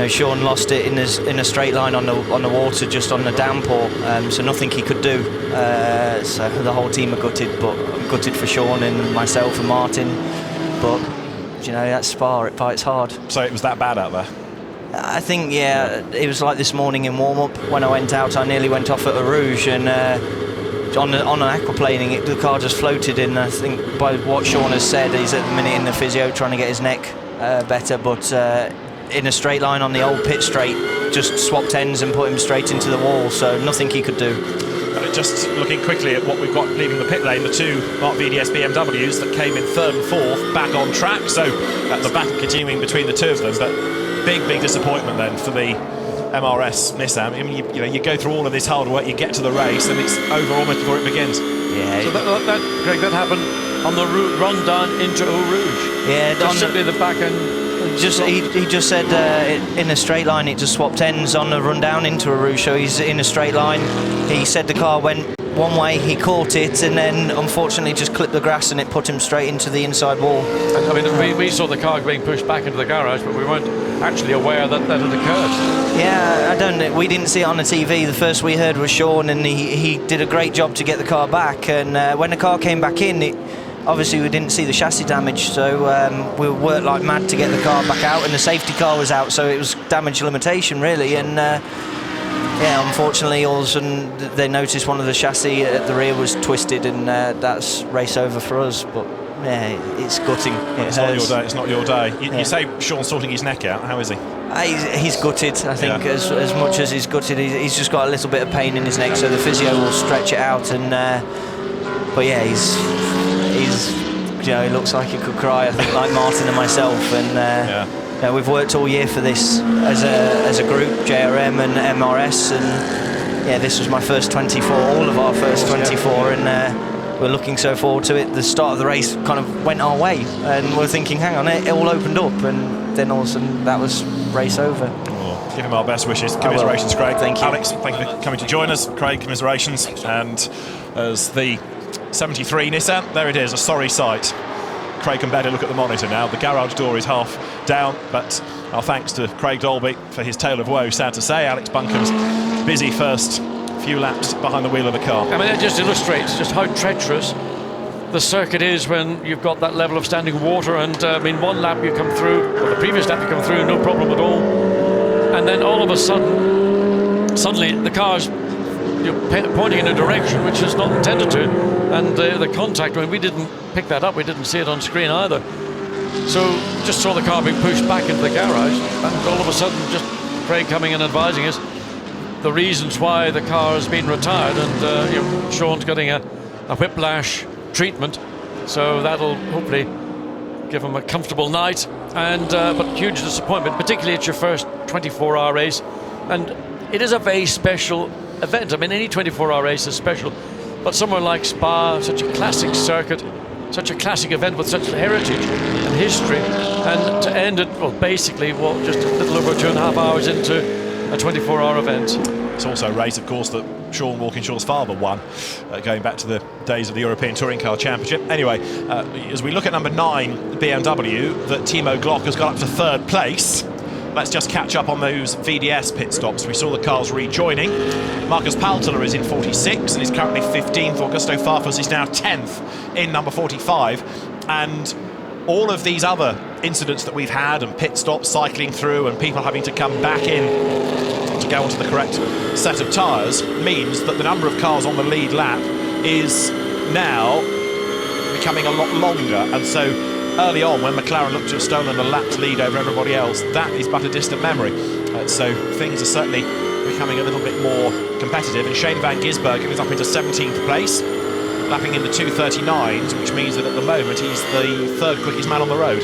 Sean lost it in a straight line on the water, just on the downpour, so nothing he could do. So the whole team are gutted, but I'm gutted for Sean and myself and Martin. But that's Spa, it fights hard. So it was that bad out there? I think, yeah, it was like this morning in warm-up. When I went out, I nearly went off at Eau Rouge, and on an aquaplaning, the car just floated in. I think by what Sean has said, he's at the minute in the physio trying to get his neck better, but in a straight line on the old pit straight, just swapped ends and put him straight into the wall, so nothing he could do. Just looking quickly at what we've got leaving the pit lane, the two Mark VDS BMWs that came in 3rd and 4th back on track, so the battle continuing between the two of them. But big disappointment then for the MRS Nissan. I mean, you go through all of this hard work, you get to the race, and it's over almost before it begins. Yeah. So Greg, that happened on the run down into Eau Rouge. Yeah, just simply the back end. He just said in a straight line it just swapped ends on the run down into Arouge, so he's in a straight line. He said the car went one way, he caught it, and then unfortunately just clipped the grass and it put him straight into the inside wall. I mean, we saw the car being pushed back into the garage, but we weren't actually aware that had occurred. Yeah, we didn't see it on the TV. The first we heard was Sean, and he did a great job to get the car back. And when the car came back in, obviously we didn't see the chassis damage, so we worked like mad to get the car back out, and the safety car was out, so it was damage limitation really. And yeah, unfortunately, all of a sudden they noticed one of the chassis at the rear was twisted, and that's race over for us. But yeah, it's gutting. It's not your day. It's not your day. You say Sean's sorting his neck out. How is he? He's gutted. I think as much as he's gutted, he's just got a little bit of pain in his neck, so the physio will stretch it out. And but yeah, he's he looks like he could cry. I think like Martin and myself. And we've worked all year for this as a group, JRM and MRS, and yeah, this was my first 24, all of our first 24, and we're looking so forward to it. The start of the race kind of went our way, and we're thinking, hang on, it all opened up, and then all of a sudden that was race over. Give him our best wishes. Commiserations, Craig. Thank you. Alex, thank you for coming to join us. Craig, commiserations. And as the 73 Nissan, there it is, a sorry sight. Craig can better look at the monitor now. The garage door is half down, but our thanks to Craig Dolby for his tale of woe, sad to say. Alex Buncombe's busy first few laps behind the wheel of the car. I mean, it just illustrates just how treacherous the circuit is when you've got that level of standing water. And I mean, one lap you come through, or the previous lap you come through, no problem at all. And then all of a sudden, suddenly the car's pointing in a direction which is not intended to, and the contact, when we didn't pick that up, we didn't see it on screen either, so just saw the car being pushed back into the garage, and all of a sudden just Craig coming and advising us the reasons why the car has been retired, and Sean's getting a whiplash treatment, so that'll hopefully give him a comfortable night. And but huge disappointment, particularly it's your first 24-hour race, and it is a very special event. I mean, any 24-hour race is special, but somewhere like Spa, such a classic circuit, such a classic event with such heritage and history, and to end it, well, basically, just a little over 2.5 hours into a 24-hour event. It's also a race, of course, that Sean Walkinshaw's father won, going back to the days of the European Touring Car Championship. Anyway, as we look at number 9, BMW, that Timo Glock has got up to 3rd place. Let's just catch up on those VDS pit stops. We saw the cars rejoining. Marcus Paltler is in 46 and is currently 15th. Augusto Farfus is now 10th in number 45. And all of these other incidents that we've had, and pit stops cycling through, and people having to come back in to go onto the correct set of tyres, means that the number of cars on the lead lap is now becoming a lot longer. And so early on, when McLaren looked to have stolen a lap's lead over everybody else, that is but a distant memory. So things are certainly becoming a little bit more competitive. And Shane van Gisbergen is up into 17th place, lapping in the 2:39s, which means that at the moment he's the 3rd quickest man on the road.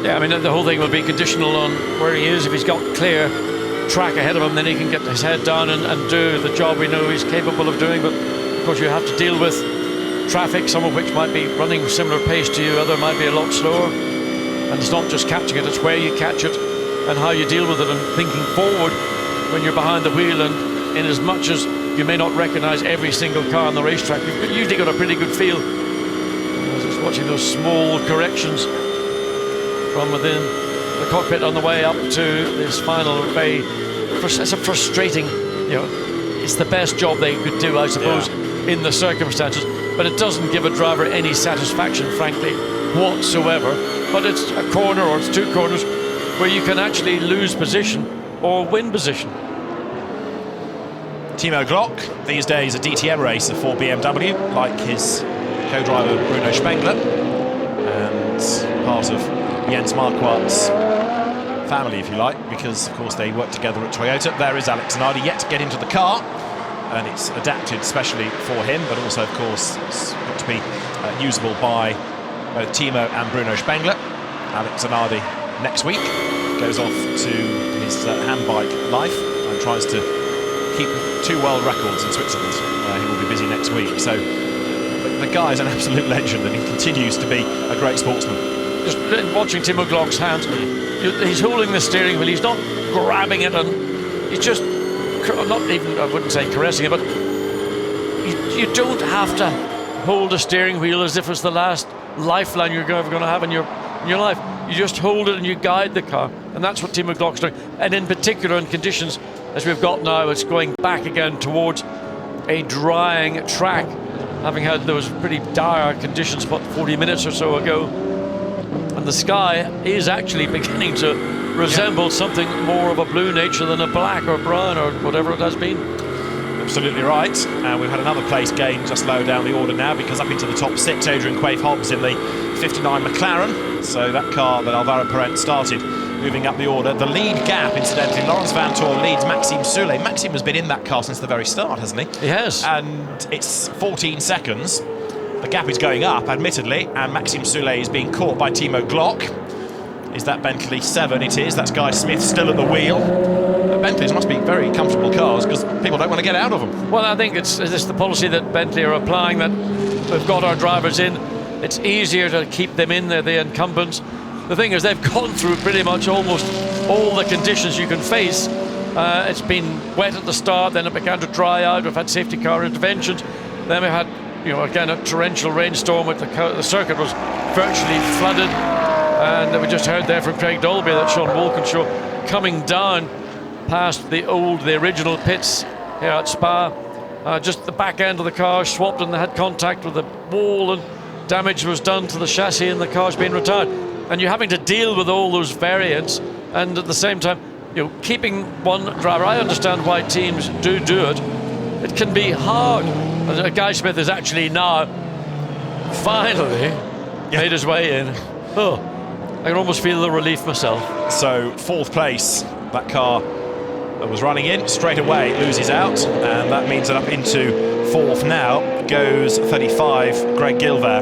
Yeah, I mean, the whole thing will be conditional on where he is. If he's got clear track ahead of him, then he can get his head down and do the job we know he's capable of doing. But of course, you have to deal with traffic, some of which might be running similar pace to you, other might be a lot slower. And it's not just catching it, it's where you catch it and how you deal with it, and thinking forward when you're behind the wheel. And in as much as you may not recognise every single car on the racetrack, you've usually got a pretty good feel. I was just watching those small corrections from within the cockpit on the way up to this final it's a frustrating, it's the best job they could do, I suppose, in the circumstances, but it doesn't give a driver any satisfaction, frankly, whatsoever. But it's a corner, or it's 2 corners, where you can actually lose position or win position. Timo Glock, these days a DTM racer for BMW, like his co-driver Bruno Spengler, and part of Jens Marquardt's family, if you like, because of course they work together at Toyota. There is Alex Zanardi, yet to get into the car, and it's adapted specially for him, but also, of course, it's got to be usable by both Timo and Bruno Spengler. Alex Zanardi next week goes off to his handbike life and tries to keep 2 world records in Switzerland. He will be busy next week. So the guy is an absolute legend, and he continues to be a great sportsman. just watching Timo Glock's hands, he's holding the steering wheel, he's not grabbing it, and he's just, not even, I wouldn't say caressing it, but you don't have to hold a steering wheel as if it's the last lifeline you're ever going to have in your life. You just hold it and you guide the car, and that's what Timo Glock's doing. And in particular, in conditions as we've got now, it's going back again towards a drying track, having had those pretty dire conditions about 40 minutes or so ago. And the sky is actually beginning to resemble something more of a blue nature than a black or brown or whatever it has been. Absolutely right. And we've had another place gain just low down the order now, because up into the top 6, Adrian Quaife Hobbs in the 59 McLaren. So that car that Alvaro Parent started moving up the order. The lead gap, incidentally, Lawrence Vantor leads Maxime Soulet. Maxime has been in that car since the very start, hasn't he? He has. And it's 14 seconds. The gap is going up, admittedly, and Maxime Soulet is being caught by Timo Glock. Is that Bentley 7? It is. That's Guy Smith still at the wheel. Bentleys must be very comfortable cars, because people don't want to get out of them. Well, I think it's the policy that Bentley are applying, that we've got our drivers in. It's easier to keep them in, they're the incumbents. The thing is, they've gone through pretty much almost all the conditions you can face. It's been wet at the start, then it began to dry out. We've had safety car interventions. Then we had, again, a torrential rainstorm. The circuit was virtually flooded. And we just heard there from Craig Dolby that Sean Walkinshaw coming down past the original pits here at Spa. Just the back end of the car swapped, and they had contact with the wall, and damage was done to the chassis, and the car's been retired. And you're having to deal with all those variants, and at the same time, keeping one driver. I understand why teams do it. It can be hard. Guy Smith is actually now finally made his way in. Oh, I can almost feel the relief myself. So 4th place, that car that was running in straight away loses out, and that means that up into 4th now goes 35 Greg Gilver.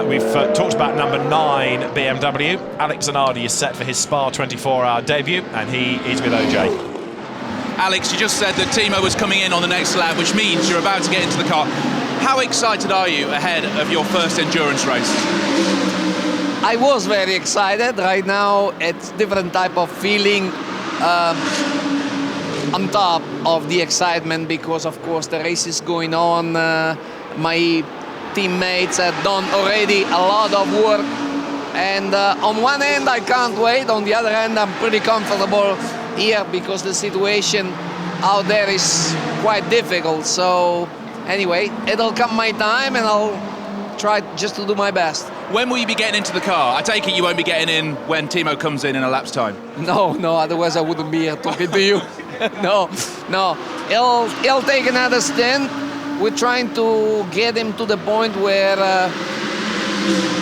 We've talked about number 9 BMW. Alex Zanardi is set for his Spa 24-hour debut, and he is with OJ. Alex, you just said that Timo was coming in on the next lap, which means you're about to get into the car. How excited are you ahead of your first endurance race? I was very excited. Right now, it's different type of feeling on top of the excitement, because, of course, the race is going on. My teammates have done already a lot of work. And on one end, I can't wait. On the other end, I'm pretty comfortable here, because the situation out there is quite difficult. So anyway, it'll come my time, and I'll try just to do my best. When will you be getting into the car? I take it you won't be getting in when Timo comes in a lap's time. No, otherwise I wouldn't be here talking to you. No. He'll take another stint. We're trying to get him to the point where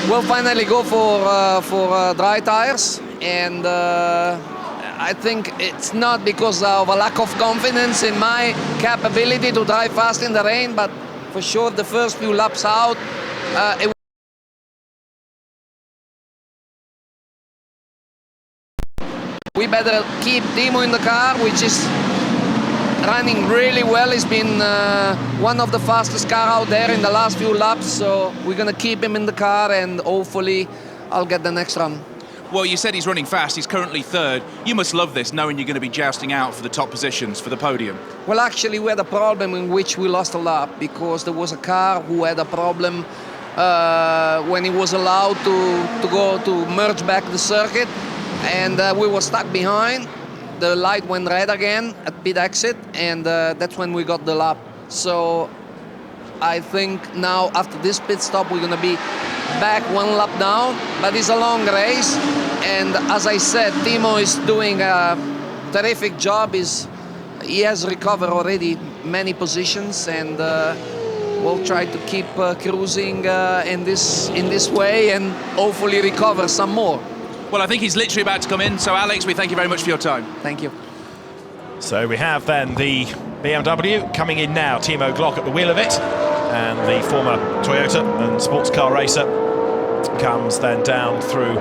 we'll finally go for dry tires. And I think it's not because of a lack of confidence in my capability to drive fast in the rain, but for sure the first few laps out, we better keep Timo in the car, which is running really well. He's been one of the fastest car out there in the last few laps, so we're going to keep him in the car, and hopefully I'll get the next run. Well, you said he's running fast. He's currently 3rd. You must love this, knowing you're going to be jousting out for the top positions, for the podium. Well, actually, we had a problem in which we lost a lap, because there was a car who had a problem when he was allowed to merge back the circuit, and we were stuck behind. The light went red again at pit exit, and that's when we got the lap. So I think now after this pit stop we're going to be back 1 lap down, but it's a long race, and as I said, Timo is doing a terrific job. He has recovered already many positions, and we'll try to keep cruising in this way, and hopefully recover some more. Well, I think he's literally about to come in, so Alex, we thank you very much for your time. Thank you. So we have then the BMW coming in now, Timo Glock at the wheel of it, and the former Toyota and sports car racer comes then down through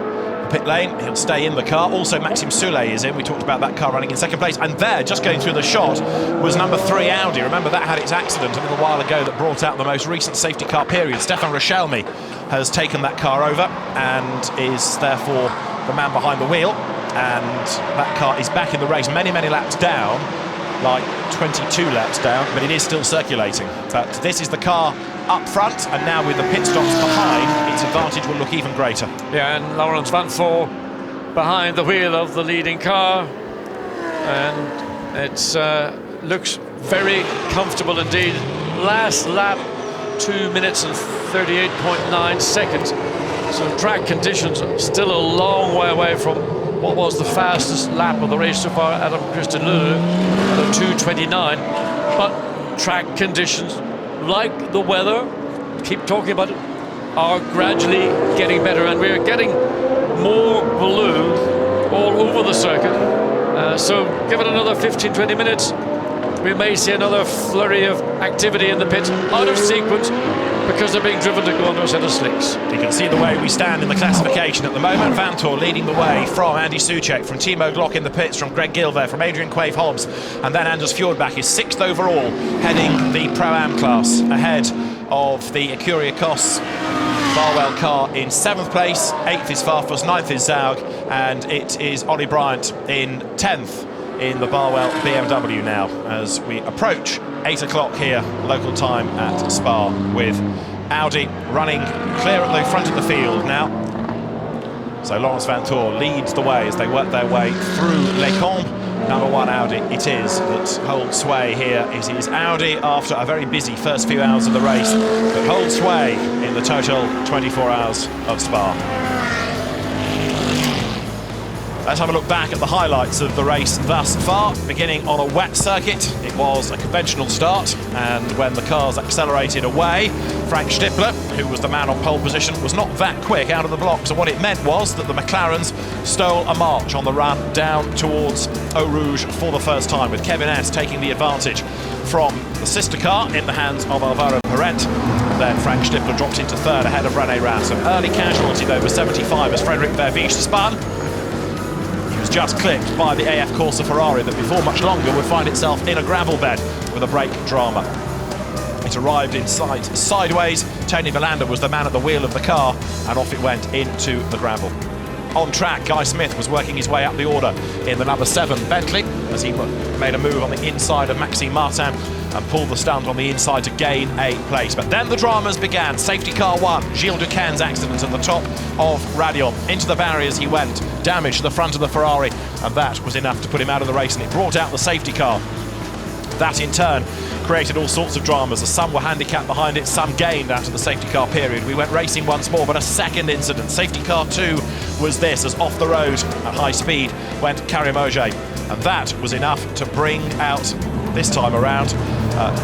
pit lane. He'll stay in the car. Also, Maxime Soulé is in. We talked about that car running in second place. And there, just going through the shot, was number 3 Audi. Remember, that had its accident a little while ago that brought out the most recent safety car period. Stéphane Richelmy has taken that car over and is therefore the man behind the wheel. And that car is back in the race, many, many laps down, like 22 laps down, but it is still circulating. But this is the car up front, and now with the pit stops behind, its advantage will look even greater. Yeah, and Laurens Vanthoor behind the wheel of the leading car, and it looks very comfortable indeed. Last lap, 2 minutes and 38.9 seconds. So track conditions are still a long way away from what was the fastest lap of the race so far, Adam Christensen at a 2:29. But track conditions, like the weather, keep talking about it, are gradually getting better, and we're getting more balloon all over the circuit. So give it another 15-20 minutes, we may see another flurry of activity in the pits, out of sequence, because they're being driven to go under a set of slicks. You can see the way we stand in the classification at the moment. Vanthoor leading the way from Andy Soucek, from Timo Glock in the pits, from Greg Gilbert, from Adrian Quaive Hobbs, and then Anders Fjordbach is 6th overall, heading the Pro-Am class, ahead of the Ecuria Cos Barwell car in 7th place. 8th is Farfus, 9th is Zaug, and it is Ollie Bryant in 10th in the Barwell BMW now, as we approach 8 o'clock here, local time at Spa, with Audi running clear at the front of the field now. So Laurens Vanthoor leads the way as they work their way through Les Combes. Number 1 Audi it is that holds sway here. It is Audi after a very busy first few hours of the race, but holds sway in the total 24 hours of Spa. Let's have a look back at the highlights of the race thus far. Beginning on a wet circuit, it was a conventional start, and when the cars accelerated away, Frank Stippler, who was the man on pole position, was not that quick out of the blocks, and what it meant was that the McLarens stole a march on the run down towards Eau Rouge for the first time, with Kevin S taking the advantage from the sister car in the hands of Alvaro Parent. Then Frank Stippler dropped into 3rd ahead of René Rast. An early casualty though was 75 as Frédéric Verviche spun. Was just clipped by the AF Corsa Ferrari that before much longer would find itself in a gravel bed with a brake drama. It arrived inside sideways. Tony Villander was the man at the wheel of the car, and off it went into the gravel. On track, Guy Smith was working his way up the order in the number 7 Bentley as he made a move on the inside of Maxime Martin and pulled the stunt on the inside to gain a place. But then the dramas began. Safety car 1, Gilles Duquesne's accident at the top of Radion. Into the barriers he went, damage to the front of the Ferrari, and that was enough to put him out of the race, and it brought out the safety car. That in turn created all sorts of dramas, as some were handicapped behind it, some gained out of the safety car period. We went racing once more, but a second incident. Safety car 2 was this, as off the road at high speed went Karim Ogier, and that was enough to bring out, this time around,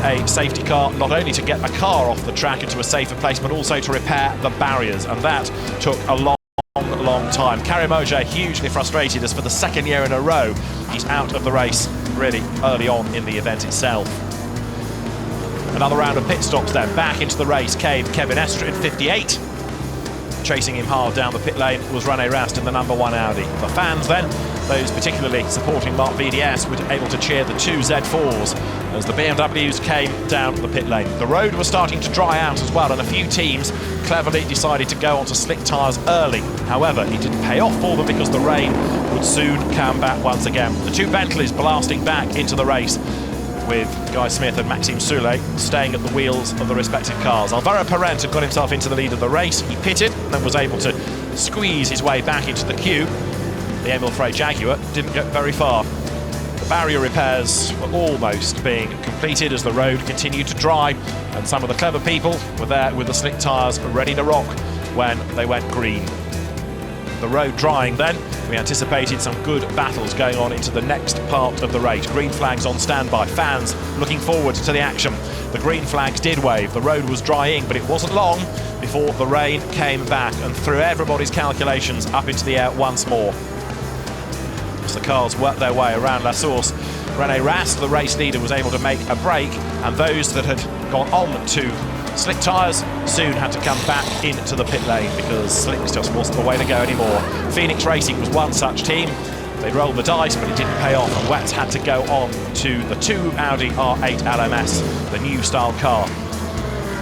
a safety car, not only to get a car off the track into a safer place, but also to repair the barriers, and that took a long time. Karim Ogier hugely frustrated, as for the 2nd year in a row he's out of the race really early on in the event itself. Another round of pit stops then. Back into the race came Kevin Estre in 58. Chasing him hard down the pit lane was René Rast in the number 1 Audi. The fans then, those particularly supporting Marc VDS, were able to cheer the 2 Z4s as the BMWs came down the pit lane. The road was starting to dry out as well, and a few teams cleverly decided to go onto slick tyres early. However, it didn't pay off for them because the rain would soon come back once again. The 2 Bentleys blasting back into the race, with Guy Smith and Maxime Soulé staying at the wheels of the respective cars. Alvaro Parent had got himself into the lead of the race. He pitted and then was able to squeeze his way back into the queue. The Emil Frey Jaguar didn't get very far. The barrier repairs were almost being completed as the road continued to dry, and some of the clever people were there with the slick tyres ready to rock when they went green. The road drying then, we anticipated some good battles going on into the next part of the race. Green flags on standby, fans looking forward to the action. The green flags did wave, the road was drying, but it wasn't long before the rain came back and threw everybody's calculations up into the air once more. As the cars worked their way around La Source, René Rast, the race leader, was able to make a break, and those that had gone on to Slick tyres soon had to come back into the pit lane because slicks just wasn't the way to go anymore. Phoenix Racing was one such team. They rolled the dice, but it didn't pay off, and Watts had to go on to the 2 Audi R8 LMS, the new style car.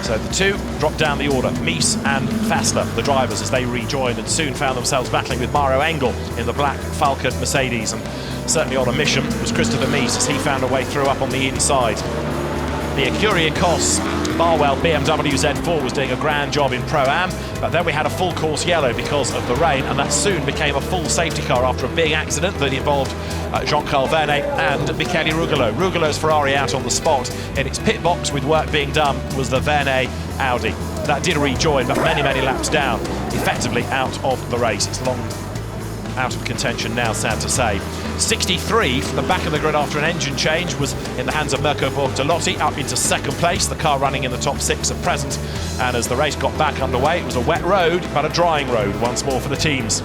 So the two dropped down the order, Mies and Fassler, the drivers, as they rejoined and soon found themselves battling with Mario Engel in the black Falcon Mercedes. And certainly on a mission was Christopher Mies as he found a way through up on the inside. The Ecurie Cos Barwell BMW Z4 was doing a grand job in Pro-Am, but then we had a full course yellow because of the rain, and that soon became a full safety car after a big accident that involved Jean-Carl Vernet and Michele Rugolo. Rugolo's Ferrari out on the spot. In its pit box with work being done was the Vernet Audi. That did rejoin, but many laps down, effectively out of the race. It's long out of contention now, sad to say. 63 from the back of the grid after an engine change was in the hands of Mirko Bortolotti, up into second place, the car running in the top 6 at present. And as the race got back underway, it was a wet road, but a drying road once more for the teams.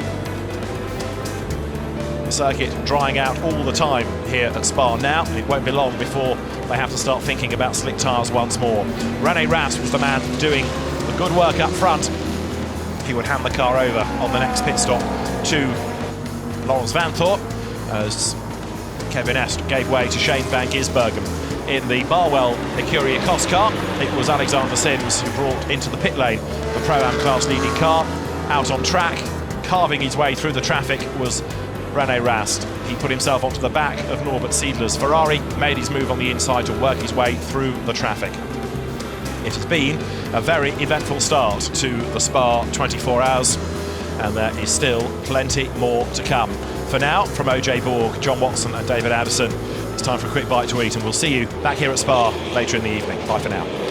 The circuit drying out all the time here at Spa now, and it won't be long before they have to start thinking about slick tyres once more. René Rast was the man doing the good work up front. He would hand the car over on the next pit stop to Laurens Vanthoor, as Kevin Est gave way to Shane van Gisbergen. In the Barwell Ecurie Cos car, it was Alexander Sims who brought into the pit lane the Pro-Am class leading car. Out on track, carving his way through the traffic, was René Rast. He put himself onto the back of Norbert Siedler's Ferrari, made his move on the inside to work his way through the traffic. It has been a very eventful start to the Spa 24 Hours, and there is still plenty more to come. For now, from OJ Borg, John Watson and David Addison, it's time for a quick bite to eat, and we'll see you back here at Spa later in the evening. Bye for now.